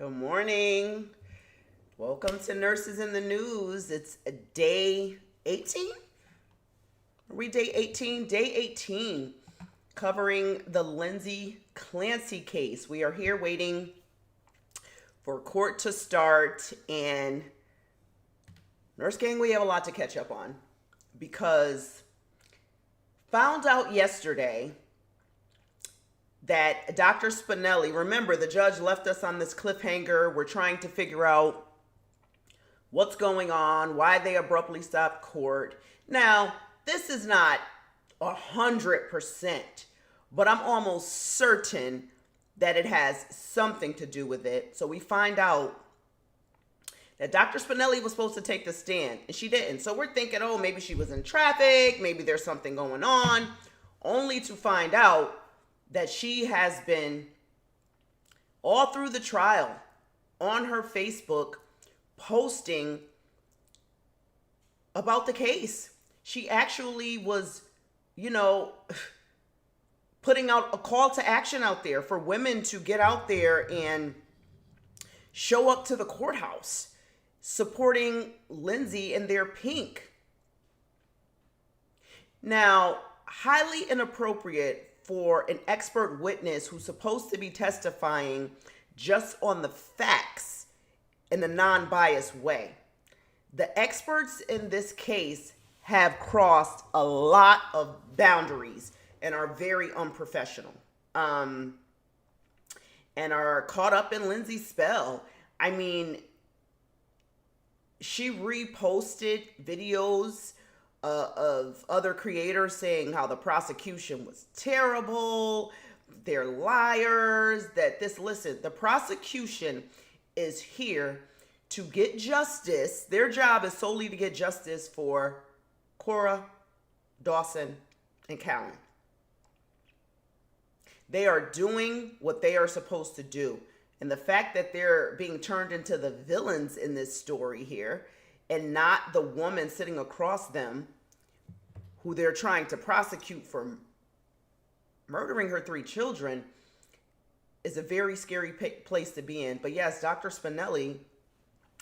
Good morning. Welcome to Nurses in the News. It's day 18. Are we day 18? Day 18, covering the Lindsay Clancy case. We are here waiting for court to start. And Nurse Gang, we have a lot to catch up on because found out yesterday that Dr. Spinelli, remember, the judge left us on this cliffhanger. We're trying to figure out what's going on, why they abruptly stopped court. Now, this is not 100%, but I'm almost certain that it has something to do with it. So we find out that Dr. Spinelli was supposed to take the stand, and she didn't. So we're thinking, oh, maybe she was in traffic, maybe there's something going on, only to find out that she has been all through the trial on her Facebook posting about the case. She actually was, putting out a call to action out there for women to get out there and show up to the courthouse, supporting Lindsay in their pink. Now, highly inappropriate for an expert witness who's supposed to be testifying just on the facts in a non-biased way. The experts in this case have crossed a lot of boundaries and are very unprofessional, and are caught up in Lindsay's spell. I mean, she reposted videos of other creators saying how the prosecution was terrible, they're liars, the prosecution is here to get justice. Their job is solely to get justice for Cora, Dawson, and Callan. They are doing what they are supposed to do. And the fact that they're being turned into the villains in this story here, and not the woman sitting across them who they're trying to prosecute for murdering her 3 children, is a very scary place to be in. But yes, Dr. Spinelli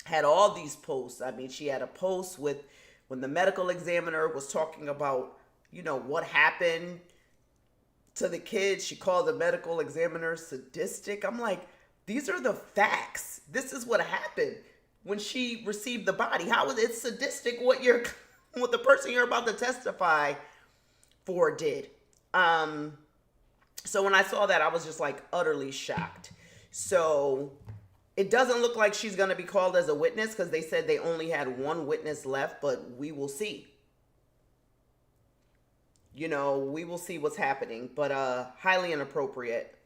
had all these posts. I mean, she had a post with when the medical examiner was talking about, what happened to the kids. She called the medical examiner sadistic. I'm like, these are the facts. This is what happened when she received the body. How is it sadistic what the person you're about to testify for did? So when I saw that, I was just like utterly shocked. So it doesn't look like she's going to be called as a witness because they said they only had 1 witness left, but we will see. We will see what's happening, but highly inappropriate.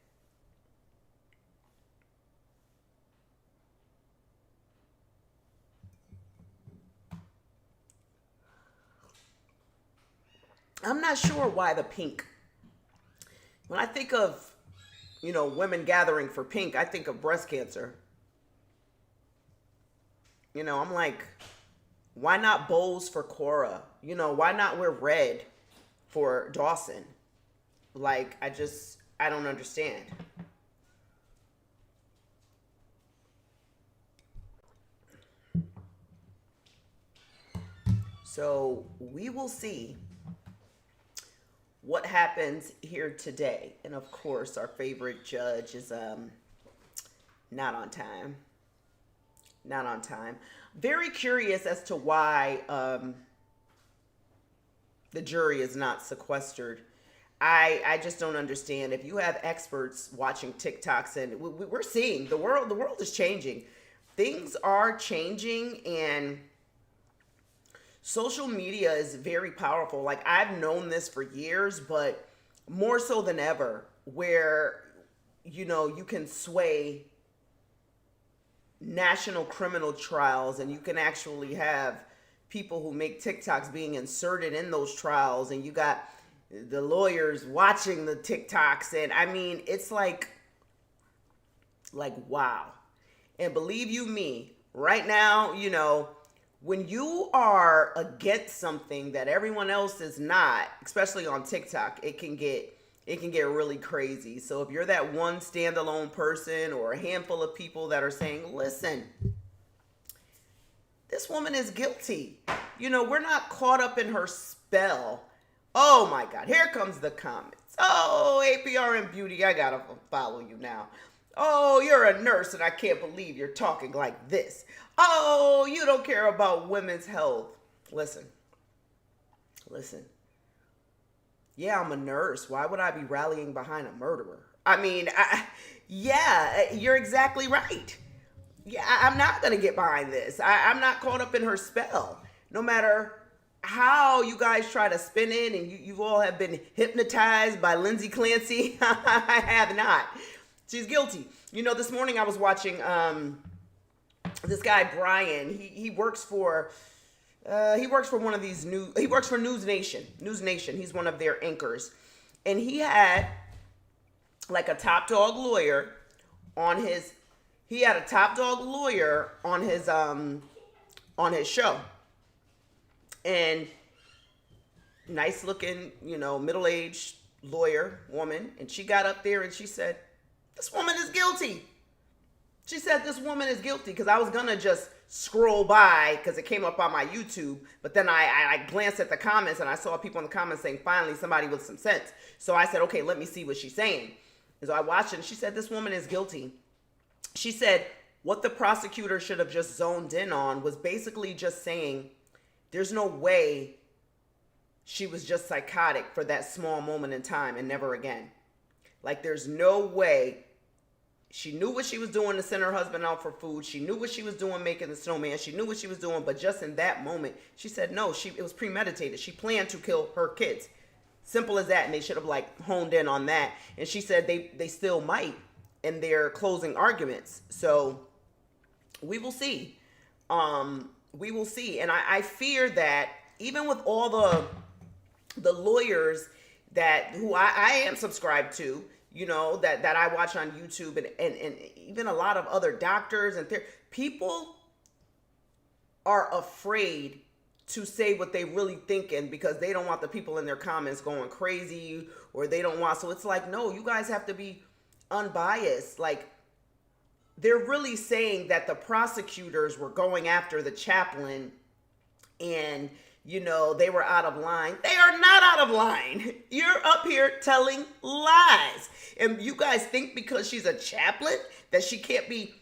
I'm not sure why the pink. When I think of, women gathering for pink, I think of breast cancer. I'm like, why not bows for Cora? Why not wear red for Dawson? Like, I don't understand. So we will see what happens here today. And of course, our favorite judge is not on time. Not on time. Very curious as to why the jury is not sequestered. I just don't understand. If you have experts watching TikToks, and we're seeing the world is changing. Things are changing, and social media is very powerful. Like, I've known this for years, but more so than ever, where, you can sway national criminal trials, and you can actually have people who make TikToks being inserted in those trials, and you got the lawyers watching the TikToks. And I mean, it's like wow. And believe you me, right now, when you are against something that everyone else is not, especially on TikTok, it can get it can get really crazy. So if you're that one standalone person or a handful of people that are saying, listen, this woman is guilty. We're not caught up in her spell. Oh my God, here comes the comments. Oh, AprnBeauty, I gotta follow you now. Oh, you're a nurse and I can't believe you're talking like this. Oh, you don't care about women's health. Listen. Yeah, I'm a nurse. Why would I be rallying behind a murderer? I mean, yeah, you're exactly right. Yeah, I'm not going to get behind this. I'm not caught up in her spell. No matter how you guys try to spin it, and you all have been hypnotized by Lindsay Clancy. I have not. She's guilty. This morning I was watching this guy, Brian. He works for one of these he works for News Nation. He's one of their anchors. And he had like a top dog lawyer on his show. And nice looking, middle-aged lawyer woman. And she got up there and she said, this woman is guilty. She said this woman is guilty, because I was going to just scroll by because it came up on my YouTube. But then I glanced at the comments and I saw people in the comments saying, finally, somebody with some sense. So I said, okay, let me see what she's saying. And so I watched it and she said, this woman is guilty. She said what the prosecutor should have just zoned in on was basically just saying, there's no way she was just psychotic for that small moment in time and never again. Like, there's no way. She knew what she was doing to send her husband out for food. She knew what she was doing making the snowman. She knew what she was doing, but just in that moment, she said no, it was premeditated. She planned to kill her kids. Simple as that, and they should have honed in on that. And she said they still might in their closing arguments. So we will see. We will see. And I fear that even with all the lawyers who I am subscribed to, that I watch on YouTube, and even a lot of other doctors and people are afraid to say what they really thinking because they don't want the people in their comments going crazy, or they don't want. So it's like, no, you guys have to be unbiased. Like, they're really saying that the prosecutors were going after the chaplain and, they were out of line. They are not out of line. You're up here telling lies. And you guys think because she's a chaplain that she can't be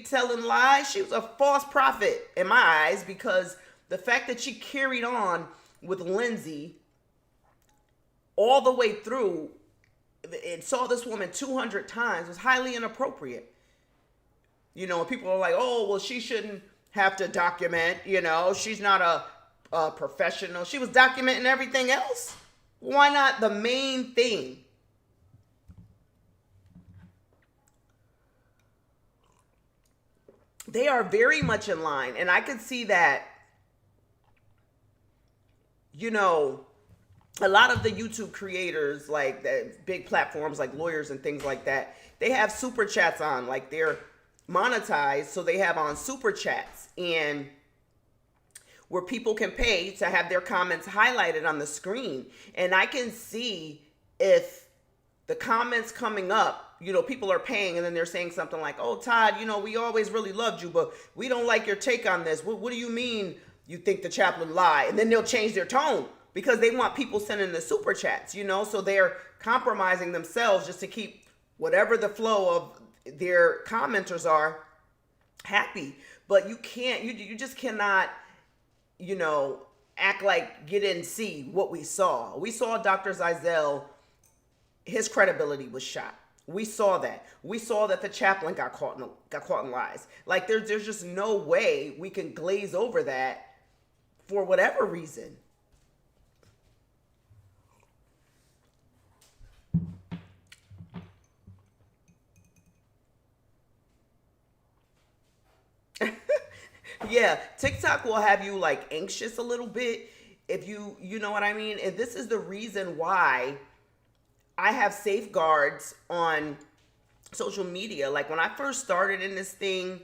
telling lies? She was a false prophet in my eyes, because the fact that she carried on with Lindsay all the way through and saw this woman 200 times was highly inappropriate. And people are like, oh, well, she shouldn't have to document, she's not a professional. She was documenting everything else. Why not the main thing? They are very much in line. And I could see that, a lot of the YouTube creators, like the big platforms like lawyers and things like that, they have super chats on. Like, they're monetized, so they have on super chats, and where people can pay to have their comments highlighted on the screen. And I can see if the comments coming up, people are paying and then they're saying something like, oh, Todd, we always really loved you, but we don't like your take on this. What do you mean you think the chaplain lied? And then they'll change their tone because they want people sending the super chats, so they're compromising themselves just to keep whatever the flow of their commenters are happy. But you can't, you just cannot, act like you didn't see what we saw. We saw Dr. Zeisel, his credibility was shot. We saw that. We saw that the chaplain got caught in lies. Like, there's just no way we can glaze over that for whatever reason. Yeah, TikTok will have you anxious a little bit if you know what I mean? And this is the reason why I have safeguards on social media. Like, when I first started in this thing,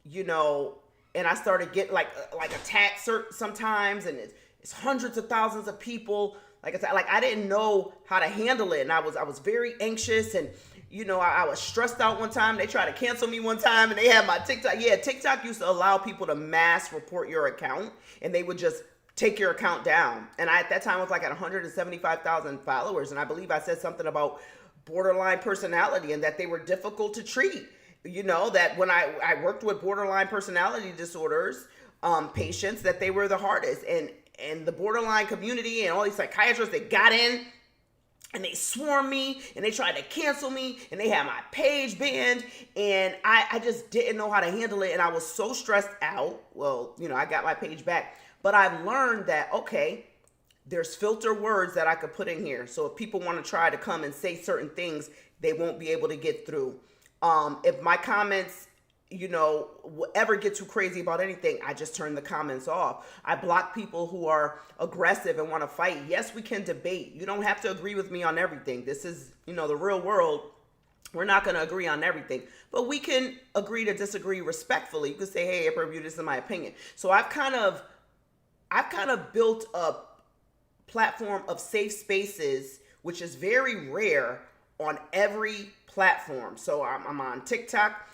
and I started getting like attacked sometimes, and it's hundreds of thousands of people like I said, like I didn't know how to handle it, and I was very anxious, and I was stressed out one time. They tried to cancel me one time, and they had my TikTok. Yeah, TikTok used to allow people to mass report your account, and they would just take your account down. And I, at that time, was like at 175,000 followers, and I believe I said something about borderline personality and that they were difficult to treat. That when I worked with borderline personality disorders patients, that they were the hardest. And the borderline community and all these psychiatrists, they got in and they swarmed me and they tried to cancel me and they had my page banned, and I just didn't know how to handle it, and I was so stressed out. Well, I got my page back, but I've learned that, okay, there's filter words that I could put in here. So if people want to try to come and say certain things, they won't be able to get through. If my comments, ever get too crazy about anything, I just turn the comments off. I block people who are aggressive and want to fight. Yes, we can debate. You don't have to agree with me on everything. This is, the real world. We're not going to agree on everything, but we can agree to disagree respectfully. You can say, hey, AprnBeauty, this is my opinion. So I've kind of built a platform of safe spaces, which is very rare on every platform. So I'm on TikTok.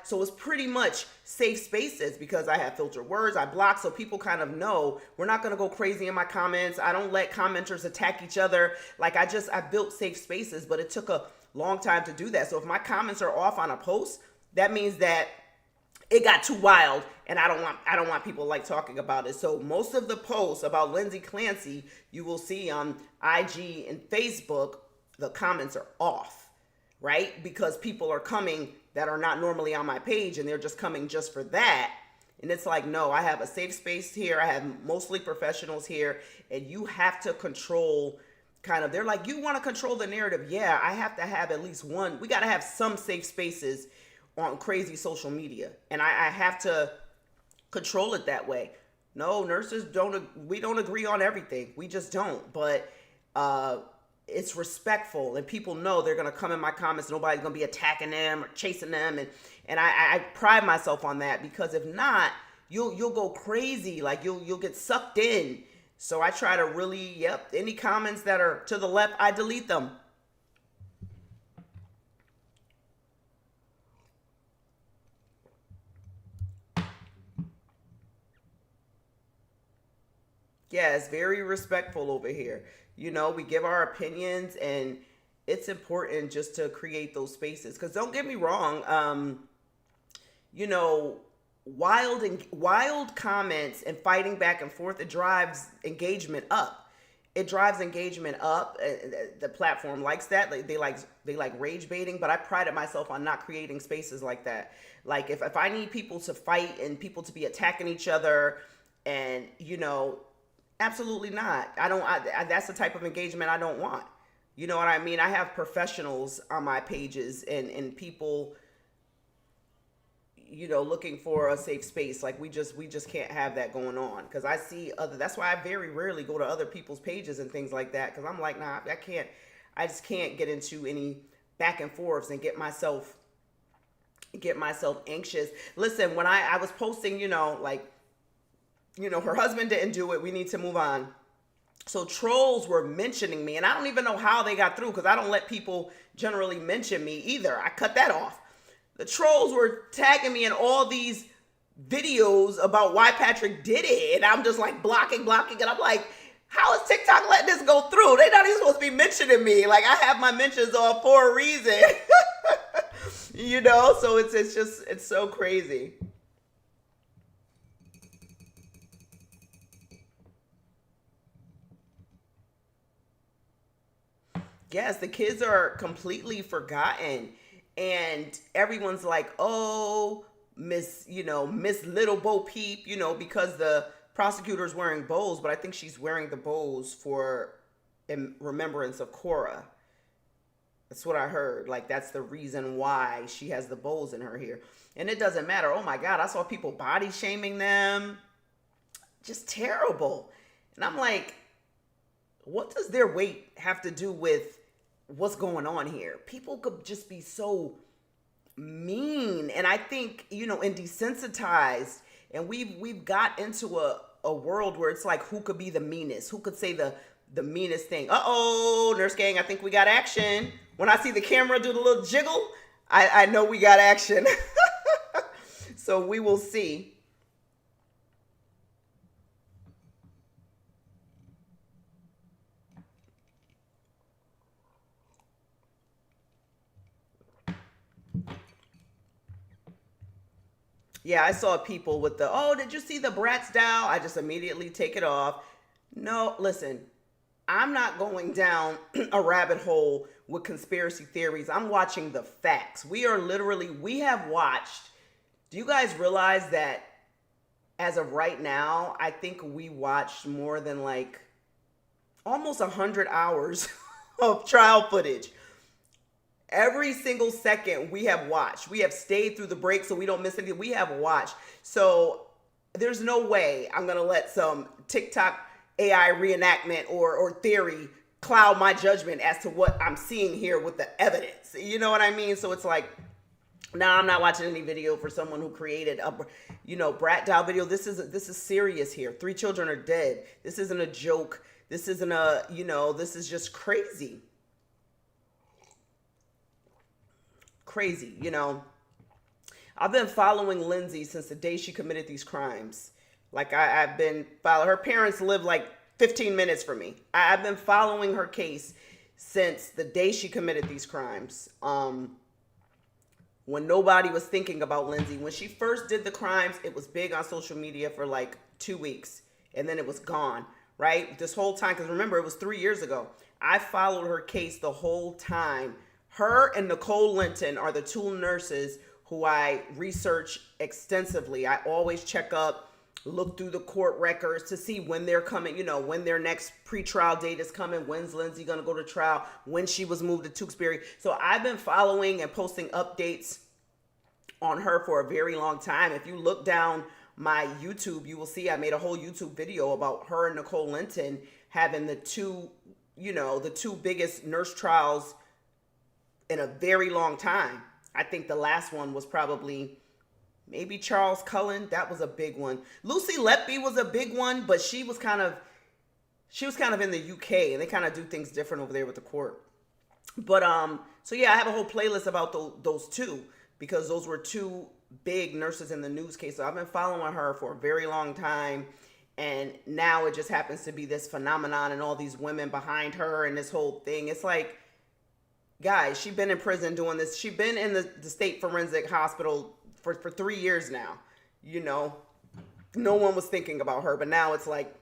So it's pretty much safe spaces because I have filtered words. I block, so people kind of know we're not going to go crazy in my comments. I don't let commenters attack each other. Like I built safe spaces, but it took a long time to do that. So if my comments are off on a post, that means that it got too wild, and I don't want people like talking about it. So most of the posts about Lindsay Clancy you will see on IG and Facebook, the comments are off, right? Because people are coming that are not normally on my page, and they're just coming just for that. And it's like, no, I have a safe space here. I have mostly professionals here, and you have to control they're like, you want to control the narrative. Yeah, I have to have at least one. We got to have some safe spaces on crazy social media, and I have to control it that way. No, nurses we don't agree on everything. We just don't. But it's respectful, and people know they're gonna come in my comments. Nobody's gonna be attacking them or chasing them, and I pride myself on that, because if not, you'll go crazy. Like you'll get sucked in. So I try to really, any comments that are to the left, I delete them. Yeah, it's very respectful over here. We give our opinions, and it's important just to create those spaces. Because don't get me wrong, wild comments and fighting back and forth, it drives engagement up. It drives engagement up. The platform likes that. They like rage baiting, but I prided myself on not creating spaces like that. Like if I need people to fight and people to be attacking each other, and absolutely not. That's the type of engagement I don't want. You know what I mean? I have professionals on my pages and people, looking for a safe space. Like we just can't have that going on. Cause I see that's why I very rarely go to other people's pages and things like that. Cause I'm like, nah, I just can't get into any back and forths and get myself anxious. Listen, when I was posting, her husband didn't do it, we need to move on. So trolls were mentioning me, and I don't even know how they got through, because I don't let people generally mention me either. I cut that off. The trolls were tagging me in all these videos about why Patrick did it, and I'm just like blocking, and I'm like, how is TikTok letting this go through? They're not even supposed to be mentioning me. Like, I have my mentions on for a reason. So it's so crazy. Yes, the kids are completely forgotten, and everyone's like, oh, Miss Little Bo Peep, because the prosecutor's wearing bows, but I think she's wearing the bows in remembrance of Cora. That's what I heard. Like, that's the reason why she has the bows in her hair. And it doesn't matter. Oh my God, I saw people body shaming them. Just terrible. And I'm like, what does their weight have to do with what's going on here? People could just be so mean, and I think and desensitized, and we've got into a world where it's like, who could be the meanest, who could say the the meanest thing. Uh-oh, nurse gang, I think we got action. When I see the camera do the little jiggle, I know we got action. So we will see. Yeah, I saw people with the, oh, did you see the Bratz doll? I just immediately take it off. No, listen, I'm not going down a rabbit hole with conspiracy theories. I'm watching the facts. We have watched. Do you guys realize that as of right now, I think we watched more than like almost 100 hours of trial footage. Every single second we have watched. We have stayed through the break so we don't miss anything. We have watched. So there's no way I'm going to let some TikTok AI reenactment or theory cloud my judgment as to what I'm seeing here with the evidence. You know what I mean? So it's like, no, I'm not watching any video for someone who created a, brat doll video. This is serious here. 3 children are dead. This isn't a joke. This isn't a, this is just crazy. Crazy, I've been following Lindsay since the day she committed these crimes. Like I've been following, her parents live like 15 minutes from me. I've been following her case since the day she committed these crimes. When nobody was thinking about Lindsay. When she first did the crimes, it was big on social media for like 2 weeks and then it was gone, right? This whole time, because remember, it was 3 years ago. I followed her case the whole time. Her and Nicole Linton are the 2 nurses who I research extensively. I always check up, look through the court records to see when they're coming, when their next pretrial date is coming, when's Lindsay going to go to trial, when she was moved to Duxbury. So I've been following and posting updates on her for a very long time. If you look down my YouTube, you will see I made a whole YouTube video about her and Nicole Linton having the two biggest nurse trials in a very long time. I think the last one was probably maybe Charles Cullen. That was a big one. Lucy Letby was a big one, but she was kind of in the UK and they kind of do things different over there with the court. But so yeah, I have a whole playlist about those 2 because those were 2 big nurses in the news case. So I've been following her for a very long time. And now it just happens to be this phenomenon and all these women behind her and this whole thing. It's like, guys, she's been in prison doing this. She's been in the state forensic hospital for 3 years now. No one was thinking about her, but now it's like,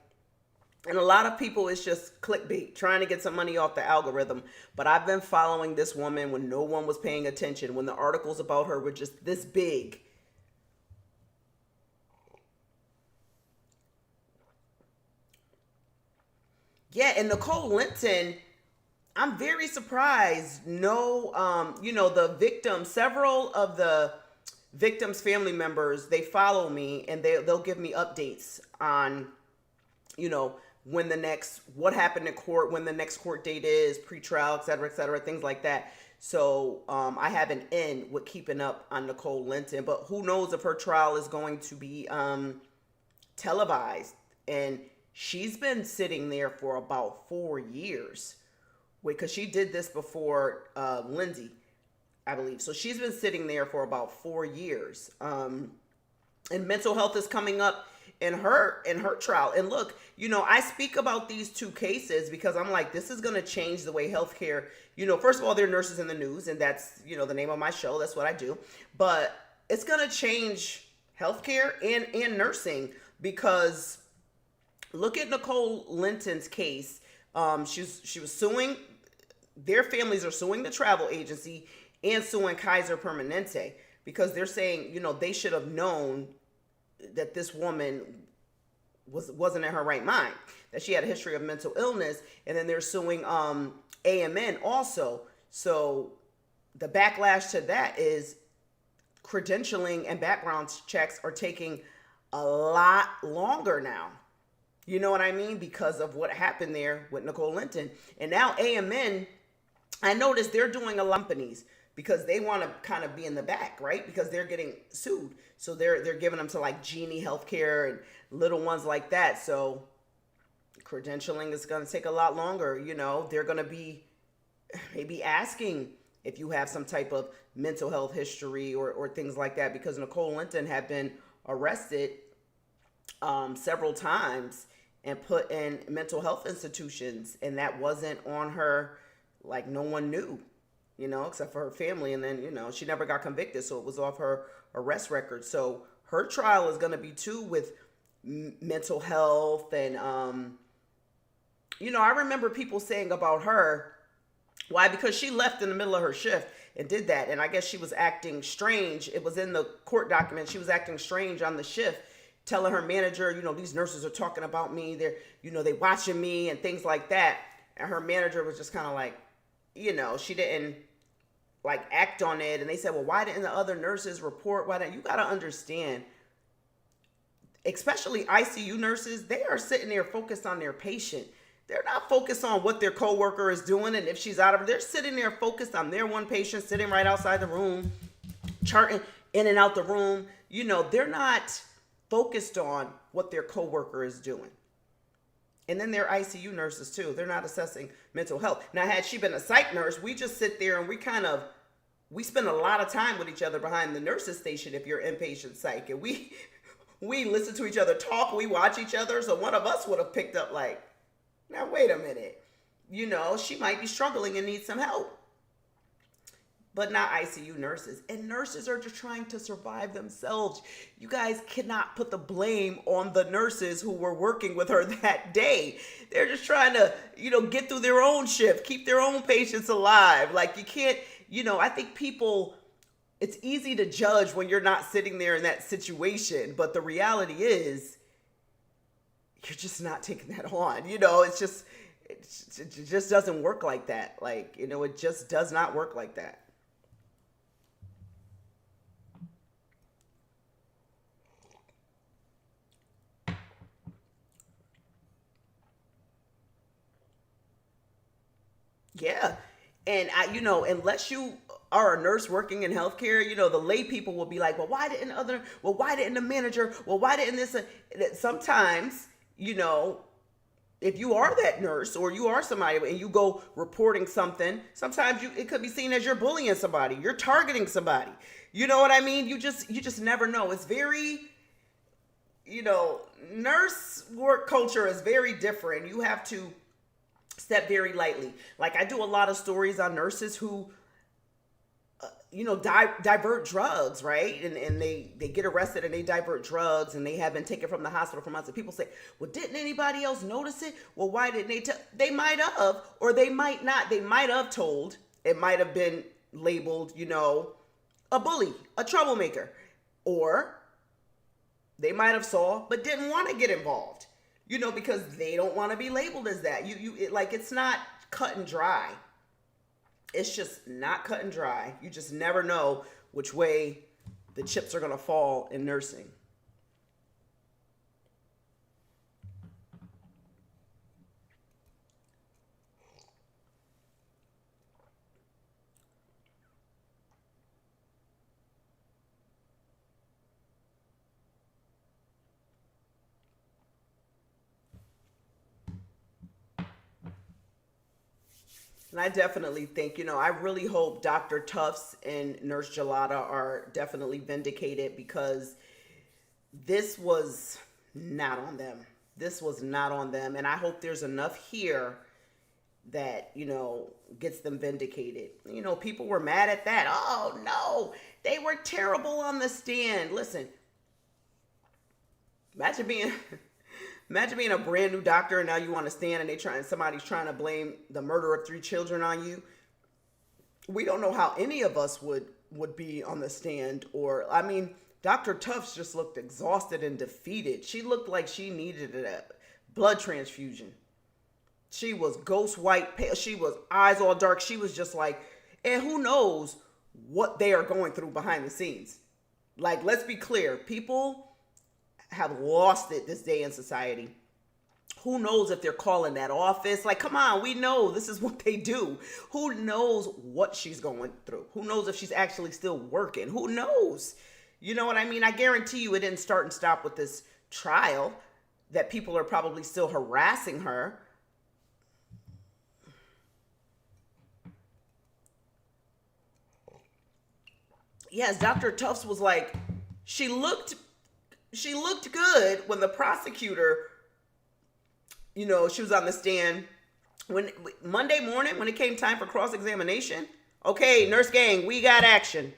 and a lot of people, it's just clickbait, trying to get some money off the algorithm. But I've been following this woman when no one was paying attention, when the articles about her were just this big. Yeah, and Nicole Linton, I'm very surprised. No, the victim, several of the victims' family members, they follow me and they'll give me updates on, what happened in court, when the next court date is, pretrial, et cetera, things like that. So I have an end with keeping up on Nicole Linton, but who knows if her trial is going to be televised. And she's been sitting there for about 4 years. Because she did this before Lindsay, I believe. So she's been sitting there for about 4 years. And mental health is coming up in her trial. And look, I speak about these 2 cases because I'm like, this is going to change the way healthcare, first of all, they're nurses in the news, and that's, the name of my show. That's what I do. But it's going to change healthcare and nursing because look at Nicole Linton's case. She was suing, their families are suing the travel agency and suing Kaiser Permanente because they're saying, they should have known that this woman wasn't in her right mind, that she had a history of mental illness. And then they're suing AMN also. So the backlash to that is credentialing and background checks are taking a lot longer now. You know what I mean? Because of what happened there with Nicole Linton. And now AMN, I noticed they're doing a lot of companies because they want to kind of be in the back, right? Because they're getting sued. So they're giving them to like Genie Healthcare and little ones like that. So credentialing is going to take a lot longer. They're going to be maybe asking if you have some type of mental health history or things like that, because Nicole Linton had been arrested several times and put in mental health institutions, and that wasn't on her. Like, no one knew, except for her family. And then, she never got convicted, so it was off her arrest record. So her trial is going to be too with mental health. And I remember people saying about her, why? Because she left in the middle of her shift and did that. And I guess she was acting strange. It was in the court document. She was acting strange on the shift, telling her manager, these nurses are talking about me. They're, they watching me and things like that. And her manager was just kind of like, she didn't like act on it. And they said, well, why didn't the other nurses report? Why didn't you? Got to understand, especially ICU nurses, they are sitting there focused on their patient. They're not focused on what their coworker is doing and if she's out of it. They're sitting there focused on their one patient sitting right outside the room, charting in and out the room. They're not focused on what their coworker is doing. And then they're ICU nurses too. They're not assessing mental health. Now, had she been a psych nurse, we just sit there and we spend a lot of time with each other behind the nurses station if you're inpatient psych. And we listen to each other talk, we watch each other. So one of us would have picked up like, now wait a minute, she might be struggling and needs some help. But not ICU nurses. And nurses are just trying to survive themselves. You guys cannot put the blame on the nurses who were working with her that day. They're just trying to, get through their own shift, keep their own patients alive. Like, you can't, I think it's easy to judge when you're not sitting there in that situation. But the reality is, you're just not taking that on. It just doesn't work like that. Like, it just does not work like that. Yeah. And unless you are a nurse working in healthcare, the lay people will be like, well, why didn't the manager, well, why didn't this, sometimes, if you are that nurse or you are somebody and you go reporting something, sometimes it could be seen as you're bullying somebody, you're targeting somebody. You know what I mean? You just never know. It's very, nurse work culture is very different. You have to step very lightly. Like, I do a lot of stories on nurses who, divert drugs, right? And they get arrested and they divert drugs and they have been taken from the hospital for months. And people say, well, didn't anybody else notice it? Well, why didn't they they might have, or they might not. They might have told. It might have been labeled, a bully, a troublemaker. Or they might have saw, but didn't want to get involved. Because they don't want to be labeled as that. It's not cut and dry. It's just not cut and dry. You just never know which way the chips are going to fall in nursing. And I definitely think, I really hope Dr. Tufts and Nurse Gelada are definitely vindicated, because this was not on them. This was not on them. And I hope there's enough here that, gets them vindicated. People were mad at that. Oh, no, they were terrible on the stand. Listen, imagine being a brand new doctor and now you want to stand and somebody's trying to blame the murder of 3 children on you. We don't know how any of us would be on the stand. Dr. Tufts just looked exhausted and defeated. She looked like she needed a blood transfusion. She was ghost white pale. She was eyes all dark. She was just like, and who knows what they are going through behind the scenes. Like, let's be clear. People have lost it this day in society. Who knows if they're calling that office? Like, come on, we know this is what they do. Who knows what she's going through? Who knows if she's actually still working? Who knows? You know what I mean? I guarantee you it didn't start and stop with this trial. that people are probably still harassing her. Yes, Dr. Tufts was like, she looked good when the prosecutor, she was on the stand when Monday morning when it came time for cross-examination. Okay, nurse gang, we got action.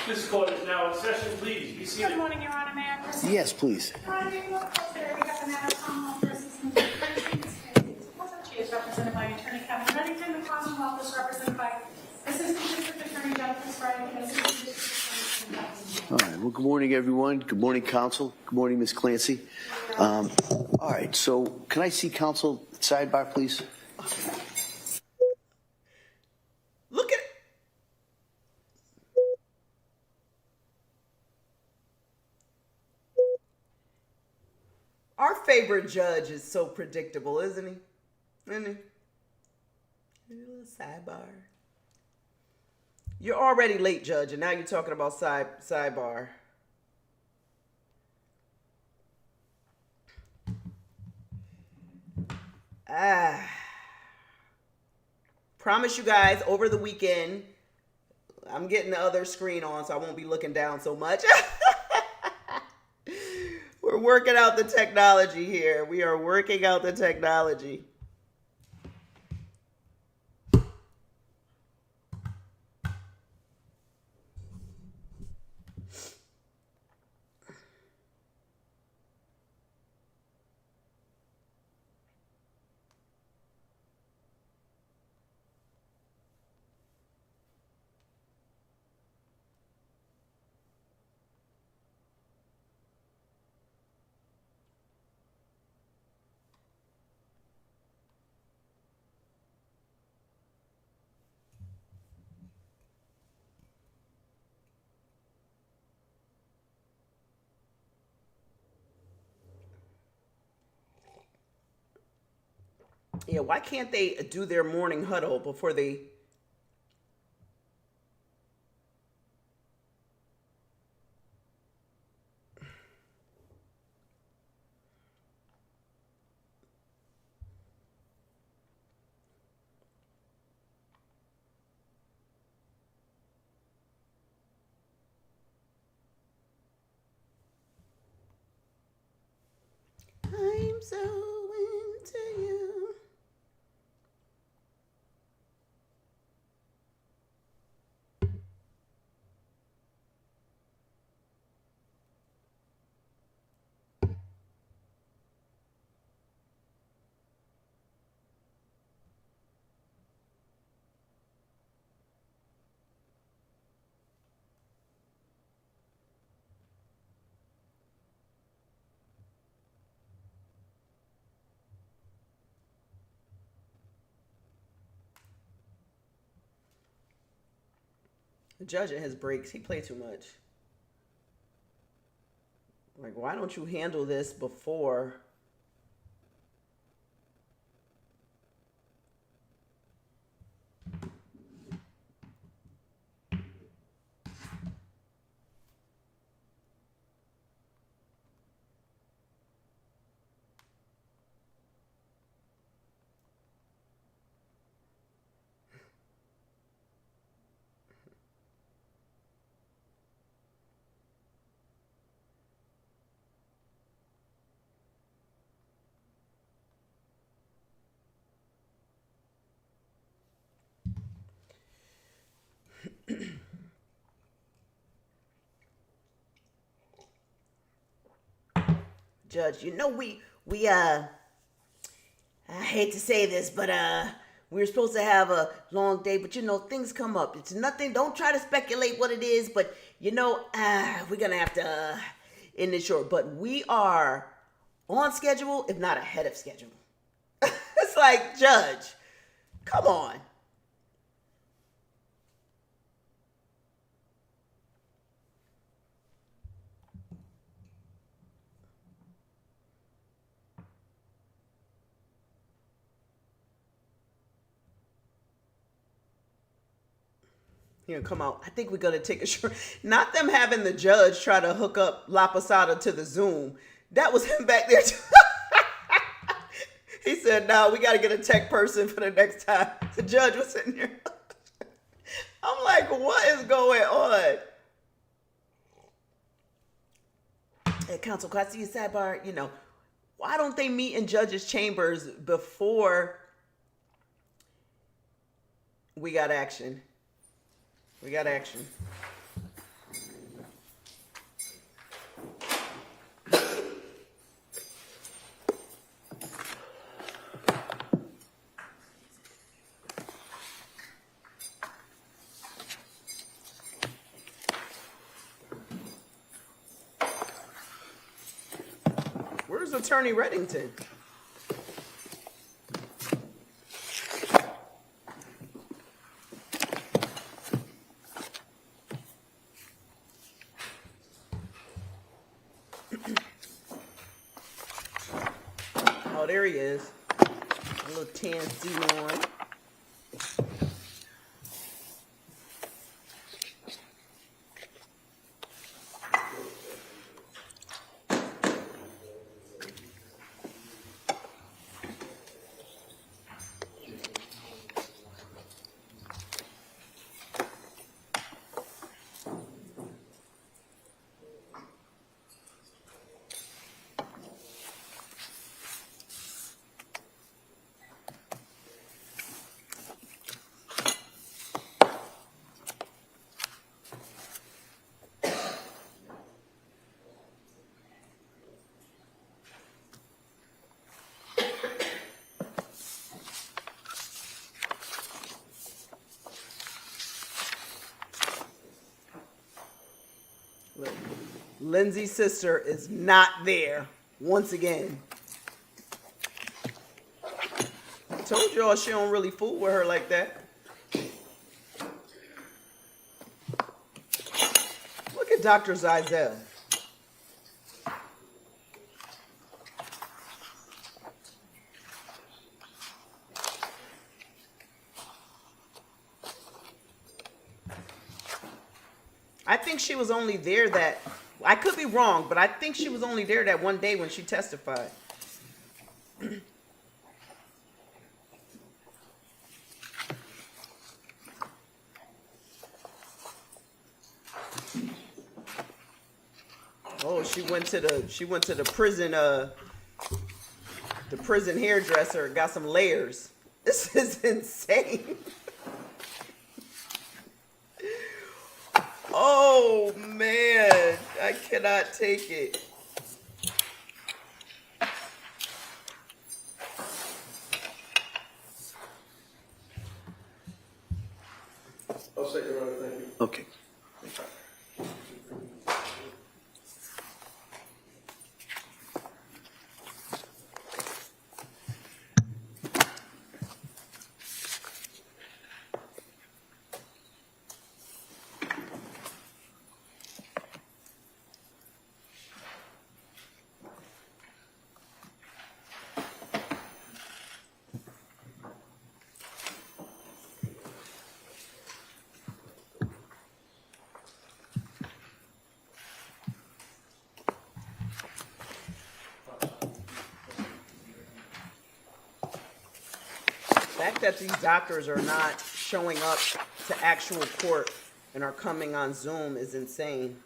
This court is now in session. Please be seated. Good morning, Your Honor. May I proceed? Yes, please. Your Honor, we have the matter of Commonwealth versus She is represented by Attorney Kevin Reddington. The Commonwealth is represented by Assistant District Attorney Jennifer Sprague and Assistant District Attorney Dawson. All right. Well, good morning, everyone. Good morning, counsel. Good morning, Ms. Clancy. All right. So can I see counsel sidebar, please? Look at it. Our favorite judge is so predictable, isn't he? Isn't he? A little sidebar. You're already late, Judge, and now you're talking about sidebar. Promise you guys, over the weekend, I'm getting the other screen on, so I won't be looking down so much. We're working out the technology here. We are working out the technology. Yeah, why can't they do their morning huddle before they... I'm so into you. The judge at his breaks, he played too much. Like, why don't you handle this before? Judge, I hate to say this, but we were supposed to have a long day, but things come up. It's nothing. Don't try to speculate what it is, but we're gonna have to end it short. But we are on schedule, if not ahead of schedule. It's like, Judge, come on. Come out. I think we're going to take a short. Not them having the judge try to hook up La Posada to the Zoom. That was him back there. He said, "No, we got to get a tech person for the next time." The judge was sitting there. I'm like, what is going on? Hey, counsel, can I see your sidebar? You know, why don't they meet in judges' chambers before we got action? We got action. Where's Attorney Reddington? Oh, there he is. A little tan suit on. Look, Lindsay's sister is not there once again. I told y'all she don't really fool with her like that. Look at Dr. Zizell. I think she was only there that, I could be wrong, but I think she was only there that one day when she testified. Oh, she went to the prison hairdresser, got some layers. This is insane. Oh man, I cannot take it. I'll say your honor, thank you. Okay. The fact that these doctors are not showing up to actual court and are coming on Zoom is insane.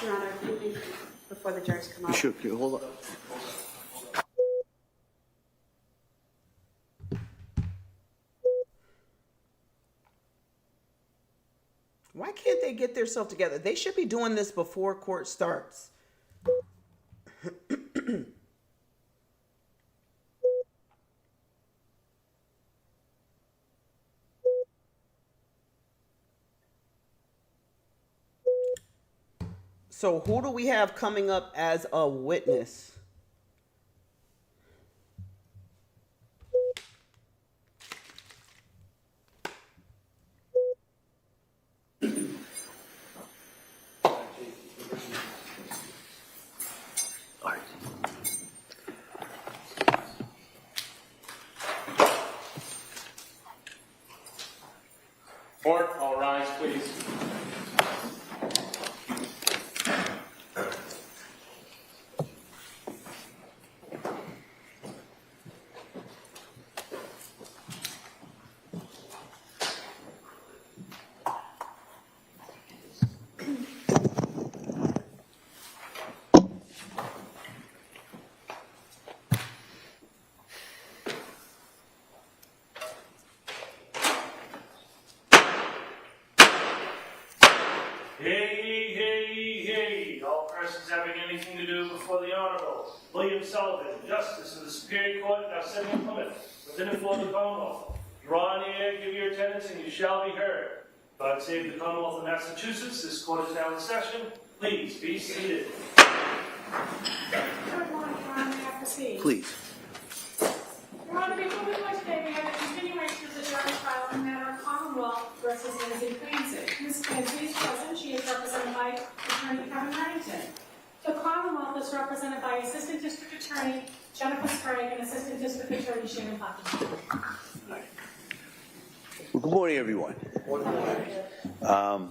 Your Honor, before the judges come out. Sure, hold on. Why can't they get themselves together? They should be doing this before court starts. So who do we have coming up as a witness? Court, all rise, please. Hey, all persons having anything to do before the Honorable William Sullivan, Justice of the Superior Court, Dawson, Plymouth, within and for the Commonwealth. Draw near, give your attendance, and you shall be heard. God save the Commonwealth of Massachusetts. This court is now in session. Please be seated. Good morning, Your Honor. May I proceed? Please. Your Honor, before we go today, we have a continuation of the jury trial in the matter of Commonwealth versus Lindsay Clancy. Ms. Clancy is present. She is represented by Attorney Callan. The Commonwealth is represented by Assistant District Attorney Jennifer Sprague and Assistant District Attorney Shannon Hopkins. Well, good morning, everyone. What I'm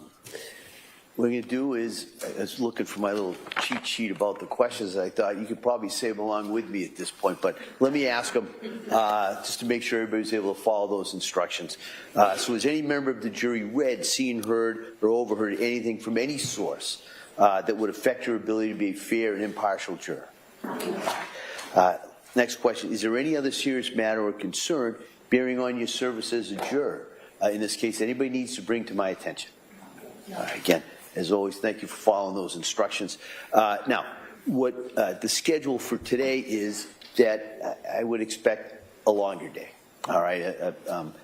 going to do is, I was looking for my little cheat sheet about the questions. I thought you could probably say them along with me at this point, but let me ask them just to make sure everybody's able to follow those instructions. So has any member of the jury read, seen, heard, or overheard anything from any source that would affect your ability to be a fair and impartial juror? Next question, is there any other serious matter or concern bearing on your service as a juror? In this case, anybody needs to bring to my attention? Again, as always, thank you for following those instructions. Now, what the schedule for today is that I would expect a longer day, all right,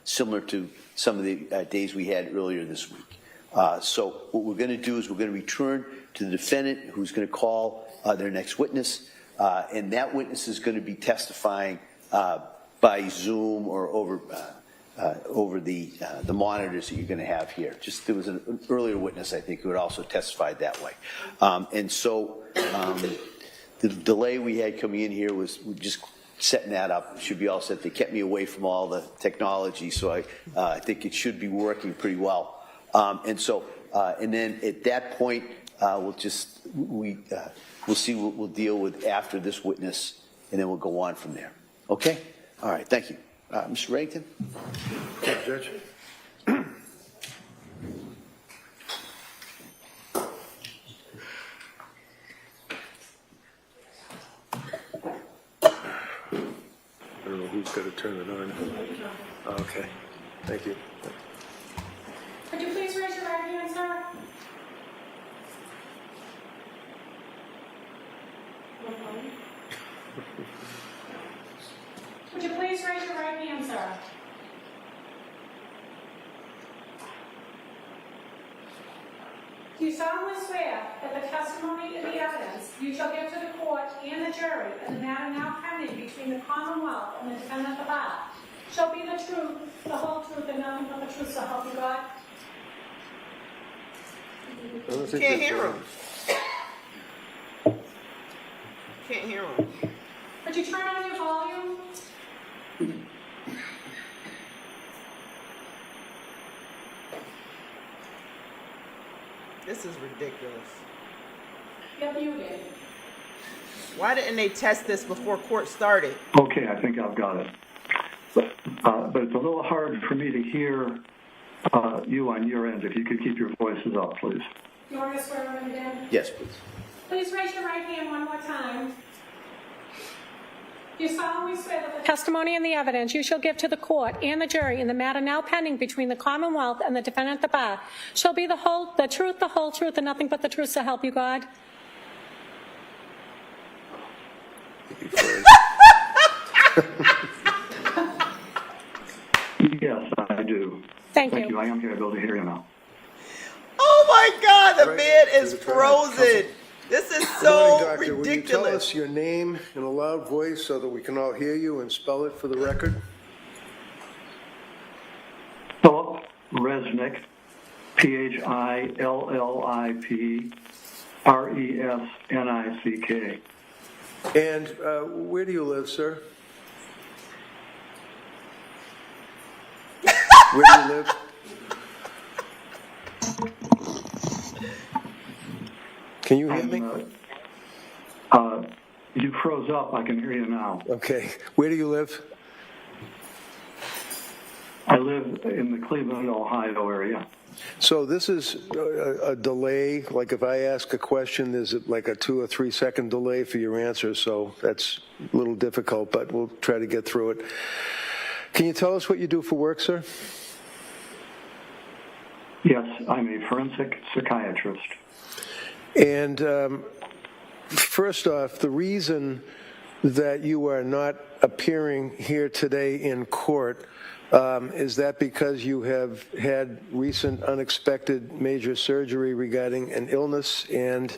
similar to some of the days we had earlier this week. So what we're going to do is we're going to return to the defendant who's going to call their next witness, and that witness is going to be testifying by Zoom or over the monitors that you're going to have here. Just there was an earlier witness, I think, who had also testified that way. And so the delay we had coming in here was just setting that up. Should be all set. They kept me away from all the technology, so I think it should be working pretty well. And then at that point, we'll see what we'll deal with after this witness, and then we'll go on from there. Okay? All right. Thank you. Mr. Reddington? Thank you, Judge. I don't know who's got to turn it on. Okay. Thank you. Could you please raise your right hand, sir? Would you please raise your right hand, sir? Do you solemnly swear that the testimony and the evidence you shall give to the court and the jury in the matter now pending between the Commonwealth and the defendant at the bar shall be the truth, the whole truth, and nothing but the truth, so help you God? Can't hear him. Can't hear him. Would you turn on your volume? This is ridiculous. You're muted. Why didn't they test this before court started? Okay, I think I've got it. But it's a little hard for me to hear you on your end. If you could keep your voices up, please. You want me to swear on him again? Yes, please. Please raise your right hand one more time. You solemnly swear that the testimony and the evidence you shall give to the court and the jury in the matter now pending between the Commonwealth and the defendant at the bar shall be the truth, the whole truth, and nothing but the truth, so help you God? Yes, I do. Thank Thank you. you. I am able to hear you now. Oh my God, the Right. man is You're trying to frozen. This is Good so morning, Doctor. Will you tell ridiculous. us your name in a loud voice so that we can all hear you and spell it for the record? Philip Resnick, PhillipResnick. And where do you live, sir? Where do you live? Can you hear me? You froze up. I can hear you now. Okay. Where do you live? I live in the Cleveland, Ohio area. So this is a delay. Like if I ask a question, there's like a 2 or 3 second delay for your answer. So that's a little difficult, but we'll try to get through it. Can you tell us what you do for work, sir? Yes, I'm a forensic psychiatrist. And first off, the reason that you are not appearing here today in court, is that because you have had recent unexpected major surgery regarding an illness, and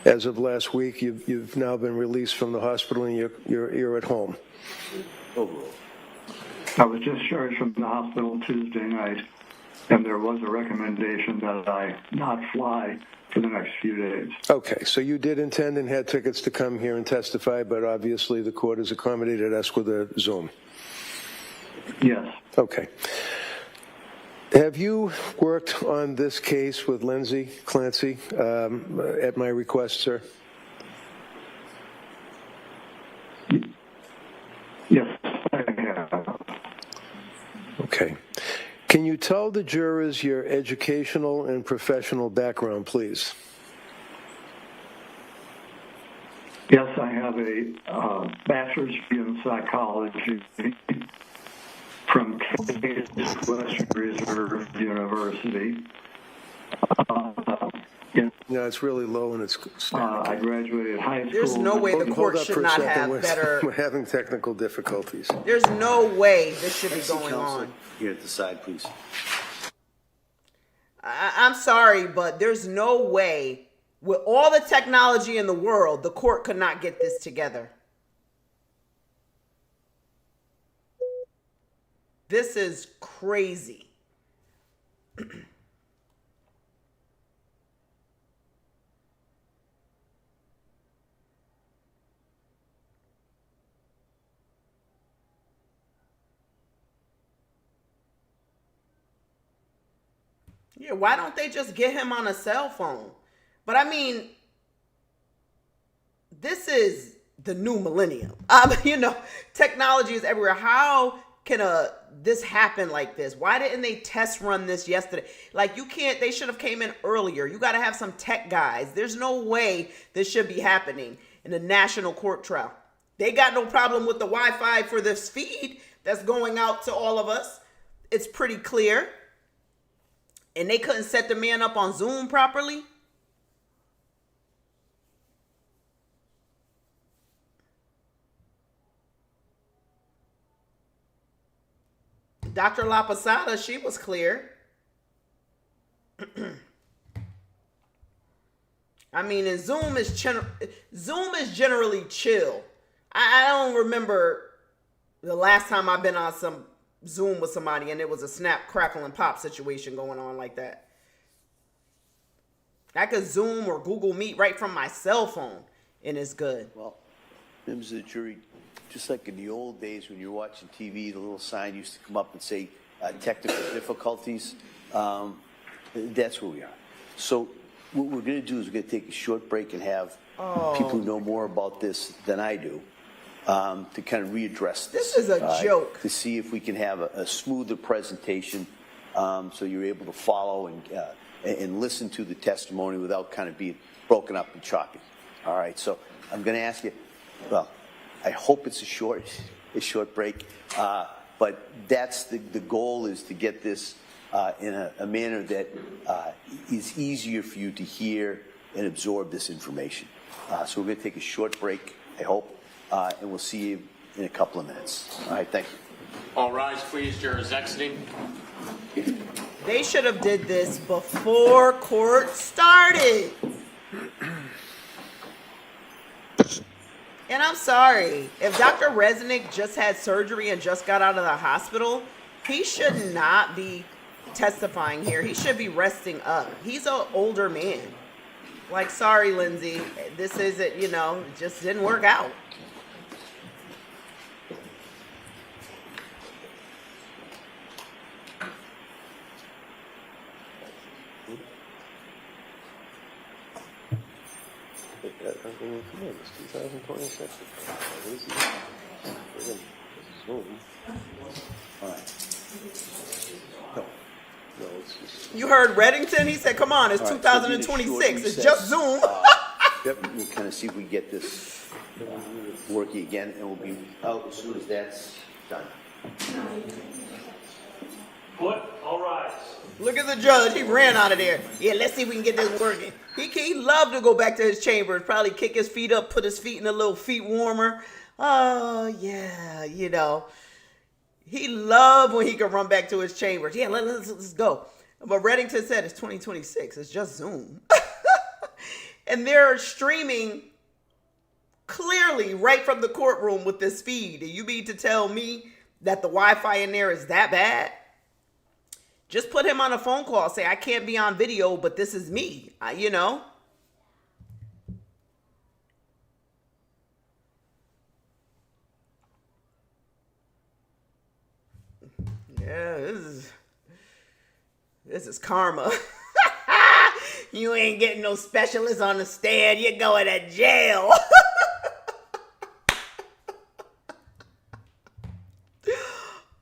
as of last week, you've now been released from the hospital and you're at home? I was discharged from the hospital Tuesday night, and there was a recommendation that I not fly for the next few days. Okay, so you did intend and had tickets to come here and testify, but obviously the court has accommodated us with a Zoom. Yes. Okay. Have you worked on this case with Lindsay Clancy at my request, sir? Yes, I have. Okay. Can you tell the jurors your educational and professional background, please? Yes, I have a bachelor's degree in psychology from Western Reserve University. No, it's really low and it's I graduated high school. There's no way the Hold court up should for a not second. have better. We're having technical difficulties. There's no way this should be Next to going counsel, on. here at the side, please. I'm sorry, but there's no way, with all the technology in the world, the court could not get this together. This is crazy. Yeah, why don't they just get him on a cell phone? But I mean, this is the new millennium. Technology is everywhere. How can this happen like this? Why didn't they test run this yesterday? Like, you can't, they should have came in earlier. You got to have some tech guys. There's no way this should be happening in a national court trial. They got no problem with the Wi-Fi for this feed that's going out to all of us. It's pretty clear. And they couldn't set the man up on Zoom properly. Dr. La Posada, she was clear. I mean, and Zoom is generally chill. I don't remember the last time I've been on some Zoom with somebody and it was a snap, crackle, and pop situation going on like that. I could Zoom or Google Meet right from my cell phone and it's good. Well, members of the jury, just like in the old days when you're watching TV, the little sign used to come up and say technical difficulties. That's where we are. So what we're going to do is we're going to take a short break and have people who know more about this than I do to kind of readdress this. This is a joke. To see if we can have a smoother presentation so you're able to follow and listen to the testimony without kind of being broken up and choppy. All right, so I'm going to ask you, well, I hope it's a short break, but that's the goal, is to get this in a manner that is easier for you to hear and absorb this information. So we're going to take a short break, I hope, and we'll see you in a couple of minutes. All right, thank you. All rise, please. Jurors exiting. They should have did this before court started. And I'm sorry, if Dr. Resnick just had surgery and just got out of the hospital, he should not be testifying here. He should be resting up. He's an older man. Like, sorry, Lindsay, this isn't, it just didn't work out. It's 2026. All right. No, it's just, You heard Reddington? He said, come on, it's All right, so we'll do a short 2026. It's recess. just Zoom. yep. We'll kind of see if we get this working again, and we'll be out as soon as that's done. Court, all rise. Look at the judge. He ran out of there. Yeah, let's see if we can get this working. He loved to go back to his chambers, probably kick his feet up, put his feet in a little feet warmer. Oh, yeah, you know. He loved when he could run back to his chambers. Yeah, let's go. But Reddington said it's 2026. It's just Zoom. And they're streaming clearly right from the courtroom with this feed. And you mean to tell me that the Wi-Fi in there is that bad? Just put him on a phone call. Say, I can't be on video, but this is me. You know? Yeah, this is karma. You ain't getting no specialist on the stand. You're going to jail.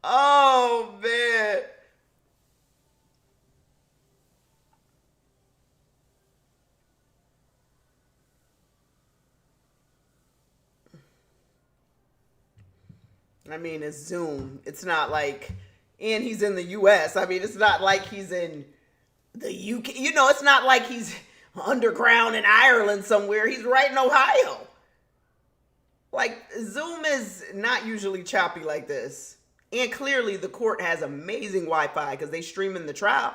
Oh, man. I mean, it's Zoom. It's not like, and he's in the U.S. I mean, it's not like he's in the UK. You know, it's not like he's underground in Ireland somewhere. He's right in Ohio. Like, Zoom is not usually choppy like this. And clearly the court has amazing Wi-Fi because they stream in the trial.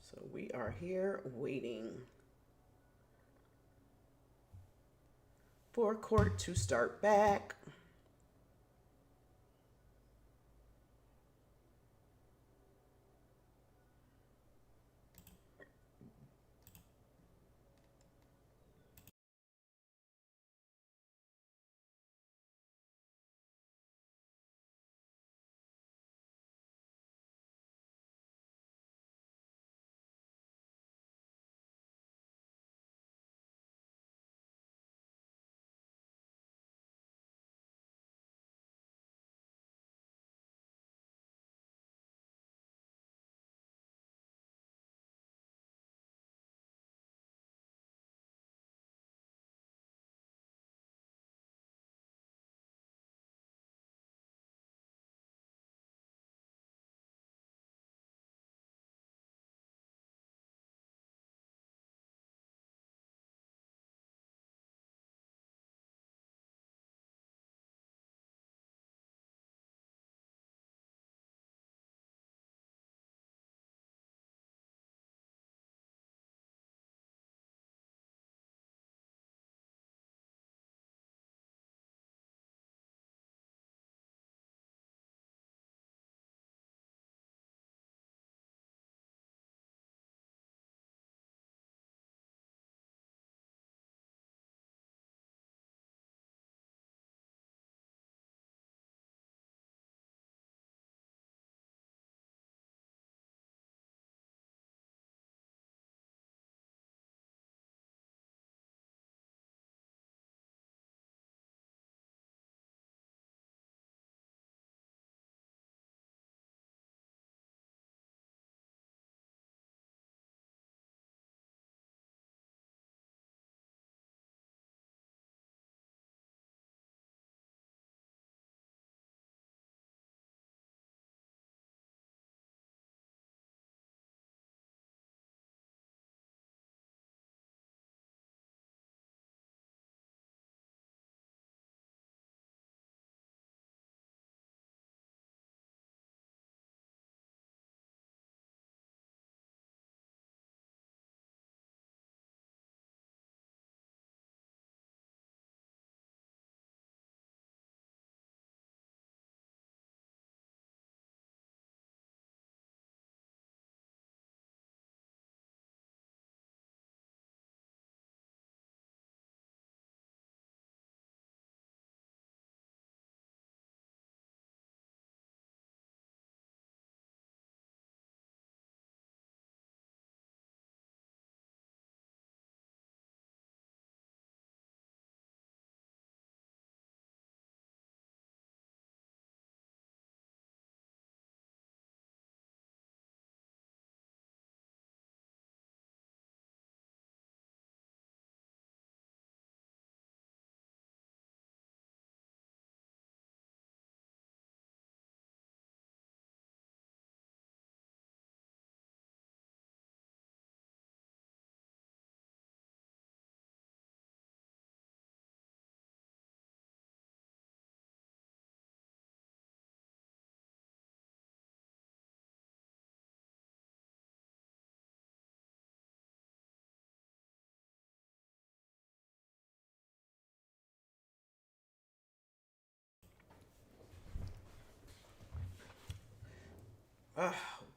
So we are here waiting for court to start back.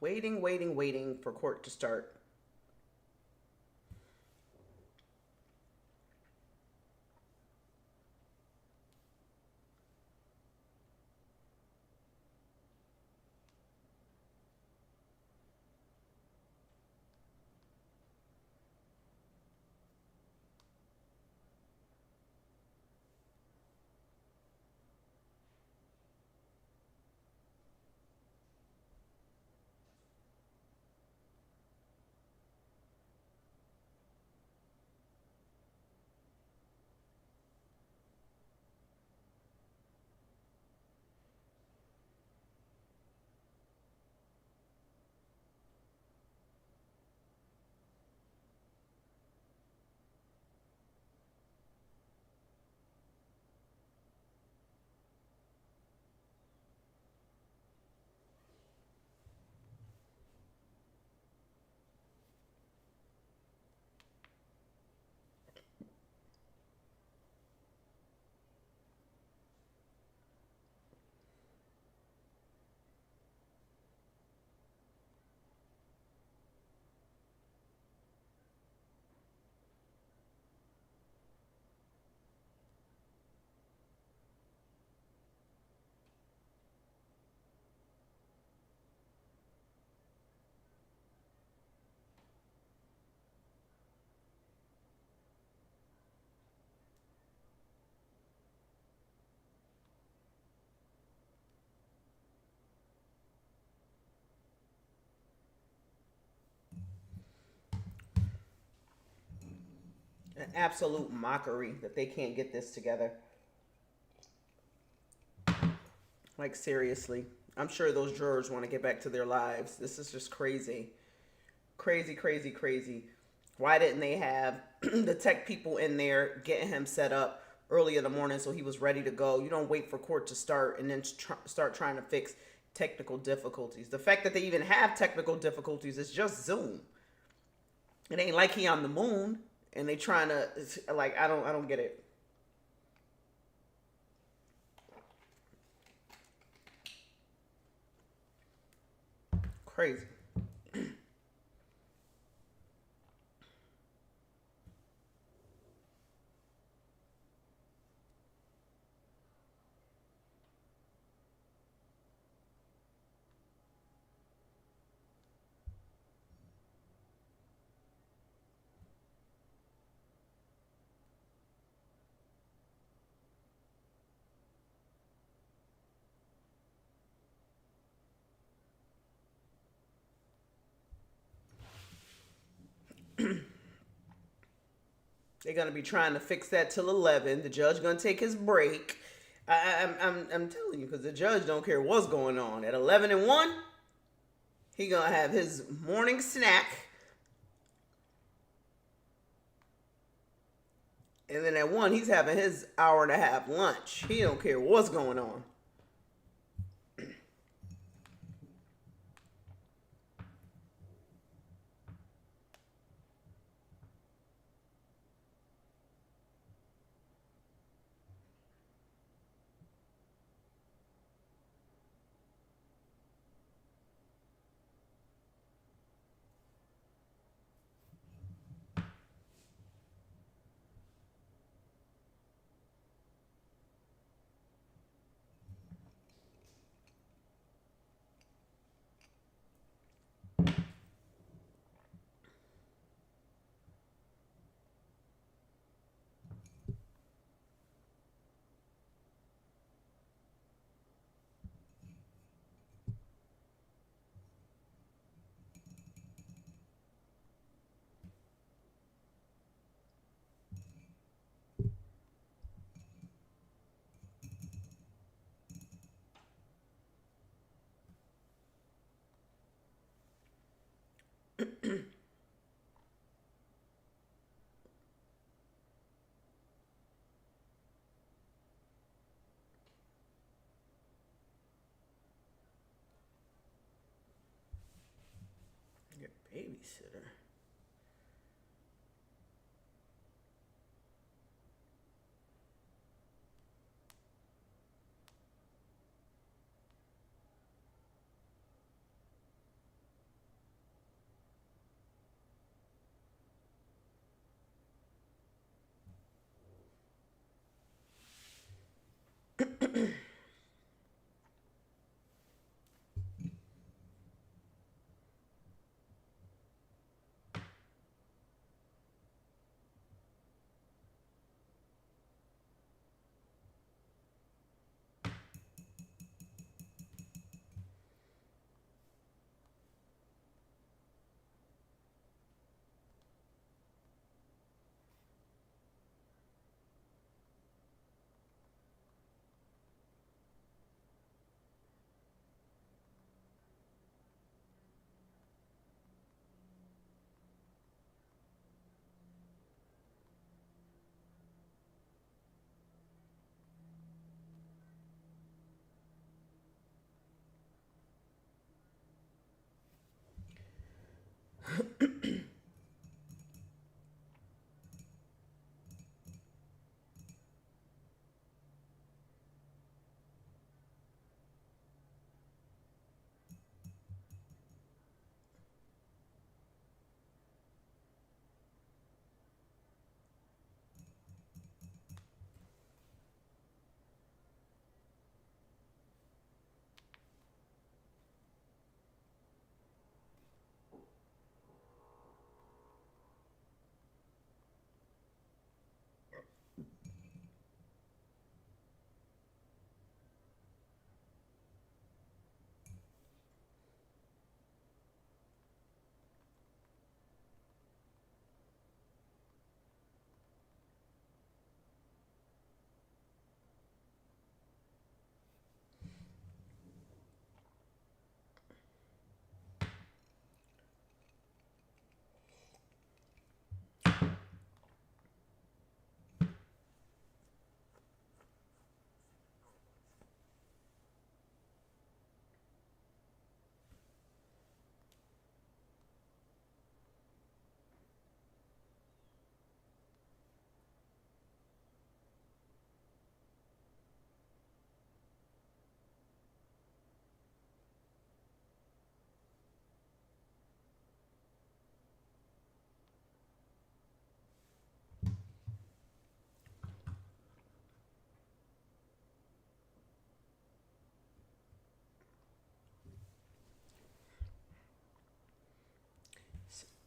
Waiting for court to start. An absolute mockery that they can't get this together. Like, seriously. I'm sure those jurors want to get back to their lives. This is just crazy. Crazy. Why didn't they have the tech people in there getting him set up early in the morning so he was ready to go? You don't wait for court to start and then start trying to fix technical difficulties. The fact that they even have technical difficulties is just Zoom. It ain't like he on the moon and they trying to, like, I don't get it. Crazy. They're gonna be trying to fix that till 11. The judge gonna take his break. I'm telling you, because the judge don't care what's going on. At 11 and 1, he gonna have his morning snack, and then at 1, he's having his hour and a half lunch. He don't care what's going on. Your babysitter.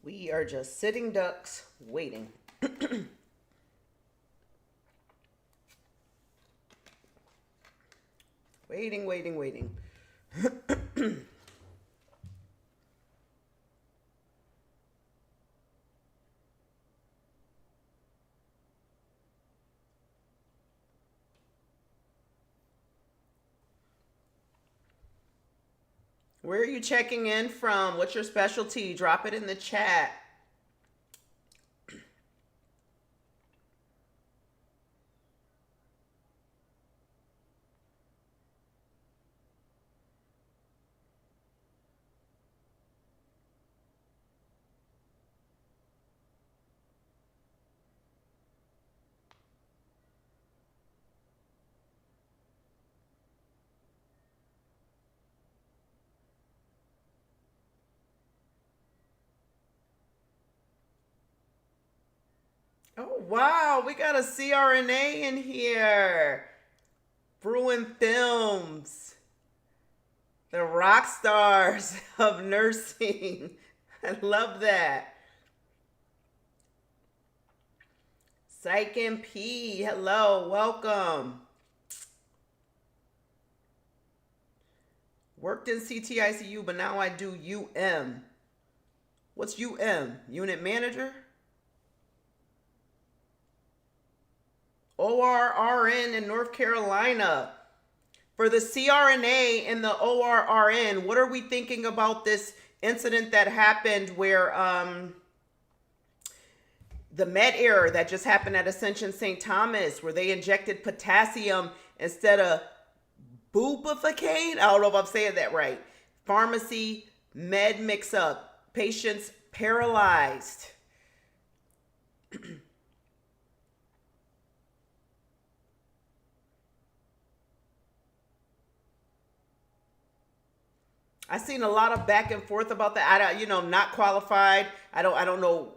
We are just sitting ducks waiting. Waiting. Where are you checking in from? What's your specialty? Drop it in the chat. Oh, wow. We got a CRNA in here. Bruin Films. The rock stars of nursing. I love that. Psych MP. Hello. Welcome. Worked in CTICU, but now I do UM. What's UM? Unit manager? ORRN in North Carolina. For the CRNA and the ORRN, what are we thinking about this incident that happened where the med error that just happened at Ascension St. Thomas, where they injected potassium instead of bupivacaine? I don't know if I'm saying that right. Pharmacy med mix-up. Patients paralyzed. I've seen a lot of back and forth about that. Not qualified. I don't know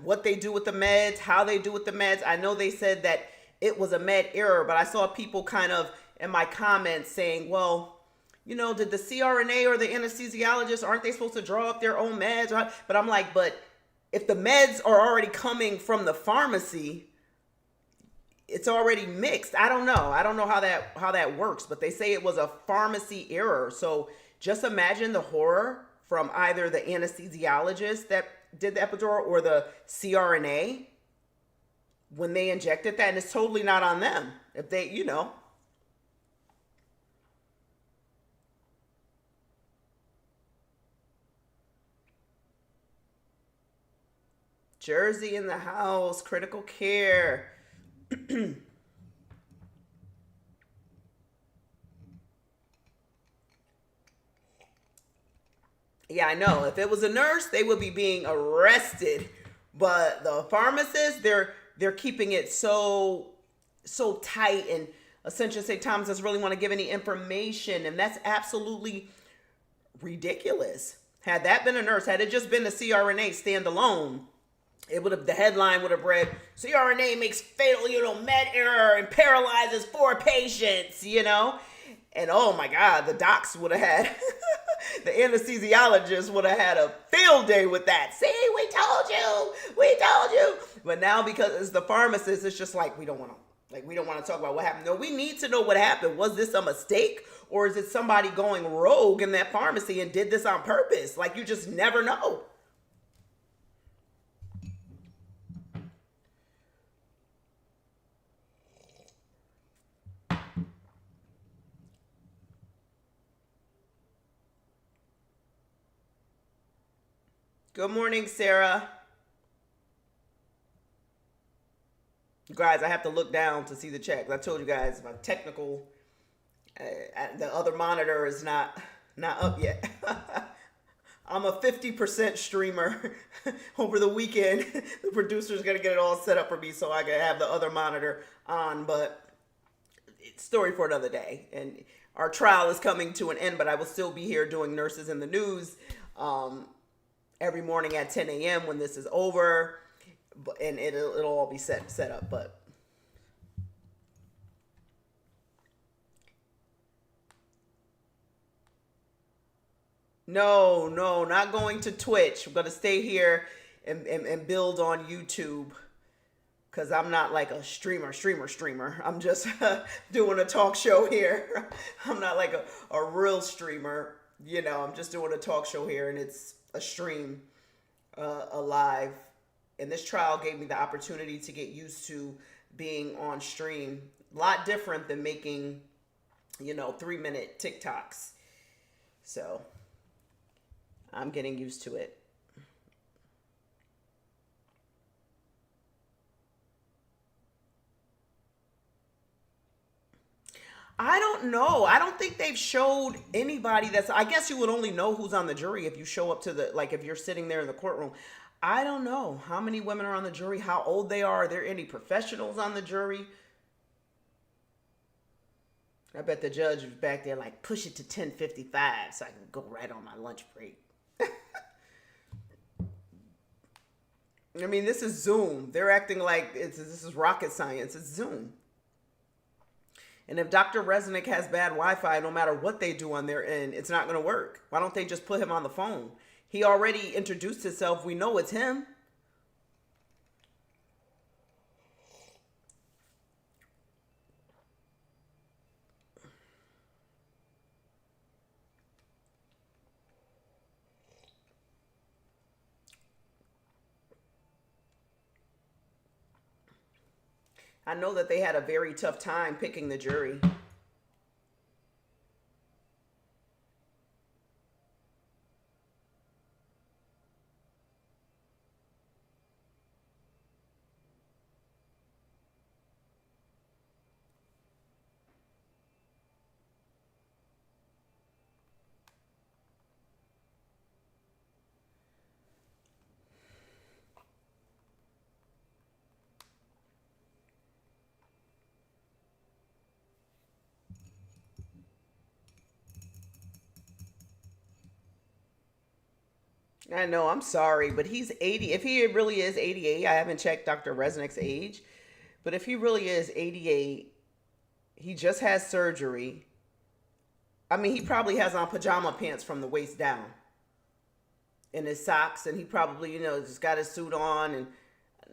what they do with the meds, how they do with the meds. I know they said that it was a med error, but I saw people kind of in my comments saying, well, did the CRNA or the anesthesiologist, aren't they supposed to draw up their own meds? But I'm like, but if the meds are already coming from the pharmacy, it's already mixed. I don't know. I don't know how that works, but they say it was a pharmacy error. So just imagine the horror from either the anesthesiologist that did the epidural or the CRNA when they injected that. And it's totally not on them. If they, Jersey in the house, critical care. Yeah, I know. If it was a nurse, they would be being arrested. But the pharmacists, they're keeping it so tight, and Ascension St. Thomas doesn't really want to give any information, and that's absolutely ridiculous. Had that been a nurse, had it just been the CRNA standalone, the headline would have read, CRNA makes fatal, med error and paralyzes 4 patients, And oh my God, the docs would have had, the anesthesiologist would have had a field day with that. See, we told you. But now because it's the pharmacist, it's just like, we don't want to talk about what happened. No, we need to know what happened. Was this a mistake, or is it somebody going rogue in that pharmacy and did this on purpose? Like, you just never know. Good morning, Sarah. Guys, I have to look down to see the check. I told you guys my technical, the other monitor is not up yet. I'm a 50% streamer. Over the weekend, the producer's going to get it all set up for me so I can have the other monitor on, but it's story for another day. And our trial is coming to an end, but I will still be here doing Nurses in the News every morning at 10 a.m. when this is over, and it'll all be set up. But No, not going to Twitch. I'm going to stay here and build on YouTube. Because I'm not like a streamer. I'm just doing a talk show here. I'm not like a real streamer. You know, I'm just doing a talk show here, and it's a stream, a live. And this trial gave me the opportunity to get used to being on stream. A lot different than making, 3-minute TikToks. So I'm getting used to it. I don't know. I don't think they've showed anybody I guess you would only know who's on the jury if you show up to if you're sitting there in the courtroom. I don't know how many women are on the jury, how old they are. Are there any professionals on the jury? I bet the judge was back there like, push it to 10:55 so I can go right on my lunch break. I mean, this is Zoom. They're acting like this is rocket science. It's Zoom. And if Dr. Resnick has bad Wi-Fi, no matter what they do on their end, it's not going to work. Why don't they just put him on the phone? He already introduced himself. We know it's him. I know that they had a very tough time picking the jury. I know, I'm sorry, but he's 80. If he really is 88, I haven't checked Dr. Resnick's age, but if he really is 88, he just has surgery. I mean, he probably has on pajama pants from the waist down and his socks, and he probably, just got his suit on. And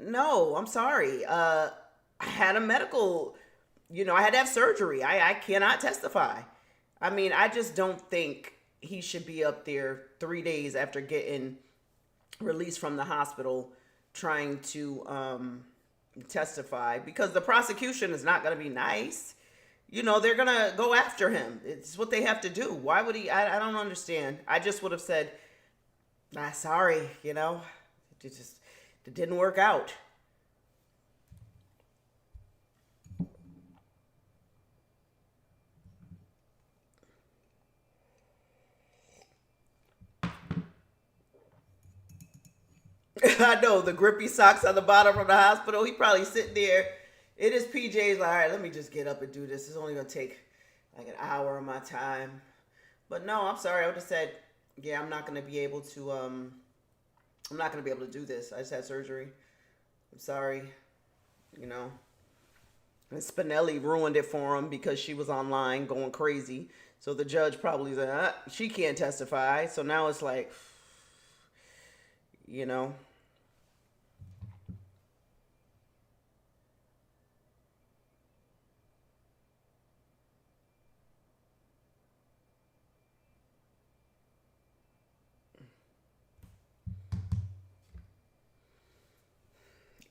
no, I'm sorry. I had a medical, I had to have surgery. I cannot testify. I mean, I just don't think he should be up there 3 days after getting released from the hospital trying to testify, because the prosecution is not going to be nice. They're going to go after him. It's what they have to do. Why would he? I don't understand. I just would have said, sorry, it didn't work out. I know, the grippy socks on the bottom from the hospital. He probably sitting there in his PJs like, all right, let me just get up and do this. It's only going to take like an hour of my time. But no, I'm sorry. I would have said, yeah, I'm not going to be able to do this. I just had surgery. I'm sorry. And Spinelli ruined it for him because she was online going crazy. So the judge probably said, she can't testify. So now it's like,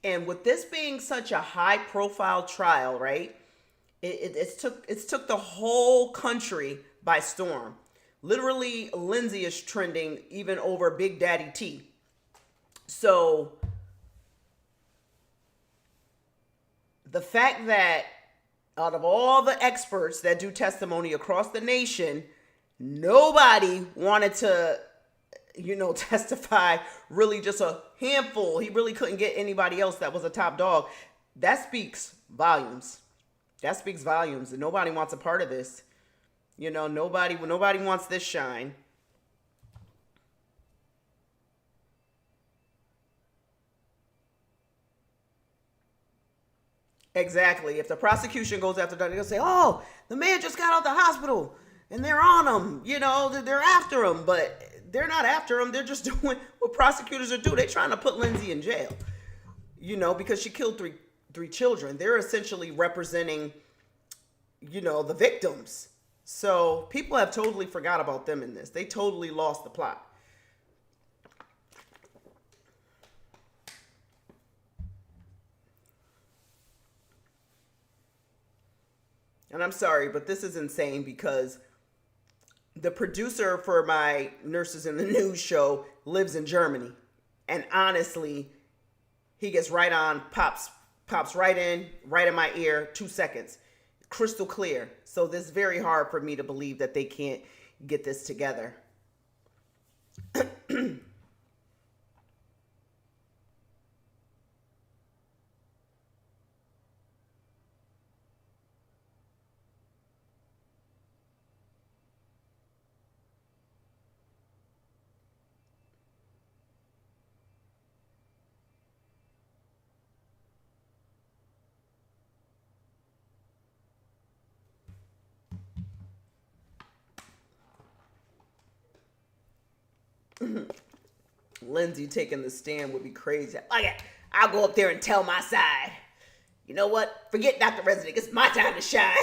And with this being such a high-profile trial, right? It took the whole country by storm. Literally, Lindsay is trending even over Big Daddy T. So the fact that out of all the experts that do testimony across the nation, nobody wanted to testify, really just a handful. He really couldn't get anybody else that was a top dog. That speaks volumes. And nobody wants a part of this. Nobody wants this shine. Exactly. If the prosecution goes after that, they'll say, oh, the man just got out the hospital and they're on him. They're after him. But they're not after him. They're just doing what prosecutors are doing. They're trying to put Lindsay in jail, because she killed three children. They're essentially representing, the victims. So people have totally forgot about them in this. They totally lost the plot. And I'm sorry, but this is insane because the producer for my Nurses in the News show lives in Germany. And honestly, he gets right on, pops right in my ear, 2 seconds. Crystal clear. So this is very hard for me to believe that they can't get this together. Lindsay taking the stand would be crazy. I'll go up there and tell my side. You know what? Forget Dr. Resident. It's my time to shine.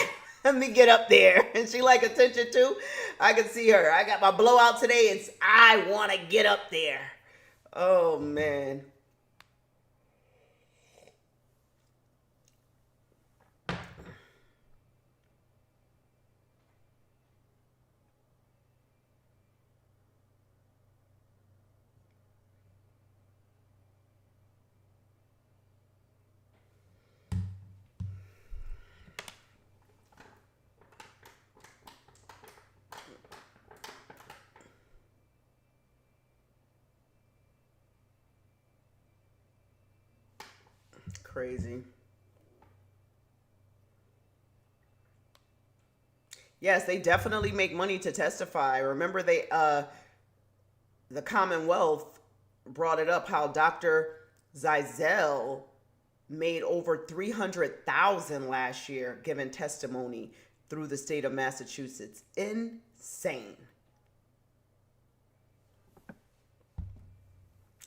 Let me get up there. And she like attention too. I can see her. I got my blowout today. I want to get up there. Oh, man. Crazy. Yes, they definitely make money to testify. Remember the Commonwealth brought it up how Dr. Zeisel made over $300,000 last year giving testimony through the state of Massachusetts. Insane.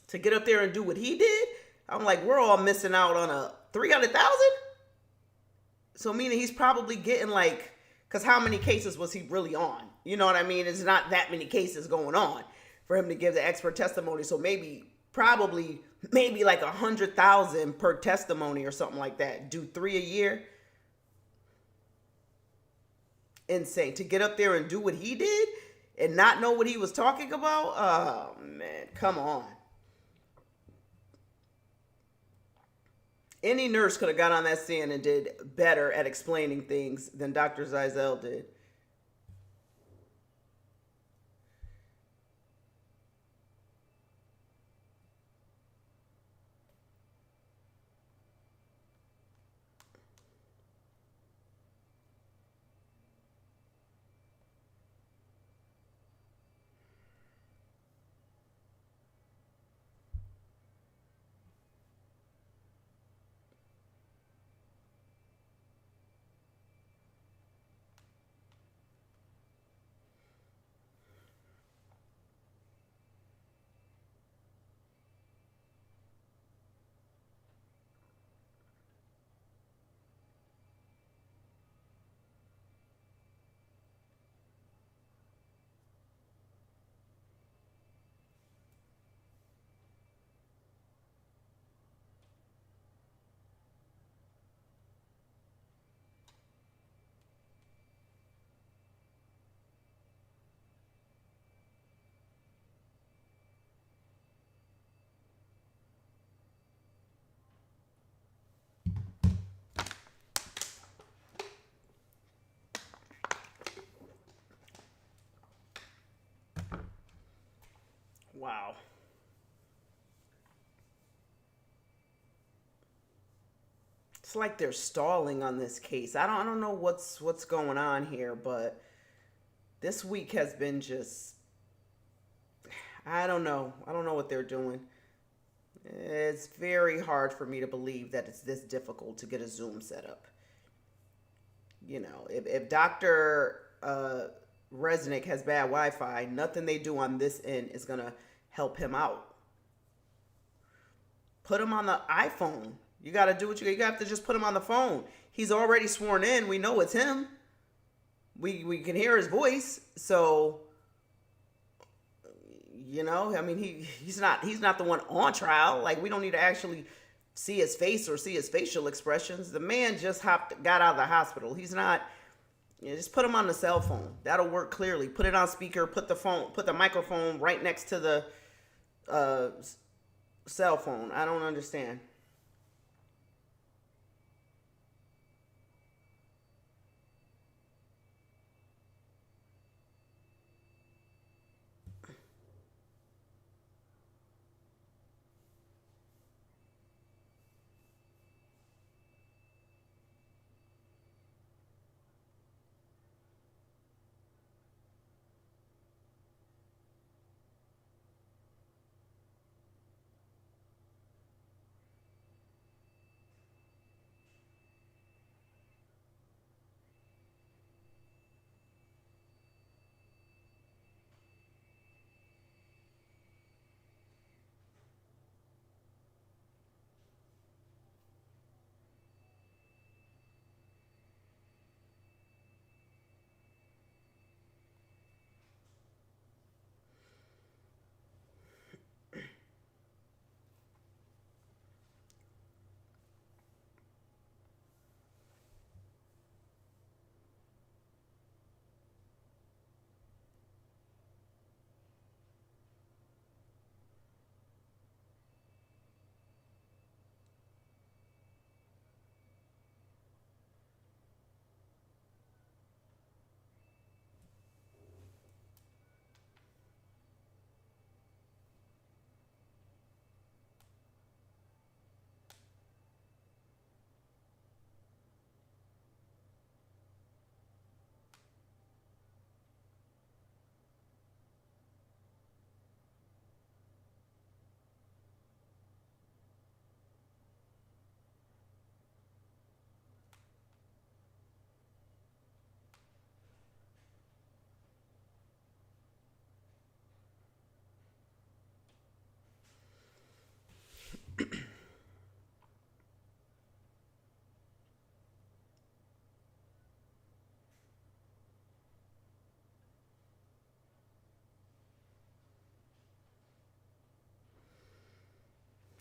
To get up there and do what he did, I'm like, we're all missing out on a $300,000. So meaning he's probably getting because how many cases was he really on? You know what I mean? It's not that many cases going on for him to give the expert testimony. So maybe like 100,000 per testimony or something like that. Do 3 a year. Insane. To get up there and do what he did and not know what he was talking about. Oh man, come on. Any nurse could have got on that stand and did better at explaining things than Dr. Zeisel did. Wow. It's like they're stalling on this case. I don't know what's going on here, but this week has been just, I don't know. I don't know what they're doing. It's very hard for me to believe that it's this difficult to get a Zoom set up. If Dr. Resnick has bad Wi-Fi. Nothing they do on this end is going to help him out. Put him on the iPhone. You got to do what you have to just put him on the phone. He's already sworn in. We know it's him. We can hear his voice. So, you know, I mean, he's not the one on trial. Like, we don't need to actually see his face or see his facial expressions. The man just got out of the hospital. He's not. You know, just put him on the cell phone. That'll work clearly. Put it on speaker. Put the microphone right next to the cell phone. I don't understand.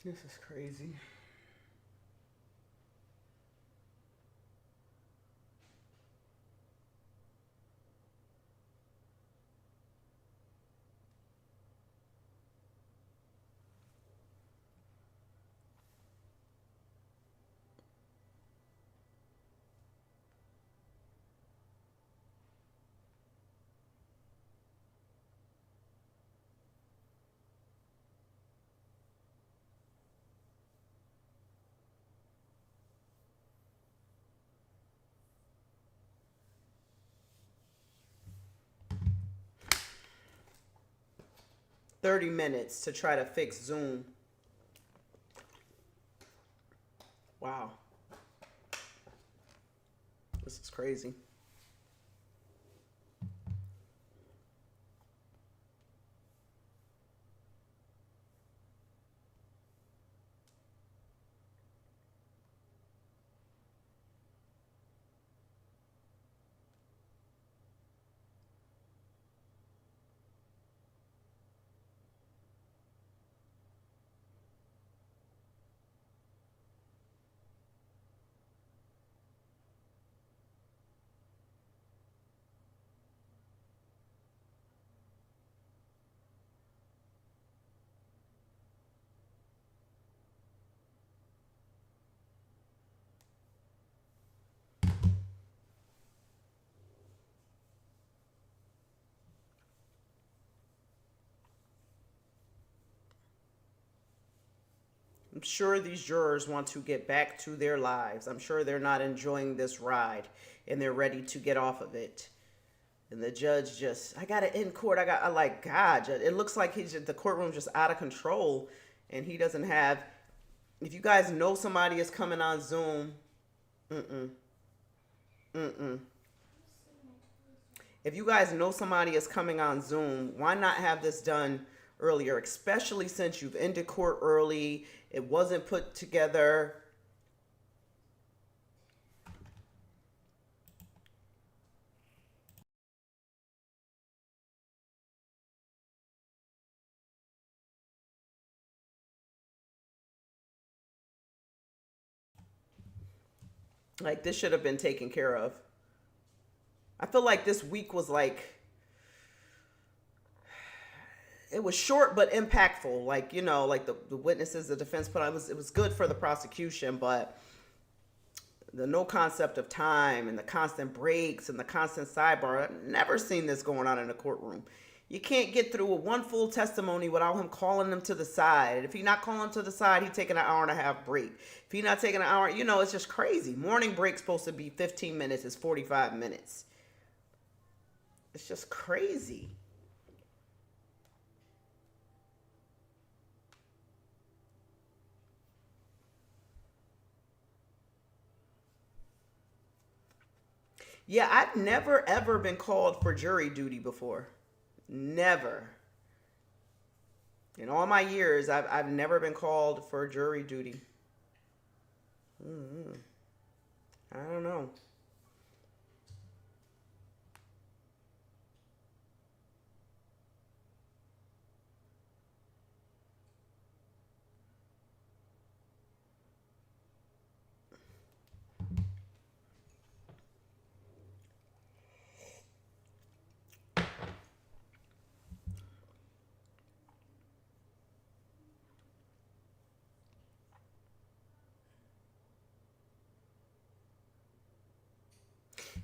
This is crazy. $30 to try to fix Zoom. Wow. This is crazy. I'm sure these jurors want to get back to their lives. I'm sure they're not enjoying this ride and they're ready to get off of it. And the judge just, I got to end court. I like, God, it looks like the courtroom's just out of control and he doesn't have, if you guys know somebody is coming on Zoom, If you guys know somebody is coming on Zoom, why not have this done earlier, especially since you've ended court early, it wasn't put together. Like, this should have been taken care of. I feel like this week was like, it was short but impactful. Like, you know, like the witnesses, the defense put on, it was good for the prosecution, but the no concept of time and the constant breaks and the constant sidebar, I've never seen this going on in a courtroom. You can't get through one full testimony without him calling them to the side. If he's not calling them to the side, he's taking an hour and a half break. If he's not taking an hour, you know, it's just crazy. Morning break's supposed to be 15 minutes. It's 45 minutes. It's just crazy. Yeah, I've never, ever been called for jury duty before. Never. In all my years, I've never been called for jury duty. I don't know.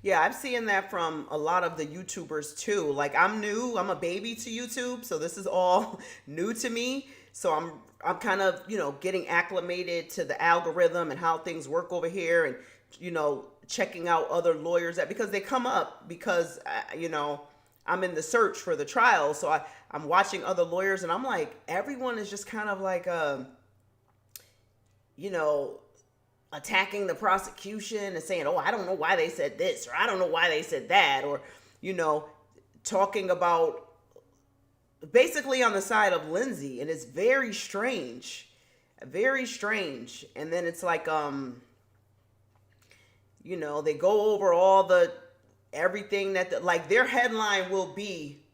Yeah, I've seen that from a lot of the YouTubers too. Like, I'm new, I'm a baby to YouTube, so this is all new to me. So I'm kind of, you know, getting acclimated to the algorithm and how things work over here, and, you know, checking out other lawyers because they come up because, you know, I'm in the search for the trial. So I'm watching other lawyers and I'm like, everyone is just kind of like, you know, attacking the prosecution and saying, oh, I don't know why they said this, or I don't know why they said that, or, you know, talking about basically on the side of Lindsay. And it's very strange, very strange. And then it's like, you know, they go over all the, everything that, like, their headline will be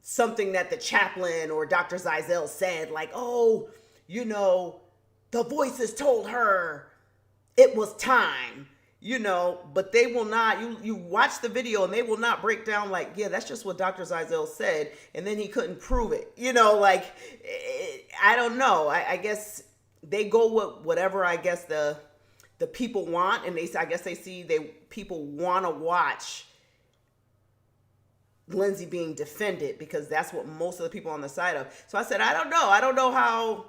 something that the chaplain or Dr. Zeisel said, like, oh, you know, the voices told her it was time, you know, but they will not, you watch the video and they will not break down like, yeah, that's just what Dr. Zeisel said. And then he couldn't prove it, you know, like, I don't know. I guess they go with whatever, I guess the people want. And I guess they see people want to watch Lindsay being defended because that's what most of the people on the side of. So I said, I don't know. I don't know how.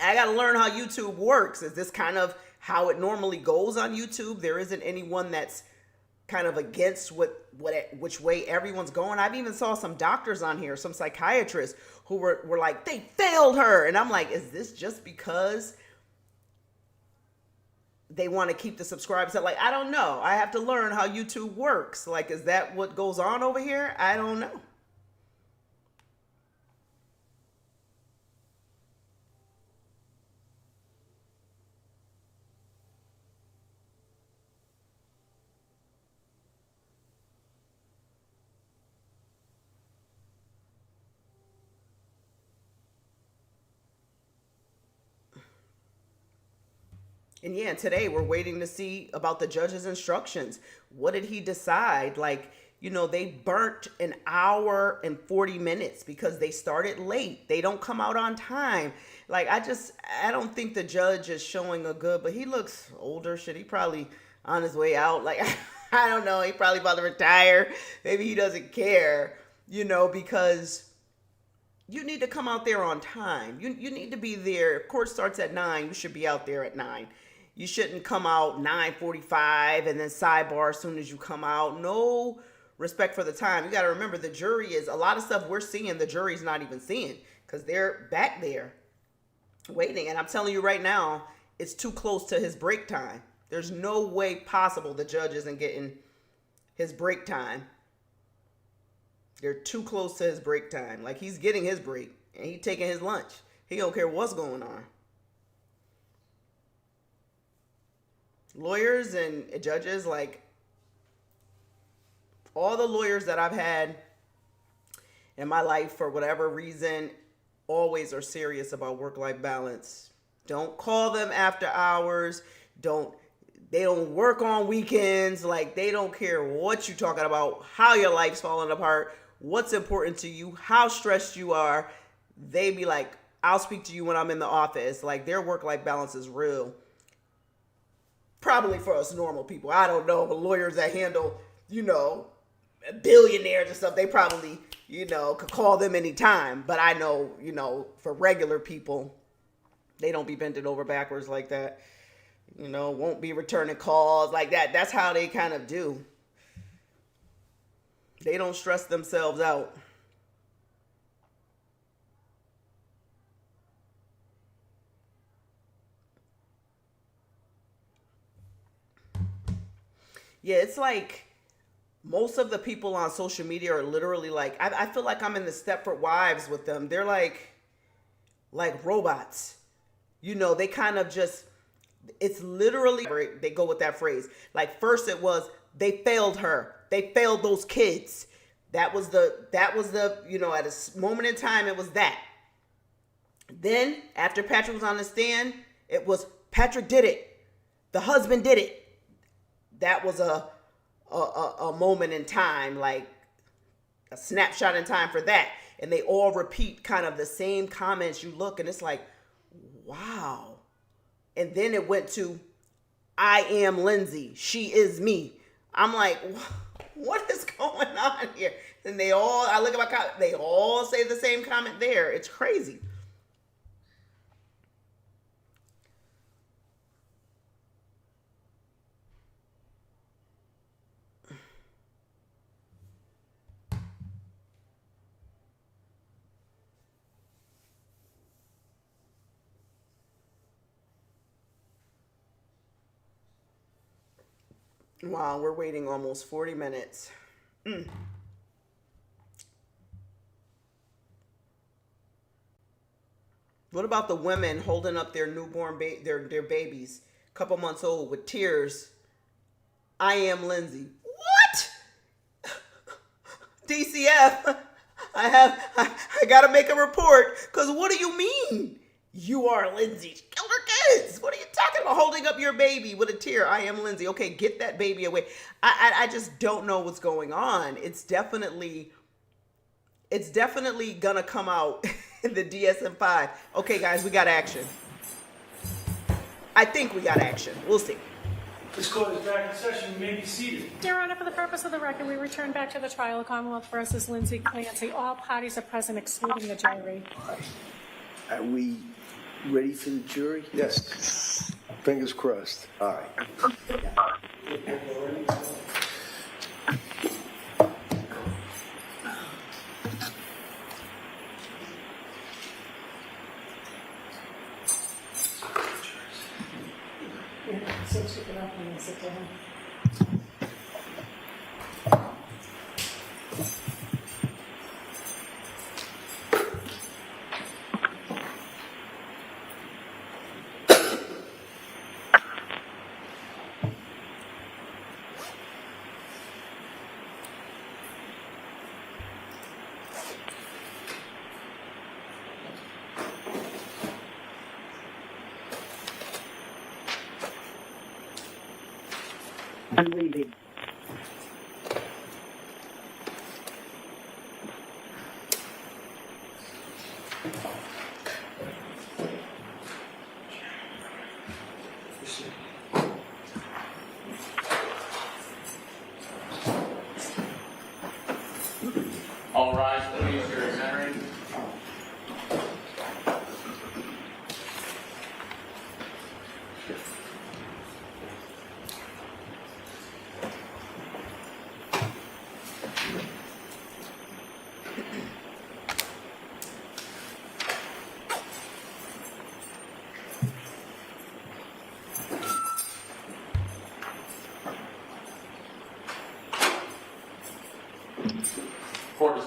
I got to learn how YouTube works. Is this kind of how it normally goes on YouTube? There isn't anyone that's kind of against which way everyone's going. I've even saw some doctors on here, some psychiatrists who were like, they failed her. And I'm like, is this just because they want to keep the subscribers? Like, I don't know. I have to learn how YouTube works. Like, is that what goes on over here? I don't know. And yeah, today we're waiting to see about the judge's instructions. What did he decide? Like, you know, they burnt an hour and 40 minutes because they started late. They don't come out on time. Like, I don't think the judge is showing a good, but he looks older. Shit, he probably on his way out. Like, I don't know. He probably about to retire. Maybe he doesn't care, you know, because you need to come out there on time. You need to be there. If court starts at 9, you should be out there at 9. You shouldn't come out 9:45 and then sidebar as soon as you come out. No respect for the time. You got to remember, the jury is, a lot of stuff we're seeing, the jury's not even seeing because they're back there waiting. And I'm telling you right now, it's too close to his break time. There's no way possible the judge isn't getting his break time. They're too close to his break time. Like, he's getting his break and he's taking his lunch. He don't care what's going on. Lawyers and judges, like, all the lawyers that I've had in my life, for whatever reason, always are serious about work-life balance. Don't call them after hours. They don't work on weekends. Like, they don't care what you're talking about, how your life's falling apart, what's important to you, how stressed you are. They be like, I'll speak to you when I'm in the office. Like, their work-life balance is real. Probably for us normal people. I don't know, but lawyers that handle, billionaires and stuff, they probably, could call them anytime. But I know, for regular people, they don't be bending over backwards like that. Won't be returning calls like that. That's how they kind of do. They don't stress themselves out. Yeah, it's like most of the people on social media are literally like, I feel like I'm in the Stepford Wives with them. They're like robots. They kind of just, it's literally, they go with that phrase. Like, first it was, they failed her. They failed those kids. That was the, at a moment in time, it was that. Then, after Patrick was on the stand, it was, Patrick did it. The husband did it. That was a moment in time, like a snapshot in time for that. And they all repeat kind of the same comments. You look and it's like, wow. And then it went to, I am Lindsay. She is me. I'm like, what is going on here? And I look at my comment, they all say the same comment there. It's crazy. Wow, we're waiting almost 40 minutes. What about the women holding up their newborn their babies, a couple months old, with tears? I am Lindsay. What? DCF, I gotta make a report, because what do you mean? You are Lindsay. She killed her kids. What are you talking about? Holding up your baby with a tear. I am Lindsay. Okay, get that baby away. I just don't know what's going on. It's definitely gonna come out in the DSM-5. Okay, guys, we got action. I think we got action. We'll see. This court is back in session. You may be seated. Your Honor, for the purpose of the record, we return back to the trial of Commonwealth versus Lindsay Clancy. All parties are present, excluding the jury. Are we ready for the jury? Yes. Fingers crossed. All right. I'm leaving. All rise, please. You're entering.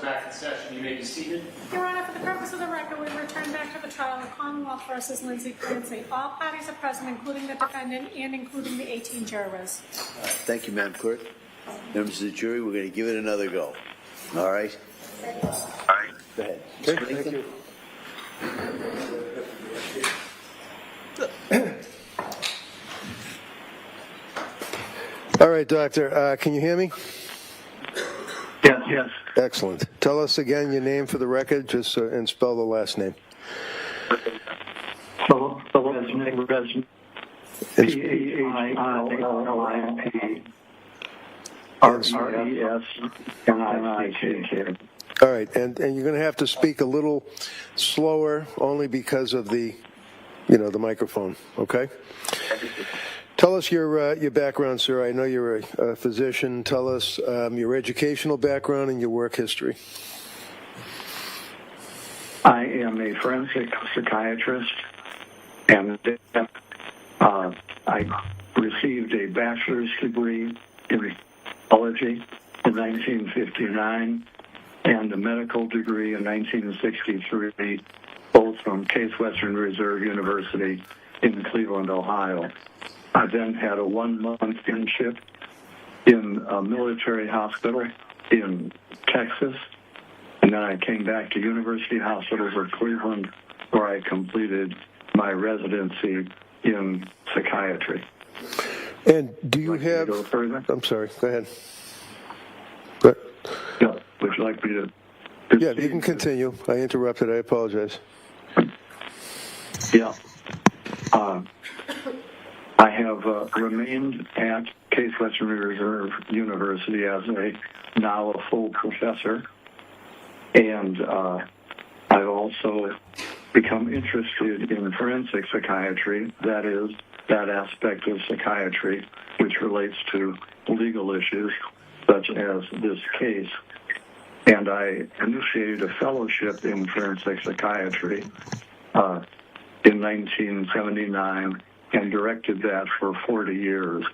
back in session. You may be seated. Your Honor, for the purpose of the record, we return back to the trial of Commonwealth versus Lindsay Clancy. All parties are present, including the defendant and including the 18 jurors. Thank you, Madam Clerk. Members of the jury, we're going to give it another go. All right? Go ahead. Okay, thank you. All right, Doctor, can you hear me? Yes, yes. Excellent. Tell us again your name for the record, just and spell the last name. The last name is P-A-I-L-L-I-P-R-E-S-N-I-C-K. All right, and you're going to have to speak a little slower, only because of the, the microphone. Okay. Tell us your background, sir. I know you're a physician. Tell us your educational background and your work history. I am a forensic psychiatrist, and I received a bachelor's degree in psychology in 1959 and a medical degree in 1963, both from Case Western Reserve University in Cleveland, Ohio. I then had a 1-month internship in a military hospital in Texas, and then I came back to University Hospitals of Cleveland, where I completed my residency in psychiatry. And do you have? Go further? I'm sorry. Go ahead. But Yeah. Would you like me to? yeah, you can continue. I interrupted. I apologize. Yeah. I have remained at Case Western Reserve University as now a full professor, and I've also become interested in forensic psychiatry, that is, that aspect of psychiatry which relates to legal issues such as this case. And I initiated a fellowship in forensic psychiatry in 1979 and directed that for 40 years.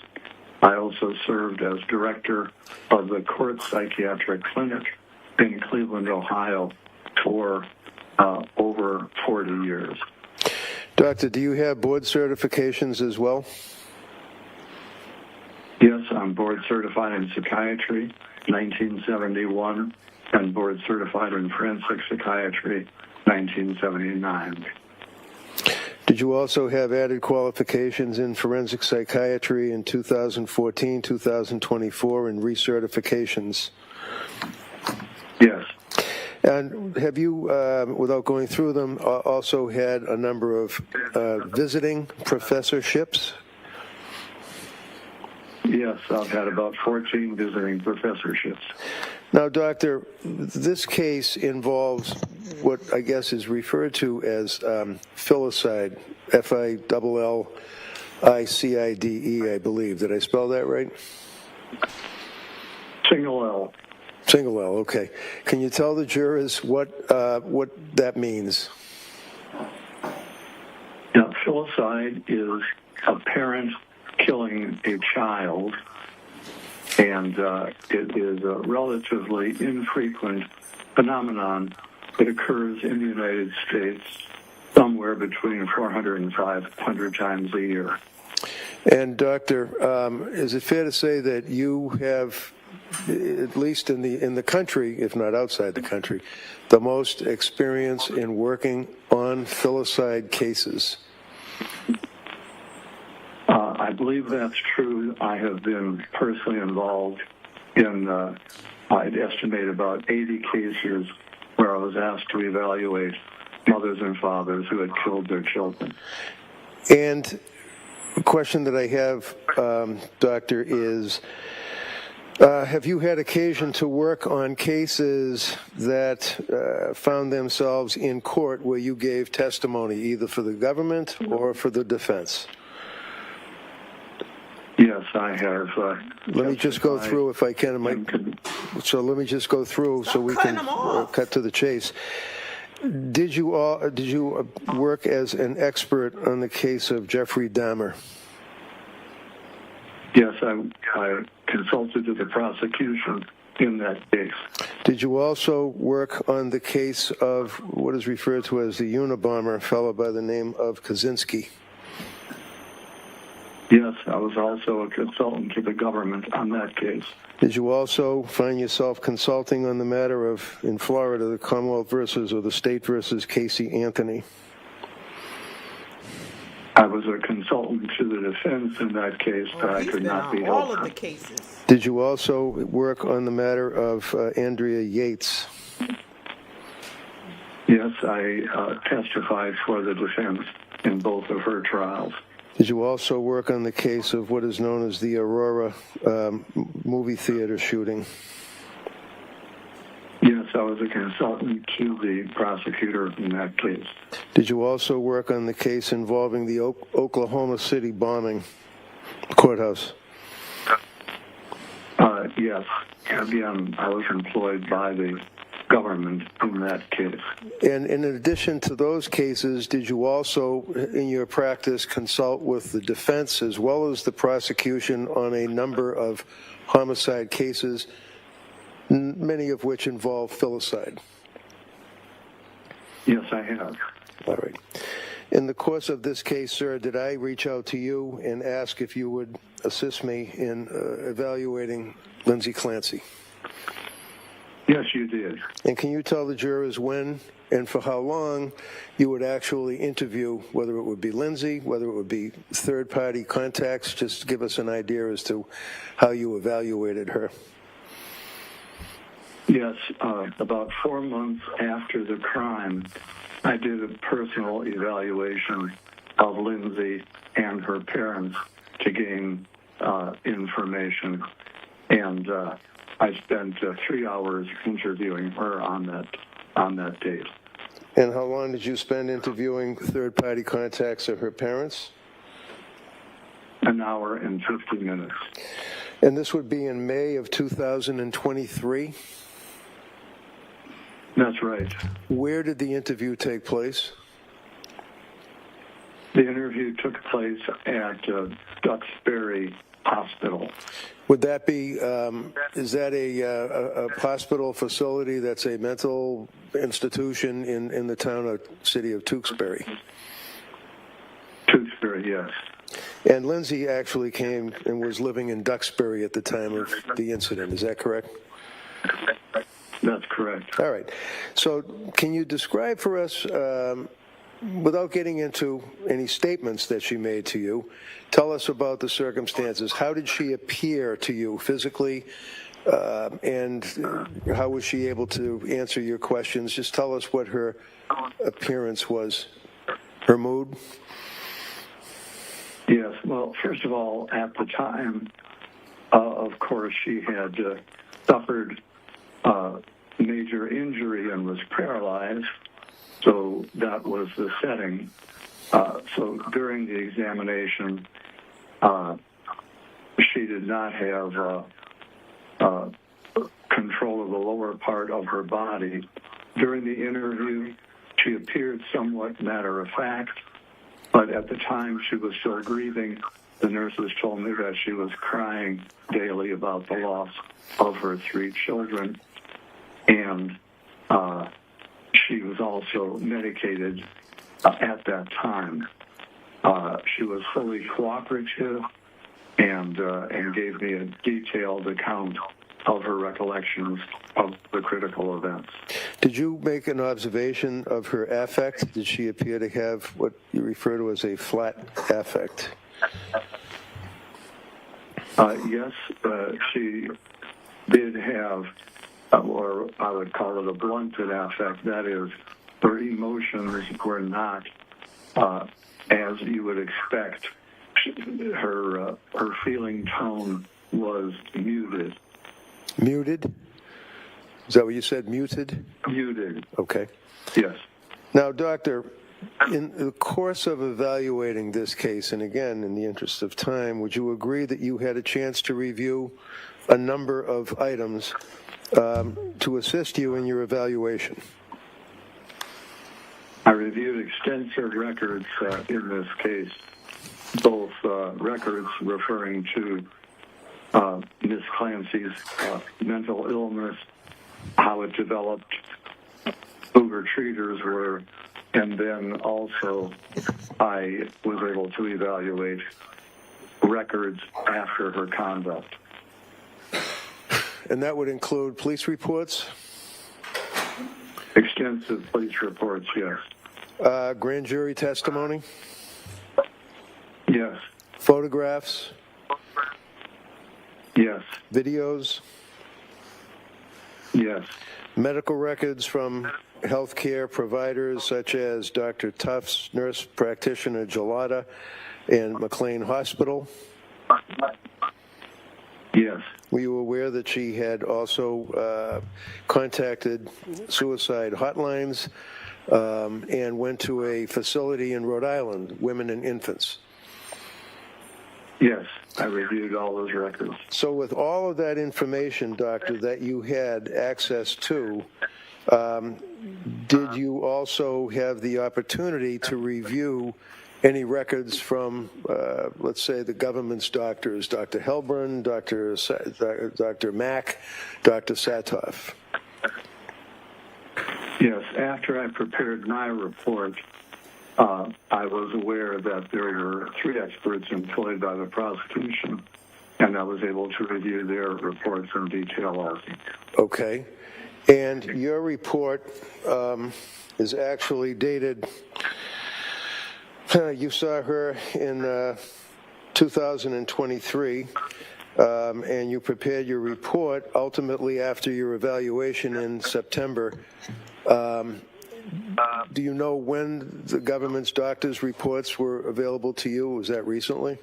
I also served as director of the Court Psychiatric Clinic in Cleveland, Ohio for over 40 years. Doctor, do you have board certifications as well? Yes, I'm board certified in psychiatry, 1971, and board certified in forensic psychiatry, 1979. Did you also have added qualifications in forensic psychiatry in 2014, 2024, and recertifications? Yes. And have you, without going through them, also had a number of visiting professorships? Yes, I've had about 14 visiting professorships. Now, Doctor, this case involves what I guess is referred to as filicide, F-I-L-L-I-C-I-D-E, I believe. Did I spell that right? Single L. Single L, okay. Can you tell the jurors what that means? Now, filicide is a parent killing a child, and it is a relatively infrequent phenomenon that occurs in the United States somewhere between 400 and 500 times a year. And, Doctor, is it fair to say that you have, at least in the country, if not outside the country, the most experience in working on filicide cases? I believe that's true. I have been personally involved in, I'd estimate about 80 cases where I was asked to evaluate mothers and fathers who had killed their children. And the question that I have, Doctor, is have you had occasion to work on cases that found themselves in court where you gave testimony either for the government or for the defense? Yes, I have. Let me just go through, if I can. So let me just go through so we can cut to the chase. Did you work as an expert on the case of Jeffrey Dahmer? Yes, I consulted with the prosecution in that case. Did you also work on the case of what is referred to as the Unabomber, a fellow by the name of Kaczynski? Yes, I was also a consultant to the government on that case. Did you also find yourself consulting on the matter of, in Florida, the Commonwealth versus or the state versus Casey Anthony? I was a consultant to the defense in that case, but I He's could been not be on all held. of the cases. Did you also work on the matter of Andrea Yates? Yes, I testified for the defense in both of her trials. Did you also work on the case of what is known as the Aurora movie theater shooting? Yes, I was a consultant to the prosecutor in that case. Did you also work on the case involving the Oklahoma City bombing courthouse? Yes. Again, I was employed by the government in that case. And in addition to those cases, did you also, in your practice, consult with the defense as well as the prosecution on a number of homicide cases, many of which involve filicide? Yes, I have. All right. In the course of this case, sir, did I reach out to you and ask if you would assist me in evaluating Lindsay Clancy? Yes, you did. And can you tell the jurors when and for how long you would actually interview, whether it would be Lindsay, whether it would be third-party contacts? Just give us an idea as to how you evaluated her. Yes, about 4 months after the crime, I did a personal evaluation of Lindsay and her parents to gain information, and I spent 3 hours interviewing her on that date. And how long did you spend interviewing third-party contacts of her parents? An hour and 50 minutes. And this would be in May of 2023? That's right. Where did the interview take place? The interview took place at Duxbury Hospital. Would that be, is that a hospital facility that's a mental institution in the town or city of Tewksbury? Tewksbury, yes. And Lindsay actually came and was living in Duxbury at the time of the incident, is that correct? That's correct. All right. So can you describe for us, without getting into any statements that she made to you, tell us about the circumstances. How did she appear to you physically, and how was she able to answer your questions? Just tell us what her appearance was, her mood. Yes. Well, first of all, at the time, of course, she had suffered major injury and was paralyzed, so that was the setting. So during the examination, she did not have control of the lower part of her body. During the interview, she appeared somewhat matter-of-fact, but at the time she was still grieving. The nurses told me that she was crying daily about the loss of her 3 children, and she was also medicated at that time. She was fully cooperative and gave me a detailed account of her recollections of the critical events. Did you make an observation of her affect? Did she appear to have what you refer to as a flat affect? Yes, she did have, or I would call it a blunted affect. That is, her emotions were not as you would expect. Her feeling tone was muted. Muted? Is that what you said, muted? Muted. Okay. Yes. Now, Doctor, in the course of evaluating this case, and again, in the interest of time, would you agree that you had a chance to review a number of items to assist you in your evaluation? I reviewed extensive records in this case, both records referring to Ms. Clancy's mental illness, how it developed, who her treaters were, and then also I was able to evaluate records after her conduct. And that would include police reports? Extensive police reports, yes. Grand jury testimony? Yes. Photographs? Yes. Videos? Yes. Medical records from healthcare providers such as Dr. Tufts, nurse practitioner Gelada, and McLean Hospital? Yes. Were you aware that she had also contacted suicide hotlines and went to a facility in Rhode Island, women and infants? Yes. I reviewed all those records. So with all of that information, doctor, that you had access to, did you also have the opportunity to review any records from, let's say, the government's doctors, Dr. Helbrun, Dr. Mack, Dr. Satoff? Yes. After I prepared my report, I was aware that there were 3 experts employed by the prosecution, and I was able to review their reports in detail also. Okay. And your report is actually dated, you saw her in 2023, and you prepared your report ultimately after your evaluation in September. Do you know when the government's doctors' reports were available to you? Was that recently?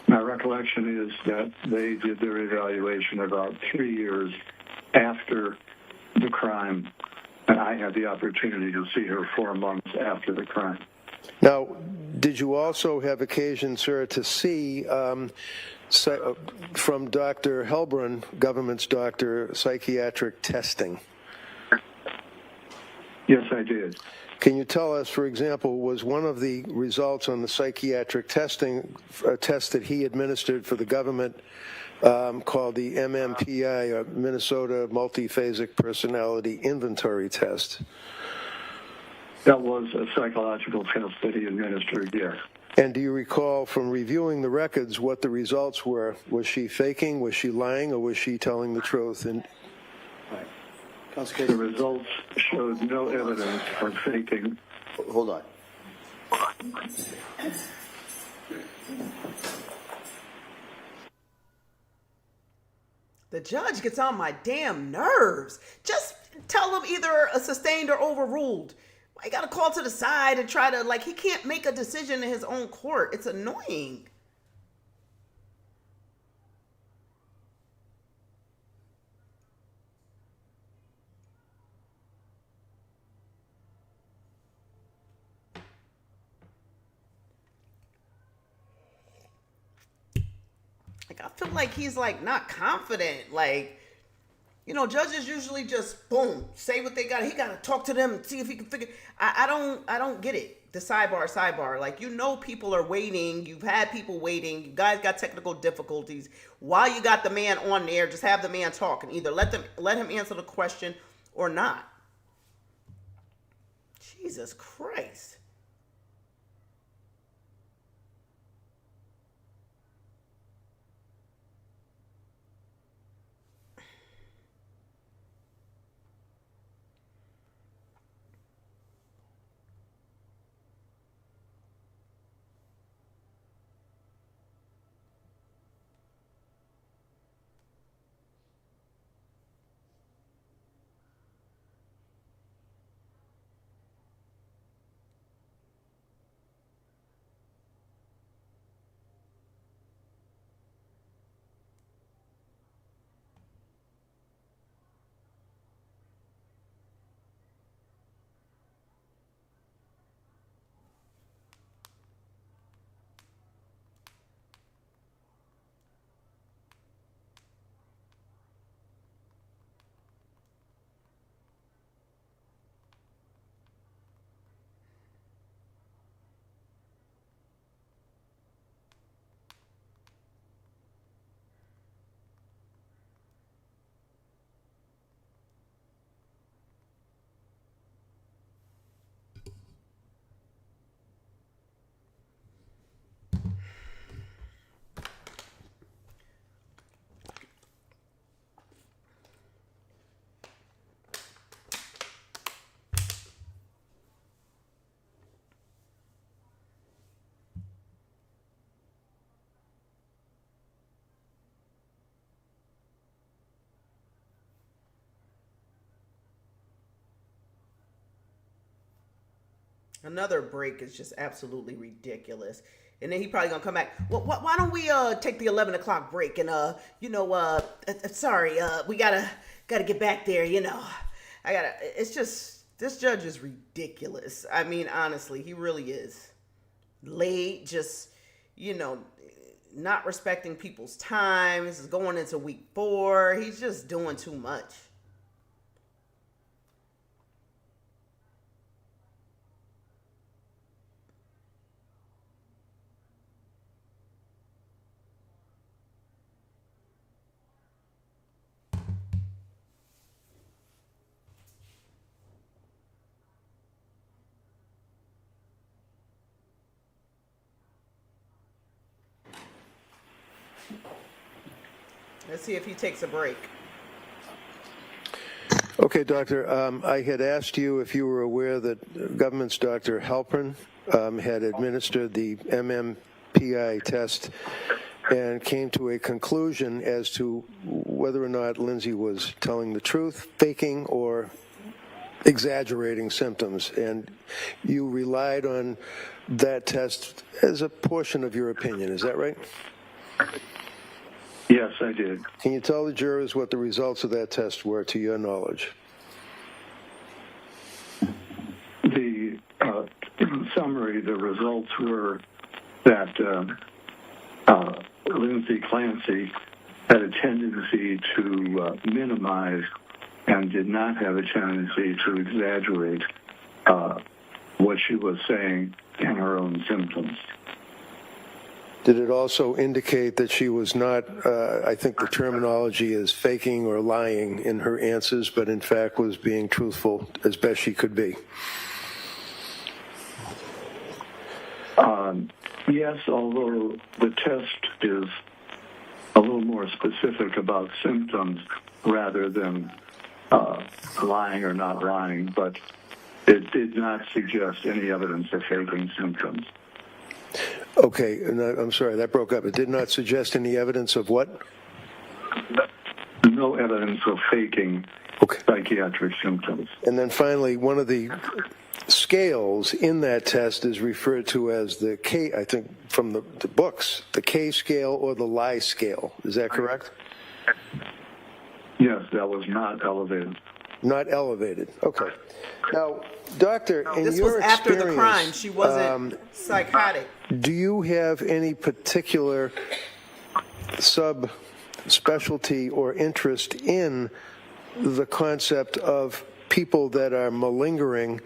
My recollection is that they did their evaluation about 3 years after the crime, and I had the opportunity to see her 4 months after the crime. Now, did you also have occasion, sir, to see from Dr. Helbrun, government's doctor, psychiatric testing? Yes, I did. Can you tell us, for example, was one of the results on the psychiatric testing, a test that he administered for the government called the MMPI, or Minnesota Multiphasic Personality Inventory Test? That was a psychological test that he administered, yes. And do you recall from reviewing the records what the results were? Was she faking, was she lying, or was she telling the truth? And the results showed no evidence of faking. Hold on. The judge gets on my damn nerves. Just tell him either a sustained or overruled. I got to call to the side and try to, he can't make a decision in his own court. It's annoying. I feel like he's not confident. Judges usually just boom, say what they got. He got to talk to them and see if he can figure. I don't get it. The sidebar. People are waiting. You've had people waiting. You guys got technical difficulties. While you got the man on there, just have the man talk and either let him answer the question or not. Jesus Christ. Another break is just absolutely ridiculous. And then he probably gonna come back. Well, why don't we take the 11 o'clock break and sorry, we gotta get back there. It's just, this judge is ridiculous. I mean, honestly, he really is. Late, just not respecting people's time. This is going into week 4. He's just doing too much. Let's see if he takes a break. Okay, Doctor, I had asked you if you were aware that government's Dr. Halpern had administered the MMPI test and came to a conclusion as to whether or not Lindsay was telling the truth, faking, or exaggerating symptoms. And you relied on that test as a portion of your opinion. Is that right? Yes, I did. Can you tell the jurors what the results of that test were, to your knowledge? The summary, the results were that Lindsay Clancy had a tendency to minimize and did not have a tendency to exaggerate what she was saying in her own symptoms. Did it also indicate that she was not, I think the terminology is faking or lying in her answers, but in fact was being truthful as best she could be? Yes, although the test is a little more specific about symptoms rather than lying or not lying, but it did not suggest any evidence of faking symptoms. Okay, and I'm sorry, that broke up. It did not suggest any evidence of what? No evidence of faking psychiatric symptoms. And then finally, one of the scales in that test is referred to as the K, I think from the books, the K scale or the lie scale. Is that correct? Yes, that was not elevated. Not elevated. Okay. Now, doctor, in This your was after experience, the crime. She wasn't psychotic. do you have any particular subspecialty or interest in the concept of people that are malingering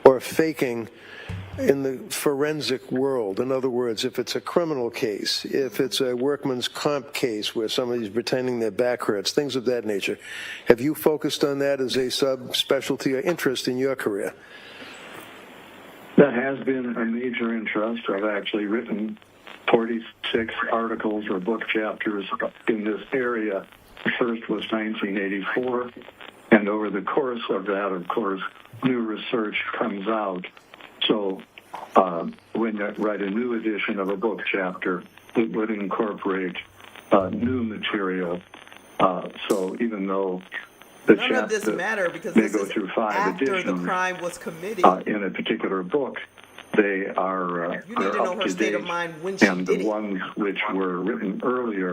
or faking in the forensic world? In other words, if it's a criminal case, if it's a workman's comp case where somebody's pretending their back hurts, things of that nature. Have you focused on that as a subspecialty or interest in your career? That has been a major interest. I've actually written 46 articles or book chapters in this area. The first was 1984, and over the course of that, of course, new research comes out. So when you write a new edition of a book chapter, it would incorporate new material. So even though the None of this matter because may this go is through 5 after editions the crime was committed. In a particular book, they are You need to know up her to state date, of mind when she and did the it. ones which were written earlier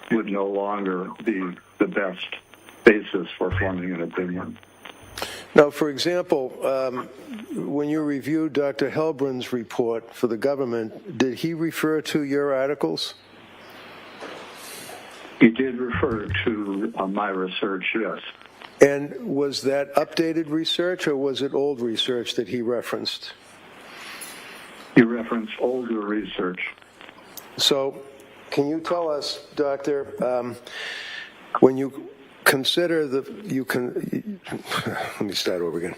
would no longer be the best basis for forming an opinion. Now, for example, when you reviewed Dr. Helbrin's report for the government, did he refer to your articles? He did refer to my research, yes. And was that updated research or was it old research that he referenced? He referenced older research. So can you tell us, Doctor, when you consider let me start over again.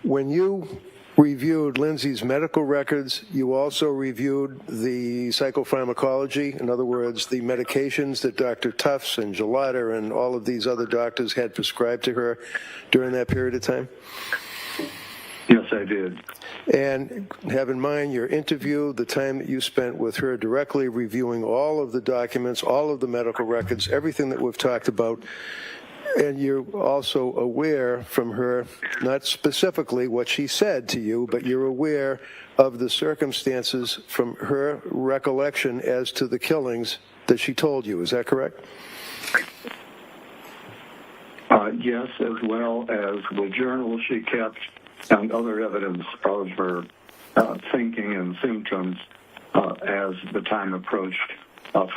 When you reviewed Lindsay's medical records, you also reviewed the psychopharmacology, in other words, the medications that Dr. Tufts and Gelada and all of these other doctors had prescribed to her during that period of time? Yes, I did. And have in mind your interview, the time that you spent with her directly reviewing all of the documents, all of the medical records, everything that we've talked about. And you're also aware from her, not specifically what she said to you, but you're aware of the circumstances from her recollection as to the killings that she told you. Is that correct? Yes, as well as the journal she kept and other evidence of her thinking and symptoms as the time approached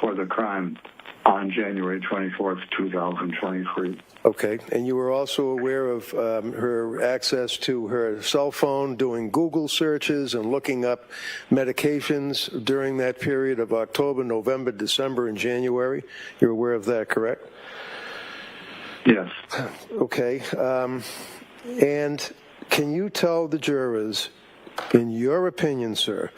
for the crime on January 24th, 2023. Okay, and you were also aware of her access to her cell phone, doing Google searches and looking up medications during that period of October, November, December, and January. You're aware of that, correct? Yes. Okay, and can you tell the jurors, in your opinion, sir,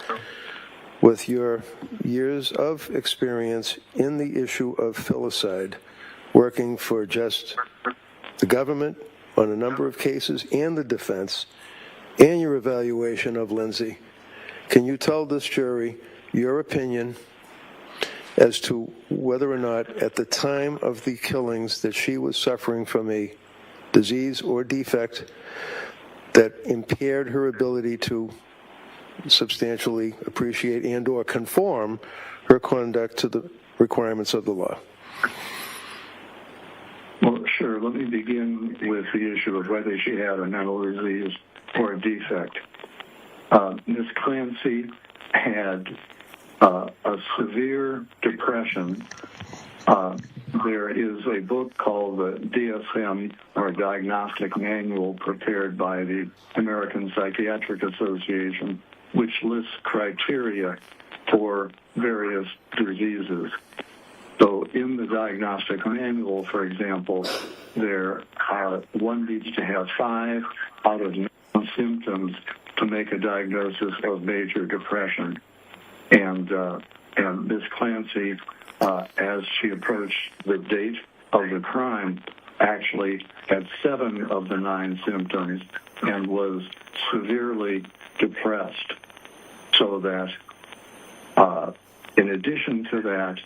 with your years of experience in the issue of filicide, working for just the government on a number of cases and the defense, and your evaluation of Lindsay, can you tell this jury your opinion as to whether or not at the time of the killings that she was suffering from a disease or defect that impaired her ability to substantially appreciate and or conform her conduct to the requirements of the law? Well, sure. Let me begin with the issue of whether she had a mental disease or a defect. Ms. Clancy had a severe depression. There is a book called the DSM, or Diagnostic Manual, prepared by the American Psychiatric Association, which lists criteria for various diseases. So in the diagnostic manual, for example, one needs to have 5 out of 9 symptoms to make a diagnosis of major depression. And Ms. Clancy, as she approached the date of the crime, actually had 7 of the 9 symptoms and was severely depressed. So that, in addition to that,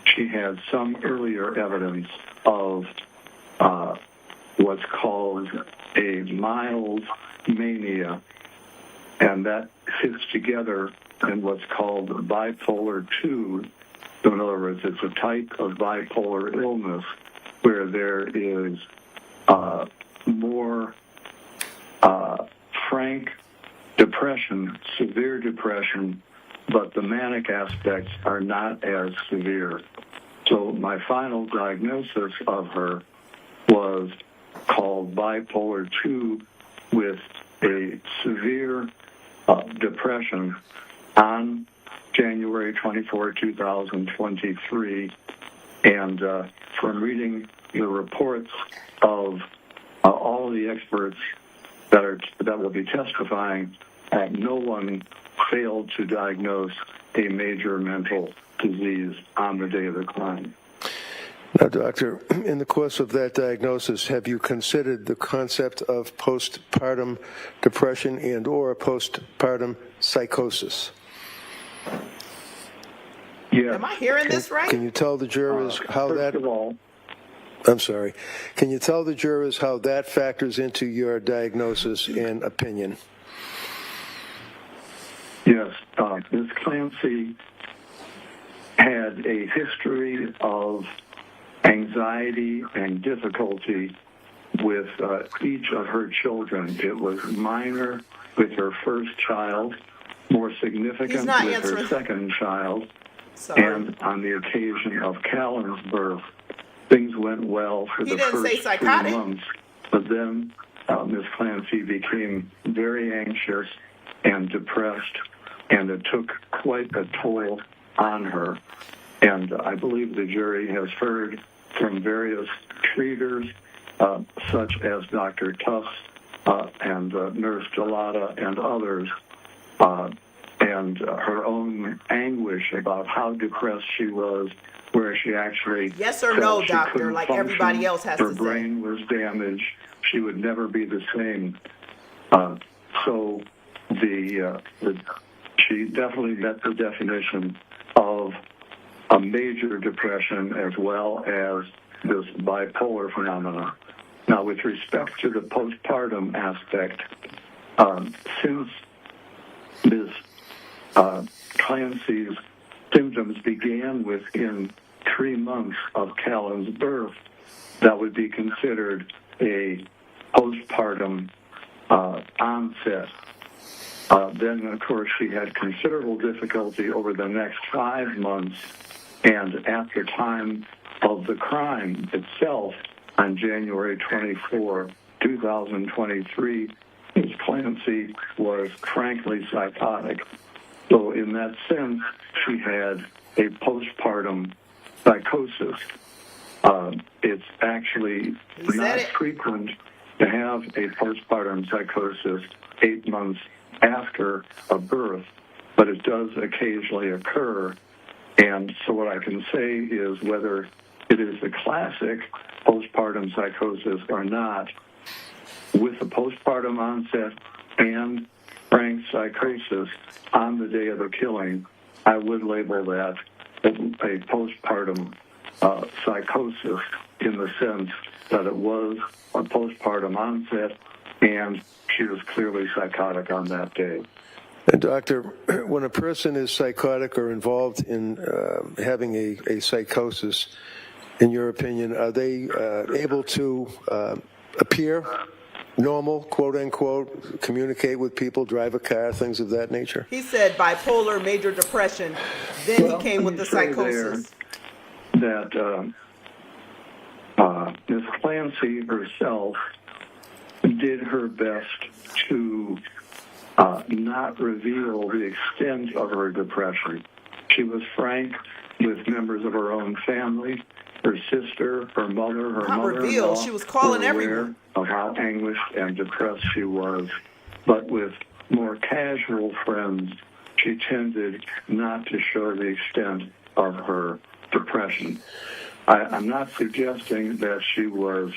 she had some earlier evidence of what's called a mild mania, and that fits together in what's called bipolar 2. So in other words, it's a type of bipolar illness where there is more frank depression, severe depression, but the manic aspects are not as severe. So my final diagnosis of her was called bipolar 2 with a severe depression on January 24, 2023. And from reading the reports of all the experts that will be testifying, no one failed to diagnose a major mental disease on the day of the crime. Now, Doctor, in the course of that diagnosis, have you considered the concept of postpartum depression and or postpartum psychosis? Yeah. Am I hearing this right? Can you tell the jurors how that... First of all, I'm sorry. Can you tell the jurors how that factors into your diagnosis and opinion? yes, Ms. Clancy had a history of anxiety and difficulty with each of her children. It was minor with her first child, more significant with her second child, and on the occasion of Callan's birth, things went well for the first 3 months, but then Ms. Clancy became very anxious and depressed, and it took quite a toll on her. And I believe the jury has heard from various treaters, such as Dr. Tufts and Nurse Gelada and others, and her own anguish about how depressed she was, where she actually yes or no, doctor, like everybody else has to say. Her brain was damaged. She would never be the same. So she definitely met the definition of a major depression as well as this bipolar phenomenon. Now, with respect to the postpartum aspect, since Ms. Clancy's symptoms began within 3 months of Callan's birth, that would be considered a postpartum onset. Then, of course, she had considerable difficulty over the next 5 months, and at the time of the crime itself, on January 24, 2023, Ms. Clancy was frankly psychotic. So in that sense, she had a postpartum psychosis. It's actually not frequent to have a postpartum psychosis 8 months after a birth, but it does occasionally occur. And so what I can say is whether it is the classic postpartum psychosis or not, with the postpartum onset and frank psychosis on the day of the killing, I would label that a postpartum psychosis in the sense that it was a postpartum onset and she was clearly psychotic on that day. And Doctor, when a person is psychotic or involved in having a psychosis, in your opinion, are they able to appear normal, quote unquote, communicate with people, drive a car, things of that nature? He said bipolar, major depression. Then he came with the psychosis. That Ms. Clancy herself did her best to not reveal the extent of her depression. She was frank with members of her own family, her sister, her mother, her mother-in-law. She was calling everyone of how anguished and depressed she was. But with more casual friends, she tended not to show the extent of her depression. I'm not suggesting that she was,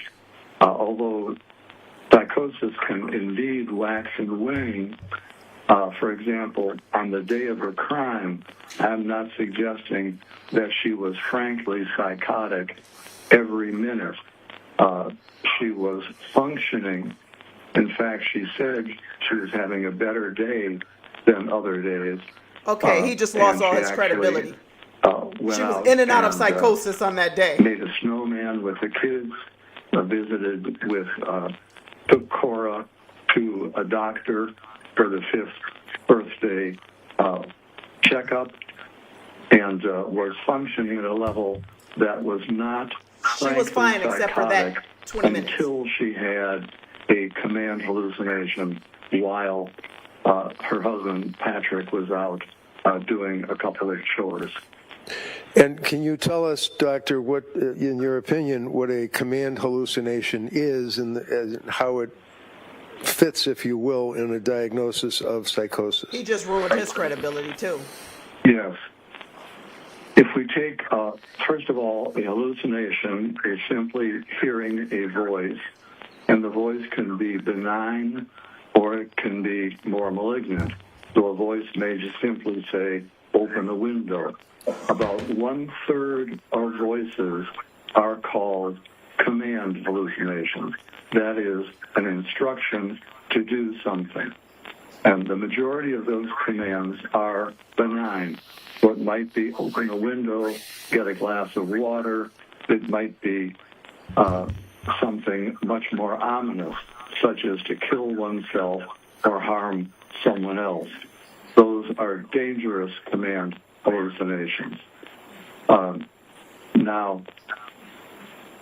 although psychosis can indeed wax and wane. For example, on the day of her crime, I'm not suggesting that she was frankly psychotic every minute. She was functioning. In fact, she said she was having a better day than other days. Okay, he just lost all his credibility. She was in and out of psychosis on that day. Made a snowman with the kids, visited with, took Cora to a doctor for the 5th birthday checkup, and was functioning at a level that was not She was fine except for that 20 minutes. Until she had a command hallucination while her husband, Patrick, was out doing a couple of chores. And can you tell us, Doctor, what, in your opinion, what a command hallucination is and how it fits, if you will, in a diagnosis of psychosis? He just ruined his credibility, too. Yes. If we take, first of all, a hallucination is simply hearing a voice, and the voice can be benign or it can be more malignant. So a voice may just simply say, open a window. About 1/3 of voices are called command hallucinations. That is an instruction to do something. And the majority of those commands are benign. So it might be open a window, get a glass of water. It might be something much more ominous, such as to kill oneself or harm someone else. Those are dangerous command hallucinations. Now,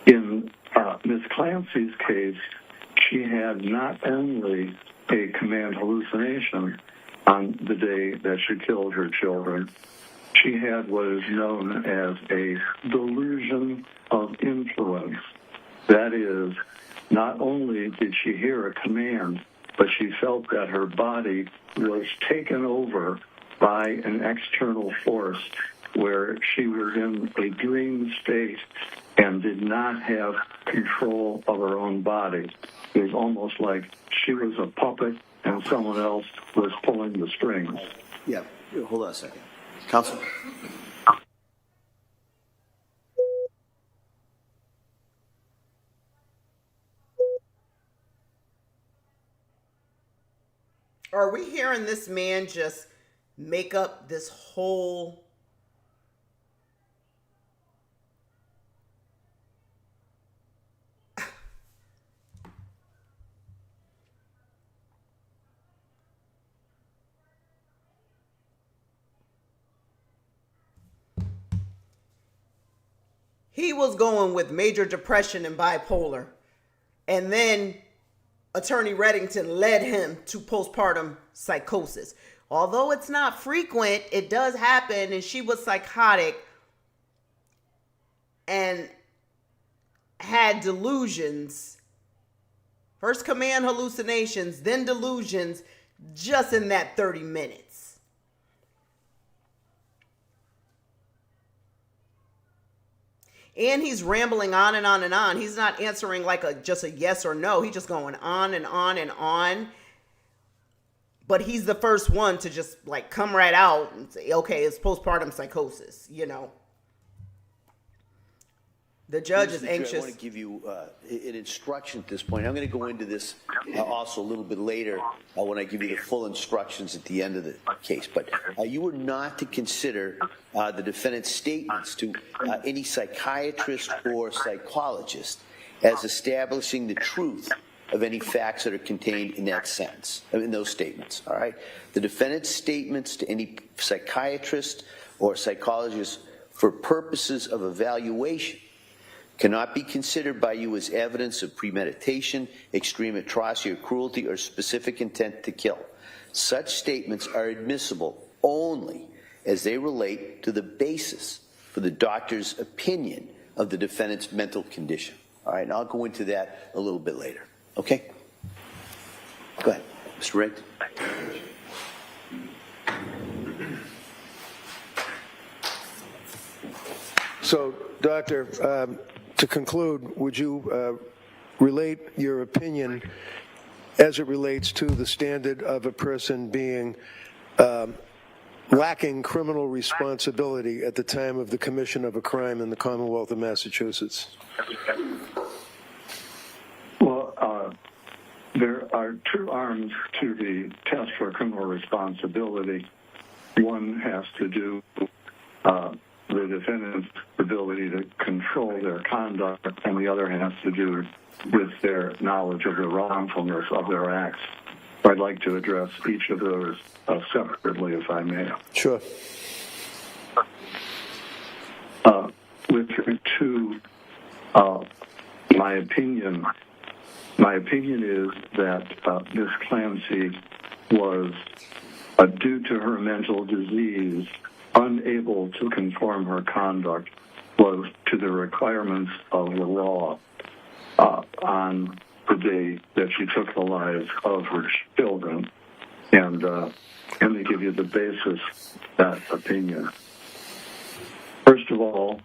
in Ms. Clancy's case, she had not only a command hallucination on the day that she killed her children, she had what is known as a delusion of influence. That is, not only did she hear a command, but she felt that her body was taken over by an external force where she was in a dream state and did not have control of her own body. It was almost like she was a puppet and someone else was pulling the strings. Yeah, hold on a second. Counsel? are we hearing this man just make up this whole he was going with major depression and bipolar, and then Attorney Reddington led him to postpartum psychosis. Although it's not frequent, it does happen, and she was psychotic and had delusions. First command hallucinations, then delusions, just in that 30 minutes. And he's rambling on and on and on. He's not answering like just a yes or no. He's just going on and on and on. But he's the first one to just like come right out and say, okay, it's postpartum psychosis, you know. The judge is anxious. I want to give you an instruction at this point. I'm going to go into this also a little bit later when I give you the full instructions at the end of the case. But you are not to consider the defendant's statements to any psychiatrist or psychologist as establishing the truth of any facts that are contained in that sentence, in those statements, all right? The defendant's statements to any psychiatrist or psychologist for purposes of evaluation cannot be considered by you as evidence of premeditation, extreme atrocity or cruelty, or specific intent to kill. Such statements are admissible only as they relate to the basis for the doctor's opinion of the defendant's mental condition. All right, and I'll go into that a little bit later. Okay? Go ahead, Mr. Riggs. So, Doctor, to conclude, would you relate your opinion as it relates to the standard of a person being lacking criminal responsibility at the time of the commission of a crime in the Commonwealth of Massachusetts? Well, there are two arms to the test for criminal responsibility. One has to do the defendant's ability to control their conduct, and the other has to do with their knowledge of the wrongfulness of their acts. I'd like to address each of those separately, if I may. Sure. With respect to my opinion is that Ms. Clancy was, due to her mental disease, unable to conform her conduct was to the requirements of the law on the day that she took the lives of her children. And let me give you the basis of that opinion. First of all,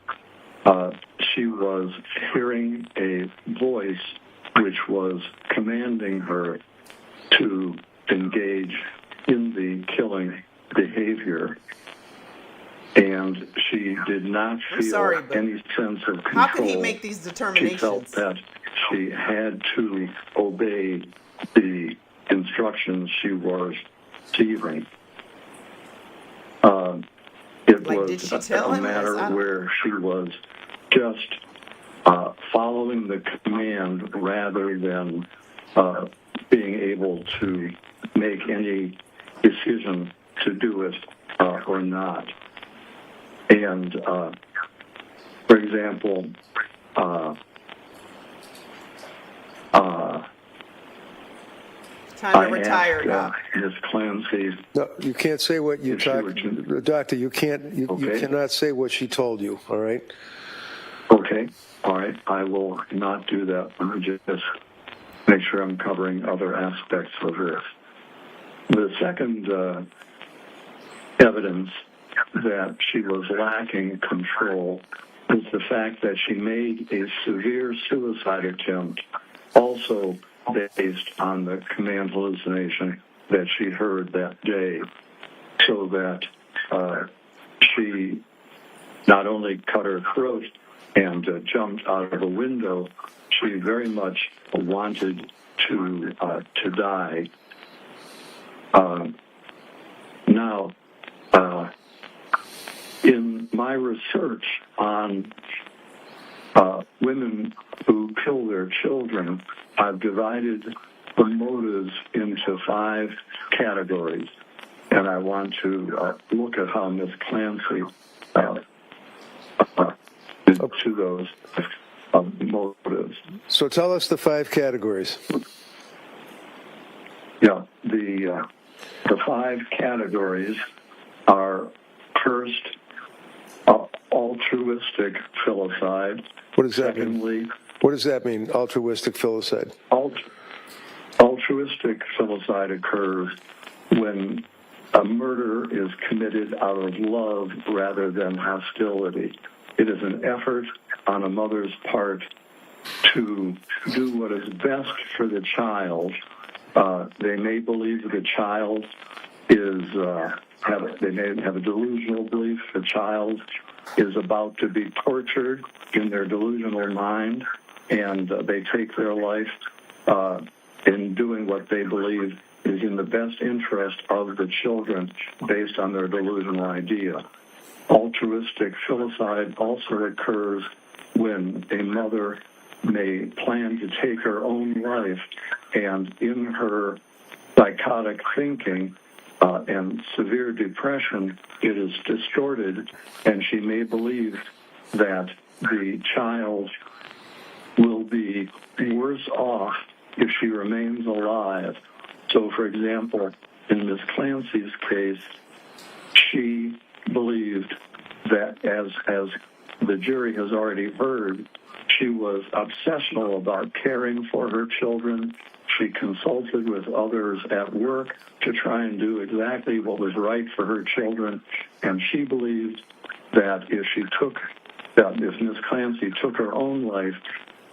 she was hearing a voice which was commanding her to engage in the killing behavior, and she did not feel any sense of control. How could he make these determinations? She felt that she had to obey the instructions she was receiving. It was a matter where she was just following the command rather than being able to make any decision to do it or not. And, for example, time to retire, Doc. Ms. Clancy. No, you can't say what you talk, Doctor. You can't. You cannot say what she told you. All right. Okay. All right. I will not do that. Let me just make sure I'm covering other aspects of this. The second evidence that she was lacking control is the fact that she made a severe suicide attempt, also based on the command hallucination that she heard that day, so that she not only cut her throat and jumped out of a window, she very much wanted to die. Now, in my research on women who kill their children, I've divided the motives into 5 categories, and I want to look at how Ms. Clancy did to those motives. So tell us the 5 categories. Yeah, the 5 categories are first, altruistic filicide. What does that Secondly, mean? What does that mean, altruistic filicide? Altruistic filicide occurs when a murder is committed out of love rather than hostility. It is an effort on a mother's part to do what is best for the child. They may believe the child is, they may have a delusional belief the child is about to be tortured in their delusional mind, and they take their life in doing what they believe is in the best interest of the children based on their delusional idea. Altruistic filicide also occurs when a mother may plan to take her own life, and in her psychotic thinking and severe depression, it is distorted, and she may believe that the child will be worse off if she remains alive. So, for example, in Ms. Clancy's case, she believed that, as the jury has already heard, she was obsessional about caring for her children. She consulted with others at work to try and do exactly what was right for her children, and she believed that if Ms. Clancy took her own life,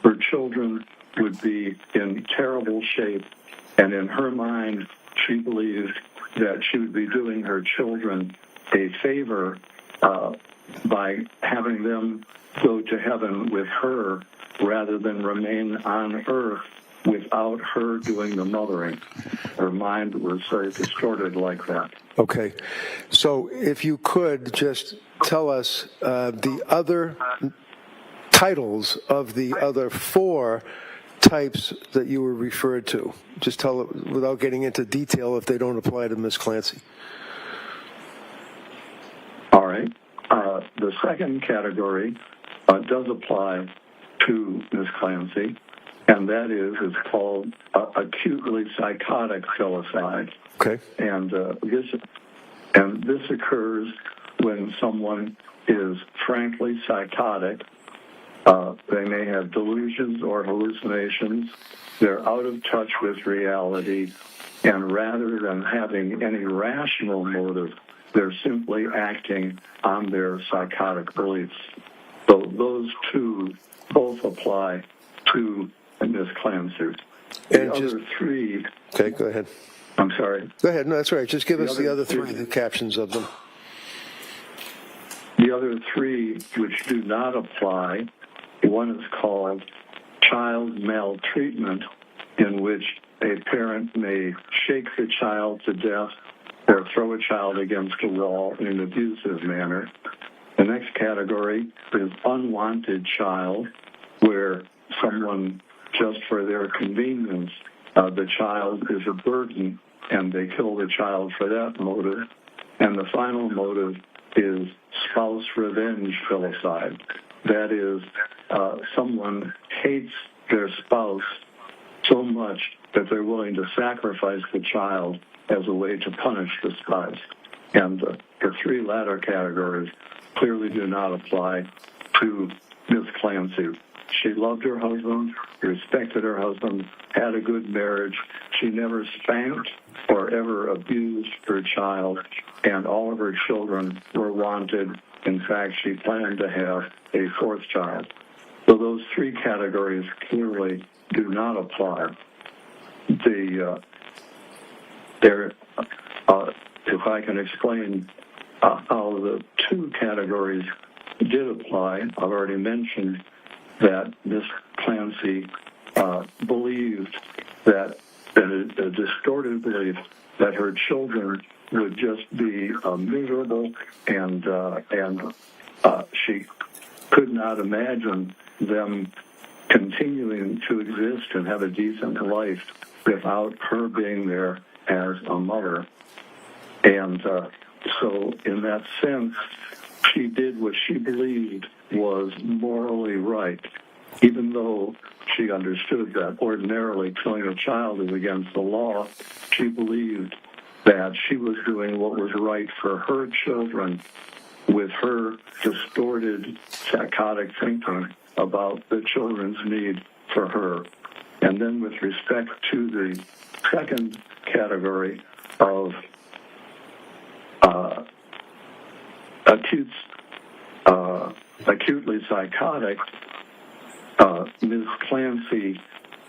her children would be in terrible shape, and in her mind, she believed that she would be doing her children a favor by having them go to heaven with her rather than remain on earth without her doing the mothering. Her mind was so distorted like that. Okay. So if you could just tell us the other titles of the other 4 types that you were referred to. Just tell it without getting into detail if they don't apply to Ms. Clancy. All right. The second category does apply to Ms. Clancy, and that is it's called acutely psychotic filicide. Okay. And this occurs when someone is frankly psychotic. They may have delusions or hallucinations. They're out of touch with reality, and rather than having any rational motive, they're simply acting on their psychotic beliefs. So those 2 both apply to Ms. Clancy. The other 3... Okay, go ahead. I'm sorry. Go ahead. No, that's all right. Just give us the other 3, the captions of them. The other 3 which do not apply, one is called child maltreatment, in which a parent may shake the child to death or throw a child against a wall in an abusive manner. The next category is unwanted child, where someone, just for their convenience, the child is a burden, and they kill the child for that motive. And the final motive is spouse revenge filicide. That is, someone hates their spouse so much that they're willing to sacrifice the child as a way to punish the spouse. And the 3 latter categories clearly do not apply to Ms. Clancy. She loved her husband, respected her husband, had a good marriage. She never spanked or ever abused her child, and all of her children were wanted. In fact, she planned to have a 4th child. So those 3 categories clearly do not apply. If I can explain how the 2 categories did apply, I've already mentioned that Ms. Clancy believed that a distorted belief that her children would just be miserable, and she could not imagine them continuing to exist and have a decent life without her being there as a mother. And so in that sense, she did what she believed was morally right, even though she understood that ordinarily killing a child is against the law. She believed that she was doing what was right for her children with her distorted psychotic thinking about the children's need for her. And then with respect to the second category of acutely psychotic, Ms. Clancy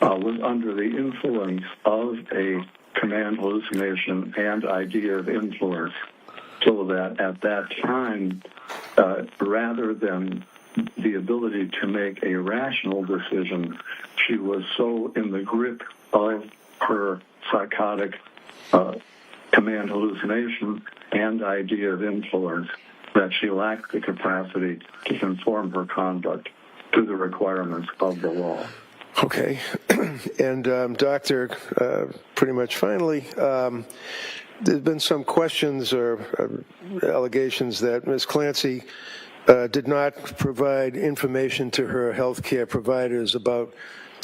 was under the influence of a command hallucination and idea of influence, so that at that time, rather than the ability to make a rational decision, she was so in the grip of her psychotic command hallucination and idea of influence that she lacked the capacity to conform her conduct to the requirements of the law. Okay. And, Doctor, pretty much finally, there's been some questions or allegations that Ms. Clancy did not provide information to her health care providers about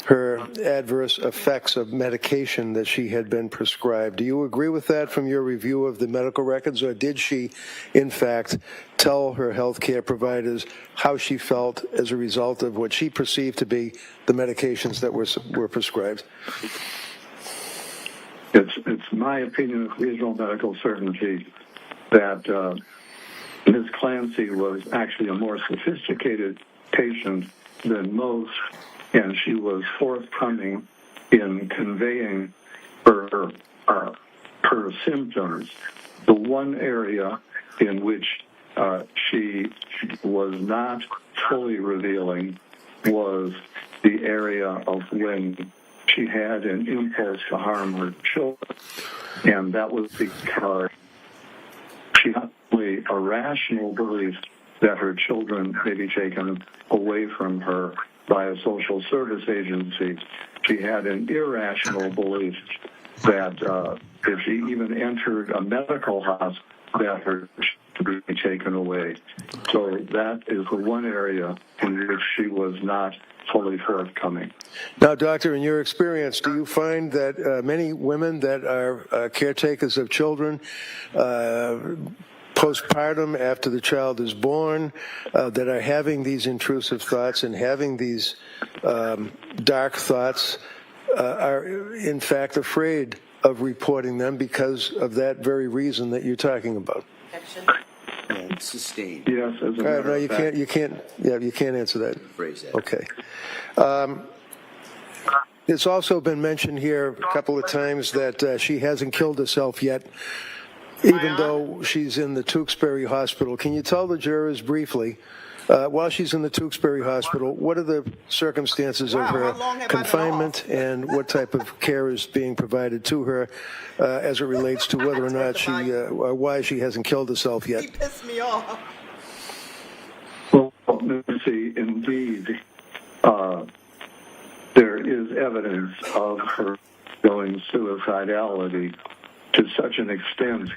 her adverse effects of medication that she had been prescribed. Do you agree with that from your review of the medical records, or did she, in fact, tell her health care providers how she felt as a result of what she perceived to be the medications that were prescribed? It's my opinion of reasonable medical certainty that Ms. Clancy was actually a more sophisticated patient than most, and she was forthcoming in conveying her symptoms. The one area in which she was not fully revealing was the area of when she had an impulse to harm her children, and that was because she had a rational belief that her children may be taken away from her by a social service agency. She had an irrational belief that if she even entered a medical hospital, that her children would be taken away. So that is the one area in which she was not fully forthcoming. Now, Doctor, in your experience, do you find that many women that are caretakers of children postpartum, after the child is born, that are having these intrusive thoughts and having these dark thoughts, are in fact afraid of reporting them because of that very reason that you're talking about? And sustained. Yes, as a matter of fact. You can't answer that. Phrase that. Okay. It's also been mentioned here a couple of times that she hasn't killed herself yet, even though she's in the Duxbury Hospital. Can you tell the jurors briefly, while she's in the Duxbury Hospital, what are the circumstances of her confinement and what type of care is being provided to her as it relates to whether or not she, or why she hasn't killed herself yet? He pissed me off. Well, Nancy, indeed, there is evidence of her going suicidality to such an extent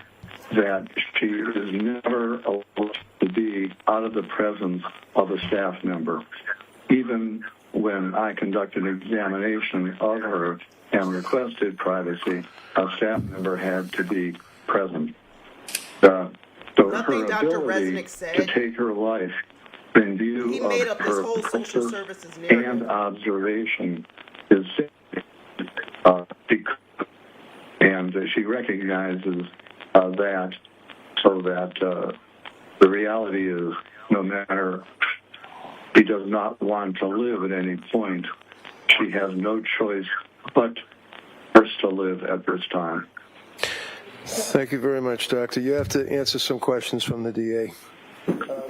that she is never allowed to be out of the presence of a staff member. Even when I conducted an examination of her and requested privacy, a staff member had to be present. So Nothing her Dr. ability Resnick said. to take her life in view He of made up this her whole social purpose services narrative. and observation is and she recognizes that, so that the reality is, no matter she does not want to live at any point, she has no choice but first to live at this time. Thank you very much, Doctor. You have to answer some questions from the DA.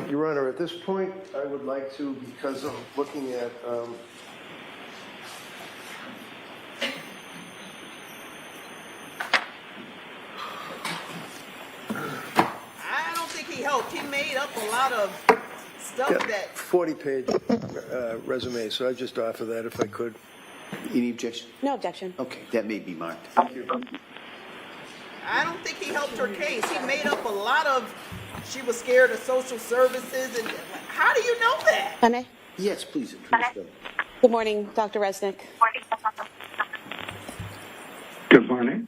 Your Honor, at this point, I would like to, because I'm looking at up a lot of stuff Yeah, that 40-page resume, so I'd just offer that if I could. Any objection? No objection. Okay, that may be marked. I don't think he helped her case. He made up a lot of, she was scared of social services, and how do you know that? Honey? Yes, please. Go. Good morning, Dr. Resnick. Good morning.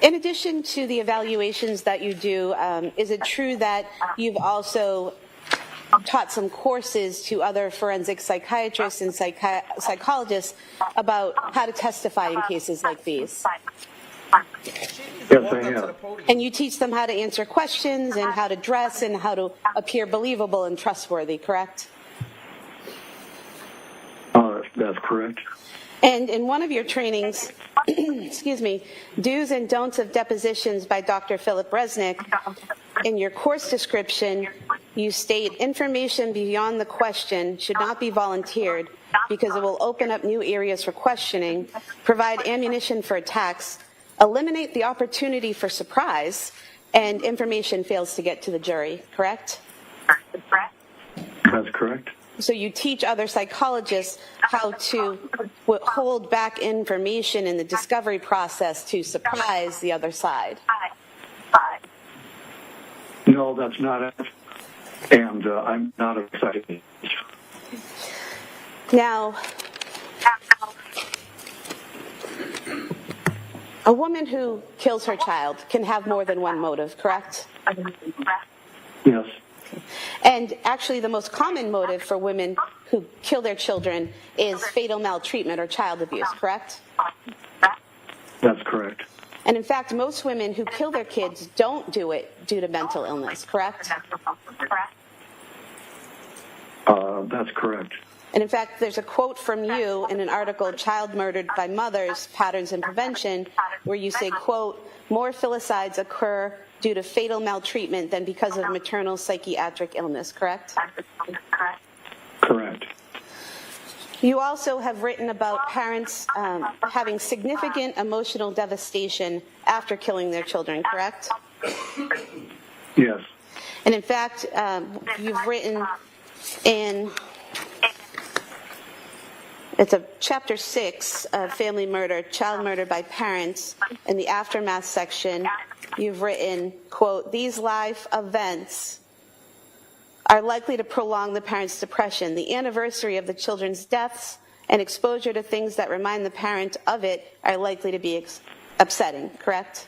In addition to the evaluations that you do, is it true that you've also taught some courses to other forensic psychiatrists and psychologists about how to testify in cases like these? She needs to Yes, walk I up to have. the podium. And you teach them how to answer questions and how to dress and how to appear believable and trustworthy, correct? That's correct. And in one of your trainings, excuse me, Do's and Don'ts of Depositions by Dr. Philip Resnick, in your course description, you state information beyond the question should not be volunteered because it will open up new areas for questioning, provide ammunition for attacks, eliminate the opportunity for surprise, and information fails to get to the jury, correct? That's correct. So you teach other psychologists how to hold back information in the discovery process to surprise the other side. No, that's not it. And I'm not excited. Now, a woman who kills her child can have more than one motive, correct? Yes. And actually, the most common motive for women who kill their children is fatal maltreatment or child abuse, correct? That's correct. And in fact, most women who kill their kids don't do it due to mental illness, correct? That's correct. And in fact, there's a quote from you in an article, Child Murdered by Mothers, Patterns and Prevention, where you say, quote, more filicides occur due to fatal maltreatment than because of maternal psychiatric illness, correct? Correct. You also have written about parents having significant emotional devastation after killing their children, correct? Yes. And in fact, you've written in, it's a chapter 6 of Family Murder, Child Murder by Parents, in the Aftermath section, you've written, quote, these life events are likely to prolong the parent's depression. The anniversary of the children's deaths and exposure to things that remind the parent of it are likely to be upsetting, correct?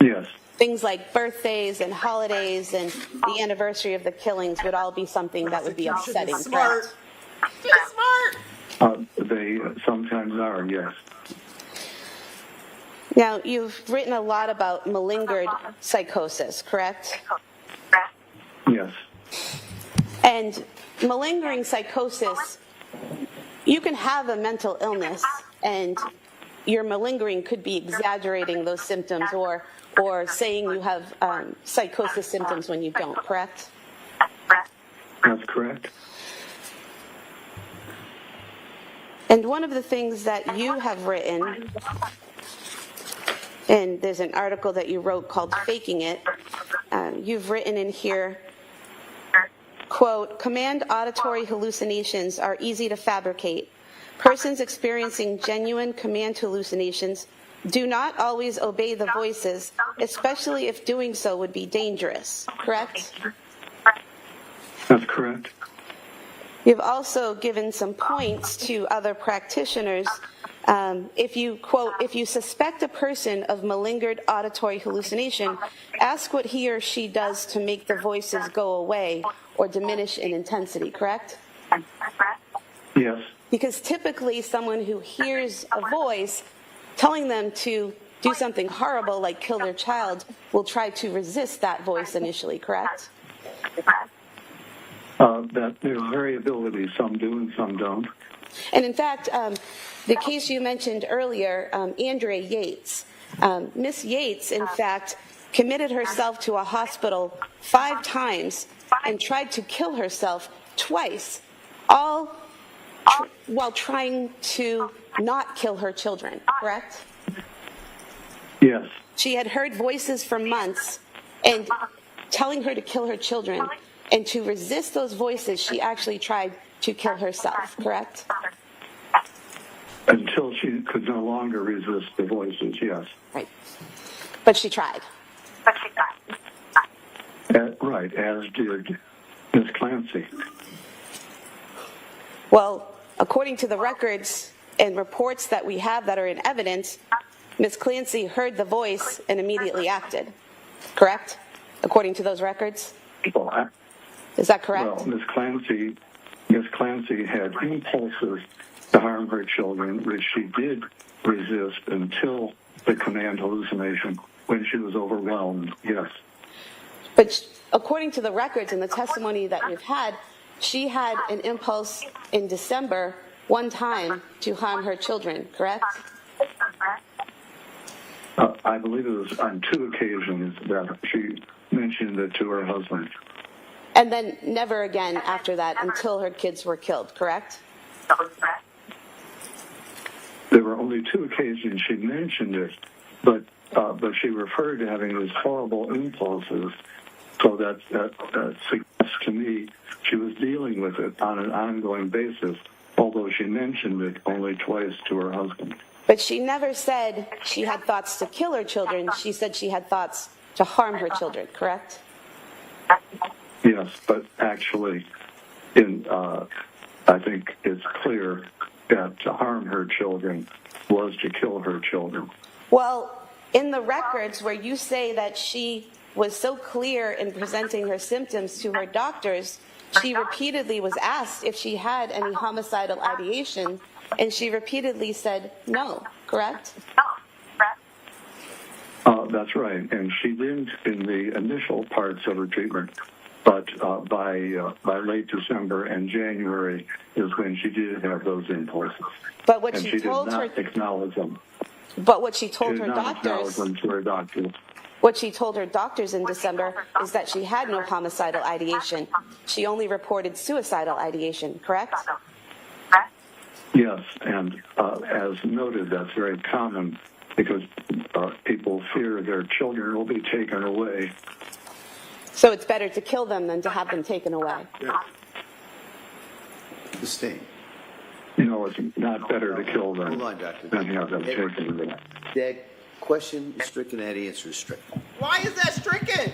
Yes. Things like birthdays and holidays and the anniversary of the killings would all be something that would be upsetting, Smart. correct? She's smart. They sometimes are, yes. Now, you've written a lot about malingered psychosis, correct? Yes. And malingering psychosis, you can have a mental illness and your malingering could be exaggerating those symptoms or saying you have psychosis symptoms when you don't, correct? That's correct. And one of the things that you have written, and there's an article that you wrote called Faking It, you've written in here, quote, command auditory hallucinations are easy to fabricate. Persons experiencing genuine command hallucinations do not always obey the voices, especially if doing so would be dangerous, correct? That's correct. You've also given some points to other practitioners. If you, quote, if you suspect a person of malingered auditory hallucination, ask what he or she does to make the voices go away or diminish in intensity, correct? Yes. Because typically someone who hears a voice telling them to do something horrible like kill their child will try to resist that voice initially, correct? That there's variability. Some do and some don't. And in fact, the case you mentioned earlier, Andrea Yates, Miss Yates, in fact, committed herself to a hospital 5 times and tried to kill herself twice, all while trying to not kill her children, correct? Yes. She had heard voices for months and telling her to kill her children, and to resist those voices, she actually tried to kill herself, correct? Until she could no longer resist the voices, yes. Right. But she tried. Right, as did Ms. Clancy. Well, according to the records and reports that we have that are in evidence, Ms. Clancy heard the voice and immediately acted, correct? According to those records? Well, Is that correct? Well, Ms. Clancy had impulses to harm her children, which she did resist until the command hallucination when she was overwhelmed, yes. But according to the records and the testimony that we've had, she had an impulse in December one time to harm her children, correct? I believe it was on 2 occasions that she mentioned it to her husband. And then never again after that until her kids were killed, correct? There were only 2 occasions she mentioned it, but she referred to having these horrible impulses. So that suggests to me she was dealing with it on an ongoing basis, although she mentioned it only twice to her husband. But she never said she had thoughts to kill her children. She said she had thoughts to harm her children, correct? Yes, but actually, I think it's clear that to harm her children was to kill her children. Well, in the records where you say that she was so clear in presenting her symptoms to her doctors, she repeatedly was asked if she had any homicidal ideation, and she repeatedly said no, correct? That's right, and she didn't in the initial parts of her treatment, but by late December and January is when she did have those impulses. But what and she told did her, not acknowledge them. but what she told She her did not acknowledge doctors, them to her doctors. what she told her doctors in December is that she had no homicidal ideation. She only reported suicidal ideation, correct? Yes, and as noted, that's very common because people fear their children will be taken away. So it's better to kill them than to have them taken away. Sustained. You know, it's not better to kill them Hold on, Doctor. than have them taken away. That question is stricken, that answer is stricken. Why is that stricken?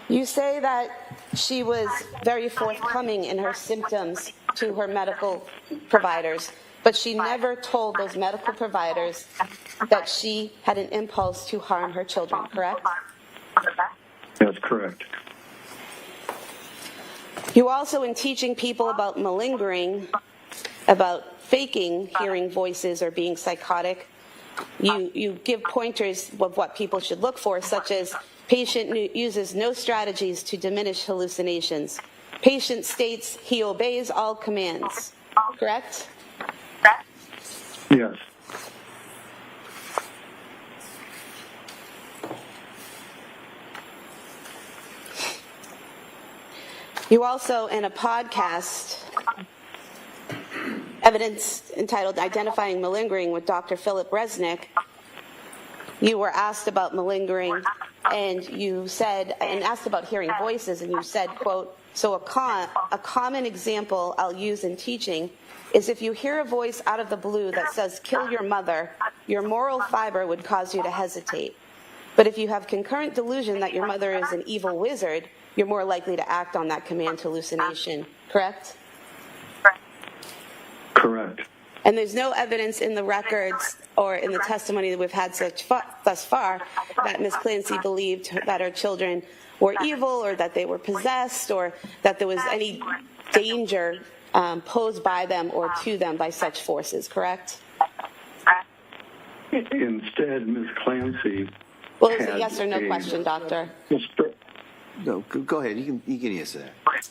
You say that she was very forthcoming in her symptoms to her medical providers, but she never told those medical providers that she had an impulse to harm her children, correct? That's correct. You also, in teaching people about malingering, about faking hearing voices or being psychotic, you give pointers of what people should look for, such as patient uses no strategies to diminish hallucinations. Patient states he obeys all commands, correct? Yes. You also, in a podcast, evidence entitled Identifying Malingering with Dr. Philip Resnick, you were asked about malingering, and you said, and asked about hearing voices, and you said, quote, so a common example I'll use in teaching is if you hear a voice out of the blue that says, kill your mother, your moral fiber would cause you to hesitate. But if you have concurrent delusion that your mother is an evil wizard, you're more likely to act on that command hallucination, correct? Correct. And there's no evidence in the records or in the testimony that we've had thus far that Ms. Clancy believed that her children were evil or that they were possessed or that there was any danger posed by them or to them by such forces, correct? Instead, Ms. Clancy Well, it's a yes or no question, Doctor. No, go ahead. You can answer that.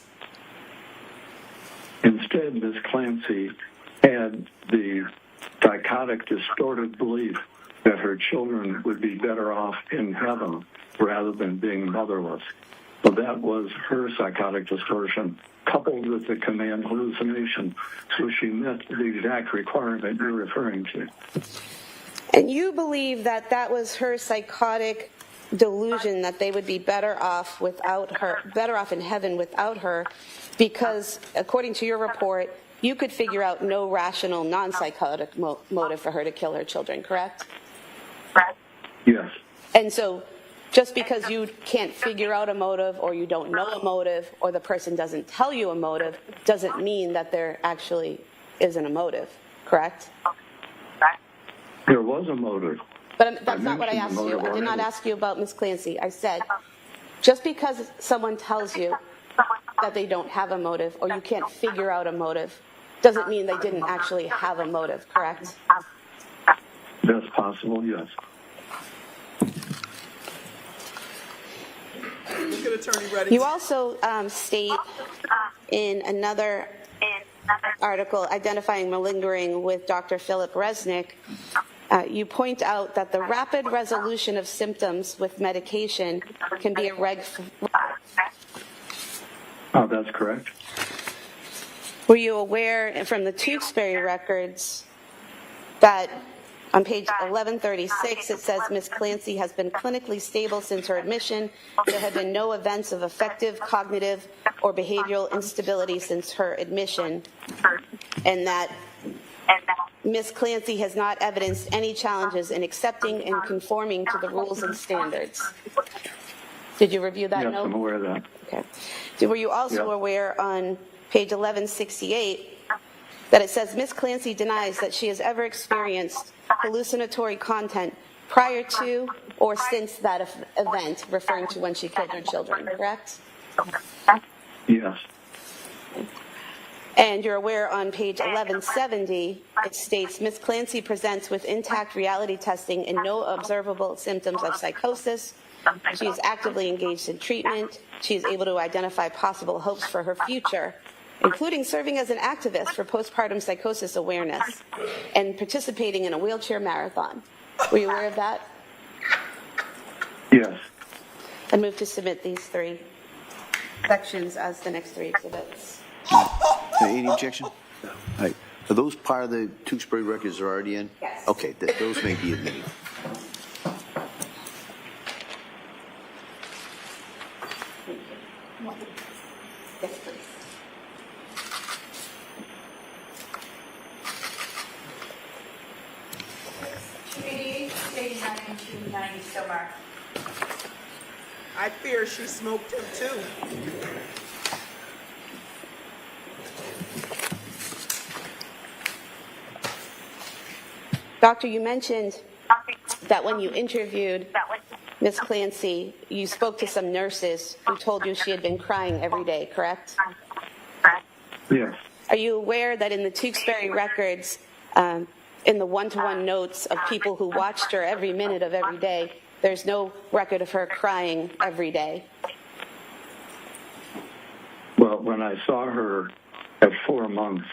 Instead, Ms. Clancy had the psychotic, distorted belief that her children would be better off in heaven rather than being motherless. So that was her psychotic distortion, coupled with the command hallucination. So she met the exact requirement you're referring to. And you believe that that was her psychotic delusion that they would be better off without her, better off in heaven without her, because according to your report, you could figure out no rational, non-psychotic motive for her to kill her children, correct? Yes. And so just because you can't figure out a motive, or you don't know a motive, or the person doesn't tell you a motive, doesn't mean that there actually isn't a motive, correct? There was a motive. But that's not what I asked you. I did not ask you about Ms. Clancy. I said, just because someone tells you that they don't have a motive, or you can't figure out a motive, doesn't mean they didn't actually have a motive, correct? That's possible, yes. Look at Attorney Reddy. You also state in another article identifying malingering with Dr. Philip Resnick, you point out that the rapid resolution of symptoms with medication can be a red flag. Oh, that's correct. Were you aware from the Duxbury records that on page 1136 it says Ms. Clancy has been clinically stable since her admission. There have been no events of affective, cognitive, or behavioral instability since her admission, and that Ms. Clancy has not evidenced any challenges in accepting and conforming to the rules and standards. Did you review that Yes, note? I'm aware of that. Okay. Were you also aware on page 1168 that it says Ms. Clancy denies that she has ever experienced hallucinatory content prior to or since that event, referring to when she killed her children, correct? Yes. And you're aware on page 1170, it states Ms. Clancy presents with intact reality testing and no observable symptoms of psychosis. She is actively engaged in treatment. She is able to identify possible hopes for her future, including serving as an activist for postpartum psychosis awareness and participating in a wheelchair marathon. Were you aware of that? Yes. I move to submit these three sections as the next three exhibits. Any objection? No. All right. Are those part of the Duxbury records are already in? Yes. Okay, those may be admitted. Yes, please. I fear she smoked him too. Doctor, you mentioned that when you interviewed Ms. Clancy, you spoke to some nurses who told you she had been crying every day, correct? Yes. Are you aware that in the Duxbury records, in the one-to-one notes of people who watched her every minute of every day, there's no record of her crying every day? Well, when I saw her at 4 months,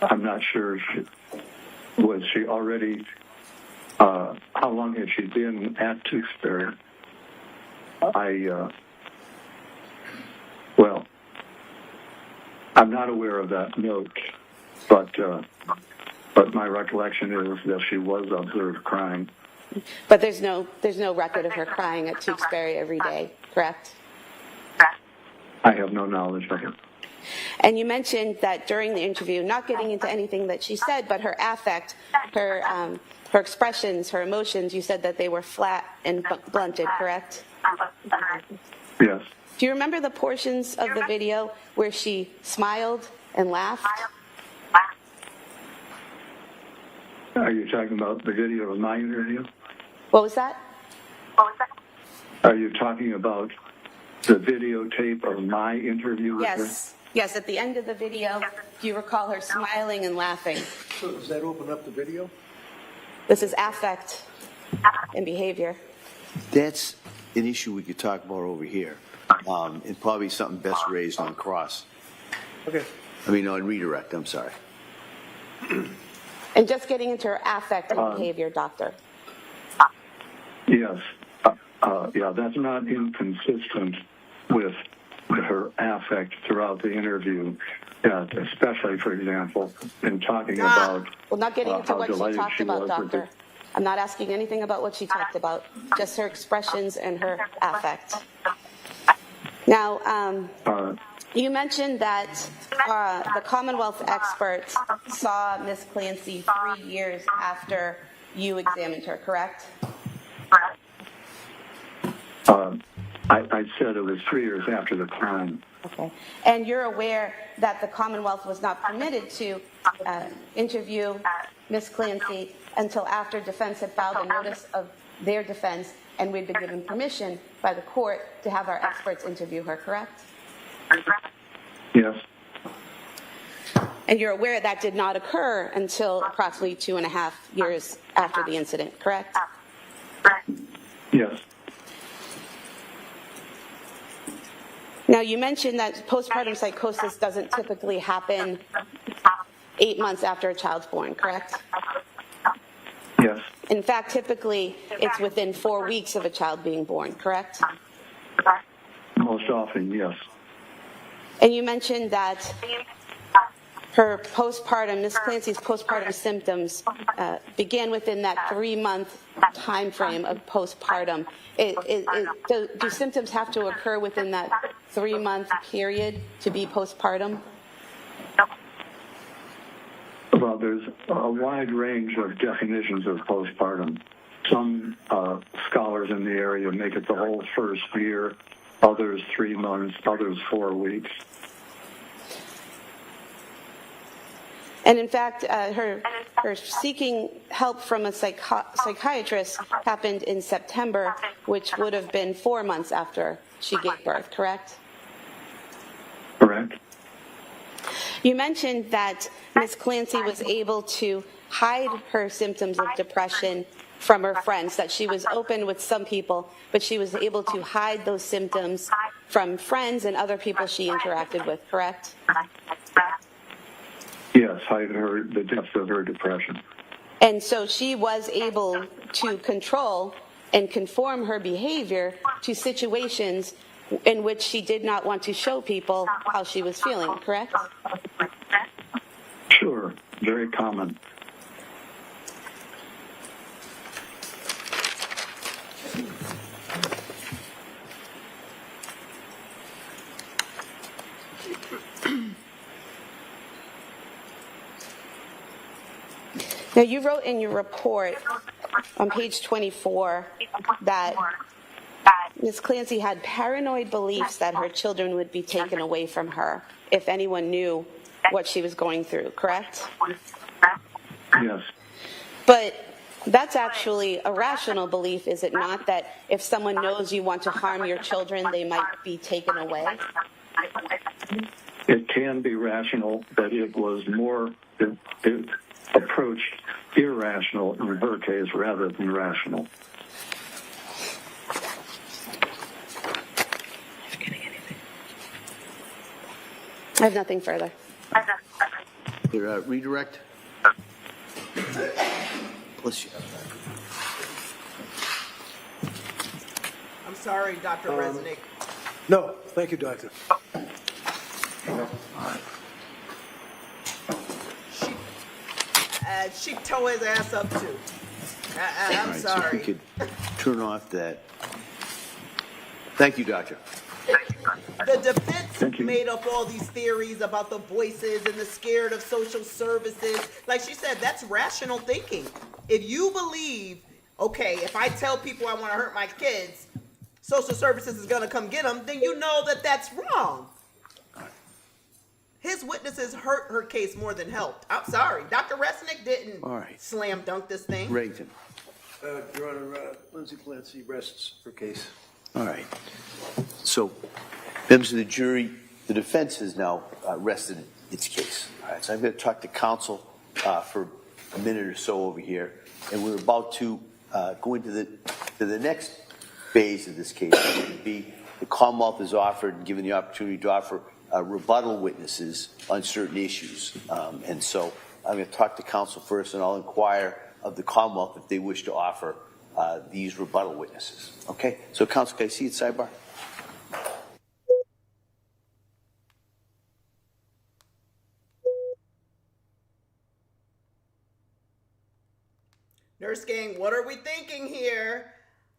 I'm not sure, was she already, how long had she been at Duxbury? Well, I'm not aware of that note, but my recollection is that she was observed crying. But there's no record of her crying at Duxbury every day, correct? I have no knowledge of it. And you mentioned that during the interview, not getting into anything that she said, but her affect, her expressions, her emotions, you said that they were flat and blunted, correct? Yes. Do you remember the portions of the video where she smiled and laughed? Are you talking about the video of my interview? What was that? Are you talking about the videotape of my interview with her? Yes. Yes, at the end of the video, do you recall her smiling and laughing? So does that open up the video? This is affect and behavior. That's an issue we could talk about over here, and probably something best raised on cross. Okay. On redirect, I'm sorry. And just getting into her affect and behavior, doctor. Yes. Yeah, that's not inconsistent with her affect throughout the interview, especially, for example, in talking about Well, not getting into how what she delighted talked she about, was with doctor. I'm not asking anything about what she talked about, just her expressions and her affect. Now, you mentioned that the Commonwealth expert saw Miss Clancy 3 years after you examined her, correct? I said it was 3 years after the crime. Okay. And you're aware that the Commonwealth was not permitted to interview Miss Clancy until after defense had filed a notice of their defense and we'd been given permission by the court to have our experts interview her, correct? Yes. And you're aware that did not occur until approximately 2.5 years after the incident, correct? Yes. Now, you mentioned that postpartum psychosis doesn't typically happen 8 months after a child's born, correct? Yes. In fact, typically, it's within 4 weeks of a child being born, correct? Most often, yes. And you mentioned that her postpartum, Miss Clancy's postpartum symptoms began within that 3-month time frame of postpartum. Do symptoms have to occur within that 3-month period to be postpartum? Well, there's a wide range of definitions of postpartum. Some scholars in the area make it the whole first year, others 3 months, others 4 weeks. And in fact, her seeking help from a psychiatrist happened in September, which would have been 4 months after she gave birth, correct? Correct. You mentioned that Ms. Clancy was able to hide her symptoms of depression from her friends, that she was open with some people, but she was able to hide those symptoms from friends and other people she interacted with, correct? Yes, hide the depths of her depression. And so she was able to control and conform her behavior to situations in which she did not want to show people how she was feeling, correct? Sure, very common. Now, you wrote in your report on page 24 that Ms. Clancy had paranoid beliefs that her children would be taken away from her if anyone knew what she was going through, correct? Yes. But that's actually a rational belief, is it not, that if someone knows you want to harm your children, they might be taken away? It can be rational, but it was more, it approached irrational in her case rather than rational. I have nothing further. Your redirect. Bless you. I'm sorry, Dr. Resnick. No, thank you, Doctor. She tore his ass up too. I'm All right, sorry. so if we could turn off that. Thank you, Doctor. The defense Thank you. made up all these theories about the voices and the scared of social services. Like she said, that's rational thinking. If you believe, okay, if I tell people I want to hurt my kids, social services is going to come get them, then you know that that's wrong. His witnesses hurt her case more than helped. I'm sorry. Dr. Resnick didn't All right. slam dunk this thing. Reagan. Your Honor, Lindsay Clancy rests her case. All right. So, members of the jury, the defense has now rested its case. All right. So I'm going to talk to counsel for a minute or so over here, and we're about to go into the next phase of this case. It would be the Commonwealth is offered and given the opportunity to offer rebuttal witnesses on certain issues. And so I'm going to talk to counsel first, and I'll inquire of the Commonwealth if they wish to offer these rebuttal witnesses. Okay? So, counsel, can I see it sidebar? Nurse gang, what are we thinking here?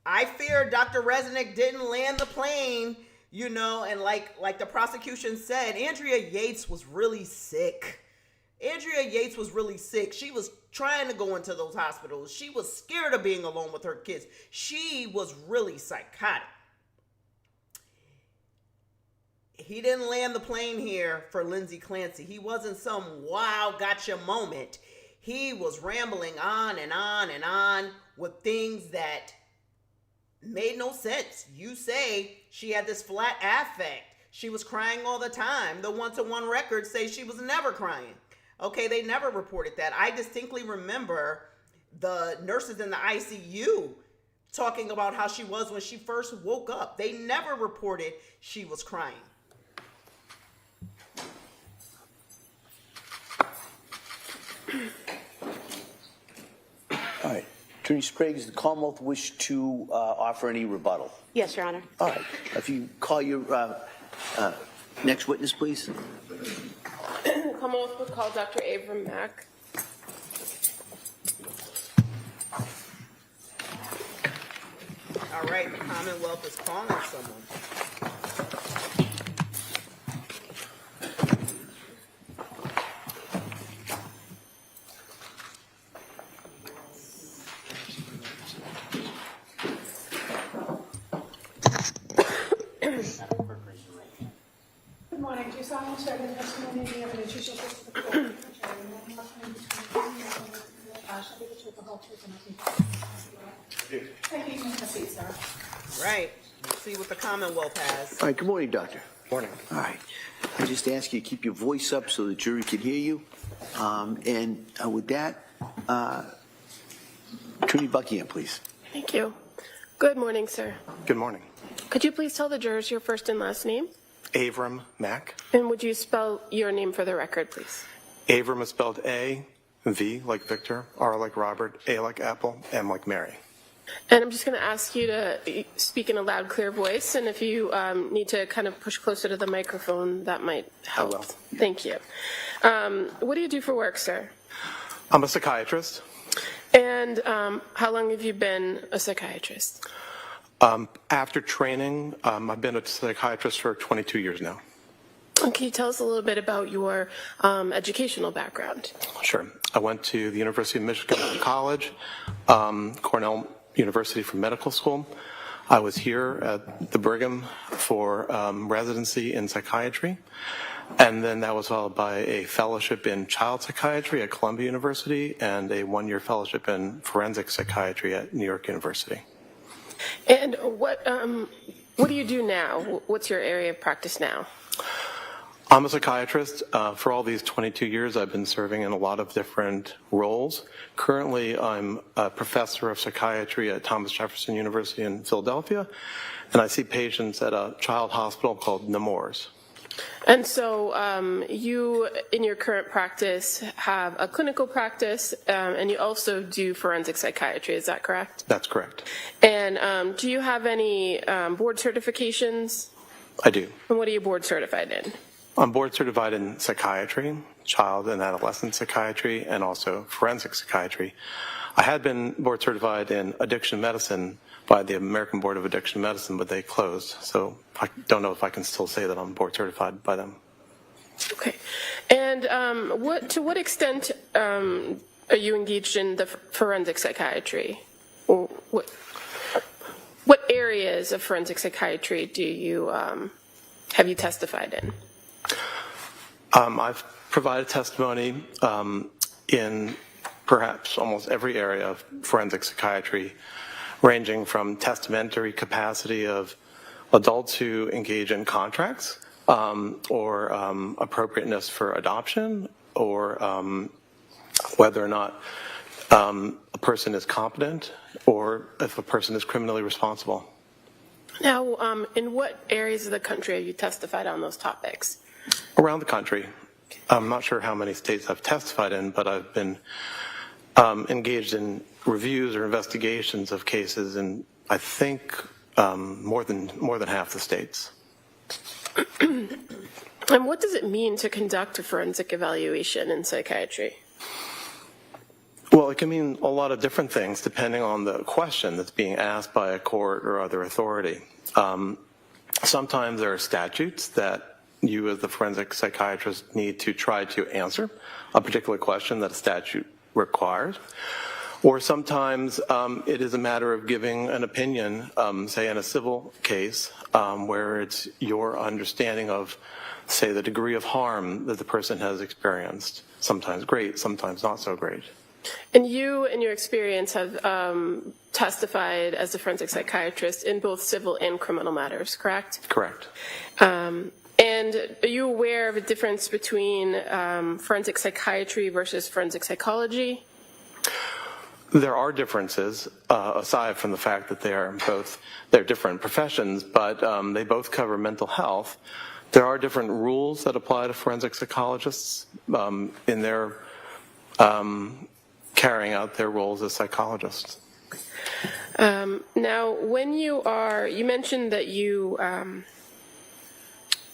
I fear Dr. Resnick didn't land the plane, you know, and like the prosecution said, Andrea Yates was really sick. Andrea Yates was really sick. She was trying to go into those hospitals. She was scared of being alone with her kids. She was really psychotic. He didn't land the plane here for Lindsay Clancy. He wasn't some wow gotcha moment. He was rambling on and on and on with things that made no sense. You say she had this flat affect. She was crying all the time. The one-to-one records say she was never crying. Okay, they never reported that. I distinctly remember the nurses in the ICU talking about how she was when she first woke up. They never reported she was crying. All right. Attorney Sprague, does the Commonwealth wish to offer any rebuttal? Yes, Your Honor. All right. If you call your next witness, please. Commonwealth would call Dr. Abram Mack. All right, the Commonwealth is calling someone. Good morning. Do you solemnly swear that the testimony and the evidence you shall give to the court shall be the truth, the whole truth, and nothing but the truth? Thank you. You can have a seat, sir. Right. Let's see what the Commonwealth has. All right. Good morning, Doctor. Morning. All right. I just ask you to keep your voice up so the jury can hear you. And with that, Attorney Buckingham, please. Thank you. Good morning, sir. Good morning. Could you please tell the jurors your first and last name? Abram Mack. And would you spell your name for the record, please? Abram is spelled A, V like Victor, R like Robert, A like Apple, M like Mary. And I'm just going to ask you to speak in a loud, clear voice. And if you need to kind of push closer to the microphone, that might help. I will. Thank you. What do you do for work, sir? I'm a psychiatrist. And how long have you been a psychiatrist? After training, I've been a psychiatrist for 22 years now. And can you tell us a little bit about your educational background? Sure. I went to the University of Michigan College, Cornell University for medical school. I was here at the Brigham for residency in psychiatry. And then that was followed by a fellowship in child psychiatry at Columbia University and a one-year fellowship in forensic psychiatry at New York University. And what do you do now? What's your area of practice now? I'm a psychiatrist. For all these 22 years, I've been serving in a lot of different roles. Currently, I'm a professor of psychiatry at Thomas Jefferson University in Philadelphia, and I see patients at a child hospital called Nemours. And so you, in your current practice, have a clinical practice, and you also do forensic psychiatry. Is that correct? That's correct. And do you have any board certifications? I do. And what are you board certified in? I'm board certified in psychiatry, child and adolescent psychiatry, and also forensic psychiatry. I had been board certified in addiction medicine by the American Board of Addiction Medicine, but they closed. So I don't know if I can still say that I'm board certified by them. Okay. And to what extent are you engaged in the forensic psychiatry? Or what areas of forensic psychiatry do you have you testified in? I've provided testimony in perhaps almost every area of forensic psychiatry, ranging from testamentary capacity of adults who engage in contracts, or appropriateness for adoption, or whether or not a person is competent, or if a person is criminally responsible. Now, in what areas of the country have you testified on those topics? Around the country. I'm not sure how many states I've testified in, but I've been engaged in reviews or investigations of cases in, I think, more than half the states. And what does it mean to conduct a forensic evaluation in psychiatry? Well, it can mean a lot of different things depending on the question that's being asked by a court or other authority. Sometimes there are statutes that you as the forensic psychiatrist need to try to answer a particular question that a statute requires. Or sometimes it is a matter of giving an opinion, say in a civil case, where it's your understanding of, say, the degree of harm that the person has experienced. Sometimes great, sometimes not so great. And you, in your experience, have testified as a forensic psychiatrist in both civil and criminal matters, correct? Correct. And are you aware of a difference between forensic psychiatry versus forensic psychology? There are differences, aside from the fact that they're different professions, but they both cover mental health. There are different rules that apply to forensic psychologists in their carrying out their roles as psychologists. Now, when you mentioned that you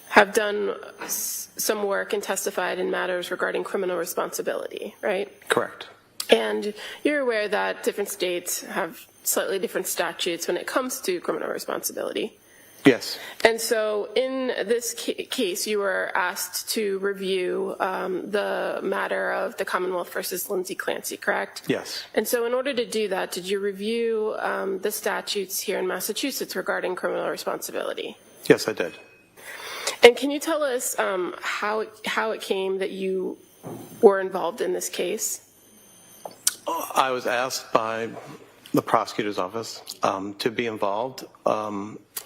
have done some work and testified in matters regarding criminal responsibility, right? Correct. And you're aware that different states have slightly different statutes when it comes to criminal responsibility. Yes. And so in this case, you were asked to review the matter of the Commonwealth versus Lindsay Clancy, correct? Yes. And so in order to do that, did you review the statutes here in Massachusetts regarding criminal responsibility? Yes, I did. And can you tell us how it came that you were involved in this case? I was asked by the prosecutor's office to be involved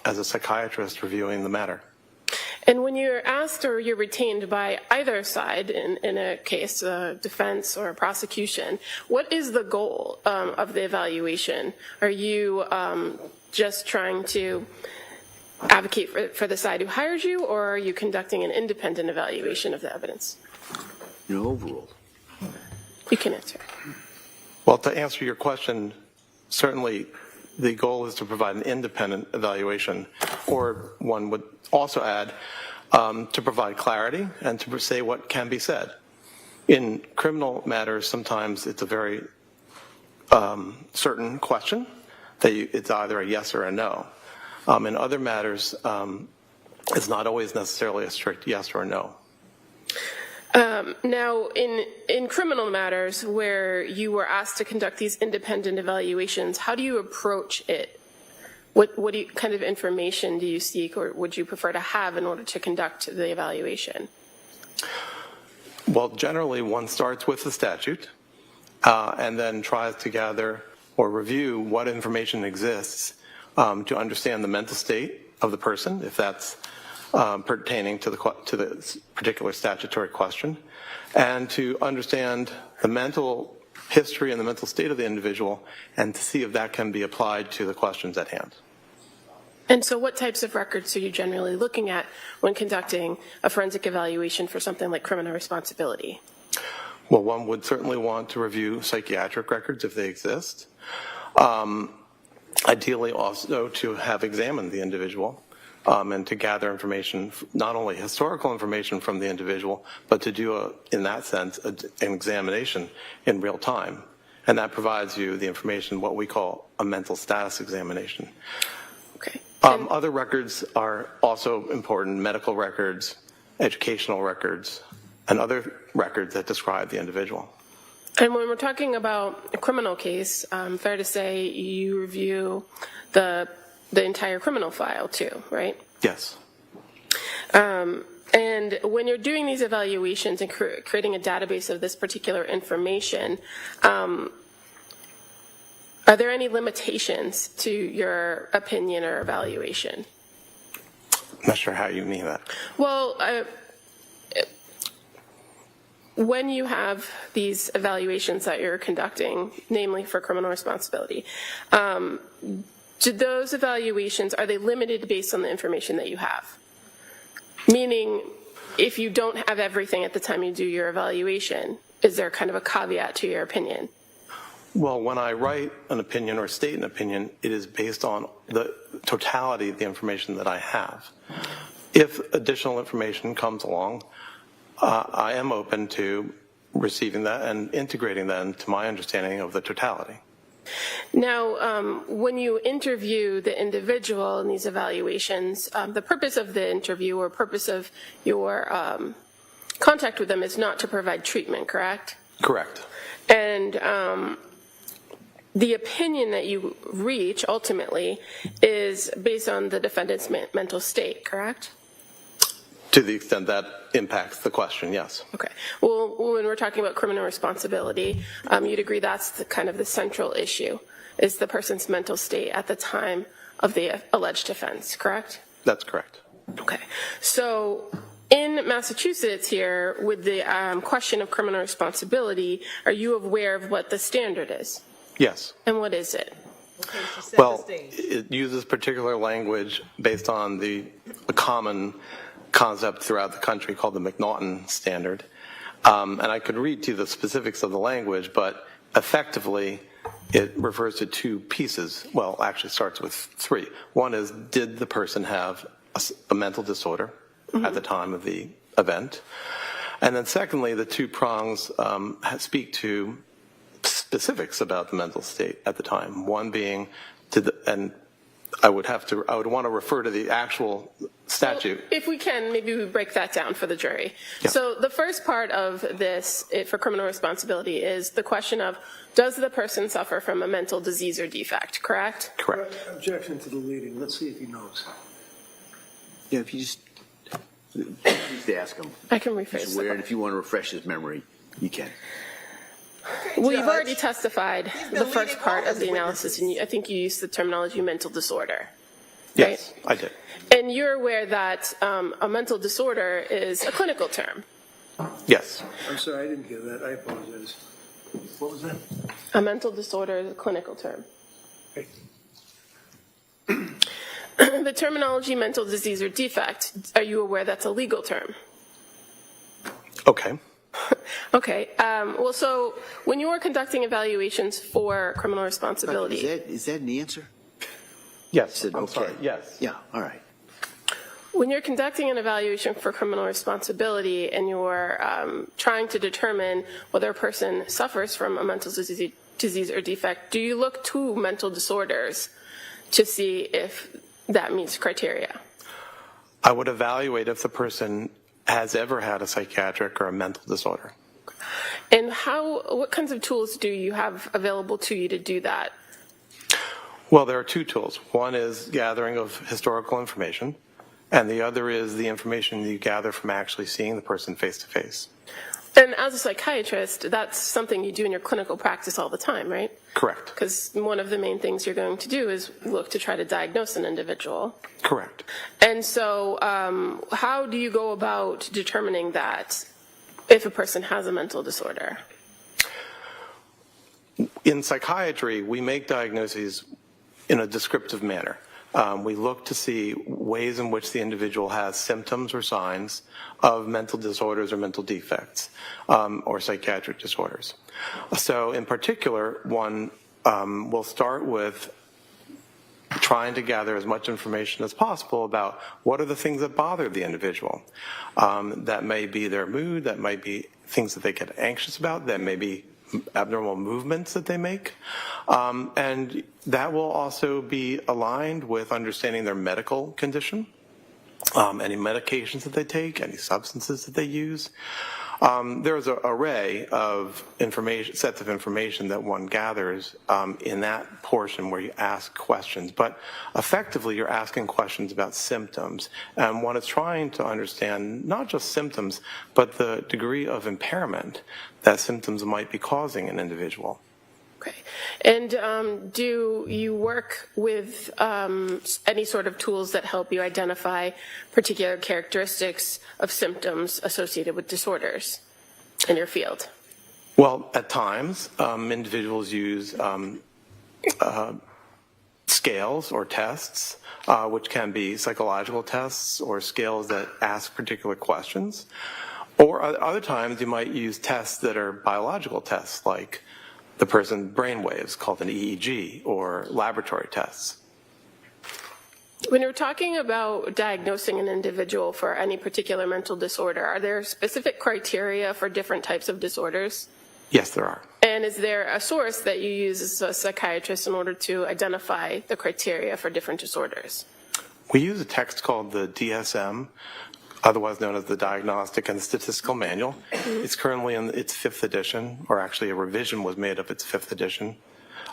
as a psychiatrist reviewing the matter. And when you're asked or you're retained by either side in a case, a defense or a prosecution, what is the goal of the evaluation? Are you just trying to advocate for the side who hired you, or are you conducting an independent evaluation of the evidence? Overall. You can answer. Well, to answer your question, certainly the goal is to provide an independent evaluation, or one would also add to provide clarity and to say what can be said. In criminal matters, sometimes it's a very certain question that it's either a yes or a no. In other matters, it's not always necessarily a strict yes or no. Now, in criminal matters where you were asked to conduct these independent evaluations, how do you approach it? What kind of information do you seek, or would you prefer to have in order to conduct the evaluation? Well, generally one starts with the statute and then tries to gather or review what information exists to understand the mental state of the person, if that's pertaining to the particular statutory question, and to understand the mental history and the mental state of the individual, and to see if that can be applied to the questions at hand. And so what types of records are you generally looking at when conducting a forensic evaluation for something like criminal responsibility? Well, one would certainly want to review psychiatric records if they exist. Ideally also to have examined the individual and to gather information, not only historical information from the individual, but to do, in that sense, an examination in real time. And that provides you the information, what we call a mental status examination. Okay. Other records are also important: medical records, educational records, and other records that describe the individual. And when we're talking about a criminal case, fair to say you review the entire criminal file too, right? Yes. And when you're doing these evaluations and creating a database of this particular information, are there any limitations to your opinion or evaluation? I'm not sure how you mean that. Well, when you have these evaluations that you're conducting, namely for criminal responsibility, do those evaluations, are they limited based on the information that you have? Meaning, if you don't have everything at the time you do your evaluation, is there kind of a caveat to your opinion? Well, when I write an opinion or state an opinion, it is based on the totality of the information that I have. If additional information comes along, I am open to receiving that and integrating that into my understanding of the totality. Now, when you interview the individual in these evaluations, the purpose of the interview or purpose of your contact with them is not to provide treatment, correct? Correct. And the opinion that you reach ultimately is based on the defendant's mental state, correct? To the extent that impacts the question, yes. Okay. Well, when we're talking about criminal responsibility, you'd agree that's the kind of the central issue, is the person's mental state at the time of the alleged offense, correct? That's correct. Okay. So in Massachusetts here, with the question of criminal responsibility, are you aware of what the standard is? Yes. And what is it? Okay, so set Well, the stage. it uses particular language based on a common concept throughout the country called the McNaughton standard. And I could read to you the specifics of the language, but effectively it refers to two pieces. Well, actually starts with three. One is, did the person have a mental disorder at the time of the event? And then secondly, the two prongs speak to specifics about the mental state at the time. One being, and I would want to refer to the actual statute. Well, if we can, maybe we break that down for the jury. Yeah. So the first part of this for criminal responsibility is the question of, does the person suffer from a mental disease or defect, correct? Correct. Objection to the leading. Let's see if he knows. Yeah, if you just ask him. I can rephrase He's aware, that. and if you want to refresh his memory, you can. Well, you've Judge. already testified been the first leading part all of the his analysis, and I think you used the terminology mental disorder. Yes, I did. And you're aware that a mental disorder is a clinical term. Yes. I'm sorry, I didn't hear that. I apologize. What was that? A mental disorder is a clinical term. Okay. The terminology mental disease or defect, are you aware that's a legal term? Okay. Okay. Well, so when you are conducting evaluations for criminal responsibility, Is that an answer? Yes. Said, I'm okay. sorry. Yes. Yeah, all right. when you're conducting an evaluation for criminal responsibility and you're trying to determine whether a person suffers from a mental disease or defect, do you look to mental disorders to see if that meets criteria? I would evaluate if the person has ever had a psychiatric or a mental disorder. And what kinds of tools do you have available to you to do that? Well, there are two tools. One is gathering of historical information, and the other is the information you gather from actually seeing the person face to face. And as a psychiatrist, that's something you do in your clinical practice all the time, right? Correct. Because one of the main things you're going to do is look to try to diagnose an individual. Correct. And so how do you go about determining that if a person has a mental disorder? In psychiatry, we make diagnoses in a descriptive manner. We look to see ways in which the individual has symptoms or signs of mental disorders or mental defects or psychiatric disorders. So in particular, one will start with trying to gather as much information as possible about what are the things that bother the individual. That may be their mood, that might be things that they get anxious about, that may be abnormal movements that they make. And that will also be aligned with understanding their medical condition, any medications that they take, any substances that they use. There's an array of information, sets of information that one gathers in that portion where you ask questions. But effectively, you're asking questions about symptoms. And one is trying to understand not just symptoms, but the degree of impairment that symptoms might be causing an individual. Okay. And do you work with any sort of tools that help you identify particular characteristics of symptoms associated with disorders in your field? Well, at times, individuals use scales or tests, which can be psychological tests or scales that ask particular questions. Or other times, you might use tests that are biological tests, like the person's brain waves, called an EEG, or laboratory tests. When you're talking about diagnosing an individual for any particular mental disorder, are there specific criteria for different types of disorders? Yes, there are. And is there a source that you use as a psychiatrist in order to identify the criteria for different disorders? We use a text called the DSM, otherwise known as the Diagnostic and Statistical Manual. It's currently in its 5th edition, or actually a revision was made of its 5th edition.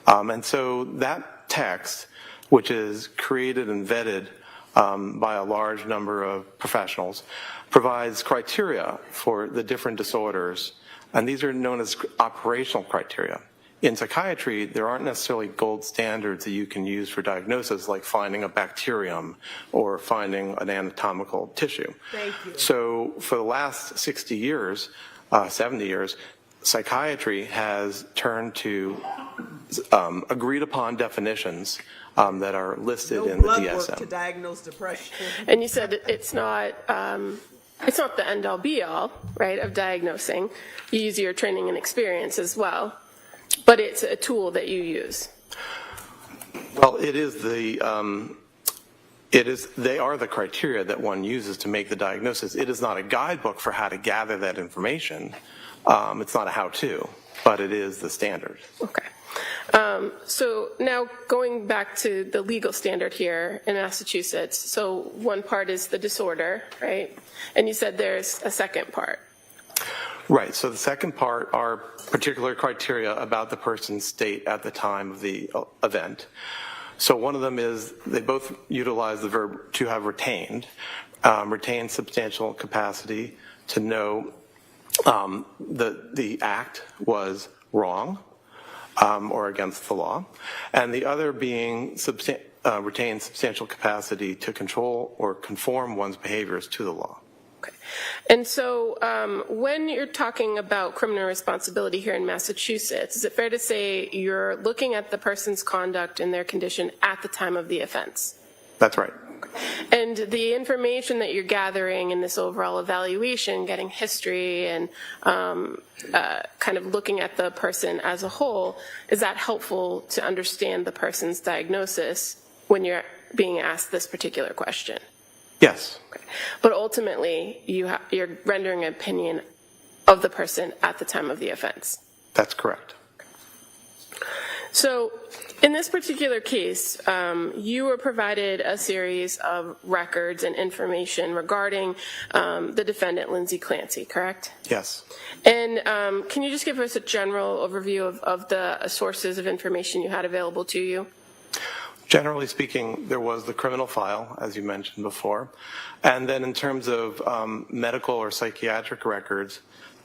And so that text, which is created and vetted by a large number of professionals, provides criteria for the different disorders, and these are known as operational criteria. In psychiatry, there aren't necessarily gold standards that you can use for diagnosis, like finding a bacterium or finding an anatomical tissue. Thank you. So for the last 60 years, 70 years, psychiatry has turned to agreed upon definitions that are listed in the blood work DSM. to diagnose depression. And you said it's not the end-all be-all, right, of diagnosing. You use your training and experience as well, but it's a tool that you use. Well, it is they are the criteria that one uses to make the diagnosis. It is not a guidebook for how to gather that information. It's not a how-to, but it is the standard. Okay. So now going back to the legal standard here in Massachusetts, so one part is the disorder, right? And you said there's a second part. Right, so the second part are particular criteria about the person's state at the time of the event. So one of them is they both utilize the verb to have retained, retained substantial capacity to know the act was wrong or against the law, and the other being retain substantial capacity to control or conform one's behaviors to the law. Okay. And so when you're talking about criminal responsibility here in Massachusetts, is it fair to say you're looking at the person's conduct and their condition at the time of the offense? That's right. And the information that you're gathering in this overall evaluation, getting history and kind of looking at the person as a whole, is that helpful to understand the person's diagnosis when you're being asked this particular question? Yes. Okay. But ultimately, you're rendering an opinion of the person at the time of the offense. That's correct. So in this particular case, you were provided a series of records and information regarding the defendant, Lindsay Clancy, correct? Yes. And can you just give us a general overview of the sources of information you had available to you? Generally speaking, there was the criminal file, as you mentioned before. And then in terms of medical or psychiatric records,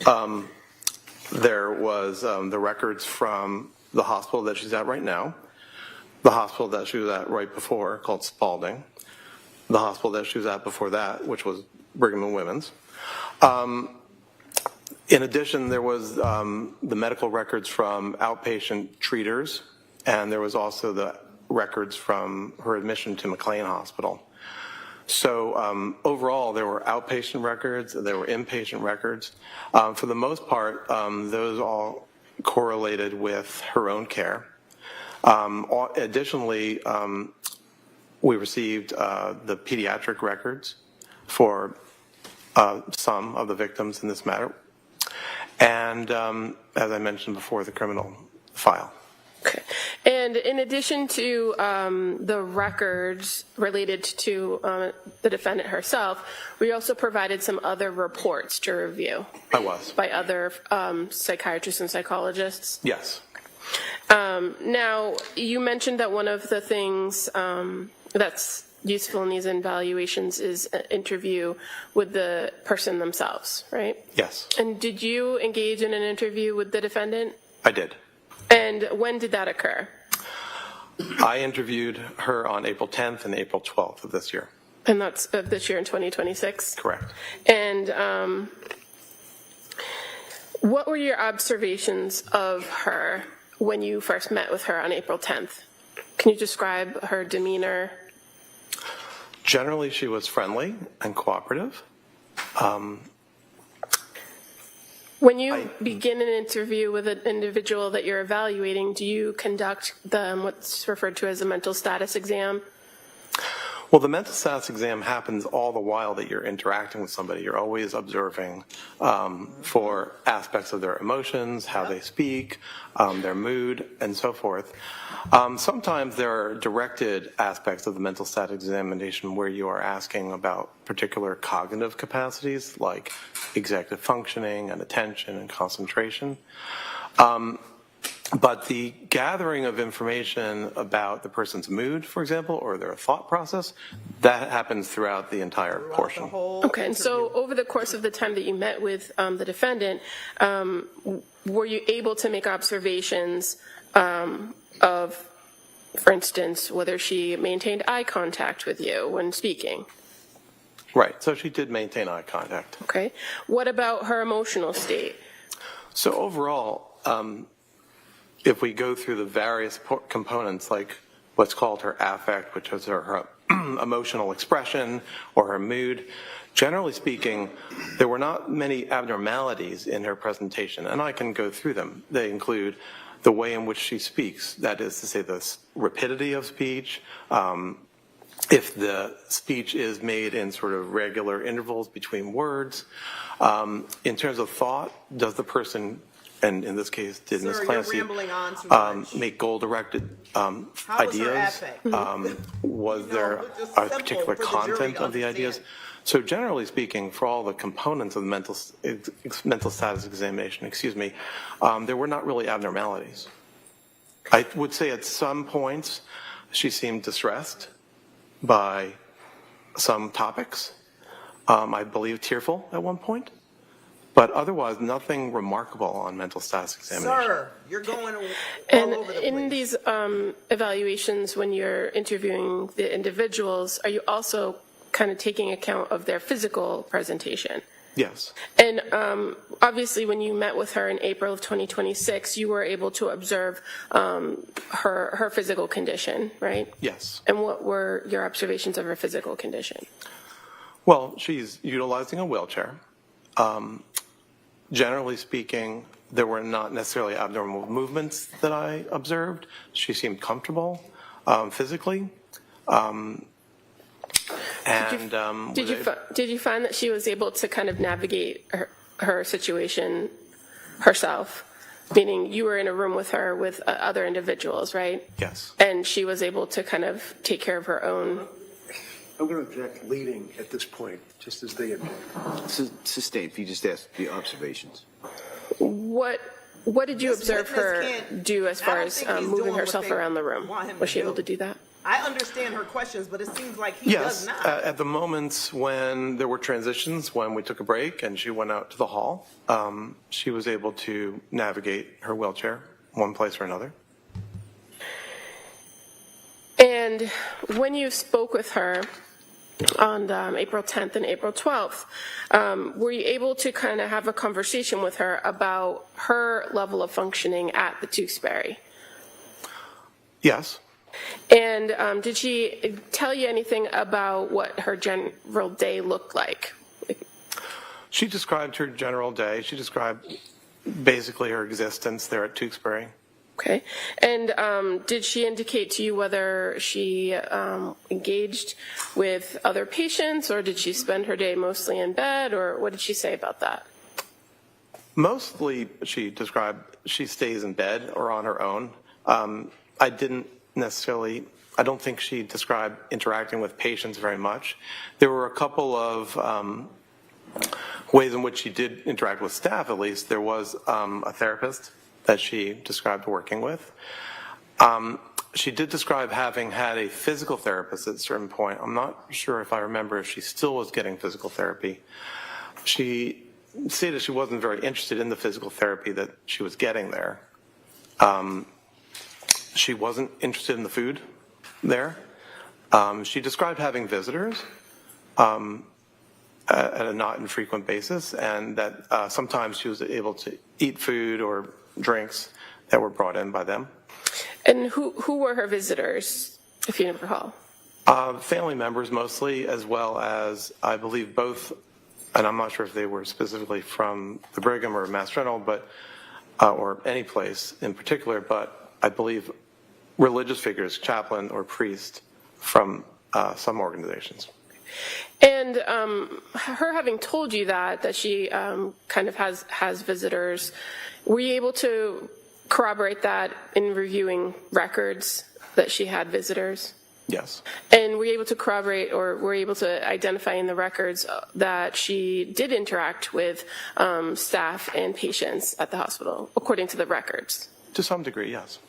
there was the records from the hospital that she's at right now, the hospital that she was at right before, called Spalding, the hospital that she was at before that, which was Brigham and Women's. In addition, there was the medical records from outpatient treaters, and there was also the records from her admission to McLean Hospital. So overall, there were outpatient records, there were inpatient records. For the most part, those all correlated with her own care. Additionally, we received the pediatric records for some of the victims in this matter. And as I mentioned before, the criminal file. Okay. And in addition to the records related to the defendant herself, we also provided some other reports to review. I was. By other psychiatrists and psychologists? Yes. Now, you mentioned that one of the things that's useful in these evaluations is an interview with the person themselves, right? Yes. And did you engage in an interview with the defendant? I did. And when did that occur? I interviewed her on April 10th and April 12th of this year. And that's of this year in 2026? Correct. And what were your observations of her when you first met with her on April 10th? Can you describe her demeanor? Generally, she was friendly and cooperative. When you begin an interview with an individual that you're evaluating, do you conduct what's referred to as a mental status exam? Well, the mental status exam happens all the while that you're interacting with somebody. You're always observing for aspects of their emotions, how they speak, their mood, and so forth. Sometimes there are directed aspects of the mental status examination where you are asking about particular cognitive capacities like executive functioning and attention and concentration. But the gathering of information about the person's mood, for example, or their thought process, that happens throughout the entire portion. Okay, and so over the course of the time that you met with the defendant, were you able to make observations of, for instance, whether she maintained eye contact with you when speaking? Right, so she did maintain eye contact. Okay. What about her emotional state? So overall, if we go through the various components, like what's called her affect, which is her emotional expression or her mood, generally speaking, there were not many abnormalities in her presentation, and I can go through them. They include the way in which she speaks, that is to say the rapidity of speech, if the speech is made in sort of regular intervals between words. In terms of thought, does the person, and in this case, did Ms. Clancy make goal-directed ideas? Was there a particular content of the ideas? So generally speaking, for all the components of the mental status examination, there were not really abnormalities. I would say at some points she seemed distressed by some topics. I believe tearful at one point. But otherwise, nothing remarkable on mental status examination. Sir, you're going all and over the place. in these evaluations, when you're interviewing the individuals, are you also kind of taking account of their physical presentation? Yes. And obviously, when you met with her in April of 2026, you were able to observe her physical condition, right? Yes. And what were your observations of her physical condition? Well, she's utilizing a wheelchair. Generally speaking, there were not necessarily abnormal movements that I observed. She seemed comfortable physically. Did you find that she was able to kind of navigate her situation herself? Meaning you were in a room with her with other individuals, right? Yes. And she was able to kind of take care of her own. I'm going to object leading at this point, just as they object. Sustained, if you just ask the observations. What did you observe her do as far as moving herself around the room? Was she able to do that? I understand her questions, but it seems like he does not. Yes, at the moments when there were transitions, when we took a break and she went out to the hall, she was able to navigate her wheelchair one place or another. And when you spoke with her on April 10th and April 12th, were you able to kind of have a conversation with her about her level of functioning at the Duxbury? Yes. And did she tell you anything about what her general day looked like? She described her general day. She described basically her existence there at Duxbury. Okay. And did she indicate to you whether she engaged with other patients, or did she spend her day mostly in bed, or what did she say about that? Mostly she described she stays in bed or on her own. I don't think she described interacting with patients very much. There were a couple of ways in which she did interact with staff, at least. There was a therapist that she described working with. She did describe having had a physical therapist at a certain point. I'm not sure if I remember if she still was getting physical therapy. She stated she wasn't very interested in the physical therapy that she was getting there. She wasn't interested in the food there. She described having visitors at a not infrequent basis, and that sometimes she was able to eat food or drinks that were brought in by them. And who were her visitors, if you recall? Family members mostly, as well as, I believe, both, and I'm not sure if they were specifically from the Brigham or Mass General, but or any place in particular, but I believe religious figures, chaplain or priest from some organizations. And her having told you that she kind of has visitors, were you able to corroborate that in reviewing records that she had visitors? Yes. And were you able to corroborate, or were you able to identify in the records that she did interact with staff and patients at the hospital, according to the records? To some degree, yes.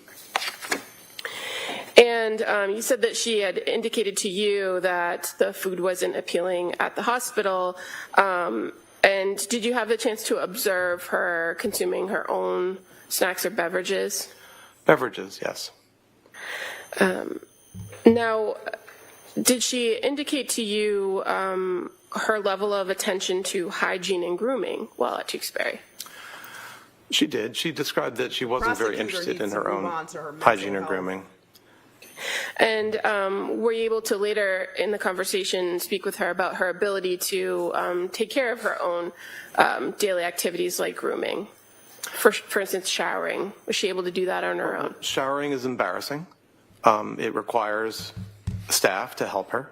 And you said that she had indicated to you that the food wasn't appealing at the hospital. And did you have the chance to observe her consuming her own snacks or beverages? Beverages, yes. Now, did she indicate to you her level of attention to hygiene and grooming while at Tewksbury? She did. She described that she wasn't very interested in her own hygiene or grooming. And were you able to later in the conversation speak with her about her ability to take care of her own daily activities like grooming? For instance, showering. Was she able to do that on her own? Showering is embarrassing. It requires staff to help her.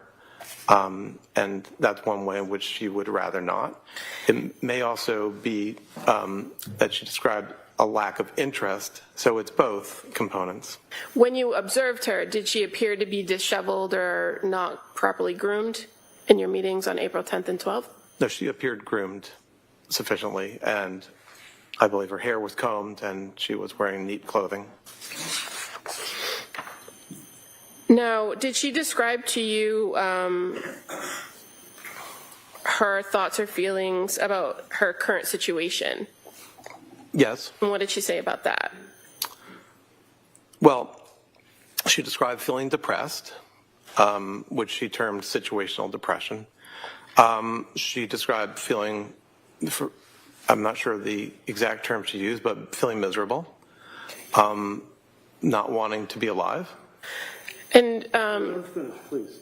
And that's one way in which she would rather not. It may also be that she described a lack of interest, so it's both components. When you observed her, did she appear to be disheveled or not properly groomed in your meetings on April 10th and 12th? No, she appeared groomed sufficiently, and I believe her hair was combed and she was wearing neat clothing. Now, did she describe to you her thoughts or feelings about her current situation? Yes. And what did she say about that? Well, she described feeling depressed, which she termed situational depression. She described feeling, I'm not sure the exact term she used, but feeling miserable, not wanting to be alive. And Finish, please.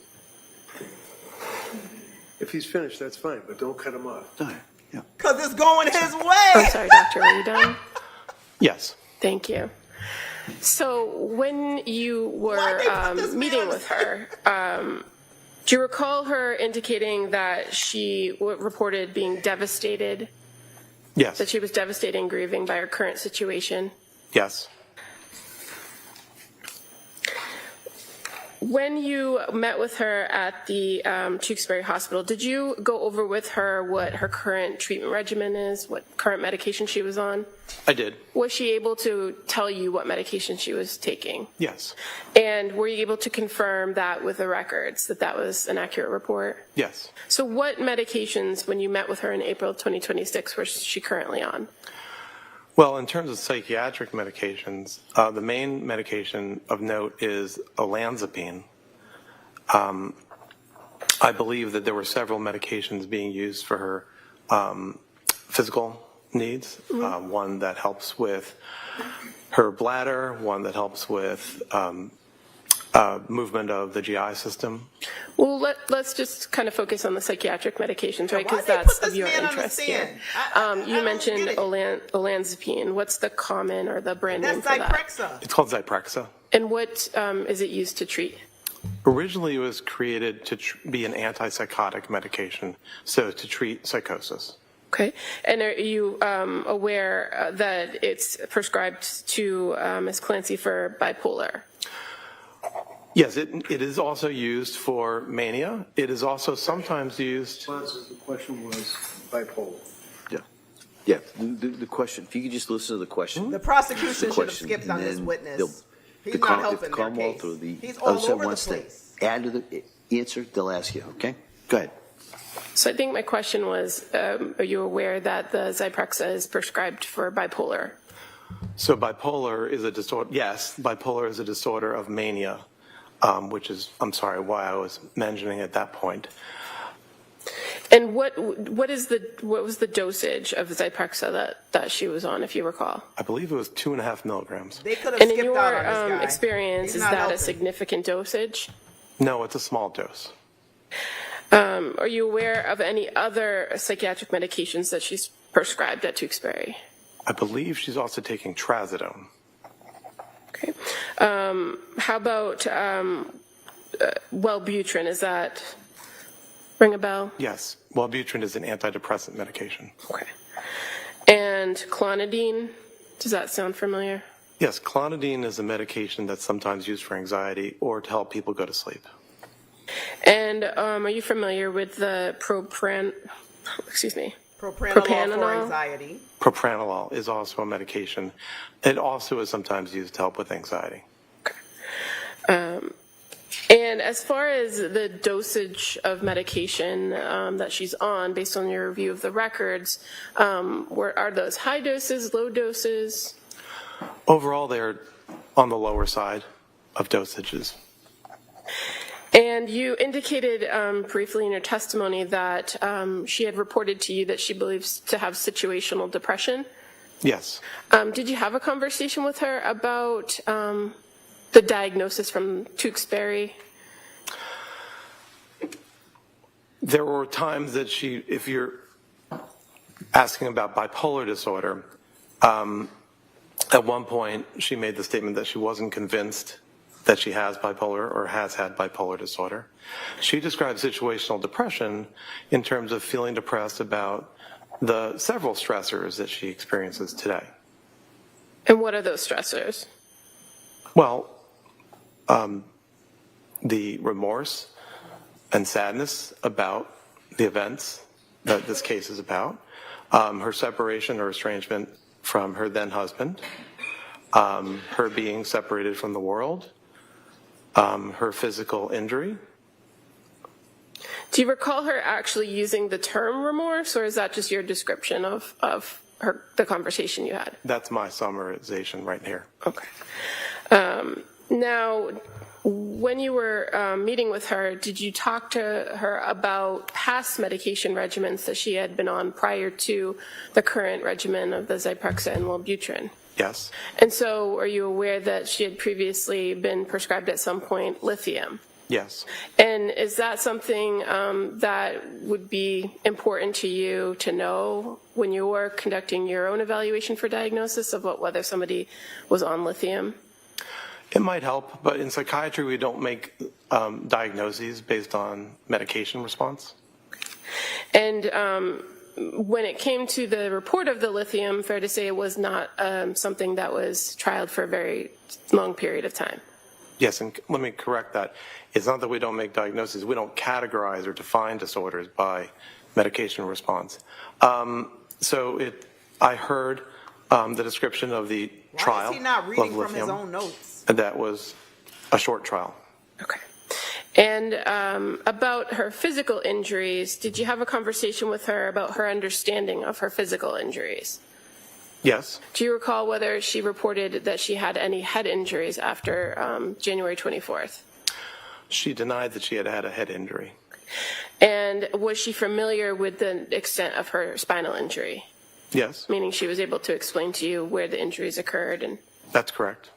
If he's finished, that's fine, but don't cut him off. Because it's going his way. I'm sorry, doctor, are you done? Yes. Thank you. So when you were meeting with her, do you recall her indicating that she reported being devastated? Yes. That she was devastated and grieving by her current situation? Yes. When you met with her at the Tewksbury Hospital, did you go over with her what her current treatment regimen is, what current medication she was on? I did. Was she able to tell you what medication she was taking? Yes. And were you able to confirm that with the records, that that was an accurate report? Yes. So what medications, when you met with her in April 2026, was she currently on? Well, in terms of psychiatric medications, the main medication of note is olanzapine. I believe that there were several medications being used for her physical needs. One that helps with her bladder, one that helps with movement of the GI system. Well, let's just kind of focus on the psychiatric medications, right? Because Why they that's put of this your man on the interest here. stand? You I mentioned don't get it. olanzapine. What's the common or the brand name That's for that? Zyprexa. It's called Zyprexa. And what is it used to treat? Originally, it was created to be an antipsychotic medication, so to treat psychosis. Okay. And are you aware that it's prescribed to Ms. Clancy for bipolar? Yes, it is also used for mania. It is also sometimes used. The question was bipolar. Yeah, the question, if you could just listen to the question. The prosecution should have question, skipped on and this then witness. He's if not helping their Commonwealth case. or the He's other all side over the wants to place. add to the answer, they'll ask you, okay? Go ahead. So I think my question was, are you aware that the Zyprexa is prescribed for bipolar? So bipolar is a disorder. Yes, bipolar is a disorder of mania, which is, I'm sorry, why I was mentioning at that point. And what was the dosage of Zyprexa that she was on, if you recall? I believe it was 2.5 milligrams. They could have And in skipped out on your this guy. experience, He's is not that a helping. significant dosage? No, it's a small dose. Are you aware of any other psychiatric medications that she's prescribed at Tewksbury? I believe she's also taking trazodone. Okay. How about Wellbutrin. Is that ring a bell? Yes, Wellbutrin is an antidepressant medication. Okay. And clonidine, does that sound familiar? Yes, clonidine is a medication that's sometimes used for anxiety or to help people go to sleep. And are you familiar with the Propranolol for propranolol? anxiety. Propranolol is also a medication. It also is sometimes used to help with anxiety. And as far as the dosage of medication that she's on, based on your review of the records, are those high doses, low doses? Overall, they're on the lower side of dosages. And you indicated briefly in your testimony that she had reported to you that she believes to have situational depression. Yes. Did you have a conversation with her about the diagnosis from Duxbury? There were times that she, if you're asking about bipolar disorder, at one point she made the statement that she wasn't convinced that she has bipolar or has had bipolar disorder. She described situational depression in terms of feeling depressed about the several stressors that she experiences today. And what are those stressors? Well, the remorse and sadness about the events that this case is about, her separation or estrangement from her then husband, her being separated from the world, her physical injury. Do you recall her actually using the term remorse, or is that just your description of the conversation you had? That's my summarization right here. Okay. Now, when you were meeting with her, did you talk to her about past medication regimens that she had been on prior to the current regimen of the Zyprexa and Wellbutrin? Yes. And so are you aware that she had previously been prescribed at some point lithium? Yes. And is that something that would be important to you to know when you were conducting your own evaluation for diagnosis of whether somebody was on lithium? It might help, but in psychiatry we don't make diagnoses based on medication response. And when it came to the report of the lithium, fair to say it was not something that was trialed for a very long period of time. Yes, and let me correct that. It's not that we don't make diagnoses. We don't categorize or define disorders by medication response. I heard the description of the trial. Why is he not reading of from his lithium. own notes? That was a short trial. Okay. And about her physical injuries, did you have a conversation with her about her understanding of her physical injuries? Yes. Do you recall whether she reported that she had any head injuries after January 24th? She denied that she had had a head injury. And was she familiar with the extent of her spinal injury? Yes. Meaning she was able to explain to you where the injuries occurred? And That's correct.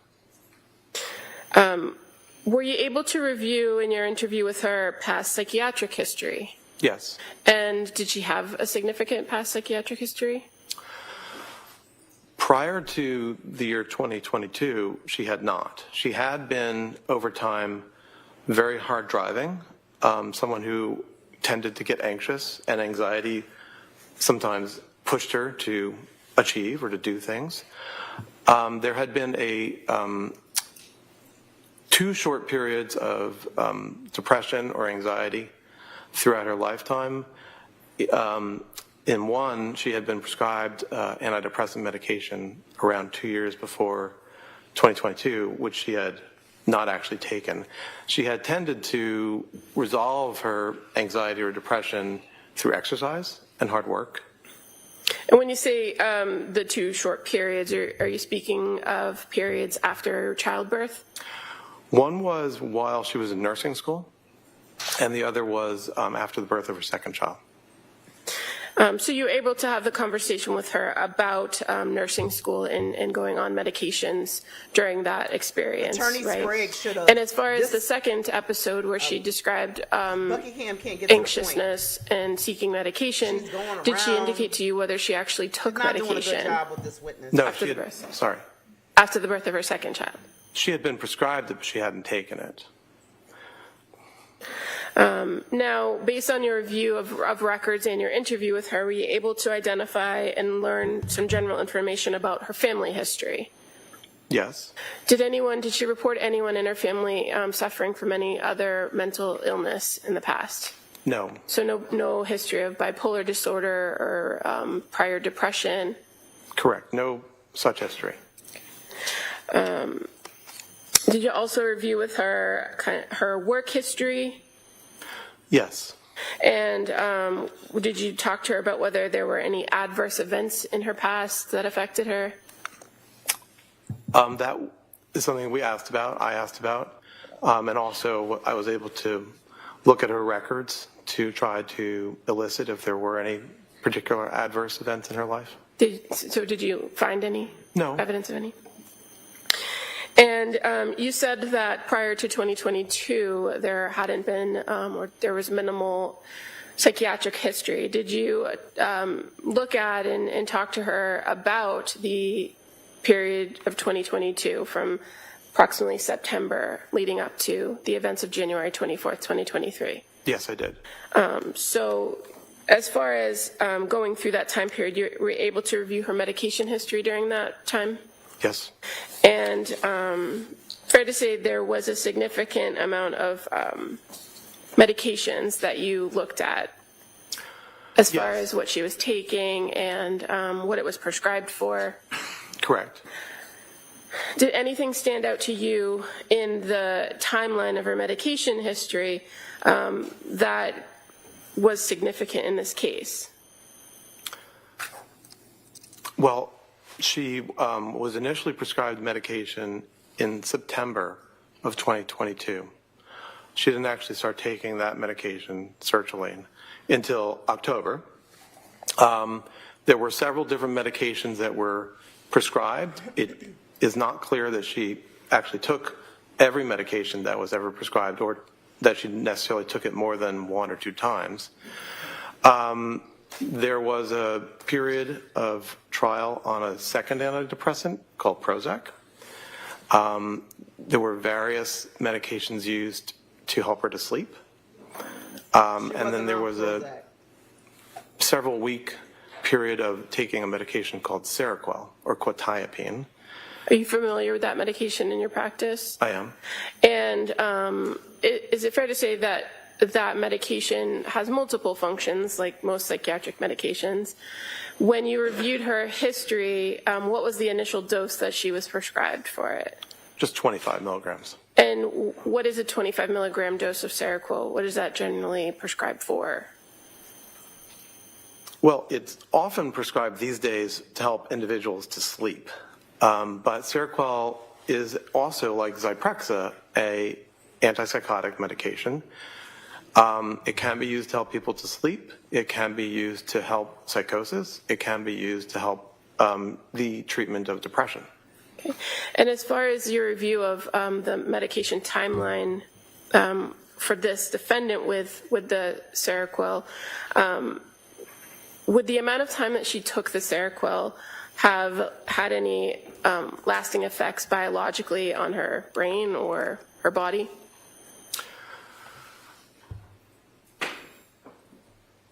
were you able to review in your interview with her past psychiatric history? Yes. And did she have a significant past psychiatric history? Prior to the year 2022, she had not. She had been, over time, very hard driving, someone who tended to get anxious, and anxiety sometimes pushed her to achieve or to do things. There had been two short periods of depression or anxiety throughout her lifetime. In one, she had been prescribed antidepressant medication around 2 years before 2022, which she had not actually taken. She had tended to resolve her anxiety or depression through exercise and hard work. And when you say the two short periods, are you speaking of periods after childbirth? One was while she was in nursing school, and the other was after the birth of her second child. So you were able to have the conversation with her about nursing school and going on medications during that experience, Attorney right? Sprague should have. And as far as the second episode where she described Buckingham can't get to the point. anxiousness and seeking medication, She's going did she around. indicate to you whether she actually took Not doing a good medication job with this witness. No, After she the had, birth. sorry. after the birth of her second child? She had been prescribed it, but she hadn't taken it. Now, based on your review of records and your interview with her, were you able to identify and learn some general information about her family history? Yes. Did she report anyone in her family suffering from any other mental illness in the past? No. So no history of bipolar disorder or prior depression? Correct. No such history. Did you also review with her her work history? Yes. And did you talk to her about whether there were any adverse events in her past that affected her? That is something I asked about. And also I was able to look at her records to try to elicit if there were any particular adverse events in her life. Did you find any? No. Evidence of any? And you said that prior to 2022, there hadn't been, or there was minimal psychiatric history. Did you look at and talk to her about the period of 2022 from approximately September leading up to the events of January 24th, 2023? Yes, I did. So as far as going through that time period, you were able to review her medication history during that time? Yes. And fair to say there was a significant amount of medications that you looked at as far as what she was taking and what it was prescribed for? Correct. Did anything stand out to you in the timeline of her medication history that was significant in this case? Well, she was initially prescribed medication in September of 2022. She didn't actually start taking that medication, sertraline, until October. There were several different medications that were prescribed. It is not clear that she actually took every medication that was ever prescribed or that she necessarily took it more than 1 or 2 times. There was a period of trial on a second antidepressant called Prozac. There were various medications used to help her to sleep. And then there was a several-week period of taking a medication called Seroquel or quetiapine. Are you familiar with that medication in your practice? I am. And is it fair to say that that medication has multiple functions, like most psychiatric medications? When you reviewed her history, what was the initial dose that she was prescribed for it? Just 25 milligrams. And what is a 25 milligram dose of Seroquel? What is that generally prescribed for? Well, it's often prescribed these days to help individuals to sleep. But Seroquel is also, like Zyprexa, a antipsychotic medication. It can be used to help people to sleep. It can be used to help psychosis. It can be used to help the treatment of depression. Okay. And as far as your review of the medication timeline for this defendant with the Seroquel, would the amount of time that she took the Seroquel have had any lasting effects biologically on her brain or her body?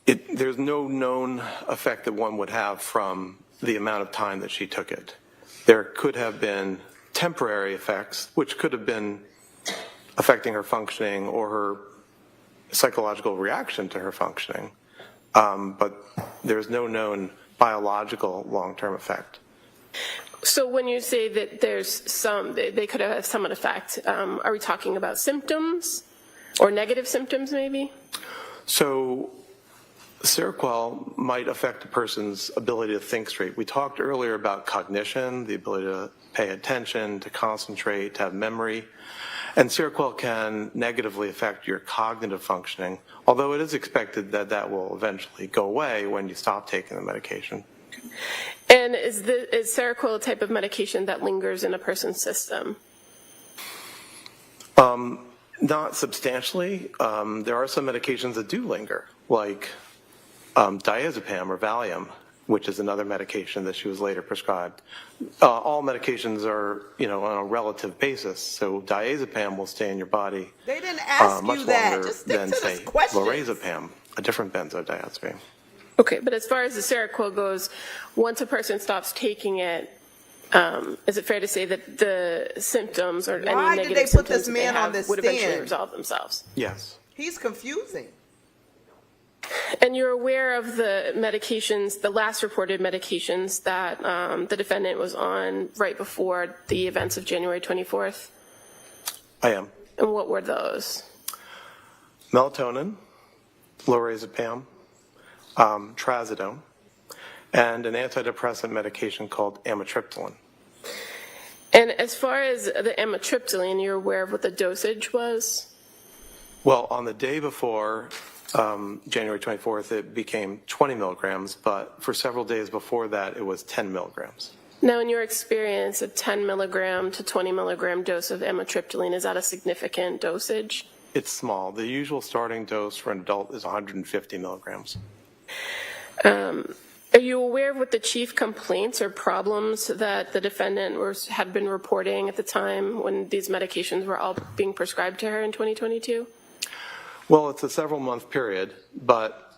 There's no known effect that one would have from the amount of time that she took it. There could have been temporary effects, which could have been affecting her functioning or her psychological reaction to her functioning. But there's no known biological long-term effect. So when you say that they could have some effect, are we talking about symptoms or negative symptoms maybe? So Seroquel might affect a person's ability to think straight. We talked earlier about cognition, the ability to pay attention, to concentrate, to have memory. And Seroquel can negatively affect your cognitive functioning, although it is expected that that will eventually go away when you stop taking the medication. And is Seroquel a type of medication that lingers in a person's system? Not substantially. There are some medications that do linger, like diazepam or Valium. which is another medication that she was later prescribed. All medications are, on a relative basis. So diazepam will stay in your body They didn't ask much you that. longer Just stick than, to say, the questions. lorazepam, a different benzodiazepine. Okay, but as far as the Seroquel goes, once a person stops taking it, is it fair to say that the symptoms or Why any did negative they put symptoms this that man they on have this would eventually stand? resolve themselves? Yes. He's confusing. And you're aware of the medications, the last reported medications that the defendant was on right before the events of January 24th? I am. And what were those? Melatonin, lorazepam, trazodone, and an antidepressant medication called amitriptyline. And as far as the amitriptyline, you're aware of what the dosage was? Well, on the day before January 24th, it became 20 milligrams, but for several days before that, it was 10 milligrams. Now, in your experience, a 10 milligram to 20 milligram dose of amitriptyline, is that a significant dosage? It's small. The usual starting dose for an adult is 150 milligrams. Are you aware of what the chief complaints or problems that the defendant had been reporting at the time when these medications were all being prescribed to her in 2022? Well, it's a several-month period, but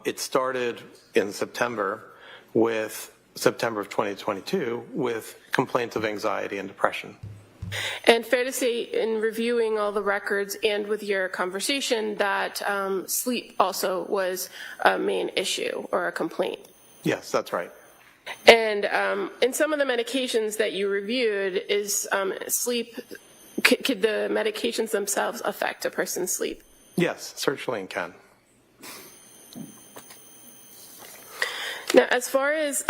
it started in September of 2022 with complaints of anxiety and depression. And fair to say, in reviewing all the records and with your conversation, that sleep also was a main issue or a complaint? Yes, that's right. And in some of the medications that you reviewed, is sleep, could the medications themselves affect a person's sleep? Yes, certainly can. Now, as far as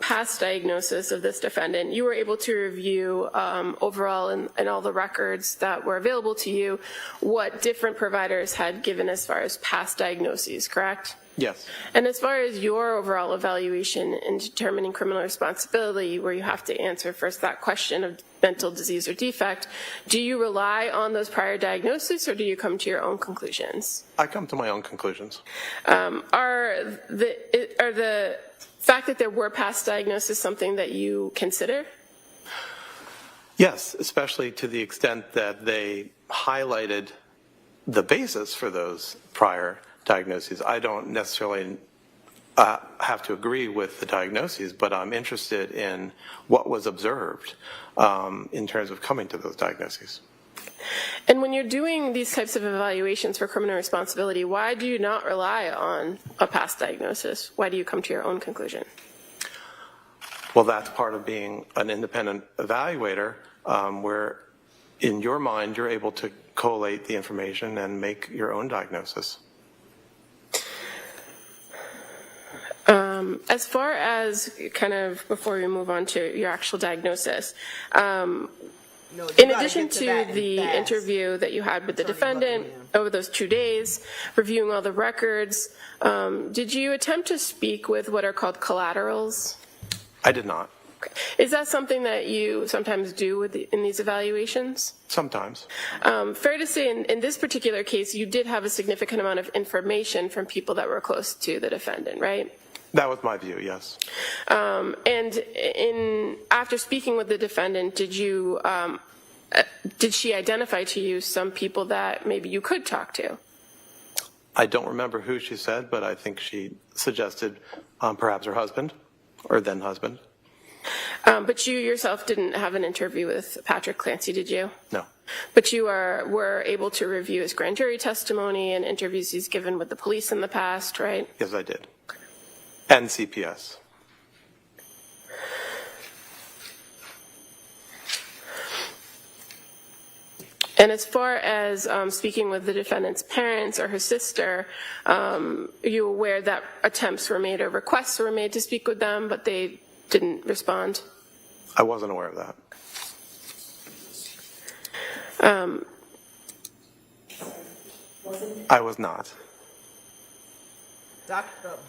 past diagnosis of this defendant, you were able to review overall in all the records that were available to you what different providers had given as far as past diagnoses, correct? Yes. And as far as your overall evaluation in determining criminal responsibility, where you have to answer first that question of mental disease or defect, do you rely on those prior diagnoses or do you come to your own conclusions? I come to my own conclusions. Are the fact that there were past diagnoses something that you consider? Yes, especially to the extent that they highlighted the basis for those prior diagnoses. I don't necessarily have to agree with the diagnoses, but I'm interested in what was observed in terms of coming to those diagnoses. And when you're doing these types of evaluations for criminal responsibility, why do you not rely on a past diagnosis? Why do you come to your own conclusion? Well, that's part of being an independent evaluator, where in your mind you're able to collate the information and make your own diagnosis. As far as kind of before we move on to your actual diagnosis, in addition to the interview that you had with the defendant over those 2 days, reviewing all the records, did you attempt to speak with what are called collaterals? I did not. Okay. Is that something that you sometimes do in these evaluations? Sometimes. Fair to say in this particular case, you did have a significant amount of information from people that were close to the defendant, right? That was my view, yes. And after speaking with the defendant, did she identify to you some people that maybe you could talk to? I don't remember who she said, but I think she suggested perhaps her husband or then husband. But you yourself didn't have an interview with Patrick Clancy, did you? No. But you were able to review his grand jury testimony and interviews he's given with the police in the past, right? Yes, I did. And CPS. And as far as speaking with the defendant's parents or her sister, are you aware that attempts were made or requests were made to speak with them, but they didn't respond? I wasn't aware of that. I was not.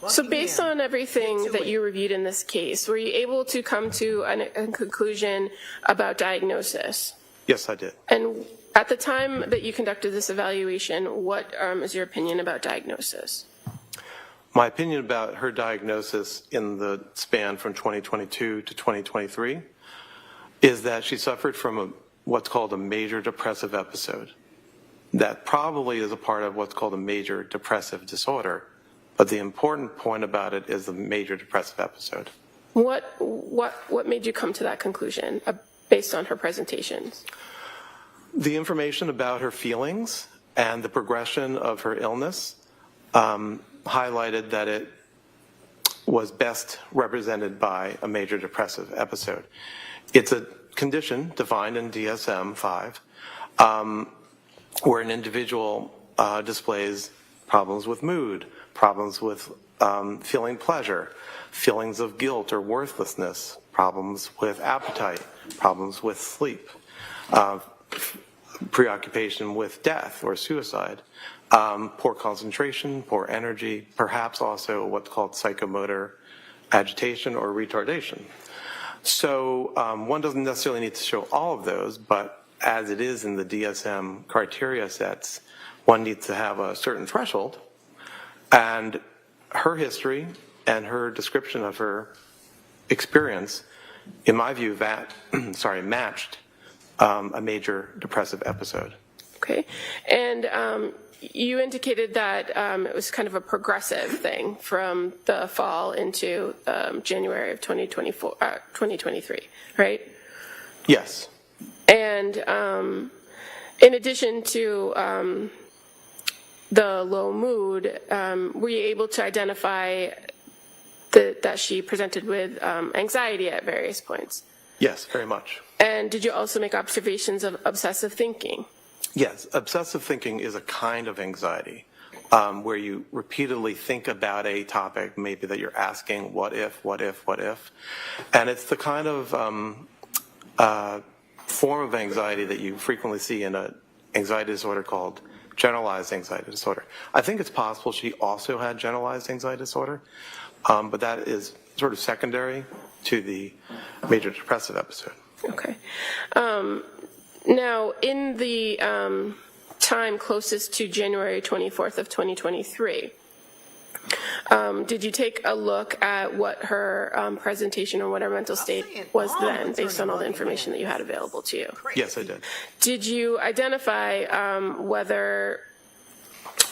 So based on everything that you reviewed in this case, were you able to come to a conclusion about diagnosis? Yes, I did. And at the time that you conducted this evaluation, what is your opinion about diagnosis? my opinion about her diagnosis in the span from 2022 to 2023 is that she suffered from what's called a major depressive episode. That probably is a part of what's called a major depressive disorder, but the important point about it is the major depressive episode. What made you come to that conclusion based on her presentations? The information about her feelings and the progression of her illness highlighted that it was best represented by a major depressive episode. It's a condition defined in DSM-5 where an individual displays problems with mood, problems with feeling pleasure, feelings of guilt or worthlessness, problems with appetite, problems with sleep, preoccupation with death or suicide, poor concentration, poor energy, perhaps also what's called psychomotor agitation or retardation. So one doesn't necessarily need to show all of those, but as it is in the DSM criteria sets, one needs to have a certain threshold. And her history and her description of her experience, in my view, matched a major depressive episode. Okay. And you indicated that it was kind of a progressive thing from the fall into January of 2023, right? Yes. And in addition to the low mood, were you able to identify that she presented with anxiety at various points? Yes, very much. And did you also make observations of obsessive thinking? Yes, obsessive thinking is a kind of anxiety where you repeatedly think about a topic, maybe that you're asking, what if? And it's the kind of form of anxiety that you frequently see in an anxiety disorder called generalized anxiety disorder. I think it's possible she also had generalized anxiety disorder, but that is sort of secondary to the major depressive episode. Okay. Now, in the time closest to January 24th of 2023, did you take a look at what her presentation or what her mental state was then, based on all the information that you had available to you? Yes, I did. Did you identify whether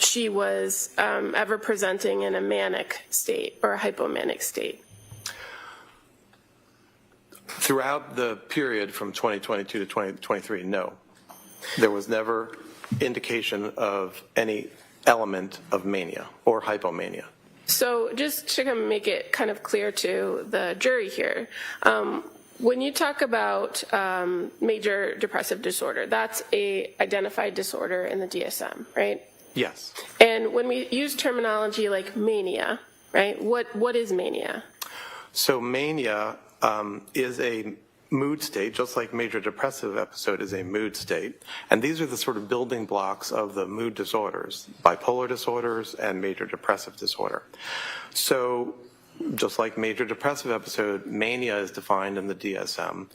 she was ever presenting in a manic state or a hypomanic state? Throughout the period from 2022 to 2023, no. There was never indication of any element of mania or hypomania. So just to kind of make it kind of clear to the jury here, when you talk about major depressive disorder, that's a identified disorder in the DSM, right? Yes. And when we use terminology like mania, right, what is mania? So mania is a mood state, just like major depressive episode is a mood state. And these are the sort of building blocks of the mood disorders, bipolar disorders and major depressive disorder. So just like major depressive episode, mania is defined in the DSM,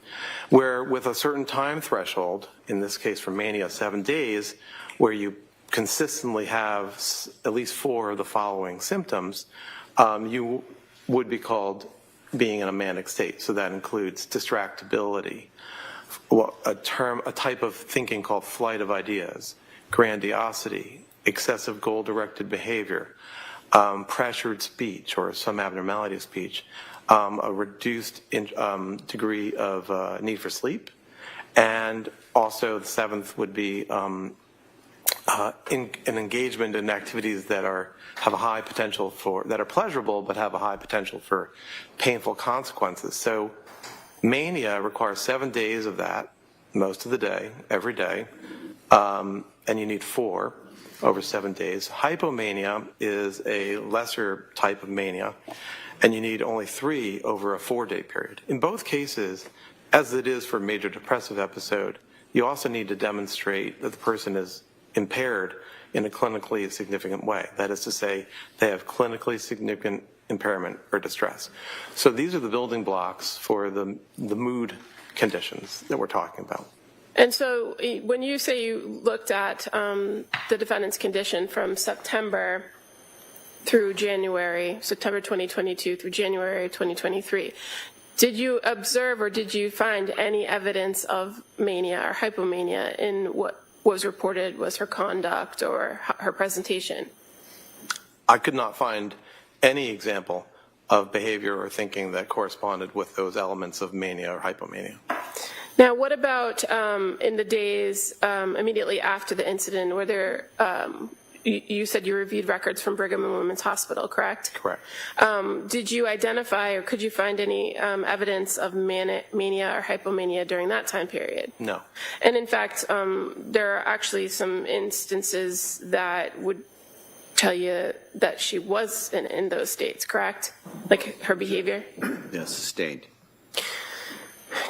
where with a certain time threshold, in this case for mania, 7 days, where you consistently have at least 4 of the following symptoms, you would be called being in a manic state. So that includes distractibility, a type of thinking called flight of ideas, grandiosity, excessive goal-directed behavior, pressured speech or some abnormality of speech, a reduced degree of need for sleep, and also the 7th would be an engagement in activities that have a high potential that are pleasurable but have a high potential for painful consequences. So mania requires 7 days of that, most of the day, every day, and you need 4 over 7 days. Hypomania is a lesser type of mania, and you need only 3 over a 4-day period. In both cases, as it is for major depressive episode, you also need to demonstrate that the person is impaired in a clinically significant way. That is to say, they have clinically significant impairment or distress. So these are the building blocks for the mood conditions that we're talking about. And so when you say you looked at the defendant's condition from September through January, September 2022 through January 2023. Did you observe or did you find any evidence of mania or hypomania in what was reported was her conduct or her presentation? I could not find any example of behavior or thinking that corresponded with those elements of mania or hypomania. Now, what about in the days immediately after the incident, were there, you said you reviewed records from Brigham and Women's Hospital, correct? Correct. Did you identify or could you find any evidence of mania or hypomania during that time period? No. And in fact, there are actually some instances that would tell you that she was in those states, correct? Like her behavior? Yes, sustained.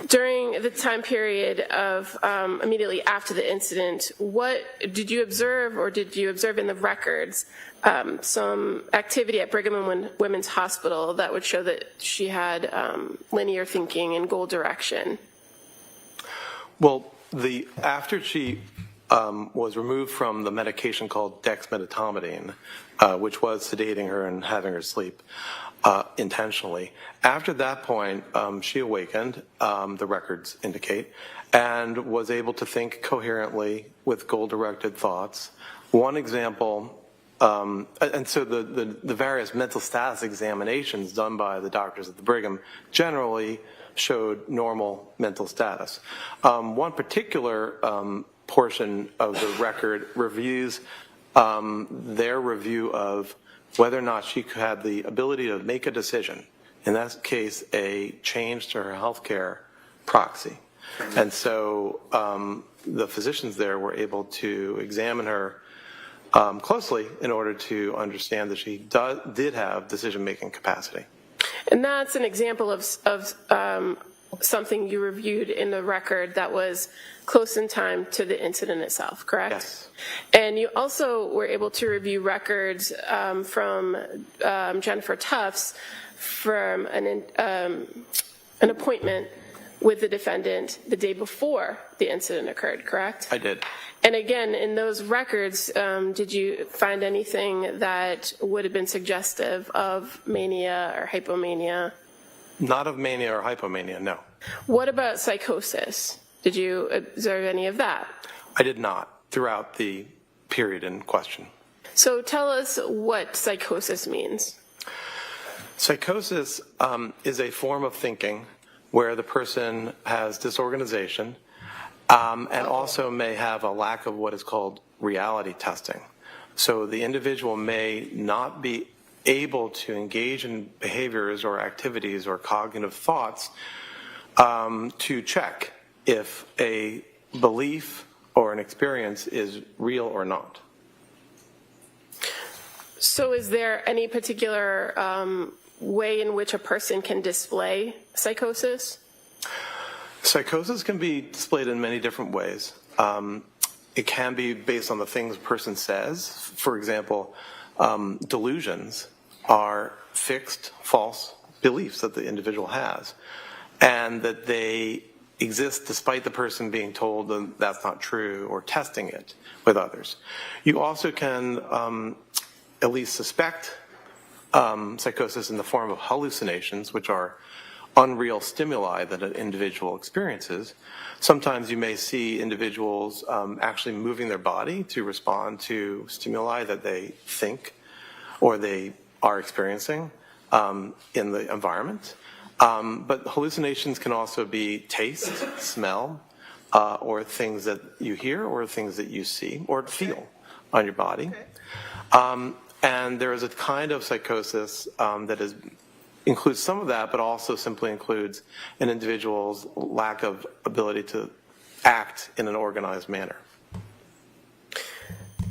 During the time period of immediately after the incident, what did you observe or did you observe in the records some activity at Brigham and Women's Hospital that would show that she had linear thinking and goal direction? Well, after she was removed from the medication called dexmedetomidine, which was sedating her and having her sleep intentionally. After that point, she awakened, the records indicate, and was able to think coherently with goal-directed thoughts. One example, and so the various mental status examinations done by the doctors at the Brigham generally showed normal mental status. One particular portion of the record reviews their review of whether or not she had the ability to make a decision. In that case, a change to her health care proxy. And so the physicians there were able to examine her closely in order to understand that she did have decision-making capacity. And that's an example of something you reviewed in the record that was close in time to the incident itself, correct? Yes. And you also were able to review records from Jennifer Tufts from an appointment with the defendant the day before the incident occurred, correct? I did. And again, in those records, did you find anything that would have been suggestive of mania or hypomania? Not of mania or hypomania, no. What about psychosis? Did you observe any of that? I did not throughout the period in question. So tell us what psychosis means. Psychosis is a form of thinking where the person has disorganization and also may have a lack of what is called reality testing. So the individual may not be able to engage in behaviors or activities or cognitive thoughts to check if a belief or an experience is real or not. So is there any particular way in which a person can display psychosis? Psychosis can be displayed in many different ways. It can be based on the things a person says. For example, delusions are fixed, false beliefs that the individual has, and that they exist despite the person being told that that's not true or testing it with others. You also can at least suspect psychosis in the form of hallucinations, which are unreal stimuli that an individual experiences. Sometimes you may see individuals actually moving their body to respond to stimuli that they think or they are experiencing in the environment. But hallucinations can also be taste, smell, or things that you hear or things that you see or feel on your body. And there is a kind of psychosis that includes some of that, but also simply includes an individual's lack of ability to act in an organized manner.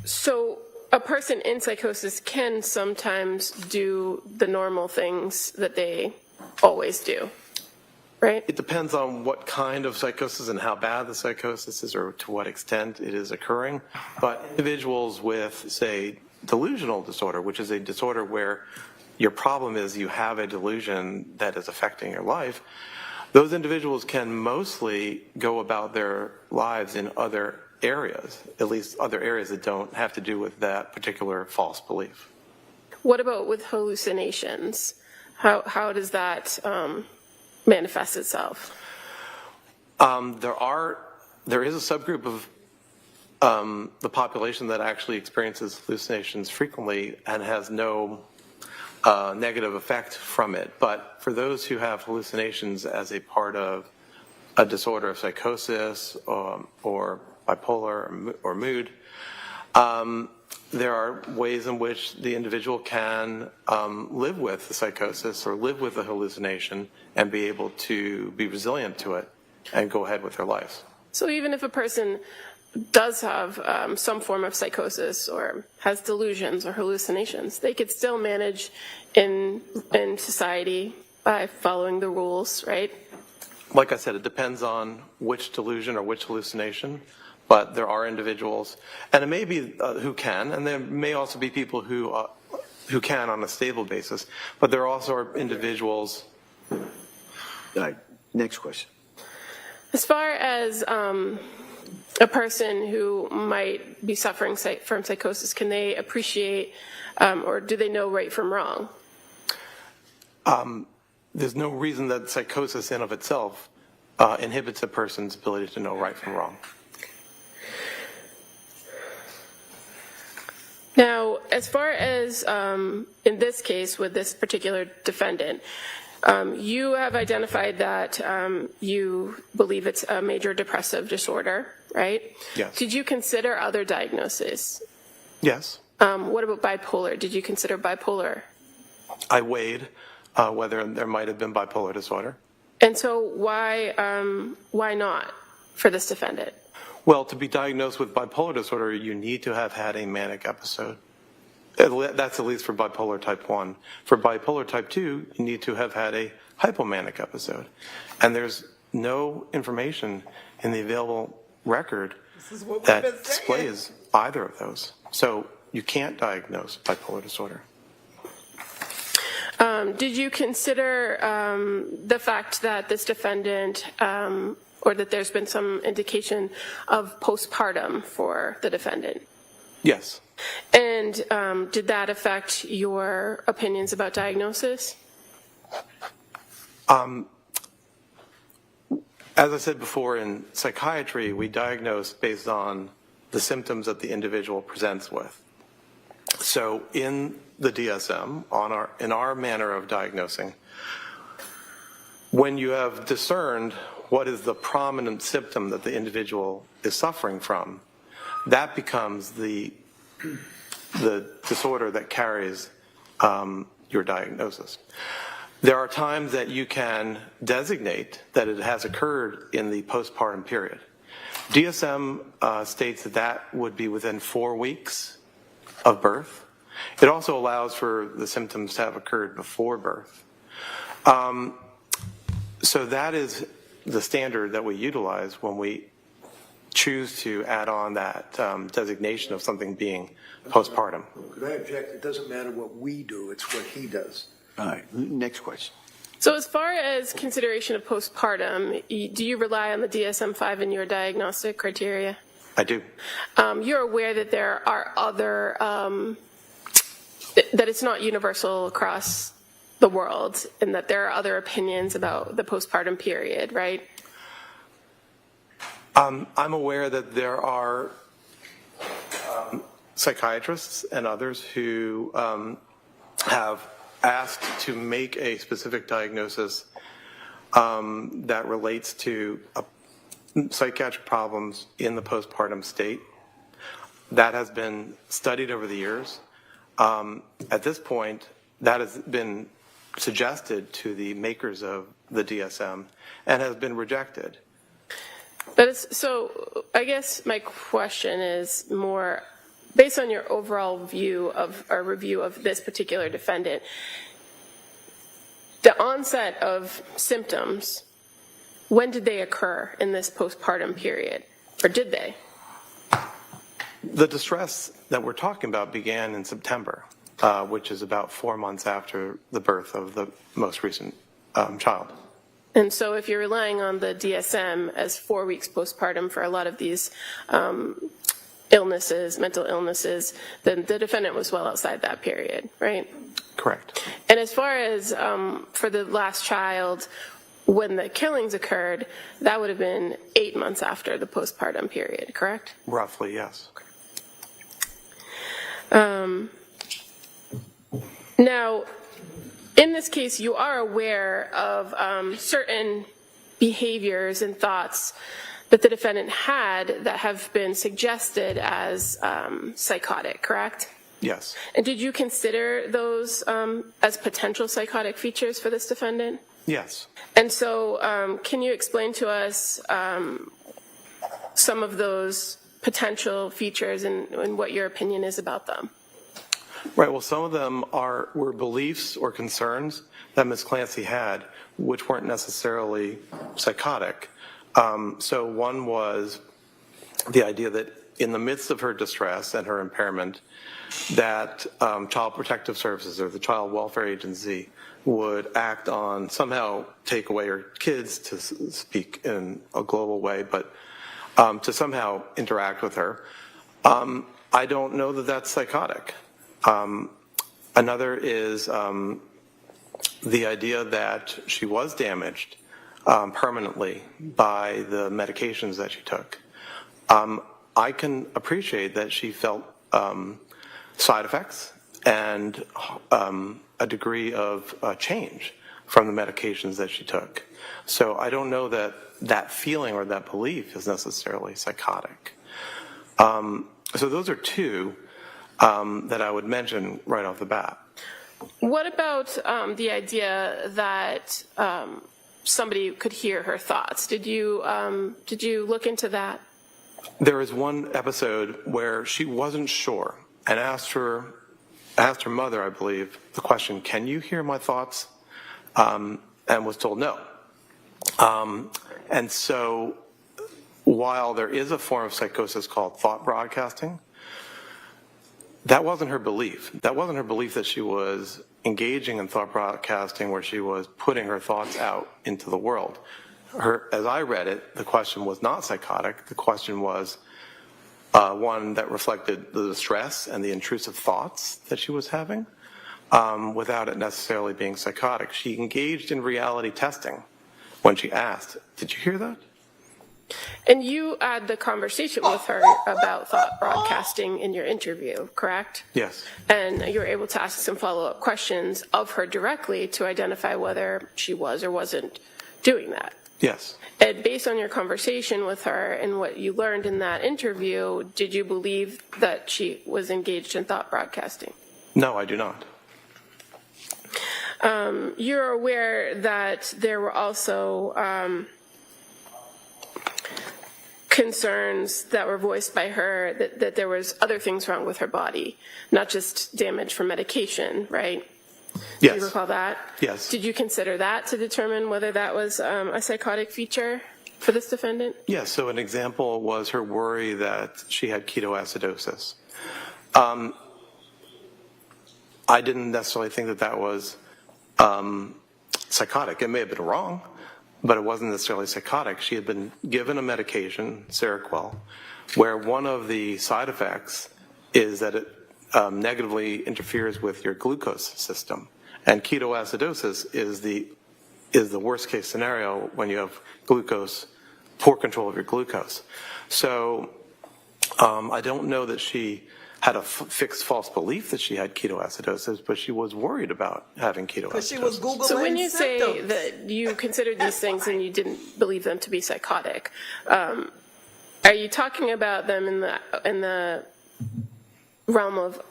So a person in psychosis can sometimes do the normal things that they always do, right? It depends on what kind of psychosis and how bad the psychosis is or to what extent it is occurring. But individuals with, say, delusional disorder, which is a disorder where your problem is you have a delusion that is affecting your life, those individuals can mostly go about their lives in other areas, at least other areas that don't have to do with that particular false belief. What about with hallucinations? How does that manifest itself? There is a subgroup of the population that actually experiences hallucinations frequently and has no negative effect from it. But for those who have hallucinations as a part of a disorder of psychosis or bipolar or mood, there are ways in which the individual can live with the psychosis or live with the hallucination and be able to be resilient to it and go ahead with their lives. So even if a person does have some form of psychosis or has delusions or hallucinations, they could still manage in society by following the rules, right? Like I said, it depends on which delusion or which hallucination, but there are individuals, and it may be who can, and there may also be people who can on a stable basis, but there also are individuals. All right, next question. As far as a person who might be suffering from psychosis, can they appreciate or do they know right from wrong? There's no reason that psychosis in of itself inhibits a person's ability to know right from wrong. Now, as far as in this case with this particular defendant, you have identified that you believe it's a major depressive disorder, right? Yes. Did you consider other diagnoses? Yes. What about bipolar? Did you consider bipolar? I weighed whether there might have been bipolar disorder. And so why not for this defendant? Well, to be diagnosed with bipolar disorder, you need to have had a manic episode. That's at least for bipolar type 1. For bipolar type 2, you need to have had a hypomanic episode. And there's no information in the available record that displays either of those. So you can't diagnose bipolar disorder. Did you consider the fact that this defendant, or that there's been some indication of postpartum for the defendant? Yes. And did that affect your opinions about diagnosis? As I said before, in psychiatry, we diagnose based on the symptoms that the individual presents with. So in the DSM, in our manner of diagnosing, when you have discerned what is the prominent symptom that the individual is suffering from, that becomes the disorder that carries your diagnosis. There are times that you can designate that it has occurred in the postpartum period. DSM states that would be within 4 weeks of birth. It also allows for the symptoms to have occurred before birth. So that is the standard that we utilize when we choose to add on that designation of something being postpartum. Could I object? It doesn't matter what we do, it's what he does. All right, next question. So as far as consideration of postpartum, do you rely on the DSM-5 in your diagnostic criteria? I do. You're aware that there are other, that it's not universal across the world, and that there are other opinions about the postpartum period, right? I'm aware that there are psychiatrists and others who have asked to make a specific diagnosis that relates to psychiatric problems in the postpartum state. That has been studied over the years. At this point, that has been suggested to the makers of the DSM and has been rejected. So I guess my question is more based on your overall view of or review of this particular defendant. The onset of symptoms, when did they occur in this postpartum period, or did they? The distress that we're talking about began in September, which is about 4 months after the birth of the most recent child. And so if you're relying on the DSM as 4 weeks postpartum for a lot of these illnesses, mental illnesses, then the defendant was well outside that period, right? Correct. And as far as for the last child, when the killings occurred, that would have been 8 months after the postpartum period, correct? Roughly, yes. Now, in this case, you are aware of certain behaviors and thoughts that the defendant had that have been suggested as psychotic, correct? Yes. And did you consider those as potential psychotic features for this defendant? Yes. And so can you explain to us some of those potential features and what your opinion is about them? Right. Well, some of them were beliefs or concerns that Ms. Clancy had, which weren't necessarily psychotic. So one was the idea that in the midst of her distress and her impairment, that Child Protective Services or the Child Welfare Agency would act on, somehow take away her kids, to speak in a global way, but to somehow interact with her. I don't know that that's psychotic. Another is the idea that she was damaged permanently by the medications that she took. I can appreciate that she felt side effects and a degree of change from the medications that she took. So I don't know that that feeling or that belief is necessarily psychotic. So those are two that I would mention right off the bat. What about the idea that somebody could hear her thoughts? Did you look into that? There was one episode where she wasn't sure and asked her mother, I believe, the question, "Can you hear my thoughts?" And was told no. And so while there is a form of psychosis called thought broadcasting, that wasn't her belief. That wasn't her belief that she was engaging in thought broadcasting where she was putting her thoughts out into the world. As I read it, the question was not psychotic. The question was one that reflected the distress and the intrusive thoughts that she was having without it necessarily being psychotic. She engaged in reality testing when she asked, "Did you hear that?" And you had the conversation with her about thought broadcasting in your interview, correct? Yes. And you were able to ask some follow-up questions of her directly to identify whether she was or wasn't doing that. Yes. And based on your conversation with her and what you learned in that interview, did you believe that she was engaged in thought broadcasting? No, I do not. You're aware that there were also concerns that were voiced by her that there was other things wrong with her body, not just damage from medication, right? Yes. Do you recall that? Yes. Did you consider that to determine whether that was a psychotic feature for this defendant? Yes, so an example was her worry that she had ketoacidosis. I didn't necessarily think that that was psychotic. It may have been wrong, but it wasn't necessarily psychotic. She had been given a medication, Seroquel, where one of the side effects is that it negatively interferes with your glucose system. And ketoacidosis is the worst case scenario when you have glucose, poor control of your glucose. So I don't know that she had a fixed false belief that she had ketoacidosis, but she was worried about having ketoacidosis. Because she was Googling So when you symptoms. say that you considered these things and you didn't believe them to be psychotic, are you talking about them in the realm of,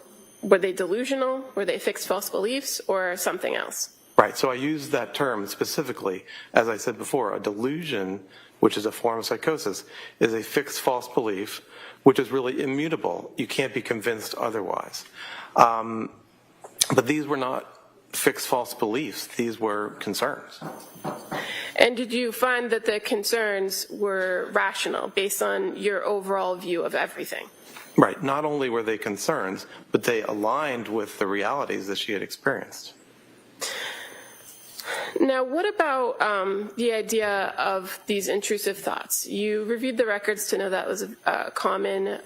were they delusional, were they fixed false beliefs, or something else? Right, so I use that term specifically. As I said before, a delusion, which is a form of psychosis, is a fixed false belief, which is really immutable. You can't be convinced otherwise. But these were not fixed false beliefs. These were concerns. And did you find that the concerns were rational based on your overall view of everything? Right, not only were they concerns, but they aligned with the realities that she had experienced. Now, what about the idea of these intrusive thoughts? You reviewed the records to know that was a common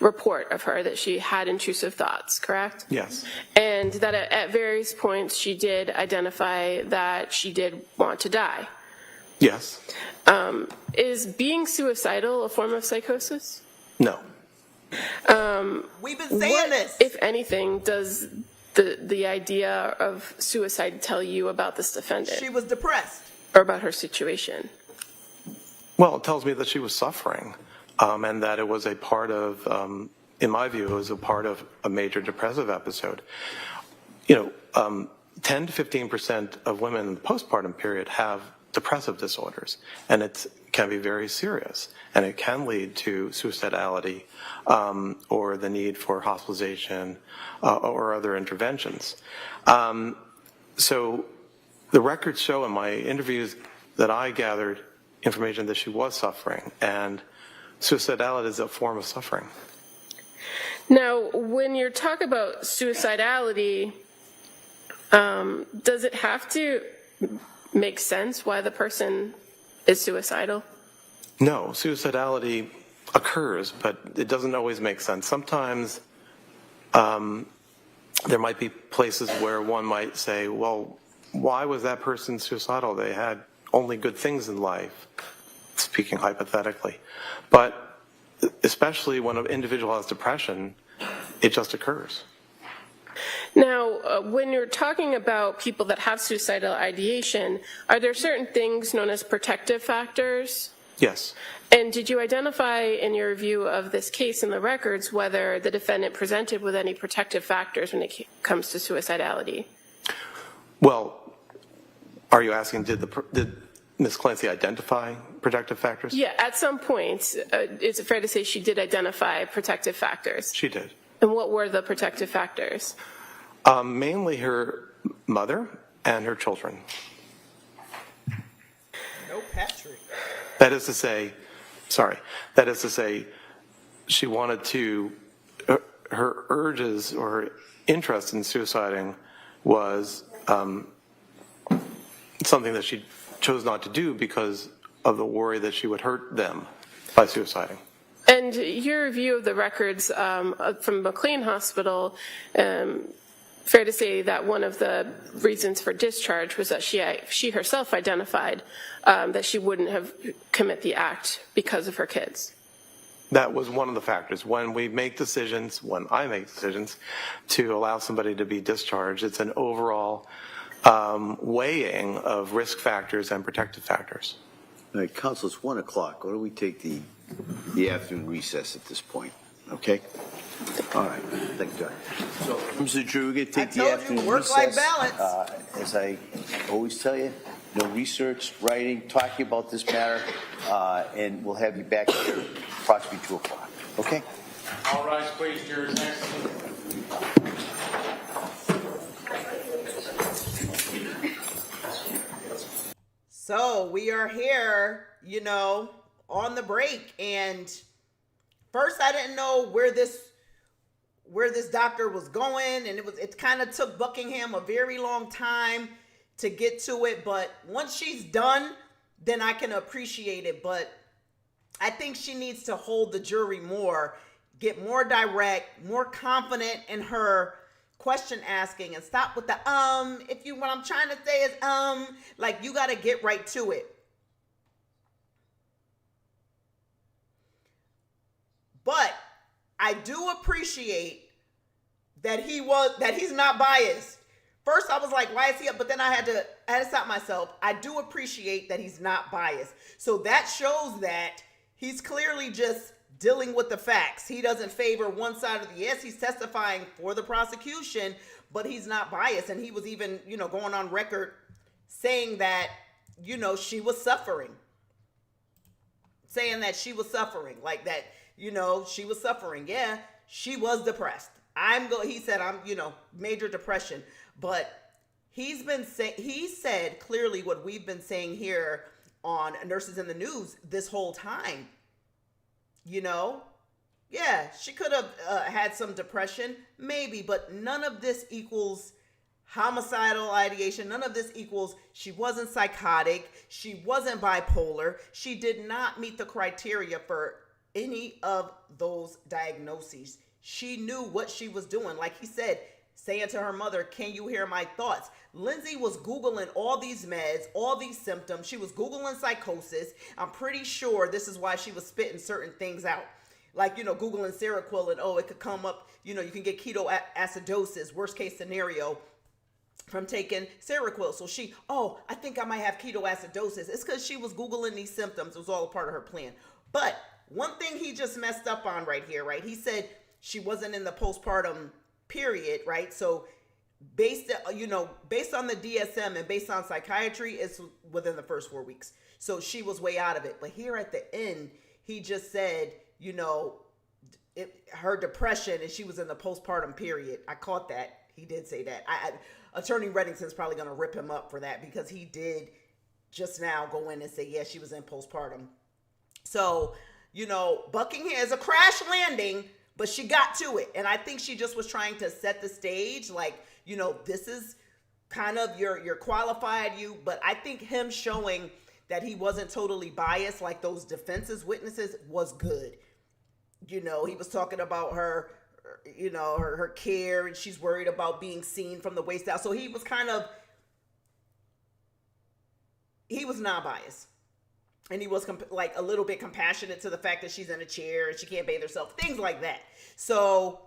report of her that she had intrusive thoughts, correct? Yes. And that at various points she did identify that she did want to die. Yes. Is being suicidal a form of psychosis? No. We've been saying What, this. if anything, does the idea of suicide tell you about this defendant She was depressed. or about her situation? Well, it tells me that she was suffering, and that it was a part of, in my view, it was a part of a major depressive episode. 10 to 15% of women in the postpartum period have depressive disorders, and it can be very serious, and it can lead to suicidality or the need for hospitalization or other interventions. So the records show in my interviews that I gathered information that she was suffering, and suicidality is a form of suffering. Now, when you're talking about suicidality, does it have to make sense why the person is suicidal? No, suicidality occurs, but it doesn't always make sense. Sometimes there might be places where one might say, well, why was that person suicidal? They had only good things in life, speaking hypothetically. But especially when an individual has depression, it just occurs. Now, when you're talking about people that have suicidal ideation, are there certain things known as protective factors? Yes. And did you identify in your review of this case in the records whether the defendant presented with any protective factors when it comes to suicidality? Well, are you asking, did Ms. Clancy identify protective factors? Yeah, at some point, is it fair to say she did identify protective factors? She did. And what were the protective factors? Mainly her mother and her children. No, Patrick. That is to say, she wanted to, her urges or her interest in suiciding was something that she chose not to do because of the worry that she would hurt them by suiciding. And your review of the records from McLean Hospital, fair to say that one of the reasons for discharge was that she herself identified that she wouldn't have commit the act because of her kids. That was one of the factors. When I make decisions to allow somebody to be discharged, it's an overall weighing of risk factors and protective factors. All right, Counsel, it's 1 o'clock. Why don't we take the afternoon recess at this point? Okay? All right. Thank you, Doc. So, members of the jury, we're going to take the afternoon recess. Work-life balance. As I always tell you, no research, writing, talking about this matter, and we'll have you back here approximately 2 o'clock. Okay? All rise, please, jurors. Next. So we are here, on the break, and first I didn't know where this doctor was going, and it kind of took Buckingham a very long time to get to it, but once she's done, then I can appreciate it. But I think she needs to hold the jury more, get more direct, more confident in her question asking, and stop with the what I'm trying to say is like, you got to get right to it. But I do appreciate that he's not biased. First I was like, why is he up? But then I had to stop myself. I do appreciate that he's not biased. So that shows that he's clearly just dealing with the facts. He doesn't favor one side or the yes, he's testifying for the prosecution, but he's not biased. And he was even, going on record saying that, she was suffering. Saying that she was suffering. Like that, she was suffering. Yeah, she was depressed. He said, major depression. But he said clearly what we've been saying here on Nurses in the News this whole time. Yeah, she could have had some depression, maybe, but none of this equals homicidal ideation. None of this equals she wasn't psychotic. She wasn't bipolar. She did not meet the criteria for any of those diagnoses. She knew what she was doing. Like he said, saying to her mother, can you hear my thoughts? Lindsay was Googling all these meds, all these symptoms. She was Googling psychosis. I'm pretty sure this is why she was spitting certain things out. Like, Googling Seroquel and, it could come up, you can get ketoacidosis, worst case scenario, from taking Seroquel. So I think I might have ketoacidosis. It's because she was Googling these symptoms. It was all a part of her plan. But one thing he just messed up on right here, right? He said she wasn't in the postpartum period, right? So based on the DSM and based on psychiatry, it's within the first 4 weeks. So she was way out of it. But here at the end, he just said, her depression, and she was in the postpartum period. I caught that. He did say that. Attorney Reddington's probably going to rip him up for that because he did just now go in and say, yeah, she was in postpartum. So, Buckingham is a crash landing, but she got to it. And I think she just was trying to set the stage. Like, this is kind of your qualified you. But I think him showing that he wasn't totally biased, like those defense's witnesses, was good. He was talking about her, her care, and she's worried about being seen from the waist down. So he was not biased. And he was like a little bit compassionate to the fact that she's in a chair and she can't bathe herself, things like that. So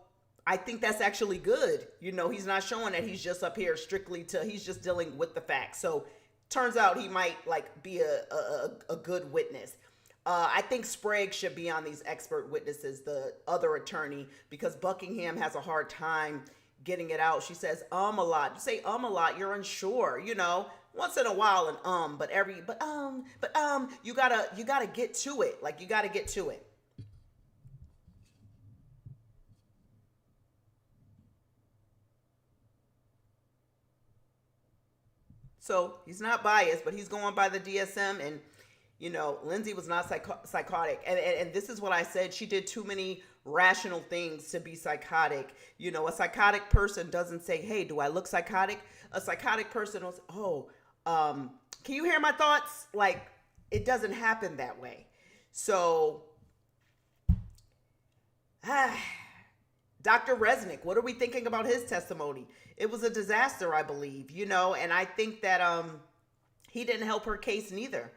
I think that's actually good. He's not showing that he's just up here he's just dealing with the facts. So turns out he might be a good witness. I think Sprague should be on these expert witnesses, the other attorney, because Buckingham has a hard time getting it out. She says a lot. You say a lot, you're unsure, once in a while but you gotta get to it. Like, you gotta get to it. So he's not biased, but he's going by the DSM, and Lindsay was not psychotic. And this is what I said. She did too many rational things to be psychotic. A psychotic person doesn't say, hey, do I look psychotic? A psychotic person was, can you hear my thoughts? Like, it doesn't happen that way. So, Dr. Resnick, what are we thinking about his testimony? It was a disaster, I believe, and I think that he didn't help her case neither.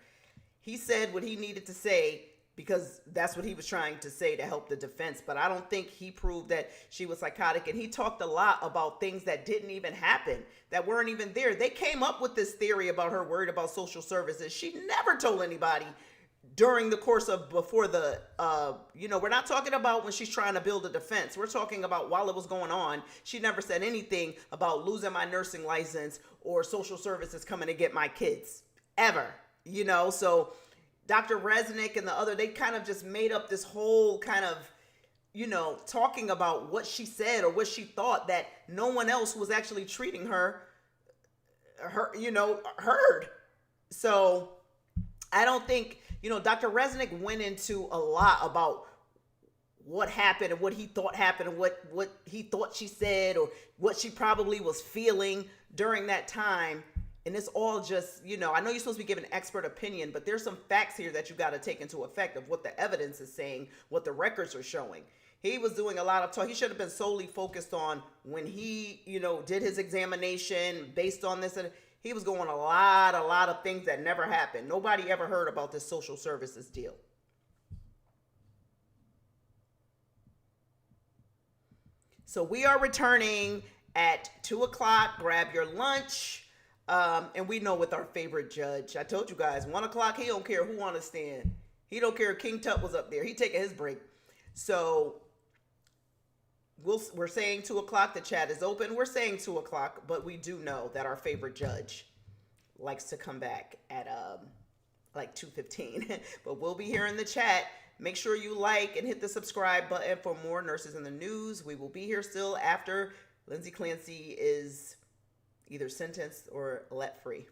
He said what he needed to say because that's what he was trying to say to help the defense. But I don't think he proved that she was psychotic. And he talked a lot about things that didn't even happen, that weren't even there. They came up with this theory about her worried about social services. She never told anybody during the course of before the, we're not talking about when she's trying to build a defense. We're talking about while it was going on. She never said anything about losing my nursing license or social services coming to get my kids ever. So Dr. Resnick and the other, they kind of just made up this whole kind of, talking about what she said or what she thought that no one else was actually treating her, heard. So I don't think, Dr. Resnick went into a lot about what happened and what he thought happened and what he thought she said or what she probably was feeling during that time. And it's all just, I know you're supposed to be giving expert opinion, but there's some facts here that you got to take into effect of what the evidence is saying, what the records are showing. He was doing a lot of talk. He should have been solely focused on when he, did his examination based on this. And he was going a lot of things that never happened. Nobody ever heard about this social services deal. So we are returning at 2:00. Grab your lunch. And we know with our favorite judge, I told you guys, 1:00, he don't care who on the stand. He don't care if King Tut was up there. He taking his break. So we're saying 2:00. The chat is open. We're saying 2:00, but we do know that our favorite judge likes to come back at 2:15. But we'll be here in the chat. Make sure you like and hit the subscribe button for more Nurses in the News. We will be here still after Lindsay Clancy is either sentenced or let free.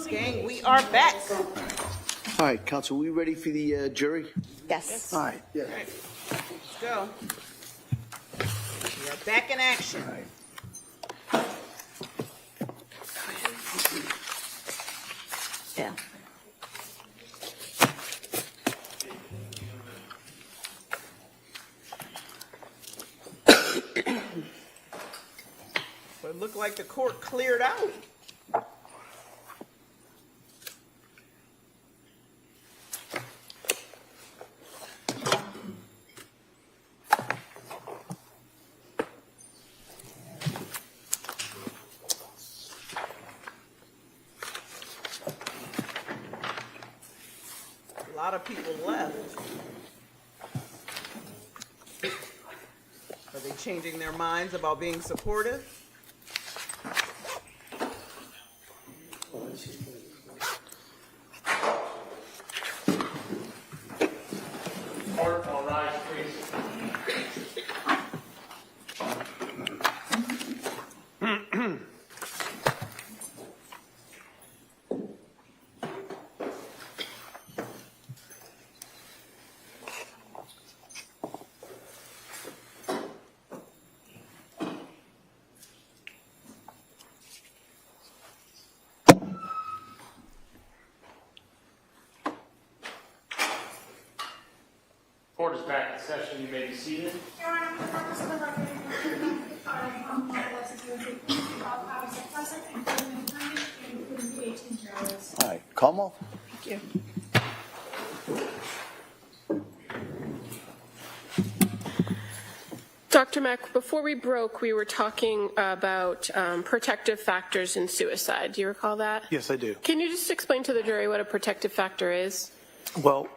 Gang, we are back. All right, counsel, we ready for the jury? Yes. All right. Yeah. Let's go. We are back in action. Yeah. But it looked like the court cleared out. A lot of people left. Are they changing their minds about being supportive? Court, all rise, please. Court is back in session. You may be seated. Your Honor, for the purpose of the record, obviously present, including the attorney, including the 18 jurors. All right, come on. Thank you. Dr. Mack, before we broke, we were talking about protective factors in suicide. Do you recall that? Yes, I do. Can you just explain to the jury what a protective factor is? Well,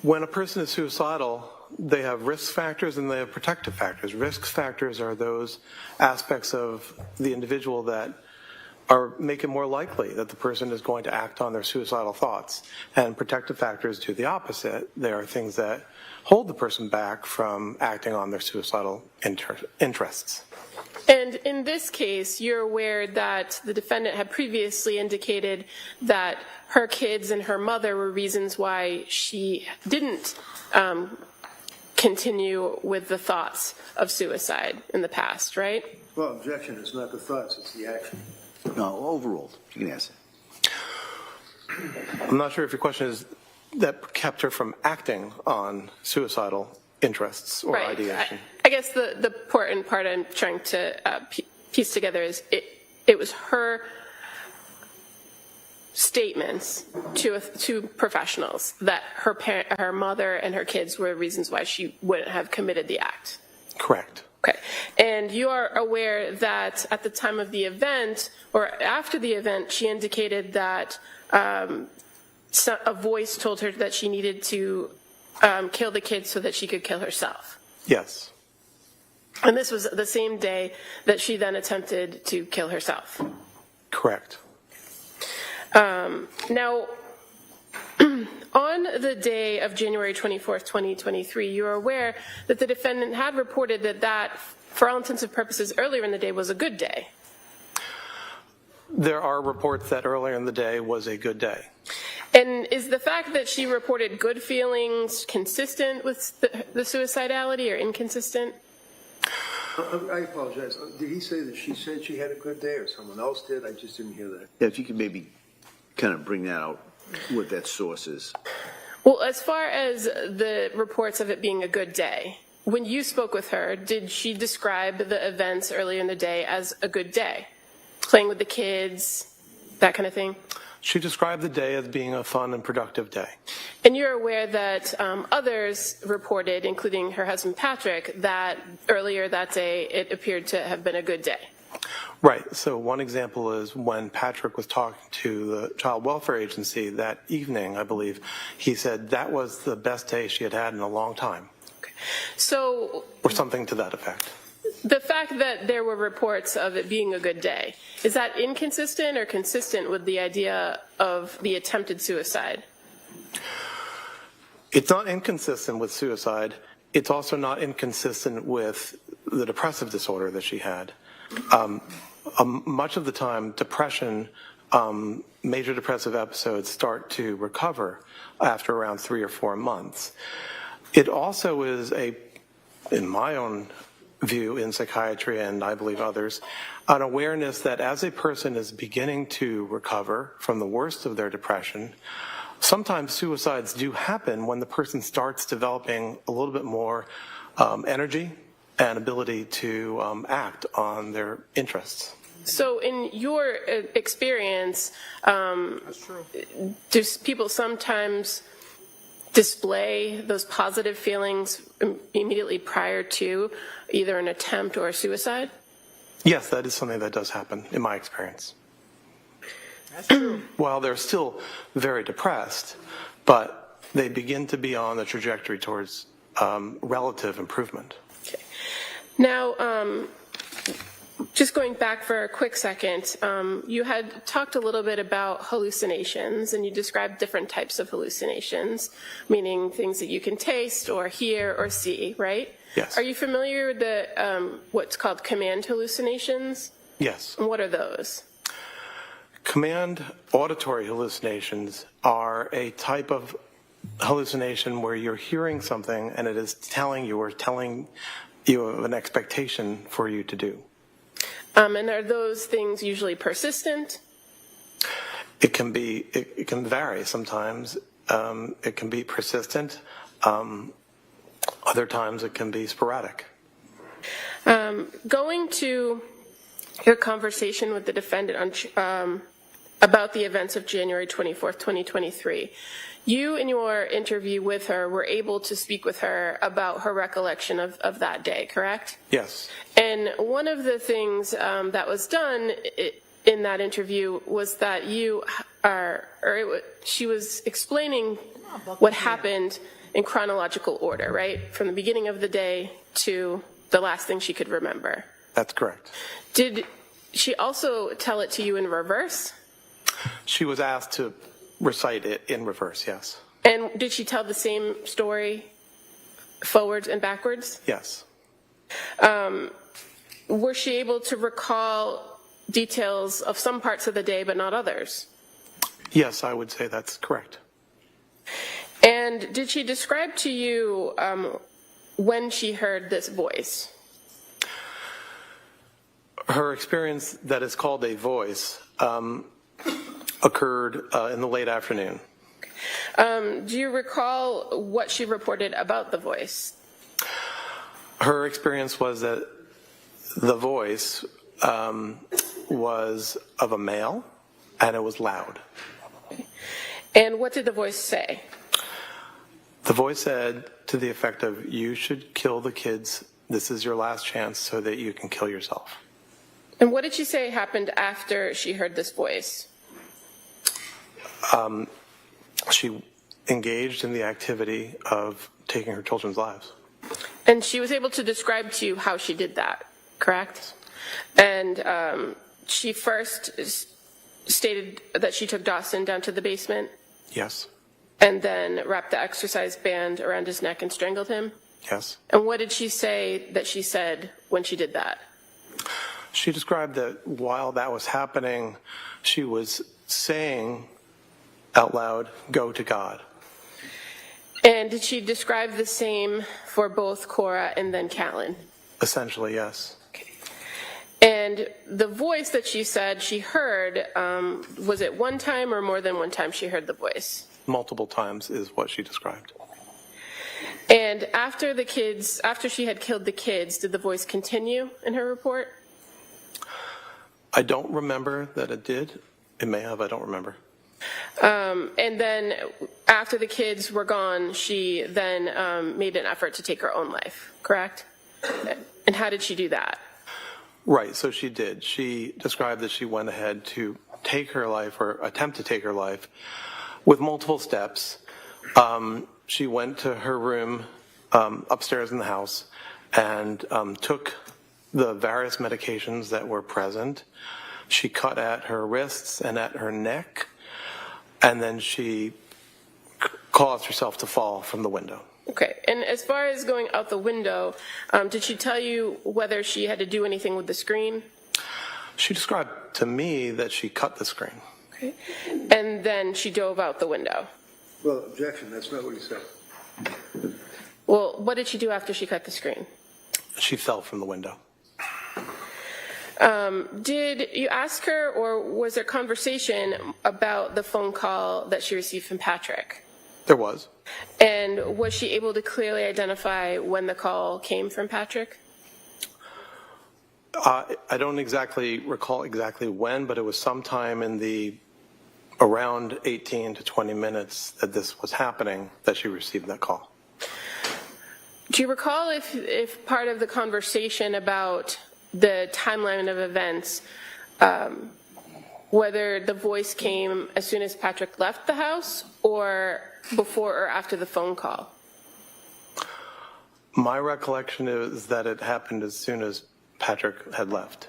when a person is suicidal, they have risk factors and they have protective factors. Risk factors are those aspects of the individual that make it more likely that the person is going to act on their suicidal thoughts. And protective factors do the opposite. They are things that hold the person back from acting on their suicidal interests. And in this case, you're aware that the defendant had previously indicated that her kids and her mother were reasons why she didn't continue with the thoughts of suicide in the past, right? Well, objection is not the thoughts, it's the action. No, overruled. You can answer. I'm not sure if your question is that kept her from acting on suicidal interests or Right. ideation. I guess the important part I'm trying to piece together is it was her statements to professionals that her mother and her kids were reasons why she wouldn't have committed the act. Correct. Okay. And you are aware that at the time of the event or after the event, she indicated that a voice told her that she needed to kill the kids so that she could kill herself. Yes. And this was the same day that she then attempted to kill herself. Correct. Now, on the day of January 24th, 2023, you are aware that the defendant had reported that, for all intents and purposes, earlier in the day was a good day. There are reports that earlier in the day was a good day. And is the fact that she reported good feelings consistent with the suicidality or inconsistent? I apologize. Did he say that she said she had a good day or someone else did? I just didn't hear that. Yeah, if you could maybe kind of bring that out, what that source is. Well, as far as the reports of it being a good day, when you spoke with her, did she describe the events earlier in the day as a good day? Playing with the kids, that kind of thing? She described the day as being a fun and productive day. And you're aware that others reported, including her husband Patrick, that earlier that day it appeared to have been a good day. Right. So one example is when Patrick was talking to the Child Welfare Agency that evening, I believe, he said that was the best day she had had in a long time. Okay. So, or something to that effect. The fact that there were reports of it being a good day, is that inconsistent or consistent with the idea of the attempted suicide? It's not inconsistent with suicide. It's also not inconsistent with the depressive disorder that she had. much of the time, depression, major depressive episodes start to recover after around 3 or 4 months. It also is in my own view in psychiatry, and I believe others, an awareness that as a person is beginning to recover from the worst of their depression, sometimes suicides do happen when the person starts developing a little bit more energy and ability to act on their interests. So in your experience, do people sometimes display those positive feelings immediately prior to either an attempt or a suicide? Yes, that is something that does happen in my experience. That's true. While they're still very depressed, but they begin to be on the trajectory towards relative improvement. Okay. Now, just going back for a quick second, you had talked a little bit about hallucinations, and you described different types of hallucinations, meaning things that you can taste or hear or see, right? Yes. Are you familiar with the what's called command hallucinations? Yes. And what are those? Command auditory hallucinations are a type of hallucination where you're hearing something and it is telling you of an expectation for you to do. And are those things usually persistent? It can be. It can vary sometimes. It can be persistent. Other times it can be sporadic. Going to your conversation with the defendant on, about the events of January 24th, 2023, you, in your interview with her, were able to speak with her about her recollection of that day, correct? Yes. And one of the things that was done in that interview was that she was explaining what happened in chronological order, right? From the beginning of the day to the last thing she could remember. That's correct. Did she also tell it to you in reverse? She was asked to recite it in reverse, yes. And did she tell the same story forwards and backwards? Yes. Was she able to recall details of some parts of the day but not others? Yes, I would say that's correct. And did she describe to you when she heard this voice? Her experience that is called a voice occurred in the late afternoon. Do you recall what she reported about the voice? Her experience was that the voice was of a male, and it was loud. And what did the voice say? The voice said to the effect of, "You should kill the kids. This is your last chance so that you can kill yourself." And what did she say happened after she heard this voice? She engaged in the activity of taking her children's lives. And she was able to describe to you how she did that, correct? And she first stated that she took Dawson down to the basement? Yes. And then wrapped the exercise band around his neck and strangled him? Yes. And what did she say that she said when she did that? She described that while that was happening, she was saying out loud, "Go to God." And did she describe the same for both Cora and then Callan? Essentially, yes. Okay. And the voice that she said she heard, was it one time or more than one time she heard the voice? Multiple times is what she described. And after she had killed the kids, did the voice continue in her report? I don't remember that it did. It may have, I don't remember. And then after the kids were gone, she then made an effort to take her own life, correct? And how did she do that? Right, so she did. She described that she went ahead to take her life or attempt to take her life with multiple steps. She went to her room upstairs in the house and took the various medications that were present. She cut at her wrists and at her neck, and then she caused herself to fall from the window. Okay, and as far as going out the window, did she tell you whether she had to do anything with the screen? She described to me that she cut the screen. Okay. And then she dove out the window. Well, objection, that's not what he said. Well, what did she do after she cut the screen? She fell from the window. Did you ask her, or was there conversation about the phone call that she received from Patrick? There was. And was she able to clearly identify when the call came from Patrick? I don't exactly recall exactly when, but it was sometime in the around 18 to 20 minutes that this was happening that she received that call. Do you recall if part of the conversation about the timeline of events, whether the voice came as soon as Patrick left the house or before or after the phone call? My recollection is that it happened as soon as Patrick had left.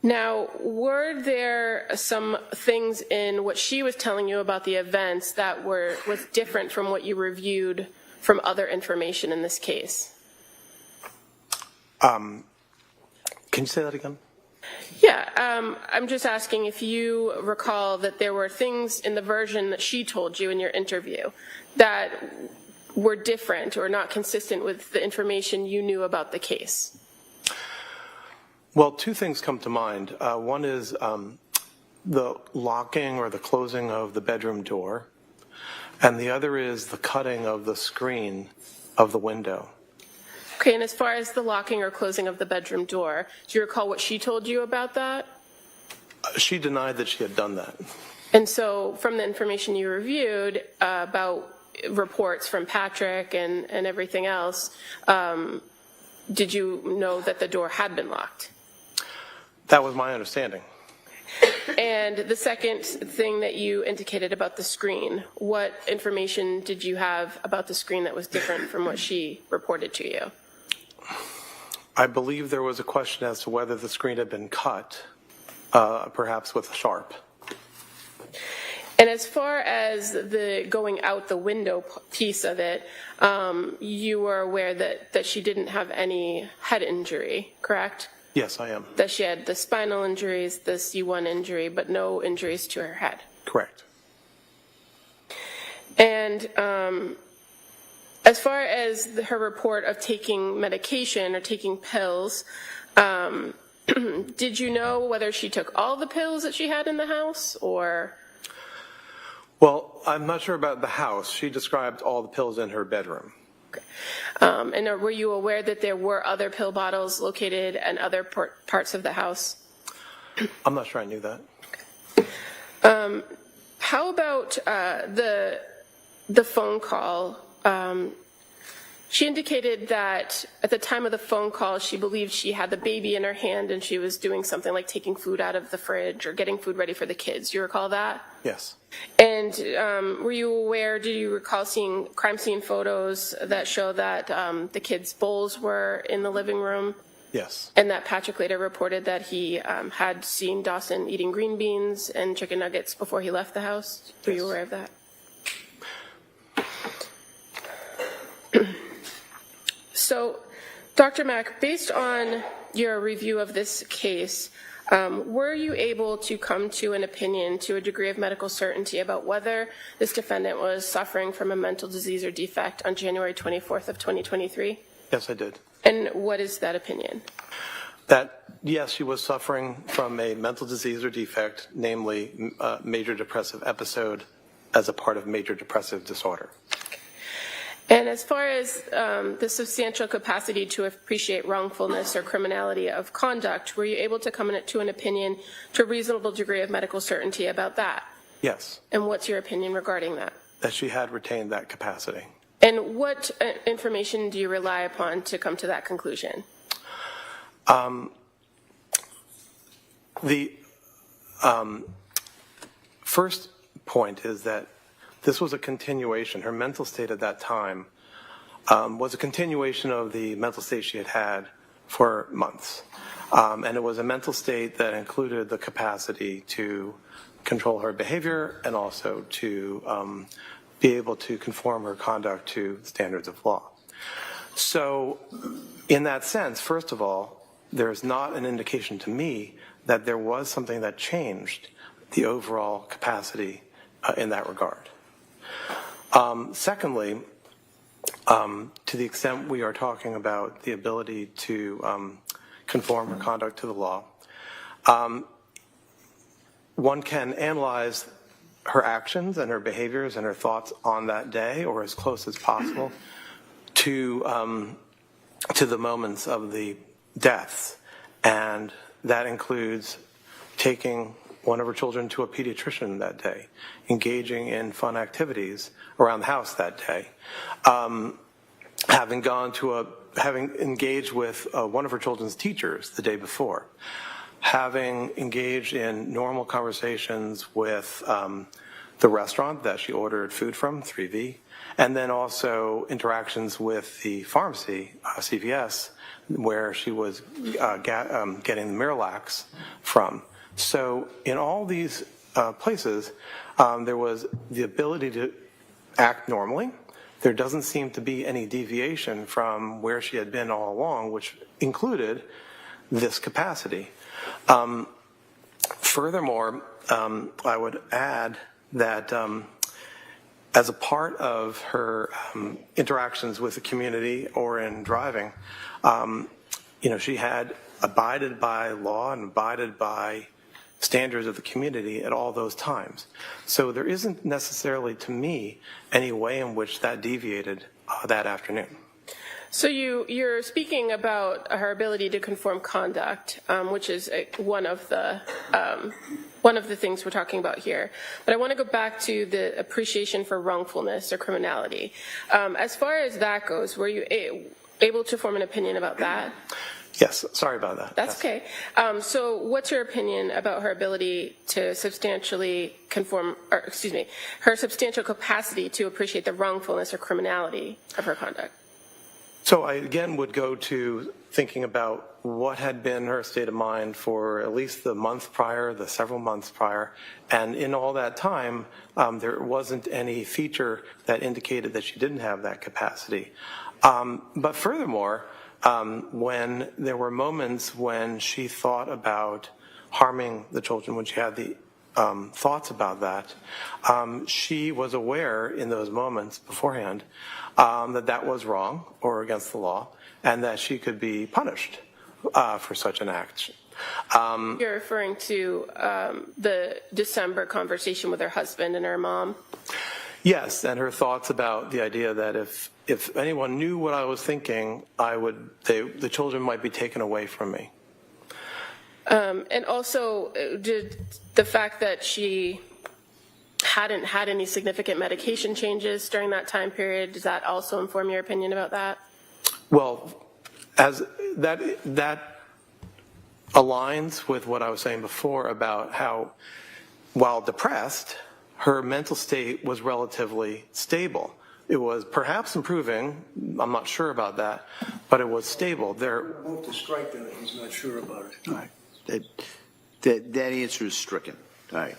Now, were there some things in what she was telling you about the events that was different from what you reviewed from other information in this case? Can you say that again? Yeah, I'm just asking if you recall that there were things in the version that she told you in your interview that were different or not consistent with the information you knew about the case. Well, two things come to mind. One is the locking or the closing of the bedroom door, and the other is the cutting of the screen of the window. Okay, and as far as the locking or closing of the bedroom door, do you recall what she told you about that? She denied that she had done that. And so from the information you reviewed about reports from Patrick and everything else, did you know that the door had been locked? That was my understanding. And the second thing that you indicated about the screen, what information did you have about the screen that was different from what she reported to you? I believe there was a question as to whether the screen had been cut, perhaps with a sharp. And as far as the going out the window piece of it, you were aware that she didn't have any head injury, correct? Yes, I am. That she had the spinal injuries, the C1 injury, but no injuries to her head. Correct. And as far as her report of taking medication or taking pills, did you know whether she took all the pills that she had in the house or? Well, I'm not sure about the house. She described all the pills in her bedroom. Okay. And were you aware that there were other pill bottles located in other parts of the house? I'm not sure I knew that. Okay. How about the phone call? She indicated that at the time of the phone call, she believed she had the baby in her hand and she was doing something like taking food out of the fridge or getting food ready for the kids. Do you recall that? Yes. And were you aware, do you recall seeing crime scene photos that show that the kids' bowls were in the living room? Yes. And that Patrick later reported that he had seen Dawson eating green beans and chicken nuggets before he left the house? Were you aware of that? So, Dr. Mack, based on your review of this case, were you able to come to an opinion to a degree of medical certainty about whether this defendant was suffering from a mental disease or defect on January 24th of 2023? Yes, I did. And what is that opinion? That, yes, she was suffering from a mental disease or defect, namely a major depressive episode as a part of major depressive disorder. And as far as the substantial capacity to appreciate wrongfulness or criminality of conduct, were you able to come to an opinion to a reasonable degree of medical certainty about that? Yes. And what's your opinion regarding that? That she had retained that capacity. And what information do you rely upon to come to that conclusion? The first point is that this was a continuation. Her mental state at that time was a continuation of the mental state she had had for months. And it was a mental state that included the capacity to control her behavior and also to be able to conform her conduct to standards of law. So in that sense, first of all, there's not an indication to me that there was something that changed the overall capacity in that regard. Secondly, to the extent we are talking about the ability to conform her conduct to the law, one can analyze her actions and her behaviors and her thoughts on that day, or as close as possible to the moments of the deaths, and that includes taking one of her children to a pediatrician that day, engaging in fun activities around the house that day, having engaged with one of her children's teachers the day before, having engaged in normal conversations with the restaurant that she ordered food from, 3V, and then also interactions with the pharmacy, CVS, where she was getting the Miralax from. So in all these places, there was the ability to act normally. There doesn't seem to be any deviation from where she had been all along, which included this capacity. Furthermore, I would add that as a part of her interactions with the community or in driving, she had abided by law and abided by standards of the community at all those times. So there isn't necessarily, to me, any way in which that deviated that afternoon. So you're speaking about her ability to conform conduct, which is one of the things we're talking about here. But I want to go back to the appreciation for wrongfulness or criminality. As far as that goes, were you able to form an opinion about that? Yes, sorry about that. That's okay. So what's your opinion about her ability to substantially conform, or excuse me, her substantial capacity to appreciate the wrongfulness or criminality of her conduct? So I again would go to thinking about what had been her state of mind for at least the month prior, the several months prior, and in all that time, there wasn't any feature that indicated that she didn't have that capacity. But furthermore, when there were moments when she thought about harming the children, when she had the thoughts about that, she was aware in those moments beforehand that was wrong or against the law, and that she could be punished for such an act. You're referring to the December conversation with her husband and her mom? Yes, and her thoughts about the idea that if anyone knew what I was thinking, the children might be taken away from me. And also, did the fact that she hadn't had any significant medication changes during that time period, does that also inform your opinion about that? Well, as that aligns with what I was saying before about how, while depressed, her mental state was relatively stable. It was perhaps improving, I'm not sure about that, but it was stable. Move to strike that, he's not sure about it. All right. That answer is stricken. All right.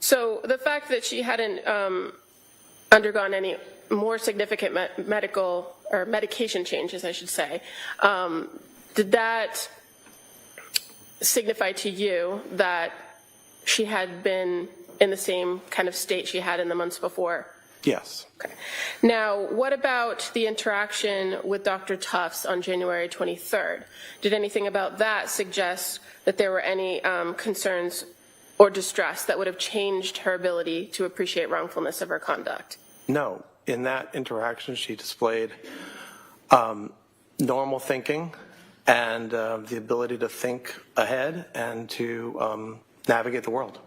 So the fact that she hadn't undergone any more significant medical or medication changes, I should say, did that signify to you that she had been in the same kind of state she had in the months before? Yes. Okay. Now, what about the interaction with Dr. Tufts on January 23rd? Did anything about that suggest that there were any concerns or distress that would have changed her ability to appreciate wrongfulness of her conduct? No. In that interaction, she displayed normal thinking and the ability to think ahead and to navigate the world.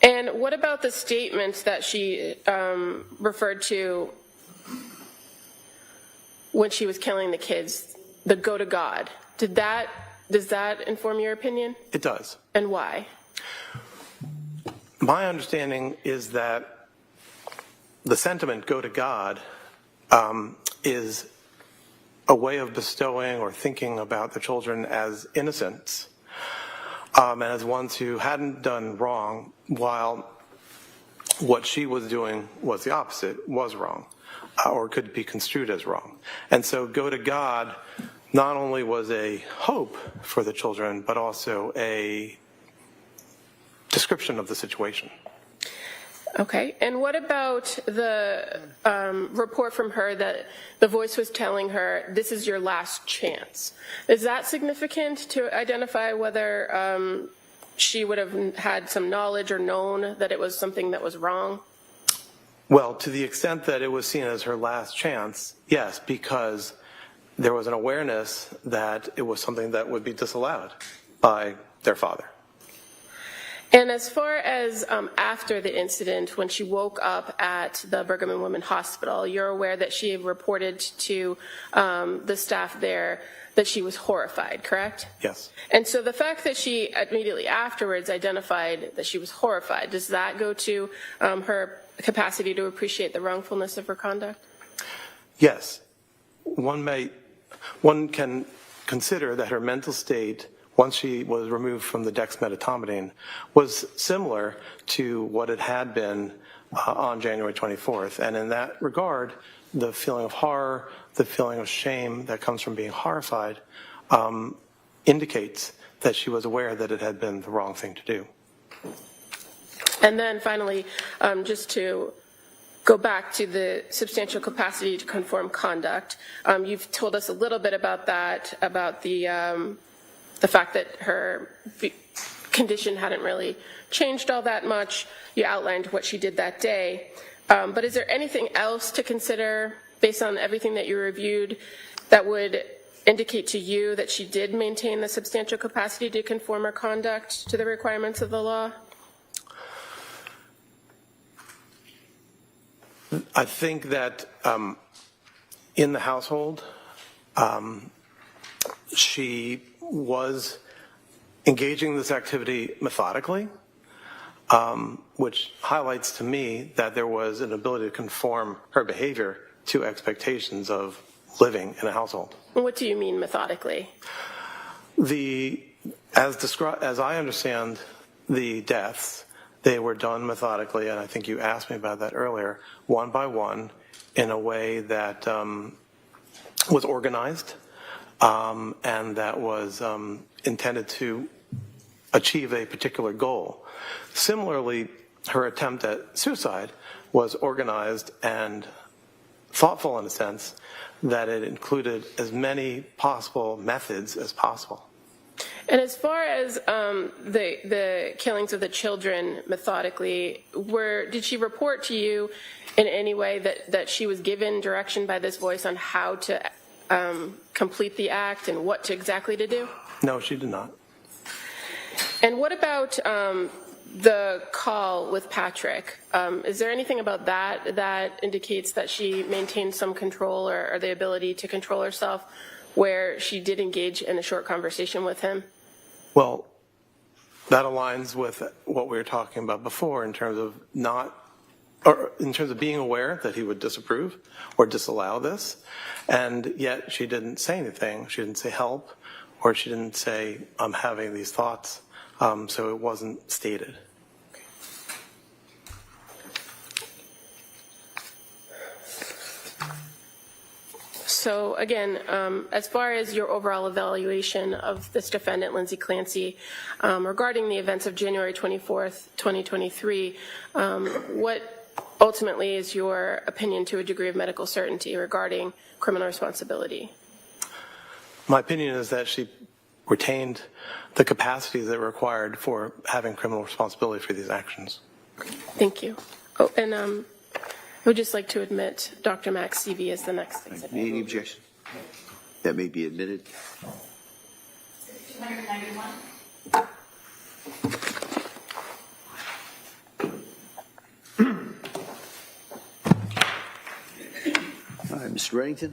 And what about the statements that she referred to when she was killing the kids, the go to God? Does that inform your opinion? It does. And why? My understanding is that the sentiment, go to God, is a way of bestowing or thinking about the children as innocents and as ones who hadn't done wrong, while what she was doing was the opposite, was wrong, or could be construed as wrong. And so go to God not only was a hope for the children, but also a description of the situation. Okay, and what about the report from her that the voice was telling her, this is your last chance? Is that significant to identify whether she would have had some knowledge or known that it was something that was wrong? Well, to the extent that it was seen as her last chance, yes, because there was an awareness that it was something that would be disallowed by their father. And as far as after the incident, when she woke up at the Brigham and Women's Hospital, you're aware that she reported to the staff there that she was horrified, correct? Yes. And so the fact that she immediately afterwards identified that she was horrified, does that go to her capacity to appreciate the wrongfulness of her conduct? Yes. One can consider that her mental state, once she was removed from the dexmedetomidine, was similar to what it had been on January 24th. And in that regard, the feeling of horror, the feeling of shame that comes from being horrified indicates that she was aware that it had been the wrong thing to do. And then finally, just to go back to the substantial capacity to conform conduct, you've told us a little bit about that, about the fact that her condition hadn't really changed all that much. You outlined what she did that day. But is there anything else to consider, based on everything that you reviewed, that would indicate to you that she did maintain the substantial capacity to conform her conduct to the requirements of the law? I think that in the household, she was engaging this activity methodically, which highlights to me that there was an ability to conform her behavior to expectations of living in a household. What do you mean methodically? As I understand the deaths, they were done methodically, and I think you asked me about that earlier, one by one, in a way that was organized and that was intended to achieve a particular goal. Similarly, her attempt at suicide was organized and thoughtful in a sense that it included as many possible methods as possible. And as far as the killings of the children methodically, did she report to you in any way that she was given direction by this voice on how to complete the act and what exactly to do? No, she did not. And what about the call with Patrick? Is there anything about that indicates that she maintained some control or the ability to control herself, where she did engage in a short conversation with him? Well, that aligns with what we were talking about before in terms of being aware that he would disapprove or disallow this, and yet she didn't say anything. She didn't say help, or she didn't say, I'm having these thoughts, so it wasn't stated. So again, as far as your overall evaluation of this defendant, Lindsay Clancy, regarding the events of January 24th, 2023, what ultimately is your opinion to a degree of medical certainty regarding criminal responsibility? My opinion is that she retained the capacities that were required for having criminal responsibility for these actions. Thank you. Oh, and I would just like to admit Dr. Max CV as the next exhibit. Any objection? That may be admitted. 291. All right, Mr. Reddington.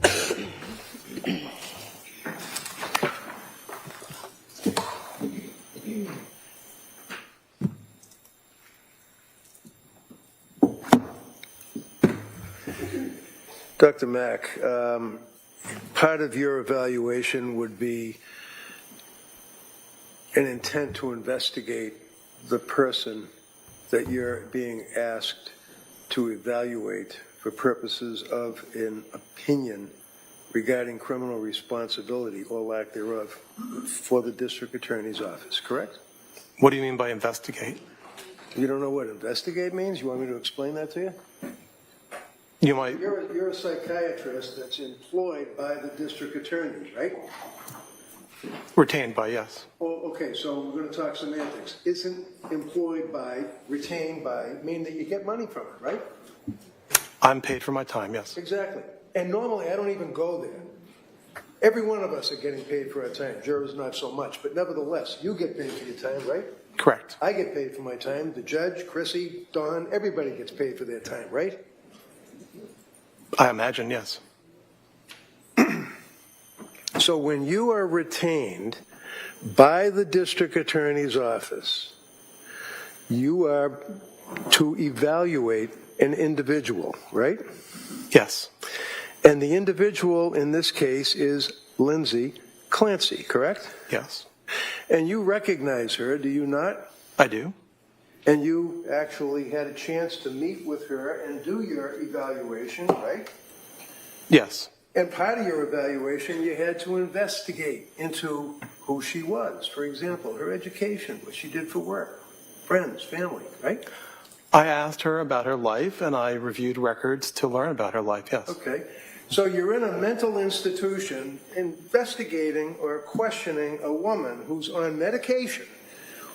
Dr. Mack, part of your evaluation would be an intent to investigate the person that you're being asked to evaluate for purposes of an opinion regarding criminal responsibility or lack thereof for the district attorney's office, correct? What do you mean by investigate? You don't know what investigate means? You want me to explain that to you? You might. You're a psychiatrist that's employed by the district attorneys, right? Retained by, yes. Oh, okay, so we're going to talk semantics. Isn't employed by, retained by, mean that you get money from it, right? I'm paid for my time, yes. Exactly. And normally I don't even go there. Every one of us are getting paid for our time. Jurors not so much, but nevertheless, you get paid for your time, right? Correct. I get paid for my time. The judge, Chrissy, Don, everybody gets paid for their time, right? I imagine, yes. So when you are retained by the district attorney's office, you are to evaluate an individual, right? Yes. And the individual in this case is Lindsay Clancy, correct? Yes. And you recognize her, do you not? I do. And you actually had a chance to meet with her and do your evaluation, right? Yes. And part of your evaluation, you had to investigate into who she was. For example, her education, what she did for work, friends, family, right? I asked her about her life, and I reviewed records to learn about her life, yes. Okay. So you're in a mental institution investigating or questioning a woman who's on medication,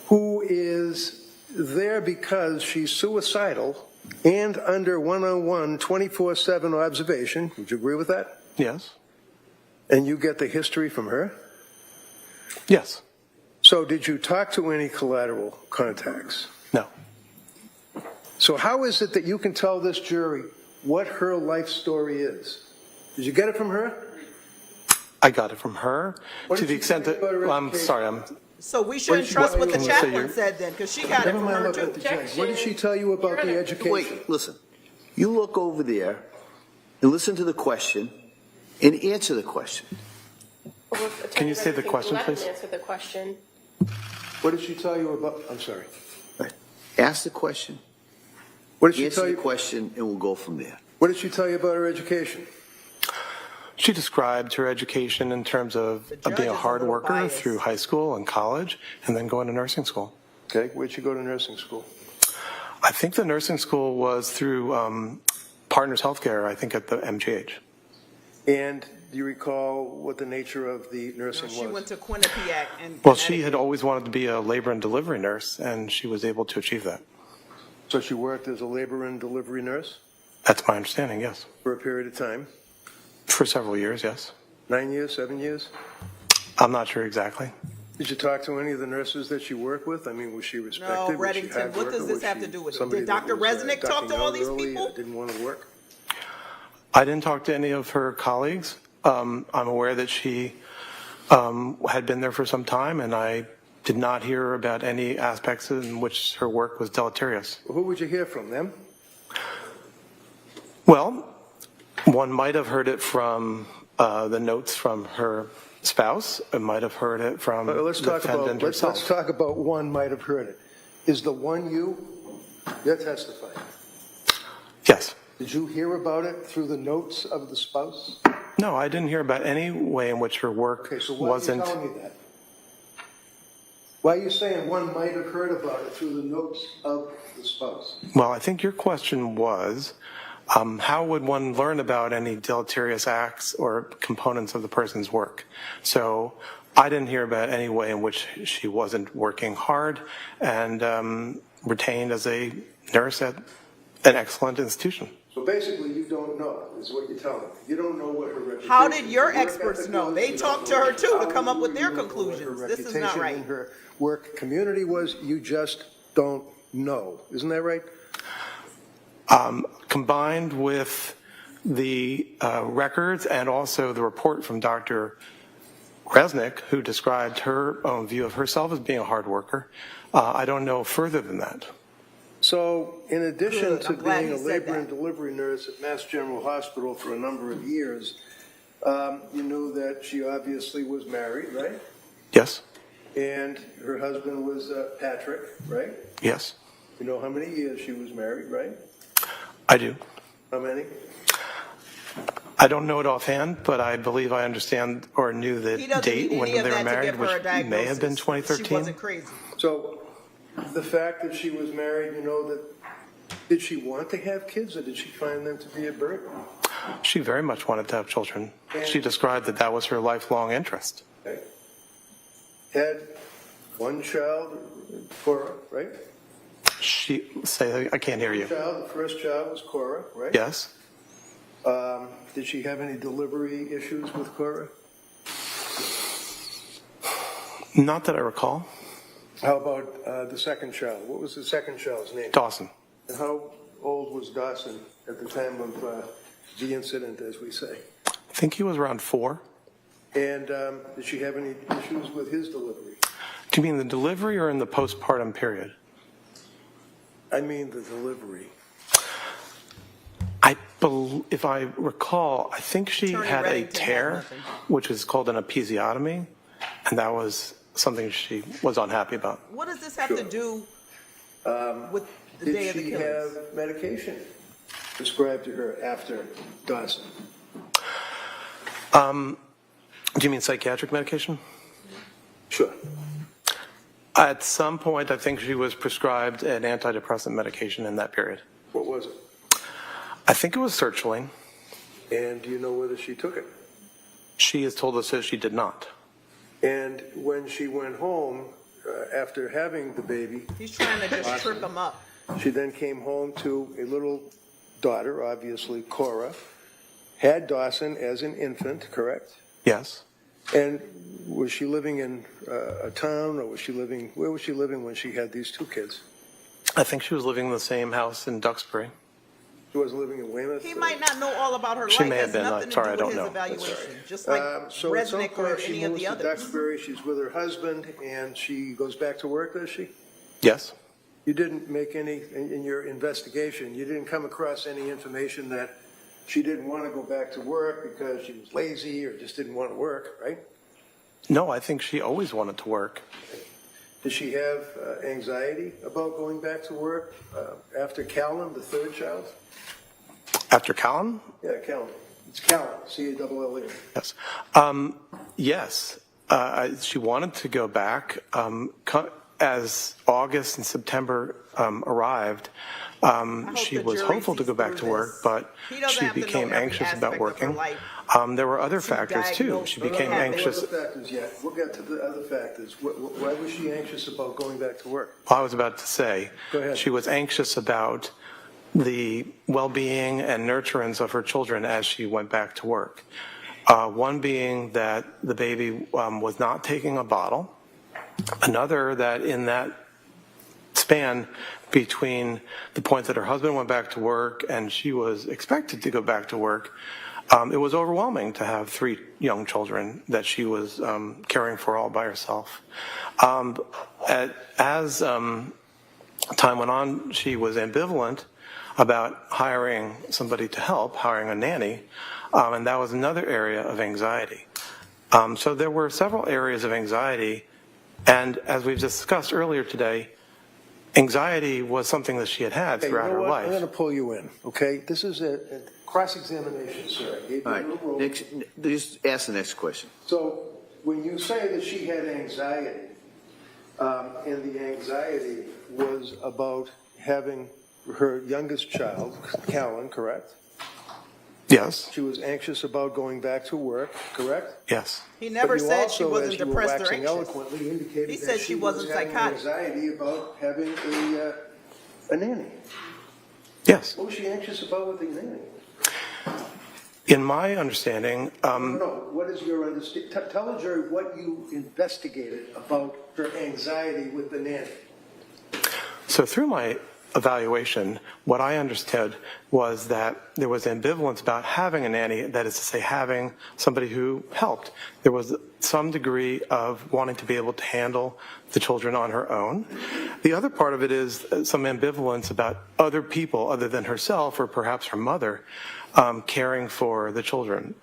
who is there because she's suicidal and under one-on-one 24/7 observation. Would you agree with that? Yes. And you get the history from her? Yes. So did you talk to any collateral contacts? No. So how is it that you can tell this jury what her life story is? Did you get it from her? I got it from her What to did the you extent think that, about her well, I'm education? sorry, So we shouldn't What- trust what the can you say chaplain your- said then, because she got it Never from mind her about too. the judge. What did she tell you about the education? Wait, listen. You look over there and listen to the question and answer the question. Can you say the question, Let him please? answer the question. What did she tell you about? I'm sorry. Right. Ask the question, What did she answer tell the you? question, and we'll go from there. What did she tell you about her education? She described her education in terms of judge being a is a hard little worker biased. through high school and college, and then going to nursing school. Okay, where'd she go to nursing school? I think the nursing school was through Partners Healthcare, I think at the MGH. And do you recall what the nature of the nursing She was? went to Quinnipiac and Well, she had always wanted to be a labor and delivery nurse, and she was able to achieve that. So she worked as a labor and delivery nurse That's my understanding, yes. for a period of time? For several years, yes. 9 years, 7 years? I'm not sure exactly. Did you talk to any of the nurses that she worked with? I mean, was she respected? No, Was she Reddington, hard what worker? does this Was have she to do with it? somebody Did that Dr. was, Resnick talk ducking to all out these early, people? Didn't want to work? I didn't talk to any of her colleagues. I'm aware that she had been there for some time, and I did not hear about any aspects in which her work was deleterious. Well, who would you hear from, them? Well, one might have heard it from the notes from her spouse. It might have heard it from the Let's talk defendant about, let's herself. talk about one might have heard it. Is the one you? You're testifying. Yes. Did you hear about it through the notes of the spouse? No, I didn't hear about any way in which her work Okay, so why wasn't. are you telling me that? Why are you saying one might have heard about it through the notes of the spouse? Well, I think your question was, how would one learn about any deleterious acts or components of the person's work? So I didn't hear about any way in which she wasn't working hard and retained as a nurse at an excellent institution. So basically, you don't know, is what you're telling me. You don't know what her reputation is. How did your Work experts ethic know? was, They you talked don't to her know. too to How come up do with you their know what her conclusions. This is not reputation right. in her work community was? You just don't know. Isn't that right? Combined with the records and also the report from Dr. Resnick, who described her own view of herself as being a hard worker, I don't know further than that. So, in addition Good. to I'm glad being a he said labor that. and delivery nurse at Mass General Hospital for a number of years, you knew that she obviously was married, right? Yes? And her husband was Patrick, right? Yes? You know how many years she was married, right? I do. How many? I don't know it offhand, but I believe I understand or knew the He doesn't date need when any of they were that to married, give her a which may have been diagnosis. 2013. She wasn't crazy. So the fact that she was married, you know, that did she want to have kids or did she find them to be a burden? She very much wanted to have children. And- She described that that was her lifelong interest. Okay. Had one child, Cora, right? I can't hear you. The first child was Cora, right? Yes. Did she have any delivery issues with Cora? Not that I recall. How about the second child? What was the second child's name? Dawson. And how old was Dawson at the time of the incident, as we say? I think he was around 4. And did she have any issues with his delivery? Do you mean the delivery or in the postpartum period? I mean the delivery. If I recall, I think she Attorney had a Reddington had tear, nothing. which is called an episiotomy, and that was something she was unhappy about. What does this have to do with the Did day of the she killings? have medication prescribed to her after Dawson? Do you mean psychiatric medication? Sure. At some point, I think she was prescribed an antidepressant medication in that period. What was it? I think it was sertraline. And do you know whether she took it? She has told us that she did not. And when she went home after having the baby, He's trying to just trip him up. she then came home to a little daughter, obviously Cora, had Dawson as an infant, correct? Yes. And was she living in a town, or where was she living when she had these two kids? I think she was living in the same house in Duxbury. She wasn't living in Weymouth? He might not know all about her She life. may It have has been. nothing Sorry, I to do don't with his know. evaluation. Just like So at some Resnick or point she any of moves the to others. Duxbury, she's with her husband, and she goes back to work, does she? Yes. You didn't make any, in your investigation, you didn't come across any information that she didn't want to go back to work because she was lazy or just didn't want to work, right? No, I think she always wanted to work. Did she have anxiety about going back to work after Callan, the third child? After Callan? Yeah, Callan. It's Callan, C-A-L-L-E. Yes. Yes. She wanted to go back. As August and September arrived, she the was jury hopeful to sees go back through to work, this. but He doesn't she have to know became every anxious aspect about of her working. life. There were other To factors too. diagnose She what became happened. anxious. No other factors yet. We'll get to the other factors. Why was she anxious about going back to work? I was about to say, Go ahead. she was anxious about the well-being and nurturance of her children as she went back to work. One being that the baby was not taking a bottle. Another, that in that span between the point that her husband went back to work and she was expected to go back to work, it was overwhelming to have 3 young children that she was caring for all by herself. As time went on, she was ambivalent about hiring somebody to help, hiring a nanny, and that was another area of anxiety. So there were several areas of anxiety, and as we've discussed earlier today, anxiety was something that she had Hey, throughout you know her what? life. I'm going to pull you in, okay? This is a cross-examination, sir. I gave you All a little right, room. next, just ask the next question. So when you say that she had anxiety, and the anxiety was about having her youngest child, Callan, correct? Yes, She was anxious about going back to work, correct? yes. He never But you said she also, wasn't as you were depressed or waxing anxious. eloquently, indicated He that said she wasn't was having psychotic. anxiety about having a nanny. Yes. What was she anxious about with the nanny? In my understanding, No, what is your understanding? Tell the jury what you investigated about her anxiety with the nanny. so through my evaluation, what I understood was that there was ambivalence about having a nanny, that is to say, having somebody who helped. There was some degree of wanting to be able to handle the children on her own. The other part of it is some ambivalence about other people other than herself, or perhaps her mother, caring for the children.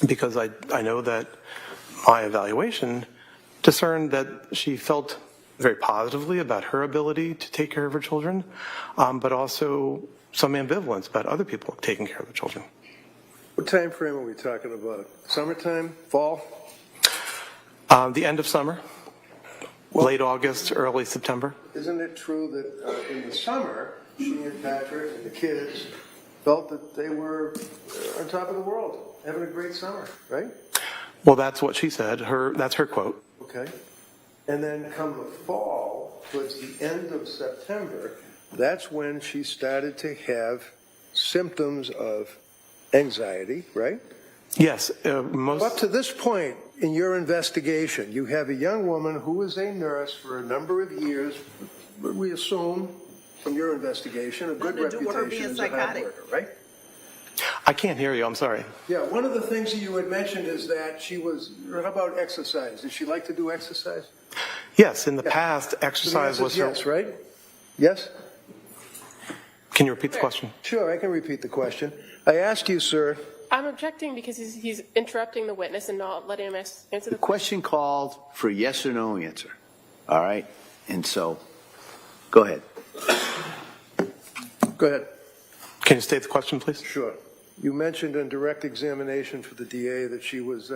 Because I know that my evaluation discerned that she felt very positively about her ability to take care of her children, but also some ambivalence about other people taking care of the children. What time frame are we talking about? Summertime? Fall? The end of summer, late August, early September. Isn't it true that in the summer, she and Patrick and the kids felt that they were on top of the world, having a great summer, right? Well, that's what she said. That's her quote. Okay. And then come the fall, towards the end of September, that's when she started to have symptoms of anxiety, right? Yes, Up to this point in your investigation, you have a young woman who was a nurse for a number of years, we assume from your investigation, a good Nothing to do with her reputation being as a hard psychotic. worker, right? I can't hear you. I'm sorry. Yeah, one of the things that you had mentioned is that she was, how about exercise? Did she like to do exercise? Yes, in the past, exercise The was answer her. is yes, right? Yes? Can you repeat the question? Sure, I can repeat the question. I asked you, sir. I'm objecting because he's interrupting the witness and not letting him answer the The question called for a yes or no answer. All right? And so, go ahead. Go ahead. Can you state the question, please? Sure. You mentioned in direct examination for the DA that she was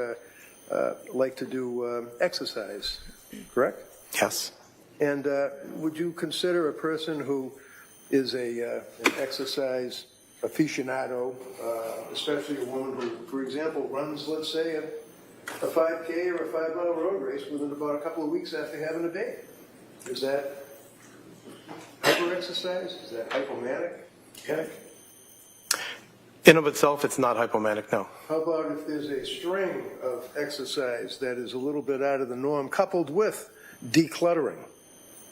like to do exercise, correct? Yes. And would you consider a person who is an exercise aficionado, especially a woman who, for example, runs, let's say, a 5K or a 5-mile road race within about a couple of weeks after having a baby? Is that hyper-exercise? Is that hypomanic? Okay. In of itself, it's not hypomanic, no. How about if there's a string of exercise that is a little bit out of the norm, coupled with decluttering,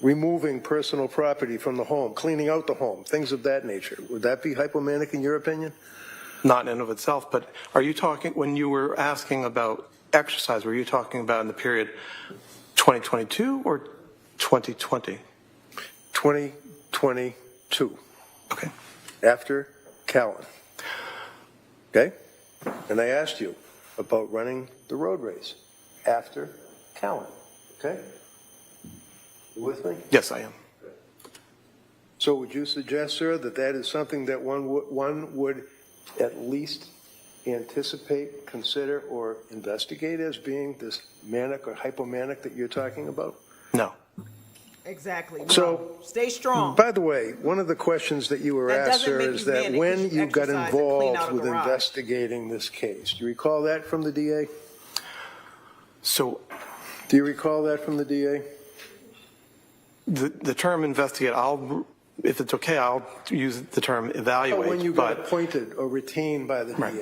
removing personal property from the home, cleaning out the home, things of that nature? Would that be hypomanic in your opinion? Not in of itself, but are you talking, when you were asking about exercise, were you talking about in the period 2022 or 2020? 2022. Okay. After Callan. Okay? And I asked you about running the road race after Callan. Okay? You with me? Yes, I am. So would you suggest, sir, that that is something that one would at least anticipate, consider, or investigate as being this manic or hypomanic that you're talking about? No. Exactly. No. So, stay strong. by the way, one of the questions that you were That asked, doesn't sir, make is you that manic when because you you got exercise and clean out involved a with garage. investigating this case. Do you recall that from the DA? So Do you recall that from the DA? the term investigate, if it's okay, I'll use the term evaluate. When you got but, appointed or retained by the Right.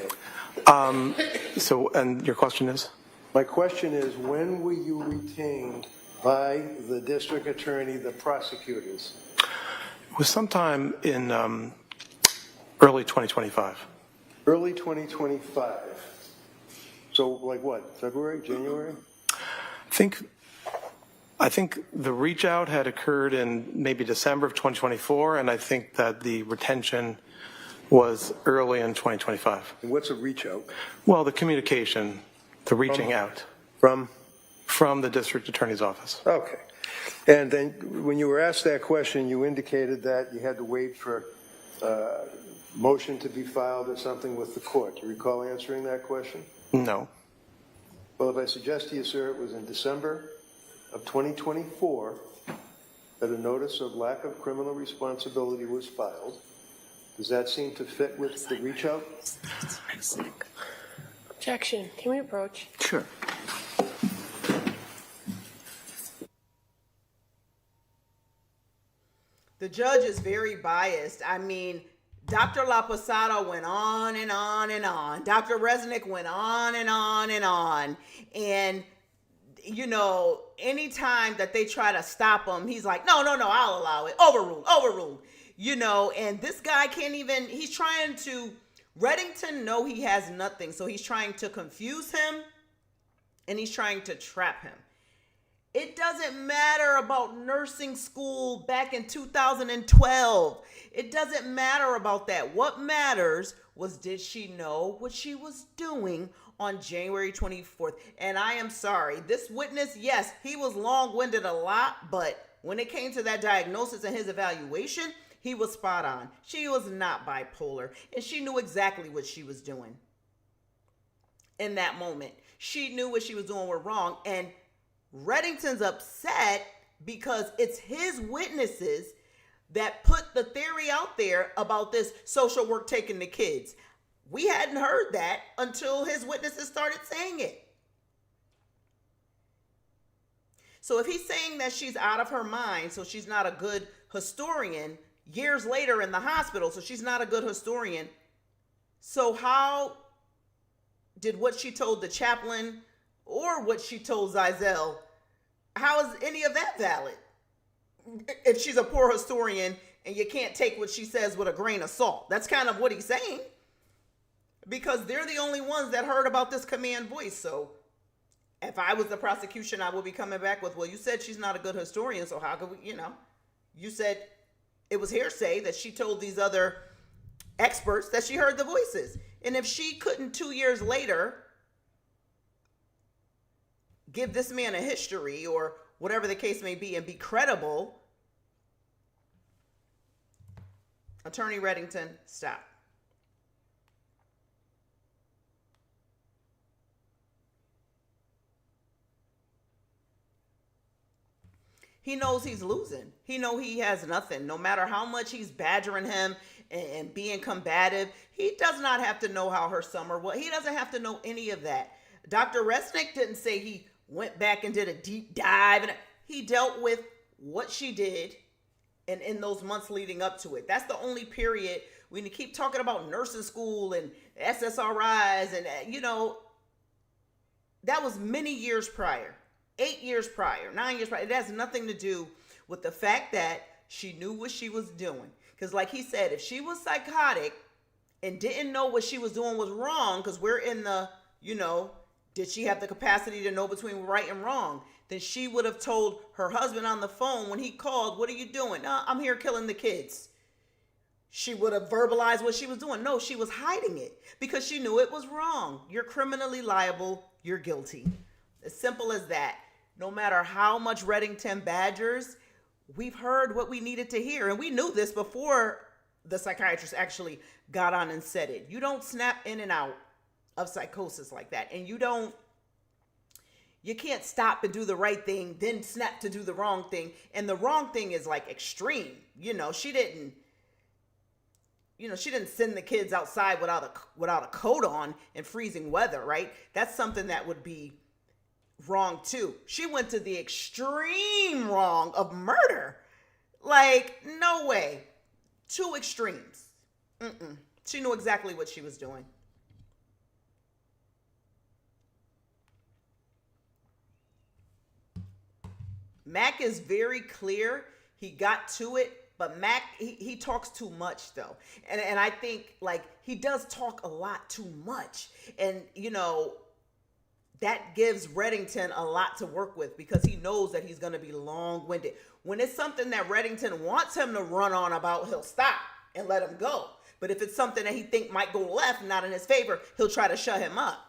DA? So, and your question is? My question is, when were you retained by the district attorney, the prosecutors? It was sometime in early 2025. Early 2025. So like what, February, January? I think the reach out had occurred in maybe December of 2024, and I think that the retention was early in 2025. And what's a reach out? Well, the communication, the reaching out From? from the district attorney's office. Okay. And then when you were asked that question, you indicated that you had to wait for motion to be filed or something with the court. Do you recall answering that question? No. Well, if I suggest to you, sir, it was in December of 2024 that a notice of lack of criminal responsibility was filed. Does that seem to fit with the reach out? objection. Can we approach? Sure. The judge is very biased. I mean, Dr. La Posada went on and on and on. Dr. Resnick went on and on and on. And, you know, anytime that they try to stop him, he's like, no, I'll allow it. Overruled. You know, and this guy can't even, he's trying to, Reddington know he has nothing. So he's trying to confuse him and he's trying to trap him. It doesn't matter about nursing school back in 2012. It doesn't matter about that. What matters was, did she know what she was doing on January 24th? And I am sorry, this witness, yes, he was long-winded a lot, but when it came to that diagnosis and his evaluation, he was spot on. She was not bipolar, and she knew exactly what she was doing. in that moment. She knew what she was doing was wrong. And Reddington's upset because it's his witnesses that put the theory out there about this social work taking the kids. We hadn't heard that until his witnesses started saying it. So if he's saying that she's out of her mind, so she's not a good historian, years later in the hospital, so she's not a good historian, so how did what she told the chaplain or what she told Zizelle, how is any of that valid? If she's a poor historian and you can't take what she says with a grain of salt. That's kind of what he's saying. Because they're the only ones that heard about this command voice. So if I was the prosecution, I would be coming back with, well, you said she's not a good historian, so how could we, you said it was hearsay that she told these other experts that she heard the voices. And if she couldn't 2 years later give this man a history or whatever the case may be and be credible, Attorney Reddington, stop. He knows he's losing. He knows he has nothing. No matter how much he's badgering him and being combative, he does not have to know how her summer was. He doesn't have to know any of that. Dr. Resnick didn't say he went back and did a deep dive. And he dealt with what she did and in those months leading up to it. That's the only period when you keep talking about nursing school and SSRIs and, that was many years prior. 8 years prior, 9 years prior. It has nothing to do with the fact that she knew what she was doing. Because like he said, if she was psychotic and didn't know what she was doing was wrong, because we're in the, did she have the capacity to know between right and wrong? Then she would have told her husband on the phone when he called, what are you doing? I'm here killing the kids. She would have verbalized what she was doing. No, she was hiding it because she knew it was wrong. You're criminally liable. You're guilty. As simple as that. No matter how much Reddington badgers, we've heard what we needed to hear. And we knew this before the psychiatrist actually got on and said it. You don't snap in and out of psychosis like that. And you can't stop and do the right thing, then snap to do the wrong thing. And the wrong thing is like extreme. She didn't send the kids outside without a coat on in freezing weather, right? That's something that would be wrong too. She went to the extreme wrong of murder. Like, no way. 2 extremes. She knew exactly what she was doing. Mac is very clear. He got to it, but Mac, he talks too much though. And I think like he does talk a lot too much. And that gives Reddington a lot to work with because he knows that he's going to be long-winded. When it's something that Reddington wants him to run on about, he'll stop and let him go. But if it's something that he think might go left, not in his favor, he'll try to shut him up.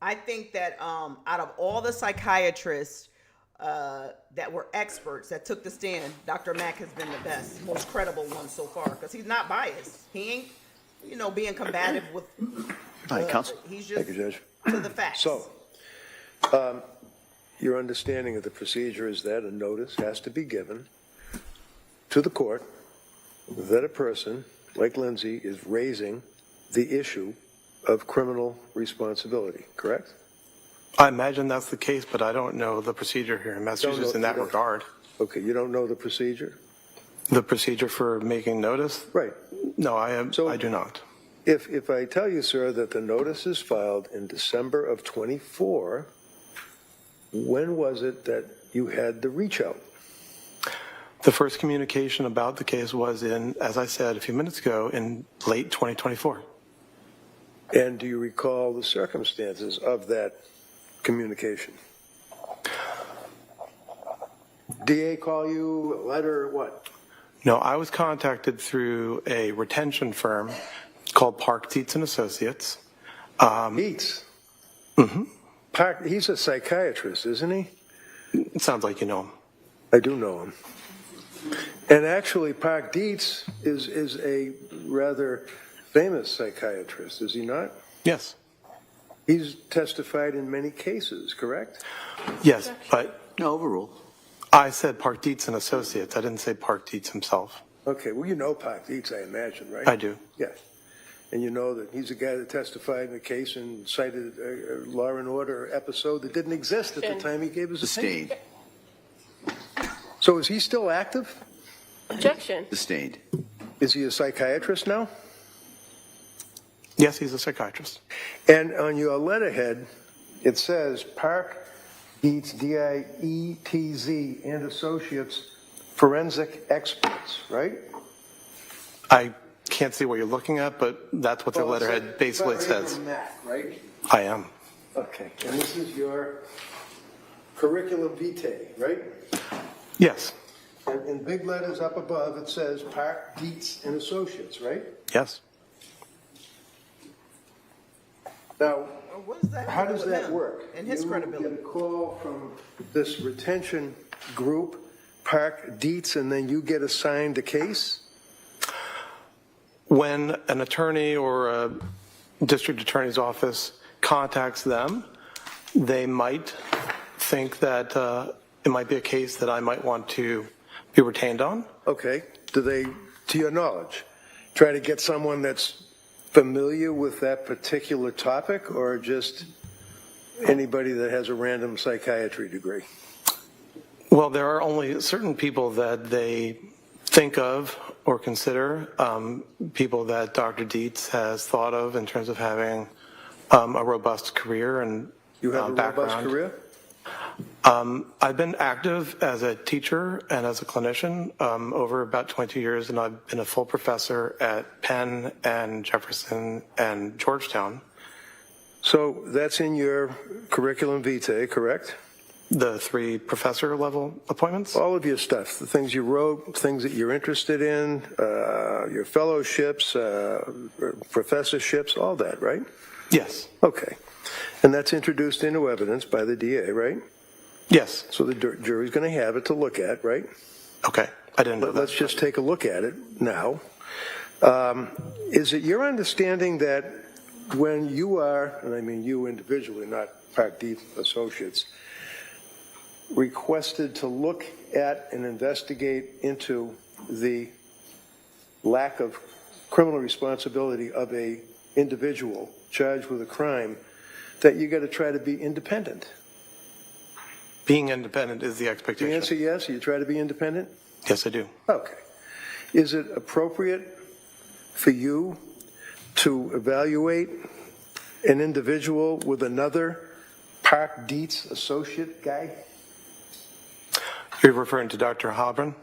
I think that out of all the psychiatrists that were experts that took the stand, Dr. Mack has been the best, most credible one so far because he's not biased. He ain't, being combative with. Hi, counsel. He's just Thank you, Judge. to the facts. So, your understanding of the procedure is that a notice has to be given to the court that a person like Lindsay is raising the issue of criminal responsibility, correct? I imagine that's the case, but I don't know the procedure here in Massachusetts in that regard. Okay, you don't know the procedure? The procedure for making notice? Right. No, I do not. If I tell you, sir, that the notice is filed in December of 24, when was it that you had the reach out? The first communication about the case was in, as I said a few minutes ago, in late 2024. And do you recall the circumstances of that communication? DA call you, a letter, what? No, I was contacted through a retention firm called Park Dietz and Associates. Dietz? Mm-hmm. He's a psychiatrist, isn't he? It sounds like you know him. I do know him. And actually, Park Dietz is a rather famous psychiatrist, is he not? Yes. He's testified in many cases, correct? Yes, but No, overruled. I said Park Dietz and Associates. I didn't say Park Dietz himself. Okay, well, you know Park Dietz, I imagine, right? I do. Yes. And you know that he's the guy that testified in the case and cited a Law and Order episode that didn't exist at the time he gave his opinion. Sustained. So is he still active? Objection. Sustained. Is he a psychiatrist now? Yes, he's a psychiatrist. And on your letterhead, it says Park Dietz, D-I-E-T-Z, and Associates, forensic experts, right? I can't see what you're looking at, but that's what their Well, letterhead basically it's says. from Matt, right? I am. Okay, and this is your curriculum vitae, right? Yes. And in big letters up above, it says Park Dietz and Associates, right? Yes. Now, What does that how have to does do with that him work? and his credibility? You get a call from this retention group, Park Dietz, and then you get assigned a case? When an attorney or a district attorney's office contacts them, they might think that it might be a case that I might want to be retained on. Okay. Do they, to your knowledge, try to get someone that's familiar with that particular topic, or just anybody that has a random psychiatry degree? Well, there are only certain people that they think of or consider, people that Dr. Dietz has thought of in terms of having a robust career and You have a background. robust career? I've been active as a teacher and as a clinician over about 22 years, and I've been a full professor at Penn and Jefferson and Georgetown. So that's in your curriculum vitae, correct? The 3 professor level appointments? All of your stuff, the things you wrote, things that you're interested in, your fellowships, professorships, all that, right? Yes. Okay. And that's introduced into evidence by the DA, right? Yes. So the jury's going to have it to look at, right? Okay. I didn't know that. Let's just take a look at it now. Is it your understanding that when you are, and I mean you individually, not Park Dietz Associates, requested to look at and investigate into the lack of criminal responsibility of a individual charged with a crime, that you got to try to be independent? Being independent is the The expectation. answer yes, you try to be independent? Yes, I do. Okay. Is it appropriate for you to evaluate an individual with another Park Dietz associate guy? You're referring to Dr. Halbrin?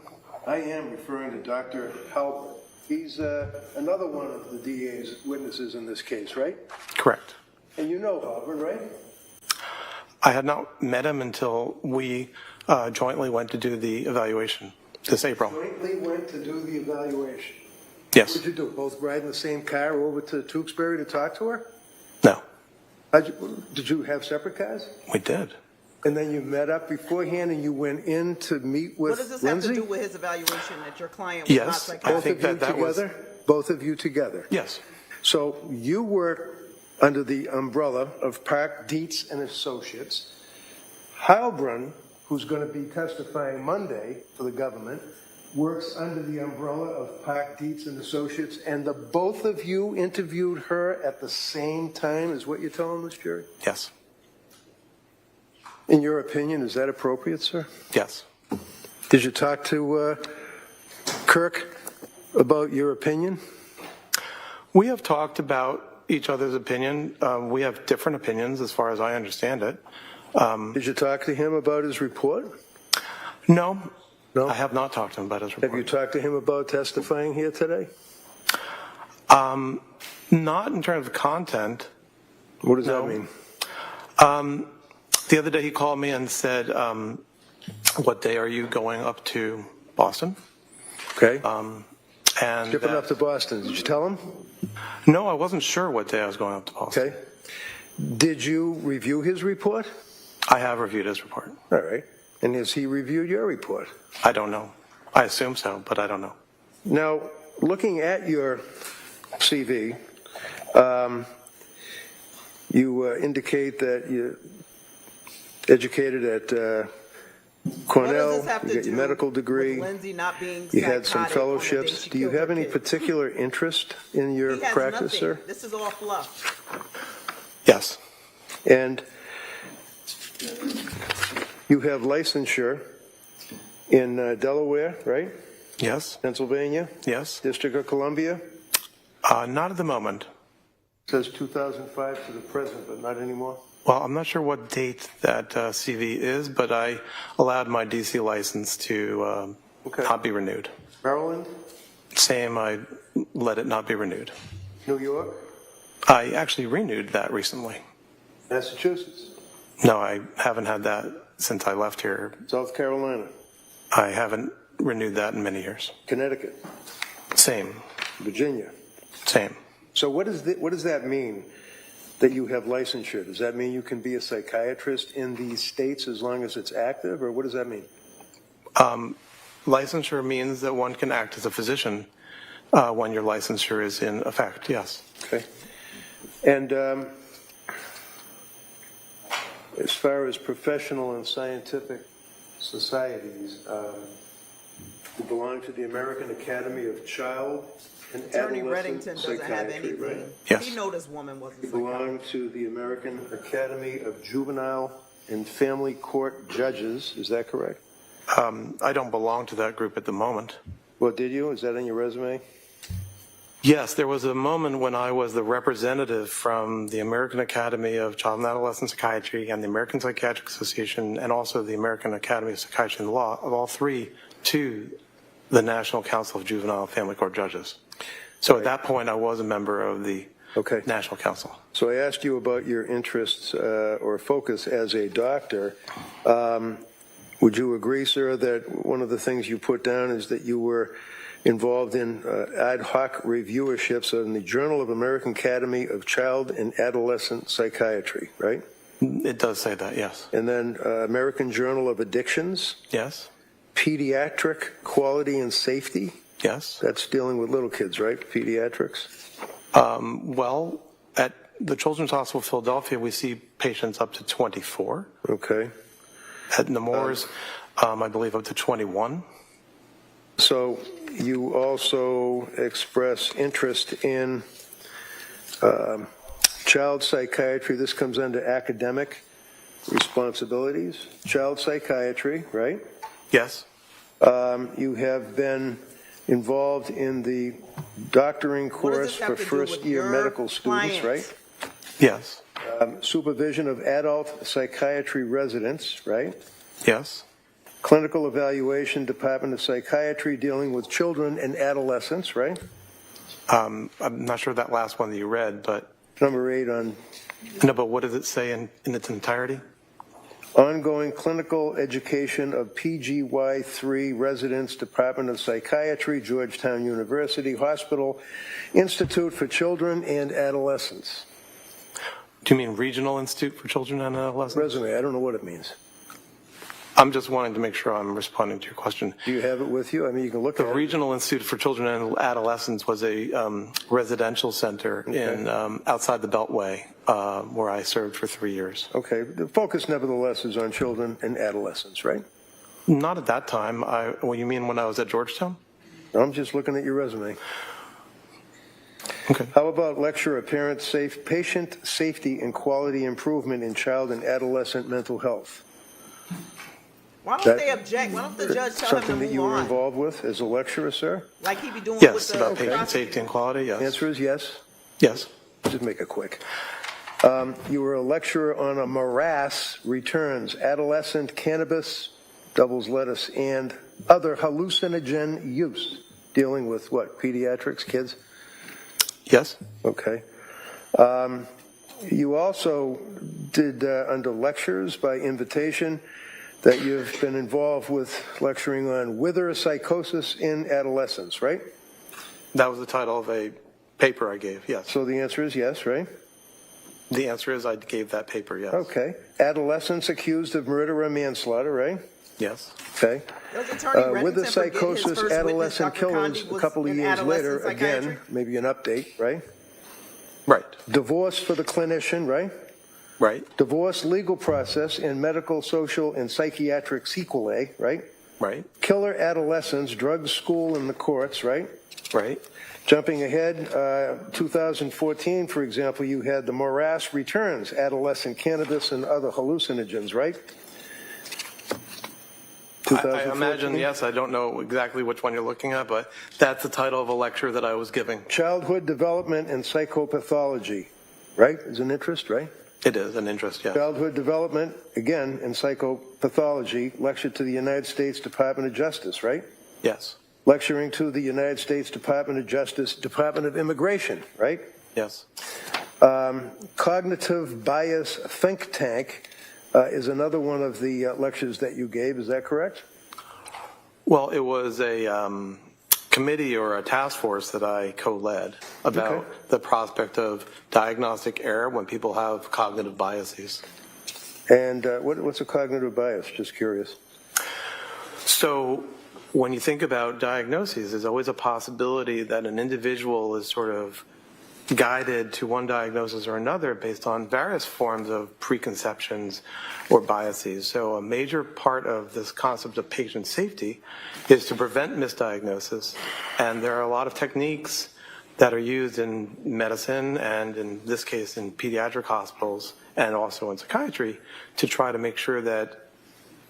I am referring to Dr. Halbert. He's another one of the DA's witnesses in this case, right? Correct. And you know Halbert, right? I had not met him until we jointly went to do the evaluation this April. Jointly went to do the evaluation. Yes. What did you do? Both ride in the same car over to Duxbury to talk to her? No, Did you have separate cars? we did. And then you met up beforehand and you went in to meet with What does this Lindsay? have to do with his evaluation that your client was not Yes, psychotic? I think that was... Both of you together? Yes. So you work under the umbrella of Park Dietz and Associates. Halbrun, who's going to be testifying Monday for the government, works under the umbrella of Park Dietz and Associates, and the both of you interviewed her at the same time, is what you're telling this jury? Yes. In your opinion, is that appropriate, sir? Yes. Did you talk to Kirk about your opinion? We have talked about each other's opinion. We have different opinions as far as I understand it. Did you talk to him about his report? No. No? I have not talked to him about his report. Have you talked to him about testifying here today? Not in terms of content. What does No. that mean? The other day he called me and said, what day are you going up to Boston? Okay. And Shipping up to Boston. Did you tell him? no, I wasn't sure what day I was going up to Boston. Okay. Did you review his report? I have reviewed his report. All right. And has he reviewed your report? I don't know. I assume so, but I don't know. Now, looking at your CV, you indicate that you educated at Cornell, What does this have you to got your do medical degree, with Lindsay not being you had some psychotic on the day fellowships. she Do you killed have her any kid? particular interest in your He has practice, nothing. sir? This is all fluff. Yes. And you have licensure in Delaware, right? Yes. Pennsylvania, Yes. District of Columbia. Not at the moment. It says 2005 to the present, but not anymore. Well, I'm not sure what date that CV is, but I allowed my DC license to Okay. not be renewed. Maryland, Same, I let it not be renewed. New York, I actually renewed that recently. Massachusetts, No, I haven't had that since I left here. South Carolina, I haven't renewed that in many years. Connecticut, Same, Virginia. same. So what does that mean that you have licensure? Does that mean you can be a psychiatrist in these states as long as it's active, or what does that mean? Licensure means that one can act as a physician when your licensure is in effect, yes. Okay. And as far as professional and scientific societies, you belong to the American Academy of Child and Attorney Adolescent Reddington doesn't have Psychiatry, anything. right? Yes. He know this woman wasn't You psychotic. belong to the American Academy of Juvenile and Family Court Judges, is that correct? I don't belong to that group at the moment. Well, did you? Is that on your resume? Yes, there was a moment when I was the representative from the American Academy of Child and Adolescent Psychiatry and the American Psychiatric Association and also the American Academy of Psychiatry and Law, of all three, to the National Council of Juvenile and Family Court Judges. So at that point, I was a member of the Okay. National Council. So I asked you about your interests or focus as a doctor. Would you agree, sir, that one of the things you put down is that you were involved in ad hoc reviewerships in the Journal of American Academy of Child and Adolescent Psychiatry, right? It does say that, yes. And then American Journal of Addictions, Yes, Pediatric Quality and Safety. yes. That's dealing with little kids, right? Pediatrics. Well, at the Children's Hospital of Philadelphia, we see patients up to 24. Okay. At Nemours, I believe up to 21. So you also express interest in child psychiatry. This comes under academic responsibilities. Child psychiatry, right? Yes, You have been involved in the doctoring What does course this have for to do first-year with medical your students, client? right? yes, Supervision of adult psychiatry residents, right? yes, Clinical evaluation, Department of Psychiatry, dealing with children and adolescents, right? I'm not sure that last one that you read, but Number 8 on no, but what does it say in its entirety? ongoing clinical education of PGY3 residents, Department of Psychiatry, Georgetown University Hospital, Institute for Children and Adolescents. Do you mean Regional Institute for Children and Adolescents? Resume, I don't know what it means. I'm just wanting to make sure I'm responding to your question. Do you have it with you? I mean, you can look The at it. Regional Institute for Children and Adolescents was a residential center in outside the Beltway where I served for 3 years. Okay, the focus nevertheless is on children and adolescents, right? Not at that time. Well, you mean when I was at Georgetown? I'm just looking at your resume. Okay. How about lecture of patient safety and quality improvement in child and adolescent mental health? Why don't That- they object? Why don't the judge tell him to Something that move you were on? involved with as a lecturer, sir? Like he be doing Yes, with the about patient prosecutor. safety and quality, yes. Answer is yes. Yes. Just make it quick. You were a lecturer on a morass returns adolescent cannabis, doubles lettuce, and other hallucinogen use, dealing with what, pediatrics, kids? Yes. Okay. You also did, under lectures by invitation, that you've been involved with lecturing on wither psychosis in adolescents, right? That was the title of a paper I gave, yes. So the answer is yes, right? The answer is I gave that paper, yes. Okay. Adolescents accused of murder or manslaughter, right? Yes. Okay. Does Attorney With the Reddington forget his psychosis, first adolescent witness, Dr. killers, Condi, a was couple of in years later, adolescent again, psychiatry? maybe an update, right? Right. Divorce for the clinician, right? Right. Divorce legal process in medical, social, and psychiatric sequelae, right? Right. Killer adolescents, drug school in the courts, right? Right. Jumping ahead, 2014, for example, you had the morass returns, adolescent cannabis and other hallucinogens, right? I imagine, yes, I don't know exactly which one you're looking at, but that's the title of a lecture that I was giving. Childhood development and psychopathology, right? Is an interest, right? It is an interest, yes. Childhood development, again, in psychopathology, lecture to the United States Department of Justice, right? Yes. Lecturing to the United States Department of Justice, Department of Immigration, right? Yes. Cognitive bias think tank is another one of the lectures that you gave. Is that correct? Well, it was a committee or a task force that I co-led about the prospect of diagnostic error when people have cognitive biases. And what's a cognitive bias? Just curious. So when you think about diagnoses, there's always a possibility that an individual is sort of guided to one diagnosis or another based on various forms of preconceptions or biases. So a major part of this concept of patient safety is to prevent misdiagnosis. And there are a lot of techniques that are used in medicine and in this case in pediatric hospitals and also in psychiatry to try to make sure that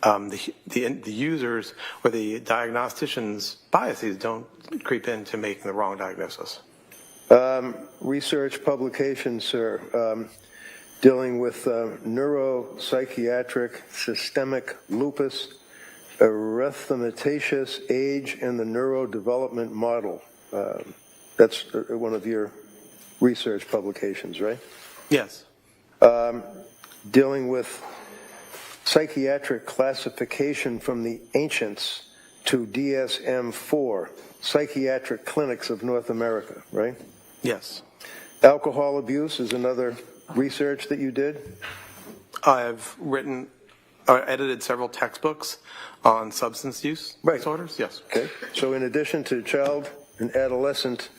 the users or the diagnosticians' biases don't creep into making the wrong diagnosis. Research publications, sir, dealing with neuropsychiatric systemic lupus, erythematosus age, and the neurodevelopment model. That's one of your research publications, right? Yes. Dealing with psychiatric classification from the ancients to DSM-4, psychiatric clinics of North America, right? Yes. Alcohol abuse is another research that you did? I've written or edited several textbooks on substance use disorders. Yes. Okay. So in addition to child and adolescent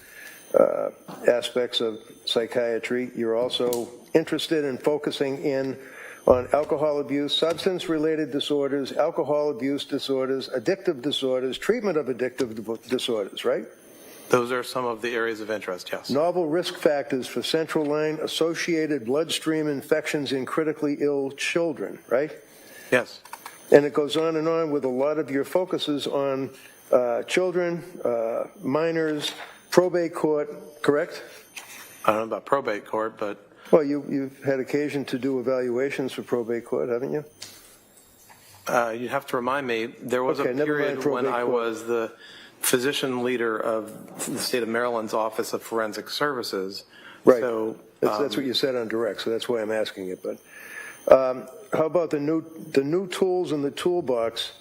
aspects of psychiatry, you're also interested in focusing in on alcohol abuse, substance-related disorders, alcohol abuse disorders, addictive disorders, treatment of addictive disorders, right? Those are some of the areas of interest, yes. Novel risk factors for central line associated bloodstream infections in critically ill children, right? Yes. And it goes on and on with a lot of your focuses on children, minors, probate court, correct? I don't know about probate court, but... Well, you've had occasion to do evaluations for probate court, haven't you? You'd have to remind me. There was a period when I was the physician leader of the state of Maryland's Office of Forensic Services. Right. So that's what you said on direct, so that's why I'm asking it. But how about the new tools in the toolbox?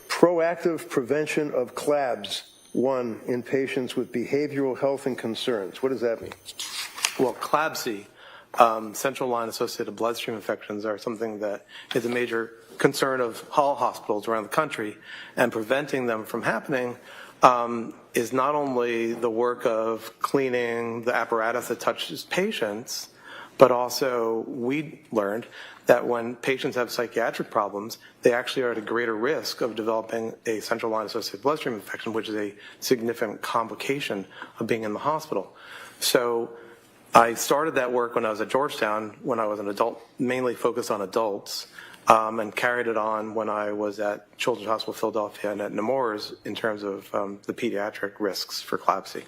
Proactive prevention of CLABS 1 in patients with behavioral health and concerns. What does that mean? Well, CLABSI, central line associated bloodstream infections, are something that is a major concern of all hospitals around the country, and preventing them from happening is not only the work of cleaning the apparatus that touches patients, but also we learned that when patients have psychiatric problems, they actually are at a greater risk of developing a central line associated bloodstream infection, which is a significant complication of being in the hospital. So I started that work when I was at Georgetown, when I was an adult, mainly focused on adults, and carried it on when I was at Children's Hospital of Philadelphia and at Nemours in terms of the pediatric risks for CLABSI.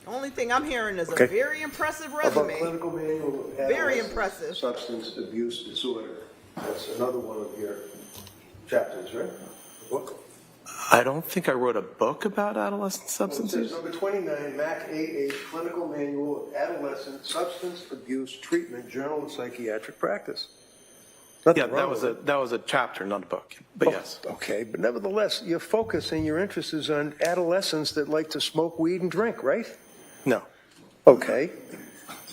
The only thing I'm hearing is a very impressive resume. About clinical manual of Very impressive. Substance abuse disorder. That's another one of your chapters, right? Book. I don't think I wrote a book about adolescent substance use. Number 29, MAC AA, Clinical Manual of Adolescent Substance Abuse Treatment, Journal of Psychiatric Practice. Nothing Yeah, wrong with it. that was a chapter, not a book, but yes. Okay, but nevertheless, your focus and your interest is on adolescents that like to smoke weed and drink, right? No. Okay.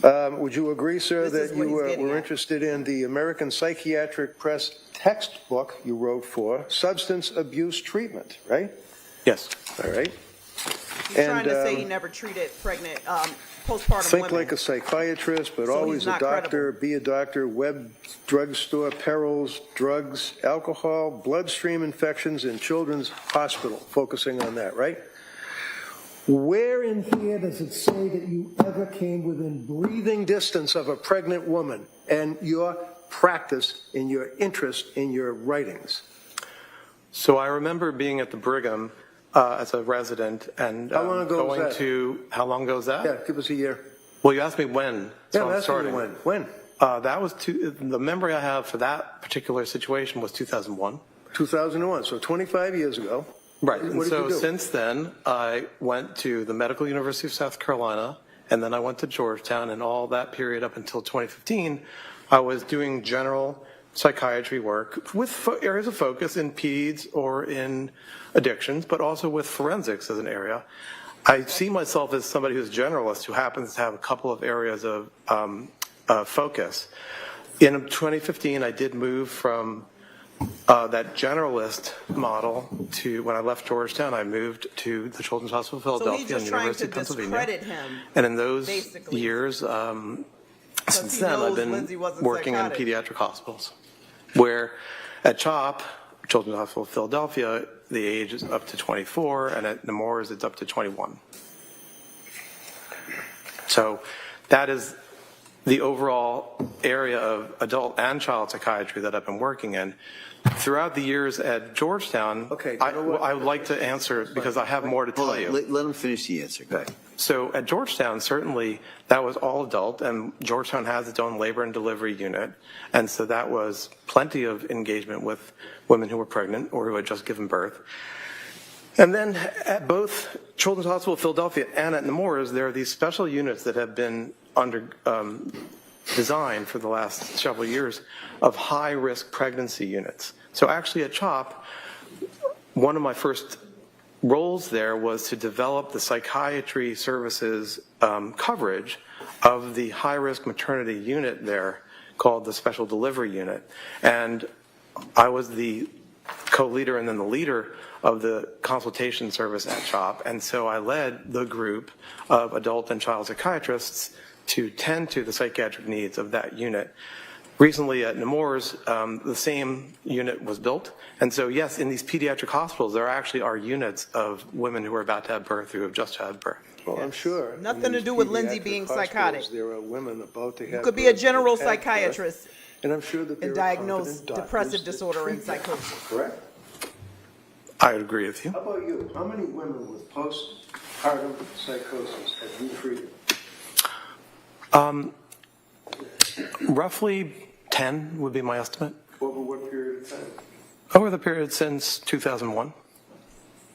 Would you agree, sir, This is that what you he's getting were at. interested in the American Psychiatric Press textbook you wrote for substance abuse treatment, right? Yes. All right. He's trying to say he never treated pregnant, postpartum Think women. like a psychiatrist, but So he's always a not doctor, be a doctor, web, drugstore, perils, drugs, alcohol, bloodstream infections in children's hospital, focusing on that, right? Where in here does it say that you ever came within breathing distance of a pregnant woman and your practice and your interest in your writings? So I remember being at the Brigham as a resident and How long ago was going that? to, how long ago was that? Yeah, give us a year. Well, you asked me when. So Yeah, I'm that's starting. when? That was the memory I have for that particular situation was 2001. 2001, so 25 years ago. Right. What And did so you do? since then, I went to the Medical University of South Carolina, and then I went to Georgetown, and all that period up until 2015, I was doing general psychiatry work with areas of focus in peds or in addictions, but also with forensics as an area. I see myself as somebody who's a generalist who happens to have a couple of areas of focus. In 2015, I did move from that generalist model to, when I left Georgetown, I moved to the Children's Hospital of So Philadelphia he's and just the trying University to of Pennsylvania. discredit him. And in those basically. years, since he then, I've knows been Lindsay wasn't working psychotic. in pediatric hospitals, where at CHOP, Children's Hospital of Philadelphia, the age is up to 24, and at Nemours, it's up to 21. So that is the overall area of adult and child psychiatry that I've been working in. Throughout the years at Georgetown, Okay, I would like to answer because I have more to tell you. Let him finish the answer. Go ahead. So at Georgetown, certainly that was all adult, and Georgetown has its own labor and delivery unit. And so that was plenty of engagement with women who were pregnant or who had just given birth. And then at both Children's Hospital of Philadelphia and at Nemours, there are these special units that have been designed for the last several years of high-risk pregnancy units. So actually at CHOP, one of my first roles there was to develop the psychiatry services coverage of the high-risk maternity unit there called the Special Delivery Unit. And I was the co-leader and then the leader of the consultation service at CHOP. And so I led the group of adult and child psychiatrists to tend to the psychiatric needs of that unit. Recently at Nemours, the same unit was built. And so, yes, in these pediatric hospitals, there actually are units of women who are about to have birth, who have just had birth. Well, I'm sure. Nothing in to these do with Lindsay pediatric being hospitals, psychotic. There are women about to have You could be a birth general and have birth, psychiatrist and I'm sure that there and are diagnose competent doctors depressive that disorder and treat them. psychosis. Correct? I would agree with you. How about you? How many women with postpartum psychosis have you treated? Roughly 10 would be my estimate. Over what period of time? Over the period since 2001.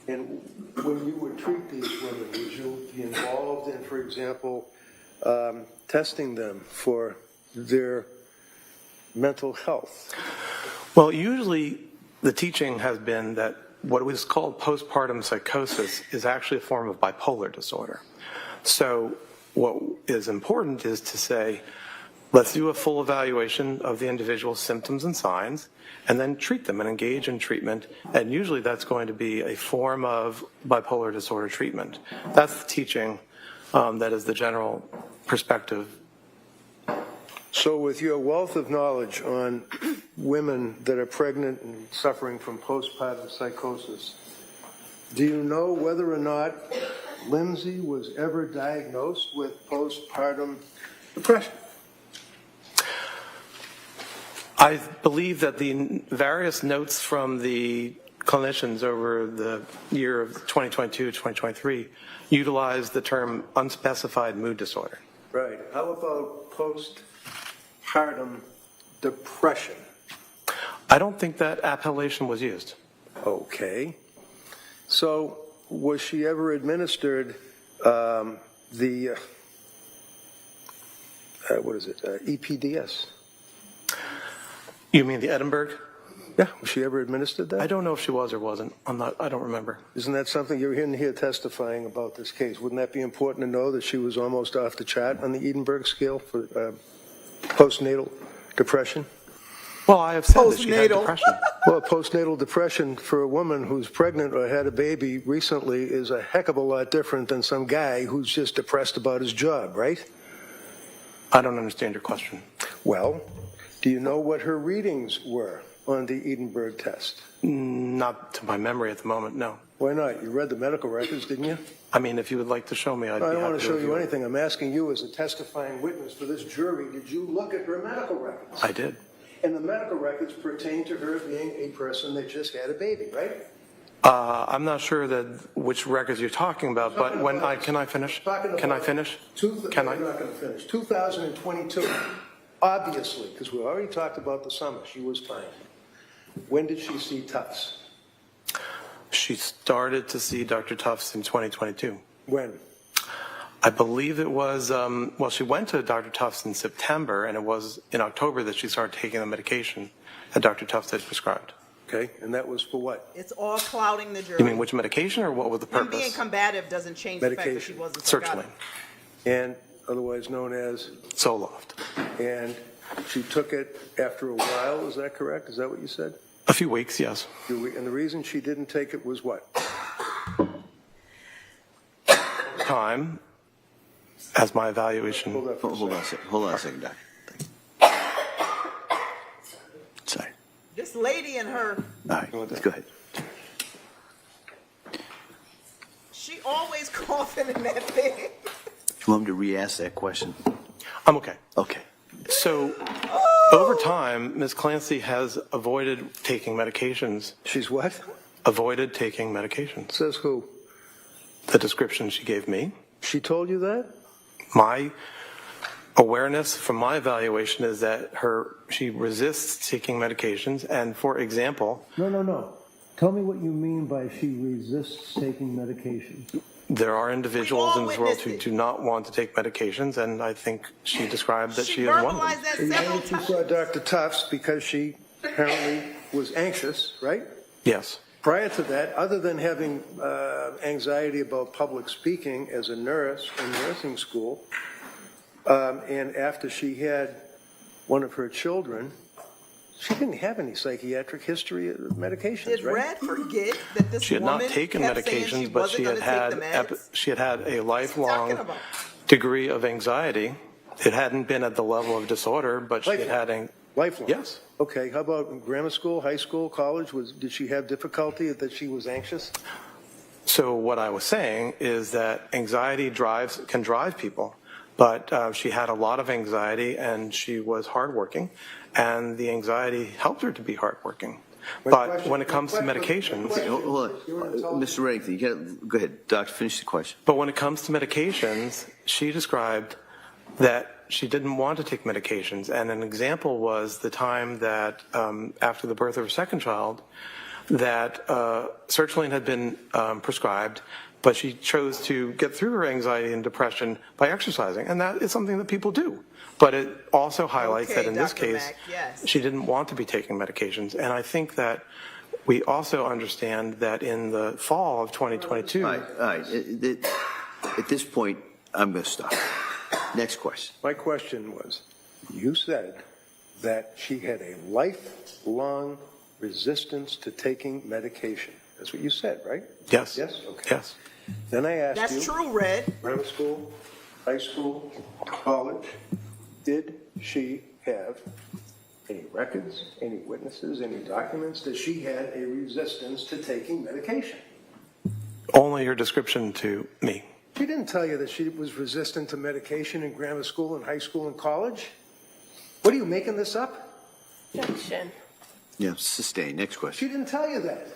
And when you would treat these women, would you be involved in, for example, testing them for their mental health? Well, usually the teaching has been that what was called postpartum psychosis is actually a form of bipolar disorder. So what is important is to say, let's do a full evaluation of the individual's symptoms and signs, and then treat them and engage in treatment. And usually that's going to be a form of bipolar disorder treatment. That's the teaching. That is the general perspective. So with your wealth of knowledge on women that are pregnant and suffering from postpartum psychosis, do you know whether or not Lindsay was ever diagnosed with postpartum depression? I believe that the various notes from the clinicians over the year of 2022 to 2023 utilize the term unspecified mood disorder. Right. How about postpartum depression? I don't think that appellation was used. Okay. So was she ever administered EPDS? You mean the Edinburgh? Yeah, was she ever administered that? I don't know if she was or wasn't. I don't remember. Isn't that something you're in here testifying about this case? Wouldn't that be important to know that she was almost off the chart on the Edinburgh scale for postnatal depression? Well, I have said that she had Postnatal. depression. Well, postnatal depression for a woman who's pregnant or had a baby recently is a heck of a lot different than some guy who's just depressed about his job, right? I don't understand your question. Well, do you know what her readings were on the Edinburgh test? Not to my memory at the moment, no. Why not? You read the medical records, didn't you? I mean, if you would like to show me, I'd be I happy don't want to show you review it. anything. I'm asking you as a testifying witness for this jury, did you look at her medical records? I did. And the medical records pertain to her being a person that just had a baby, right? I'm not sure that which records you're talking about, but can I finish? Can I finish? Can I? You're not going to finish. 2022, obviously, because we already talked about the summer, she was fine. When did she see Tufts? She started to see Dr. Tufts in 2022. When? I believe it was, well, she went to Dr. Tufts in September, and it was in October that she started taking the medication that Dr. Tufts had prescribed. Okay, and that was for what? It's all clouding the jury. You mean which medication, or what was the Him purpose? being combative doesn't change the fact that she Medication. wasn't Certainly. psychotic. And otherwise known as? Zoloft. And she took it after a while, is that correct? Is that what you said? A few weeks, yes. And the reason she didn't take it was what? Time, as my evaluation. Hold on for a Hold on a second. second. Hold on a second, Doc. Sorry. This lady and her, All right, let's go ahead. she always coughing in that thing. You want me to re-ask that question? I'm okay. Okay. So, over time, Ms. Clancy has avoided taking medications. She's what? Avoided taking medications. Says who? The description she gave me. She told you that? My awareness from my evaluation is that she resists taking medications, and for example, No. Tell me what you mean by she resists taking medication. there are individuals all in this world who witnessed it. do not want to take medications, and I think she described that she is one of them. verbalized that And several she times. saw Dr. Tufts because she apparently was anxious, right? Yes. Prior to that, other than having anxiety about public speaking as a nurse in nursing school, and after she had one of her children, she didn't have any psychiatric history of medications, Did right? Red forget that this She had woman not taken kept saying she medications, but wasn't she had gonna take had the meds? she had had a talking lifelong about? degree of anxiety. It hadn't been at the level of disorder, but she had had Lifelong? Yes. Okay, how about in grammar school, high school, college? Did she have difficulty that she was anxious? So what I was saying is that anxiety can drive people, but she had a lot of anxiety, and she was hardworking, and the anxiety helped her to be hardworking. But when it comes to medications, Okay, hold on. Mr. Reddington, you gotta, go ahead. Doctor, finish the question. but when it comes to medications, she described that she didn't want to take medications. And an example was the time that after the birth of her second child, that sertraline had been prescribed, but she chose to get through her anxiety and depression by exercising. And that is something that people do. But it also highlights Okay, that in this Dr. case, Mack, yes. she didn't want to be taking medications. And I think that we also understand that in the fall of 2022, All right. At this point, I'm going to stop. Next question. My question was, you said that she had a lifelong resistance to taking medication. That's what you said, right? yes, Yes? Okay. yes. Then I asked you. That's true, Red. Grammar school, high school, college, did she have any records, any witnesses, any documents that she had a resistance to taking medication? Only her description to me. She didn't tell you that she was resistant to medication in grammar school and high school and college? What, are you making this up? Objection. Yeah, sustain. Next question. She didn't tell you that.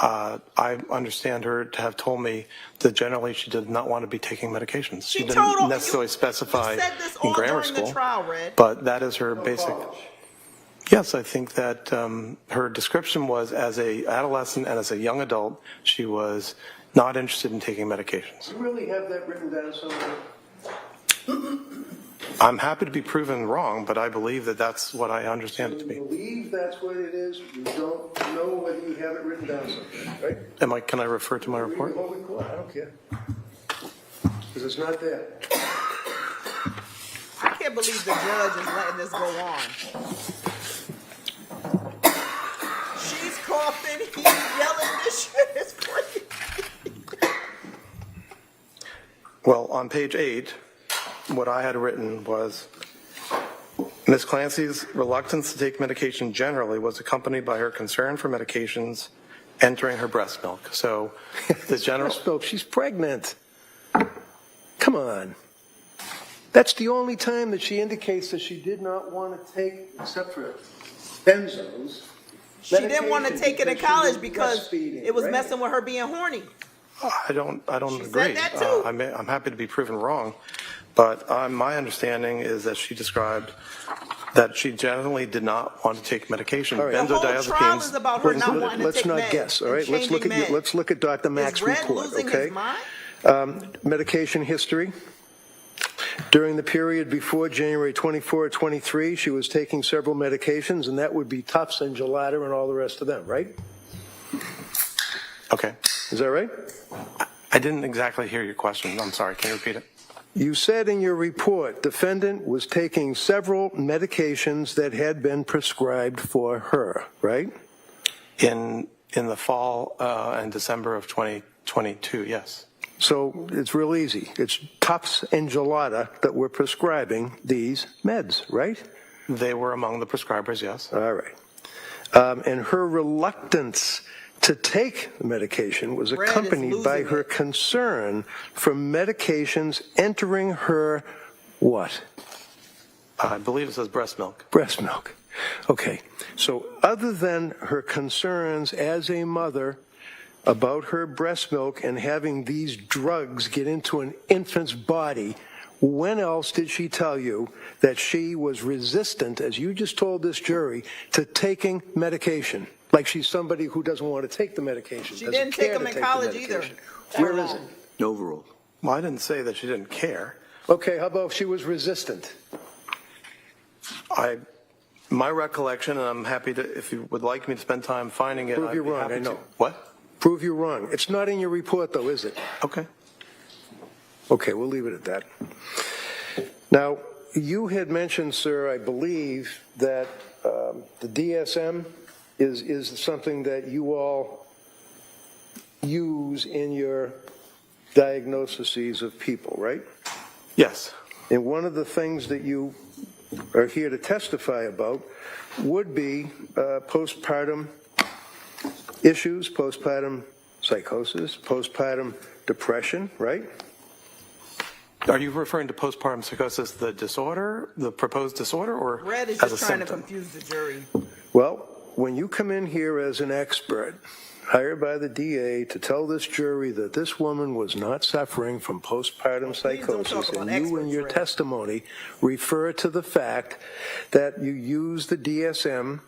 I understand her to have told me that generally she did not want to be taking medications. She She told didn't all- necessarily you specify said this in all grammar during school, the trial, Red. but that is her basic. College. Yes, I think that her description was as a adolescent and as a young adult, she was not interested in taking medications. You really have that written down somewhere? I'm happy to be proven wrong, but I believe that that's what I understand it to be. You believe that's what it is. You don't know whether you have it written down somewhere, right? Can I refer to my report? Read the whole report. I don't care. Because it's not there. I can't believe the judge is letting this go on. She's coughing, he's yelling, this shit is crazy. Well, on page 8, what I had written was, Ms. Clancy's reluctance to take medication generally was accompanied by her concern for medications entering her breast milk. So the general... Breast milk, she's pregnant. Come on. That's the only time that she indicates that she did not want to take, except for benzos. She didn't want to take it in college because it was right? messing with her being horny. I don't She agree. said that too. I'm happy to be proven wrong, but my understanding is that she described that she generally did not want to take medication. All right. The whole trial is about her not wanting to Let's take not meds guess, all and right? Let's look changing at let's look at Dr. Mack's Is Red report, losing okay? his mind? Medication history. During the period before January 24, 23, she was taking several medications, and that would be Tufts and Gelada and all the rest of them, right? Okay. Is that right? I didn't exactly hear your question. I'm sorry. Can you repeat it? You said in your report, defendant was taking several medications that had been prescribed for her, right? In the fall and December of 2022, yes. So it's real easy. It's Tufts and Gelada that were prescribing these meds, right? They were among the prescribers, yes. All right. And her reluctance to take the medication was Red is accompanied by losing her it. concern for medications entering her what? I believe it says breast milk. Breast milk. Okay. So other than her concerns as a mother about her breast milk and having these drugs get into an infant's body, when else did she tell you that she was resistant, as you just told this jury, to taking medication? Like she's somebody who doesn't want to take the medication. She doesn't didn't take care them to in the college either. medication. Where is it? Overall. Well, I didn't say that she didn't care. Okay, how about if she was resistant? My recollection, and I'm happy to, if you would like me to spend time finding it. Prove I'd you're be wrong, happy I to. know. What? Prove you wrong. It's not in your report, though, is it? Okay. Okay, we'll leave it at that. Now, you had mentioned, sir, I believe, that the DSM is something that you all use in your diagnoses of people, right? Yes. And one of the things that you are here to testify about would be postpartum issues, postpartum psychosis, postpartum depression, right? Are you referring to postpartum psychosis, the disorder, the proposed disorder, or Red is as a just trying to symptom? confuse the jury. Well, when you come in here as an expert, hired by the DA to tell this jury that this woman was not suffering from postpartum Please don't talk psychosis, about and you in experts, your Red. testimony refer to the fact that you use the DSM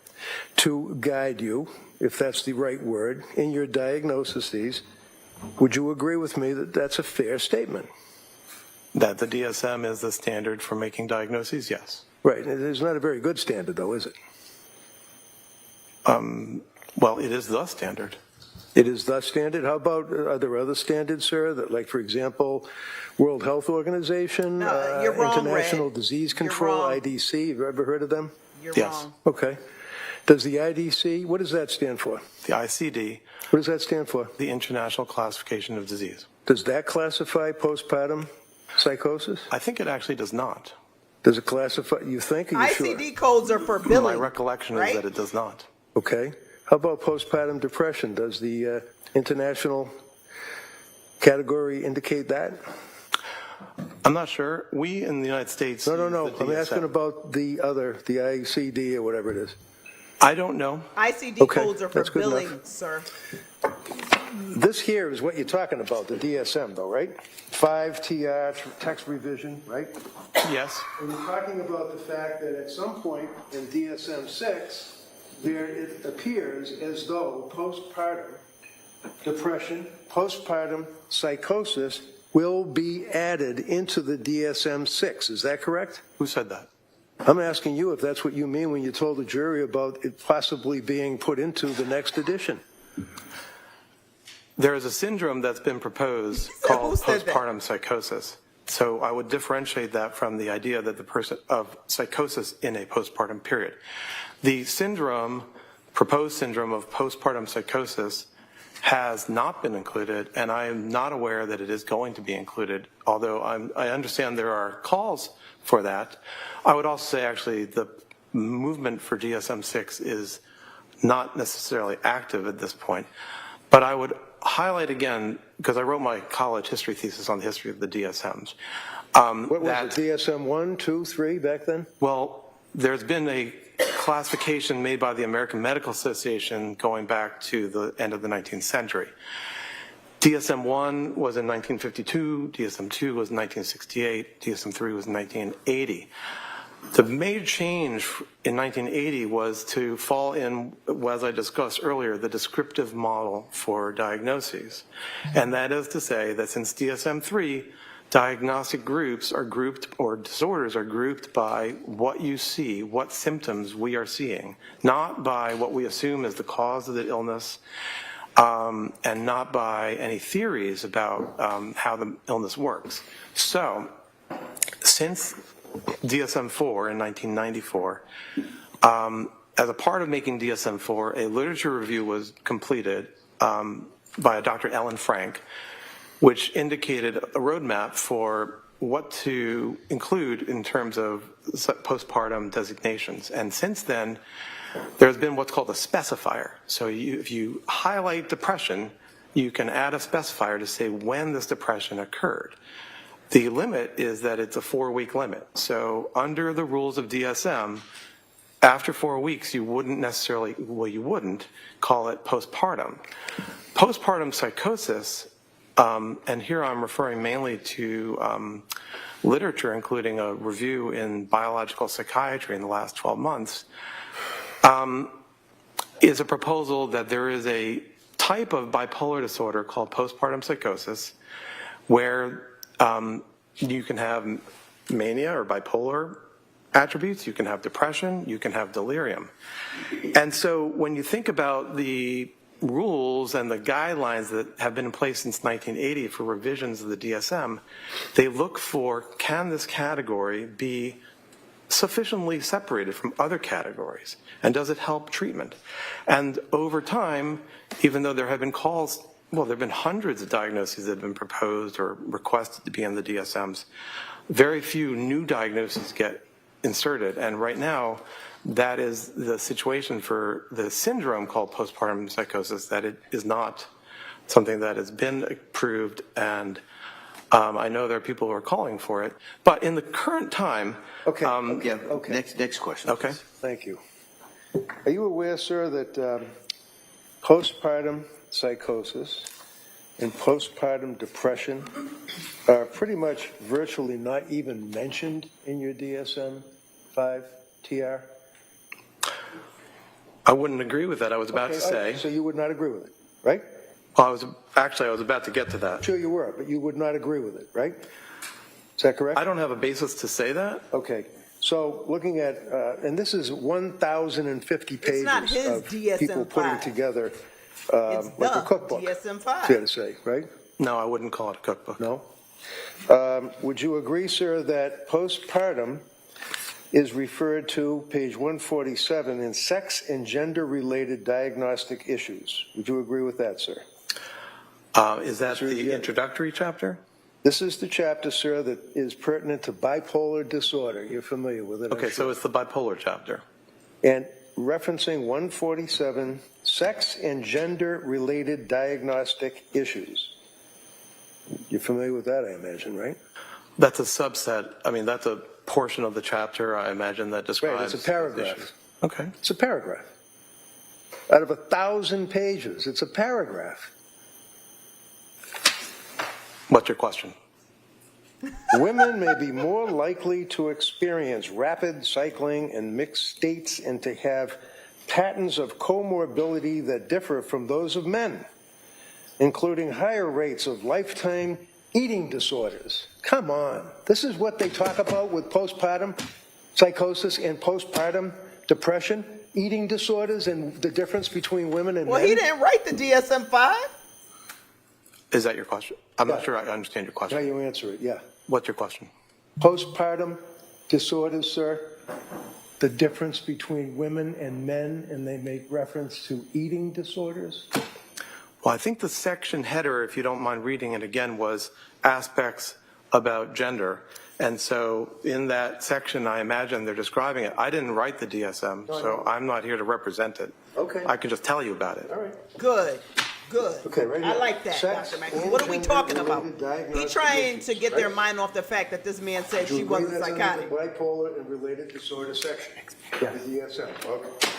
to guide you, if that's the right word, in your diagnoses, would you agree with me that that's a fair statement? That the DSM is the standard for making diagnoses? Yes. Right. It's not a very good standard, though, is it? Well, it is the standard. It is the standard. How about, are there other standards, sir, that, like, for example, World Health Organization, No, you're wrong, International Red. Disease You're Control, wrong. IDC, have you ever heard of them? You're Yes. wrong. Okay. Does the IDC, what does that stand for? The ICD, What does that stand for? the International Classification of Disease. Does that classify postpartum psychosis? I think it actually does not. Does it classify, you think, are you sure? ICD codes are for billing. My recollection right? is that it does not. Okay. How about postpartum depression? Does the international category indicate that? I'm not sure. We in the United States. No. use the I'm DSM. asking about the other, the ICD or whatever it is. I don't know. ICD Okay, codes are for that's good billing, enough. sir. This here is what you're talking about, the DSM, though, right? 5TR, text revision, right? Yes. And you're talking about the fact that at some point in DSM-6, there it appears as though postpartum depression, postpartum psychosis will be added into the DSM-6. Is that correct? Who said that? I'm asking you if that's what you mean when you told the jury about it possibly being put into the next edition. There is a syndrome that's been proposed called postpartum psychosis. So I would differentiate that from the idea that the person of psychosis in a postpartum period. The syndrome, proposed syndrome of postpartum psychosis has not been included, and I am not aware that it is going to be included, although I understand there are calls for that. I would also say actually the movement for DSM-6 is not necessarily active at this point. But I would highlight again, because I wrote my college history thesis on the history of the DSMs. What was it, DSM 1, 2, 3 back then? Well, there's been a classification made by the American Medical Association going back to the end of the 19th century. DSM-1 was in 1952, DSM-2 was in 1968, DSM-3 was in 1980. The major change in 1980 was to fall in, as I discussed earlier, the descriptive model for diagnoses. And that is to say that since DSM-3, diagnostic groups are grouped, or disorders are grouped by what you see, what symptoms we are seeing, not by what we assume is the cause of the illness, and not by any theories about how the illness works. So, since DSM-4 in 1994, as a part of making DSM-4, a literature review was completed by Dr. Ellen Frank, which indicated a roadmap for what to include in terms of postpartum designations. And since then, there's been what's called a specifier. So if you highlight depression, you can add a specifier to say when this depression occurred. The limit is that it's a 4-week limit. So under the rules of DSM, after 4 weeks, you wouldn't necessarily, well, you wouldn't call it postpartum. Postpartum psychosis, and here I'm referring mainly to literature, including a review in biological psychiatry in the last 12 months, is a proposal that there is a type of bipolar disorder called postpartum psychosis where you can have mania or bipolar attributes, you can have depression, you can have delirium. And so when you think about the rules and the guidelines that have been in place since 1980 for revisions of the DSM, they look for, can this category be sufficiently separated from other categories? And does it help treatment? And over time, even though there have been calls, well, there have been hundreds of diagnoses that have been proposed or requested to be in the DSMs, very few new diagnoses get inserted. And right now, that is the situation for the syndrome called postpartum psychosis, that it is not something that has been approved, and I know there are people who are calling for it. But in the current time... Okay. Okay. Next question. Okay. Please. Thank you. Are you aware, sir, that postpartum psychosis and postpartum depression are pretty much virtually not even mentioned in your DSM-5 TR? I wouldn't agree with that. I was about to say... So you would not agree with it, right? Well, I was about to get to that. Sure you were, but you would not agree with it, right? Is that correct? I don't have a basis to say that. Okay. So looking at, and this is 1,050 pages not his of DSM-5. people putting together It's like a the cookbook. DSM-5. Fair to say, right? No, I wouldn't call it a cookbook. No? Would you agree, sir, that postpartum is referred to, page 147, in sex and gender-related diagnostic issues? Would you agree with that, sir? Is that the introductory chapter? This is the chapter, sir, that is pertinent to bipolar disorder. You're familiar with it, I'm Okay, sure. so it's the bipolar chapter. And referencing 147, sex and gender-related diagnostic issues. You're familiar with that, I imagine, right? That's a subset. I mean, that's a portion of the chapter, I imagine, that describes... Right, it's a paragraph. issues. Okay. It's a paragraph. Out of 1,000 pages, it's a paragraph. What's your question? Women may be more likely to experience rapid cycling and mixed states and to have patterns of comorbidity that differ from those of men, including higher rates of lifetime Eating disorders. Come on. This is what they talk about with postpartum psychosis and postpartum depression, eating disorders, and the difference between women and Well, men. he didn't write the DSM-5. Is that your question? I'm not sure I understand your Now question. you answer it, yeah. What's your question? Postpartum disorders, sir, the difference between women and men, and they make reference to eating disorders. Well, I think the section header, if you don't mind reading it again, was aspects about gender. And so in that section, I imagine they're describing it. I didn't write the DSM, so I'm not here to represent it. Okay. I can just tell you about it. All right. Good. Okay, right here. I like that, Sex Dr. Mackey. and What are we talking about? gender-related diagnostic He trying to conditions, get their right? mind off the fact that this man said Do you she agree wasn't that's under psychotic. the bipolar and related disorder section? Yeah. The DSM, okay.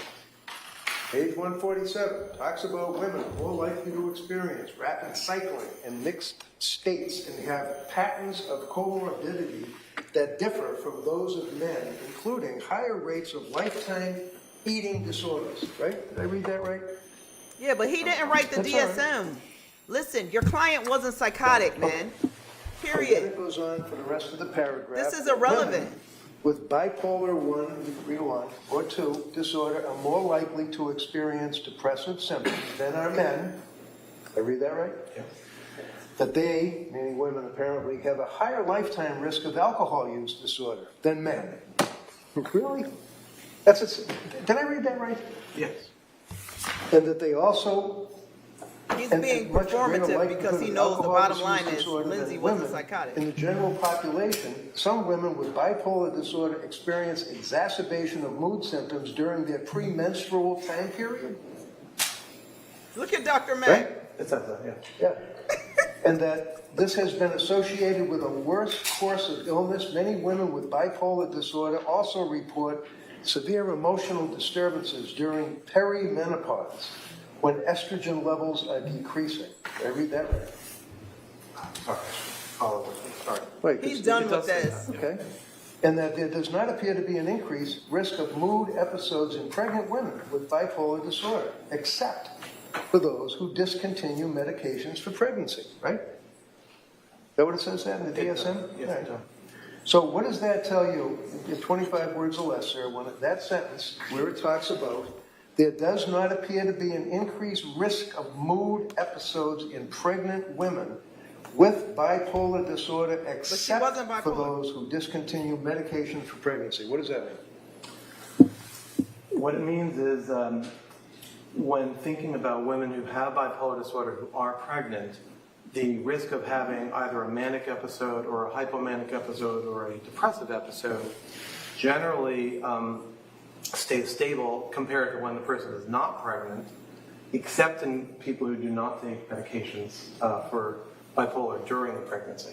Page 147 talks about women more likely to experience rapid cycling and mixed states and have patterns of comorbidity that differ from those of men, including higher rates of lifetime eating disorders, right? Did I read that right? Yeah, but he didn't write the That's all DSM. Listen, your client wasn't psychotic, man. Then Period. it goes on for the rest of the paragraph. This is irrelevant. Women with bipolar 1, read along, or 2 disorder are more likely to experience depressive symptoms than are men. Did I read that right? Yeah. That they, meaning women apparently, have a higher lifetime risk of alcohol use disorder than men. Really? Did I read that right? Yes. And that they also He's and being much greater performative because likelihood he of knows the alcohol bottom misuse line is disorder Lindsay than wasn't women. psychotic. In the general population, some women with bipolar disorder experience exacerbation of mood symptoms during their premenstrual time period. Look at Dr. Mack. Right? It says that, yeah. Yeah. And that this has been associated with a worse course of illness. Many women with bipolar disorder also report severe emotional disturbances during perimenopause, when estrogen levels are decreasing. Did I read that right? Sorry. Wait, He's done with this. Okay. And that there does not appear to be an increased risk of mood episodes in pregnant women with bipolar disorder, except for those who discontinue medications for pregnancy, right? Is that what it says that in the DSM? Yes, it does. So what does that tell you, in 25 words or less, sir, when that sentence, where it talks about, there does not appear to be an increased risk of mood episodes in pregnant women with bipolar disorder, except wasn't bipolar. for those who discontinue medications for pregnancy. What does that mean? What it means is when thinking about women who have bipolar disorder who are pregnant, the risk of having either a manic episode or a hypomanic episode or a depressive episode generally stays stable compared to when the person is not pregnant, except in people who do not take medications for bipolar during the pregnancy.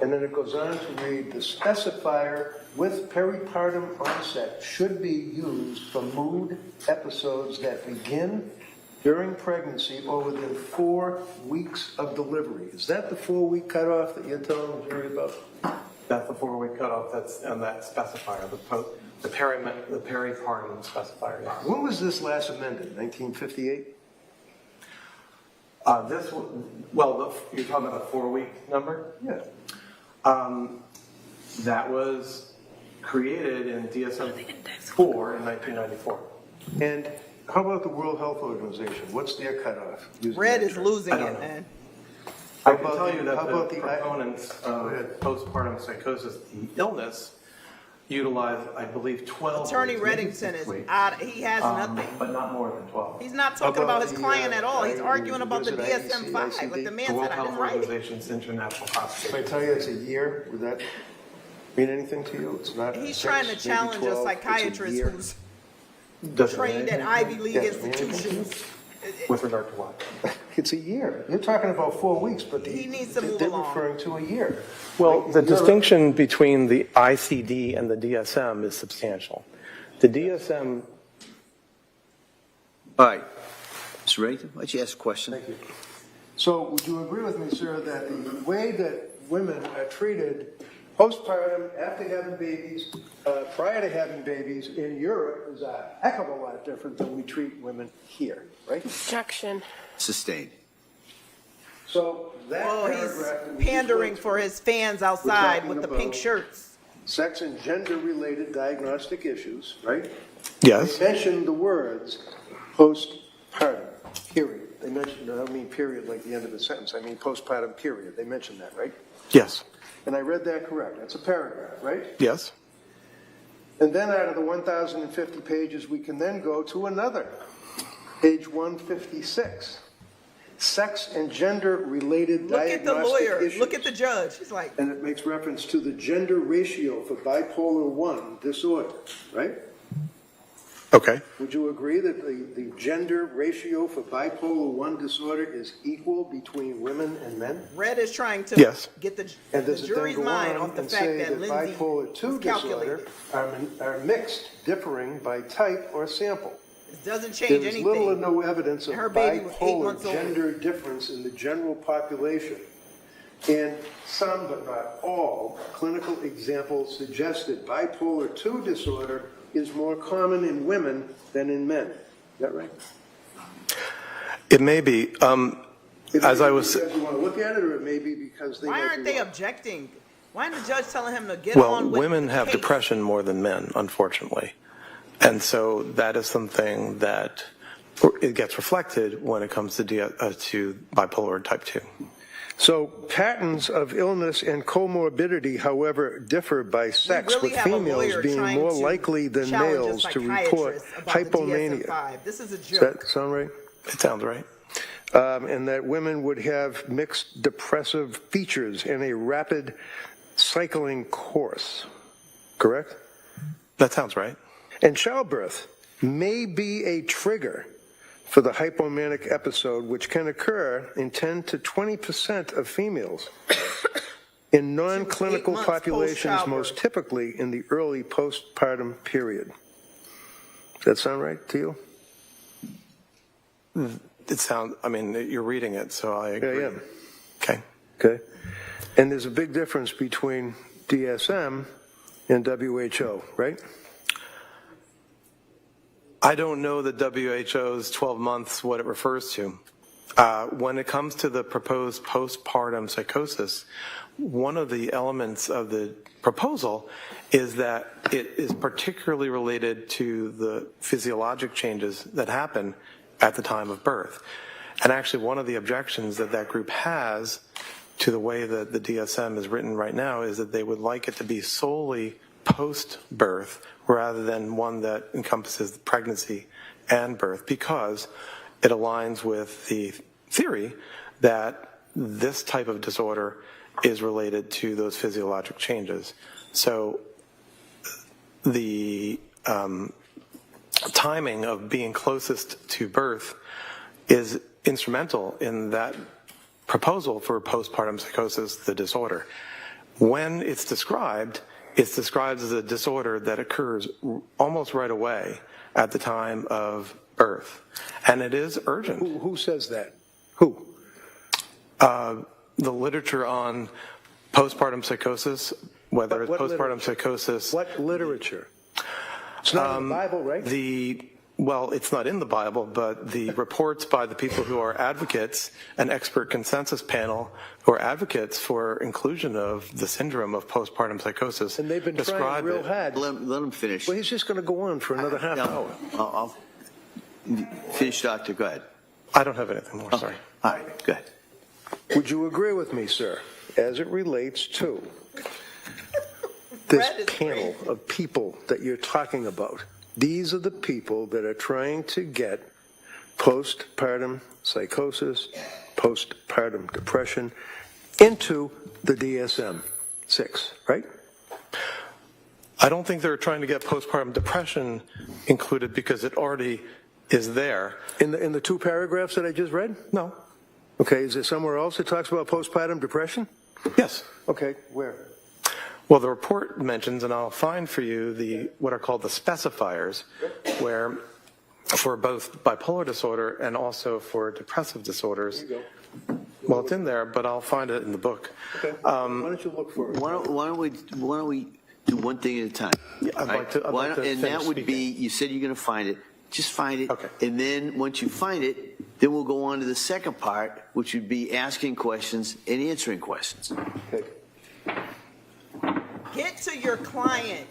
And then it goes on to read, the specifier with peripartum onset should be used for mood episodes that begin during pregnancy or within 4 weeks of delivery. Is that the 4-week cutoff that you're telling the jury about? That's the 4-week cutoff that's on that specifier, the peripartum specifier. Yes. When was this last amended? 1958? You're talking about the 4-week number? Yeah. That was created in DSM-4 in 1994. And how about the World Health Organization? What's their cutoff? using Red that is term? losing I don't it, know. man. I can about tell the- you that how about the the- proponents of postpartum psychosis, the illness, utilize, I believe, 12 Attorney weeks, maybe Reddington 6 is weeks, out. He has nothing. but not more than 12. He's not How talking about his the, client at all. He's arguing about the was it DSM-5. Like the man The World said, I Health didn't write it. Organization's international If I classification. tell you it's a year, would that mean anything to you? It's not. He's 6, trying to maybe challenge 12, a it's psychiatrist year. who's Does it trained mean at Ivy League Yes, institutions. with regard to what? It's a year. You're talking about 4 weeks, but He needs to move they're along. referring to a year. Well, Like, the you're- distinction between the ICD and the DSM is substantial. The DSM, All right. Mr. Reddington, why don't you ask a question? Thank you. So would you agree with me, sir, that the way that women are treated postpartum, after having babies, prior to having babies in Europe is a heck of a lot different than we treat women here, right? Objection. Sustained. So that Oh, paragraph he's that we just pandering went for through, his fans outside talking with the about pink shirts. sex and gender-related diagnostic issues, right? Yes. They mentioned the words postpartum, period. They mentioned, I don't mean period like the end of the sentence, I mean postpartum, period. They mentioned that, right? Yes. And I read that correct. That's a paragraph, right? Yes. And then out of the 1,050 pages, we can then go to another, page 156. Sex and gender-related Look at the diagnostic lawyer. issues. Look at the judge. He's like, And it makes reference to the gender ratio for bipolar 1 disorder, right? Okay. Would you agree that the gender ratio for bipolar 1 disorder is equal between women and men? Red is trying to Yes. get the And does it then jury's go mind on off the and fact say that that Lindsay bipolar 2 was disorder calculated. are mixed, differing by type or sample? It doesn't change There is anything. little or no evidence of And her baby was 8 bipolar months old. gender difference in the general population. And some, but not all, clinical examples suggest that bipolar 2 disorder is more common in women than in men. Is that right? It may be. It As may I be was, because you want to look at it, or it may be because they Why might aren't be they wrong. objecting? Why isn't the judge telling him to get well, on with women the have case? depression more than men, unfortunately. And so that is something that it gets reflected when it comes to bipolar type 2. So patterns of illness and comorbidity, however, differ by sex, really with have a females lawyer being trying more to likely than challenge a males to report psychiatrist about the hypomania. DSM-5. This is a Does joke. that sound right? It sounds right. And that women would have mixed depressive features in a rapid cycling course, correct? That sounds right. And childbirth may be a trigger for the hypomanic episode, which can occur in 10 to 20% of females. In non-clinical 8 months populations, post-childbirth. most typically in the early postpartum period. Does that sound right to you? It sounds, I mean, you're reading it, so I agree. Yeah. Okay. Okay. And there's a big difference between DSM and WHO, right? I don't know the WHO's 12 months, what it refers to. When it comes to the proposed postpartum psychosis, one of the elements of the proposal is that it is particularly related to the physiologic changes that happen at the time of birth. And actually, one of the objections that that group has to the way that the DSM is written right now is that they would like it to be solely post-birth rather than one that encompasses pregnancy and birth, because it aligns with the theory that this type of disorder is related to those physiologic changes. So the timing of being closest to birth is instrumental in that proposal for postpartum psychosis, the disorder. When it's described as a disorder that occurs almost right away at the time of birth. And it is urgent. Who says that? Who? The literature on postpartum psychosis, whether it's What postpartum literature? psychosis. What literature? It's not in the Bible, right? Well, it's not in the Bible, but the reports by the people who are advocates, an expert consensus panel who are advocates for inclusion of the syndrome of postpartum psychosis. And they've been trying describe real it. hard. Let him finish. Well, he's just going to go on for another half hour. I'll finish, Doctor. Go ahead. I don't have anything more, sorry. All right, go ahead. Would you agree with me, sir, as it relates to this Brett is panel of people that you're talking about? These are the people that are trying to get postpartum psychosis, postpartum depression into the DSM-6, right? I don't think they're trying to get postpartum depression included because it already is there. In the two paragraphs that I just read? No. Okay, is there somewhere else that talks about postpartum depression? Yes. Okay, where? Well, the report mentions, and I'll find for you what are called the specifiers, where for both bipolar disorder and also for depressive disorders. There you go. Well, it's in there, but I'll find it in the book. Okay. Why don't you look for it? Why don't we do one thing at a time? I'd like to And that finish would speaking. be, you said you're going to find it. Just find it. Okay. And then once you find it, then we'll go on to the second part, which would be asking questions and answering questions. Okay. Get to your client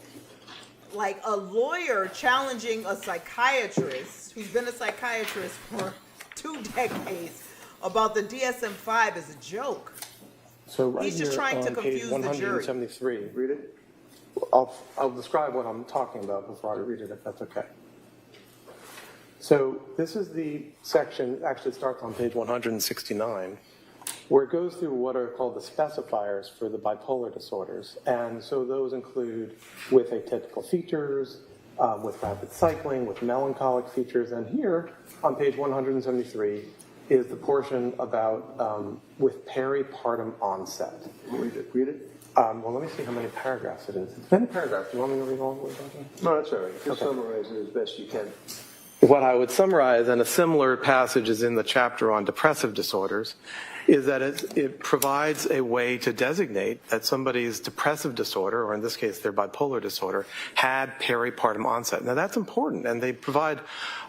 like a lawyer challenging a psychiatrist who's been a psychiatrist for 2 decades about the DSM-5 is a joke. So right He's just here trying to on confuse page the jury. 173. Read it. I'll describe what I'm talking about before I read it, if that's okay. So this is the section, actually starts on page 169, where it goes through what are called the specifiers for the bipolar disorders. And so those include with atypical features, with rapid cycling, with melancholic features. And here on page 173 is the portion about with peripartum onset. Read it. Read it. Well, let me see how many paragraphs it is. It's many paragraphs. Do you want me to read all the way down? No, that's all right. Just summarize it as best you can. What I would summarize, and a similar passage is in the chapter on depressive disorders, is that it provides a way to designate that somebody's depressive disorder, or in this case their bipolar disorder, had peripartum onset. Now that's important, and they provide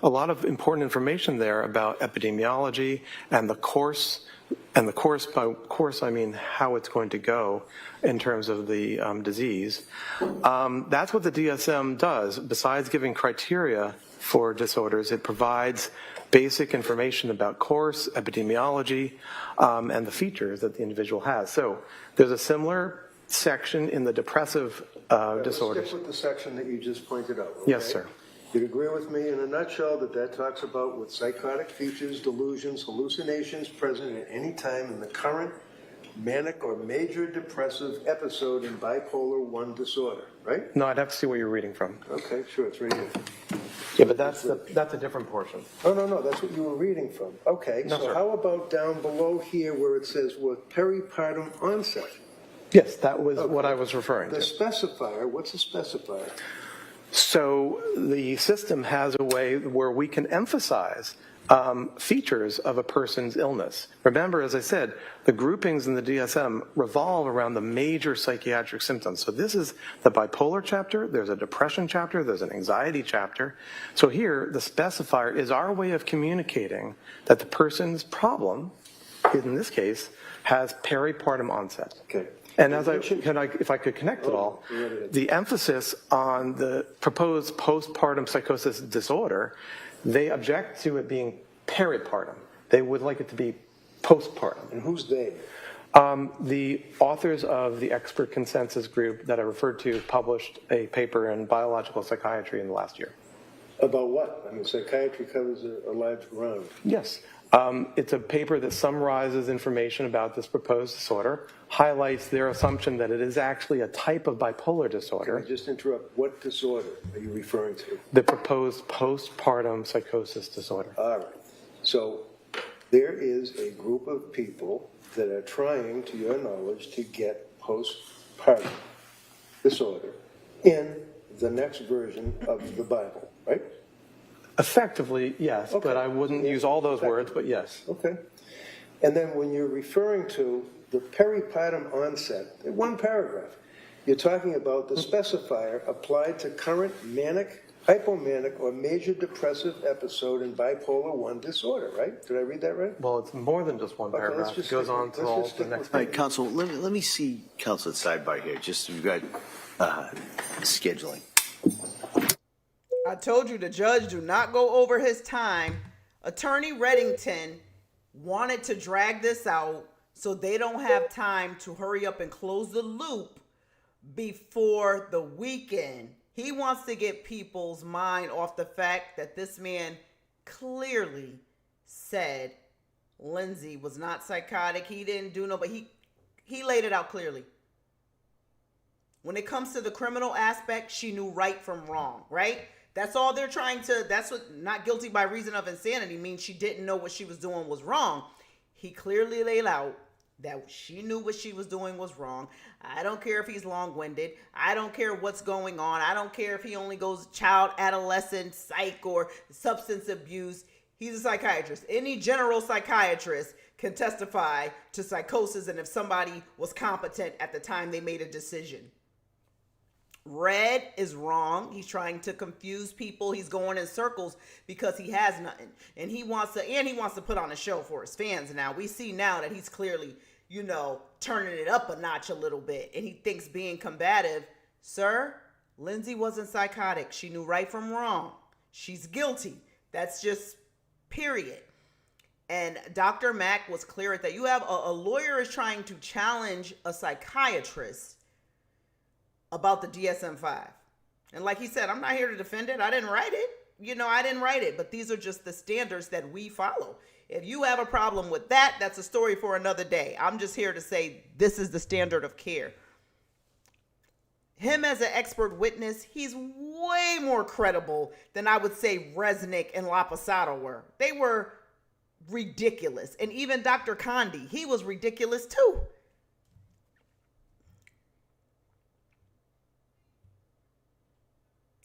a lot of important information there about epidemiology and the course, and the course, by course I mean how it's going to go in terms of the disease. That's what the DSM does. Besides giving criteria for disorders, it provides basic information about course, epidemiology, and the features that the individual has. So there's a similar section in the depressive disorders. Let's stick with the section that you just pointed out. Okay? Yes, sir. You'd agree with me in a nutshell that talks about with psychotic features, delusions, hallucinations present at any time in the current manic or major depressive episode in bipolar 1 disorder, right? No, I'd have to see what you're reading from. Okay, sure, it's right here. Yeah, but that's a different portion. Oh, no, that's what you were reading from. Okay, No, so sir. how about down below here where it says with peripartum onset? Yes, that was what I was referring The to. specifier, what's a specifier? So the system has a way where we can emphasize features of a person's illness. Remember, as I said, the groupings in the DSM revolve around the major psychiatric symptoms. So this is the bipolar chapter, there's a depression chapter, there's an anxiety chapter. So here, the specifier is our way of communicating that the person's problem, in this case, has peripartum onset. Okay. And as if I could connect it all, the emphasis on the proposed postpartum psychosis disorder, they object to it being peripartum. They would like it to be postpartum. And who's they? The authors of the expert consensus group that I referred to published a paper in biological psychiatry in the last year. About what? I mean, psychiatry covers a large ground. Yes. It's a paper that summarizes information about this proposed disorder, highlights their assumption that it is actually a type of bipolar disorder. Can I just interrupt? What disorder are you referring to? The proposed postpartum psychosis disorder. All right. So there is a group of people that are trying, to your knowledge, to get postpartum disorder in the next version of the Bible, right? Effectively, yes, Okay. but I wouldn't use all those words, but yes. Okay. And then when you're referring to the peripartum onset, in one paragraph, you're talking about the specifier applied to current manic, hypomanic, or major depressive episode in bipolar 1 disorder, right? Did I read that right? Well, it's more than just one Okay, let's paragraph. just It goes stick- on to let's all just the stick next with All right, counsel, let me see counsel at sidebar here. Just we've got scheduling. I told you the judge do not go over his time. Attorney Reddington wanted to drag this out so they don't have time to hurry up and close the loop before the weekend. He wants to get people's mind off the fact that this man clearly said Lindsay was not psychotic. He didn't do no, but he laid it out clearly. When it comes to the criminal aspect, she knew right from wrong, right? That's all they're trying to, that's what not guilty by reason of insanity means. She didn't know what she was doing was wrong. He clearly laid out that she knew what she was doing was wrong. I don't care if he's long-winded. I don't care what's going on. I don't care if he only goes child, adolescent, psych, or substance abuse. He's a psychiatrist. Any general psychiatrist can testify to psychosis and if somebody was competent at the time they made a decision. Red is wrong. He's trying to confuse people. He's going in circles because he has nothing. And he wants to put on a show for his fans now. We see now that he's clearly, turning it up a notch a little bit. And he thinks being combative. Sir, Lindsay wasn't psychotic. She knew right from wrong. She's guilty. That's just period. And Dr. Mack was clear at that. You have a lawyer is trying to challenge a psychiatrist about the DSM-5. And like he said, I'm not here to defend it. I didn't write it. I didn't write it. But these are just the standards that we follow. If you have a problem with that, that's a story for another day. I'm just here to say this is the standard of care. Him as an expert witness, he's way more credible than I would say Resnick and Laposado were. They were ridiculous. And even Dr. Condi, he was ridiculous too.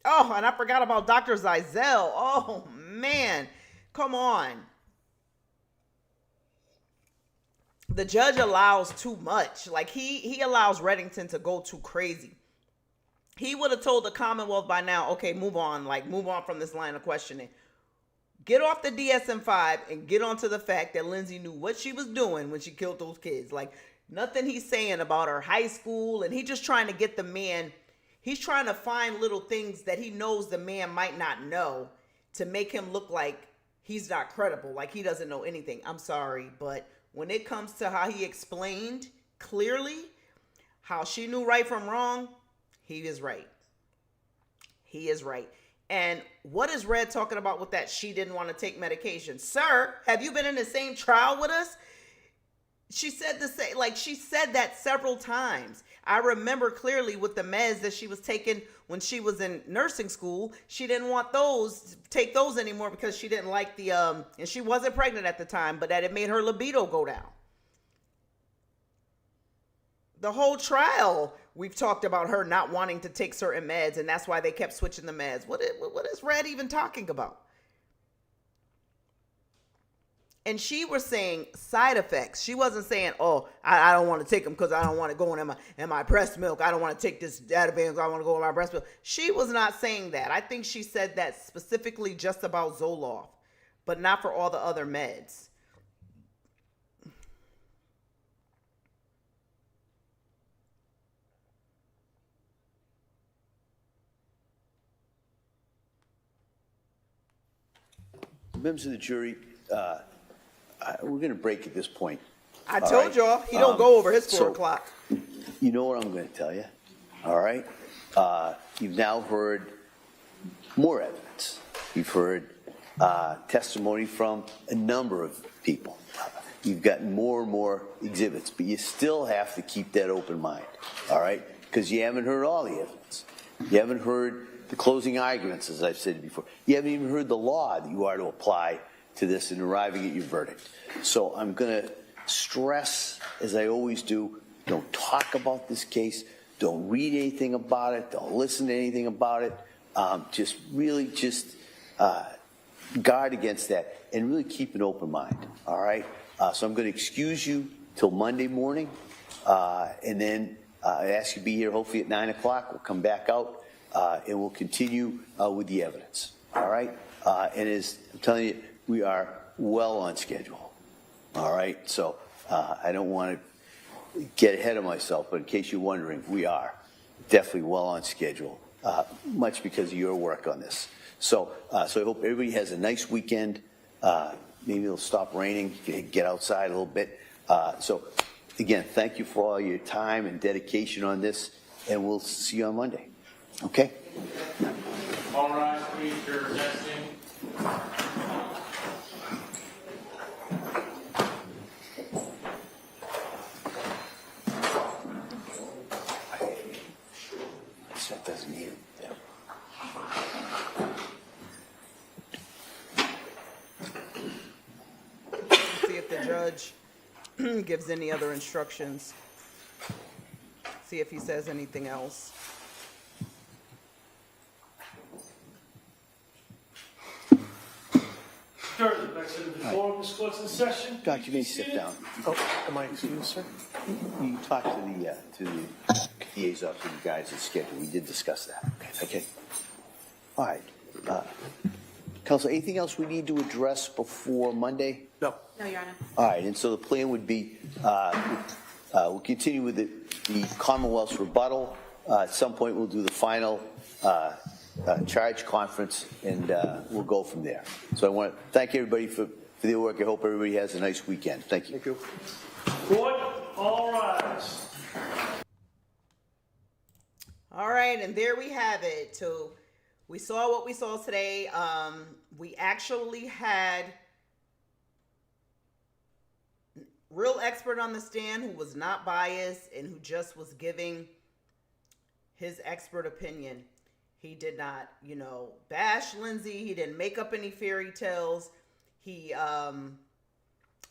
Oh, and I forgot about Dr. Zeisel. Oh, man. Come on. The judge allows too much. Like, he allows Reddington to go too crazy. He would have told the Commonwealth by now, okay, move on. Like, move on from this line of questioning. Get off the DSM-5 and get onto the fact that Lindsay knew what she was doing when she killed those kids. Like, nothing he's saying about her high school. And he's just trying to get the man... He's trying to find little things that he knows the man might not know to make him look like he's not credible, like he doesn't know anything. I'm sorry, but when it comes to how he explained clearly how she knew right from wrong, he is right. He is right. And what is Red talking about with that she didn't want to take medication? Sir, have you been in the same trial with us? She said she said that several times. I remember clearly with the meds that she was taking when she was in nursing school. She didn't want take those anymore because she didn't like and she wasn't pregnant at the time, but that it made her libido go down. The whole trial, we've talked about her not wanting to take certain meds, and that's why they kept switching the meds. What is Red even talking about? And she was saying side effects. She wasn't saying, oh, I don't want to take them because I don't want to go in my breast milk. I don't want to take this Ativan because I want to go in my breast milk. She was not saying that. I think she said that specifically just about Zoloft, but not for all the other meds. Members of the jury, we're going to break at this point. I told y'all, he don't go over his 4 o'clock. You know what I'm going to tell you, all right? You've now heard more evidence. You've heard testimony from a number of people. You've got more and more exhibits, but you still have to keep that open mind, all right? Because you haven't heard all the evidence. You haven't heard the closing arguments, as I've said before. You haven't even heard the law that you are to apply to this in arriving at your verdict. So I'm going to stress, as I always do, don't talk about this case, don't read anything about it, don't listen to anything about it. Just guard against that and really keep an open mind, all right? So I'm going to excuse you till Monday morning, and then I ask you to be here hopefully at 9 o'clock. We'll come back out, and we'll continue with the evidence, all right? And as I'm telling you, we are well on schedule, all right? So I don't want to get ahead of myself, but in case you're wondering, we are definitely well on schedule, much because of your work on this. So I hope everybody has a nice weekend. Maybe it'll stop raining, get outside a little bit. So again, thank you for all your time and dedication on this, and we'll see you on Monday. Okay? All rise, please, for testing. That doesn't need it. Yeah. See if the judge gives any other instructions. See if he says anything else. Charge the next individual. Before this court's in session. Doctor, you may sit down. Oh, am I excused, sir? You talk to the DA's office, the guys that schedule. We did discuss that. Okay. All right. Counsel, anything else we need to address before Monday? No. No, Your Honor. All right, and so the plan would be, we'll continue with the Commonwealth's rebuttal. At some point, we'll do the final charge conference, and we'll go from there. So I want to thank everybody for their work. I hope everybody has a nice weekend. Thank you. Thank you. Court, all rise. All right, and there we have it. So we saw what we saw today. We actually had real expert on the stand who was not biased and who just was giving his expert opinion. He did not, bash Lindsay. He didn't make up any fairy tales. He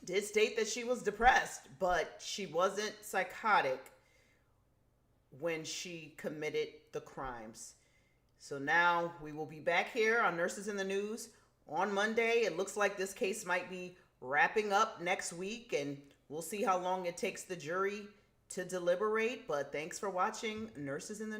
did state that she was depressed, but she wasn't psychotic when she committed the crimes. So now we will be back here on Nurses in the News on Monday. It looks like this case might be wrapping up next week, and we'll see how long it takes the jury to deliberate. But thanks for watching Nurses in the News.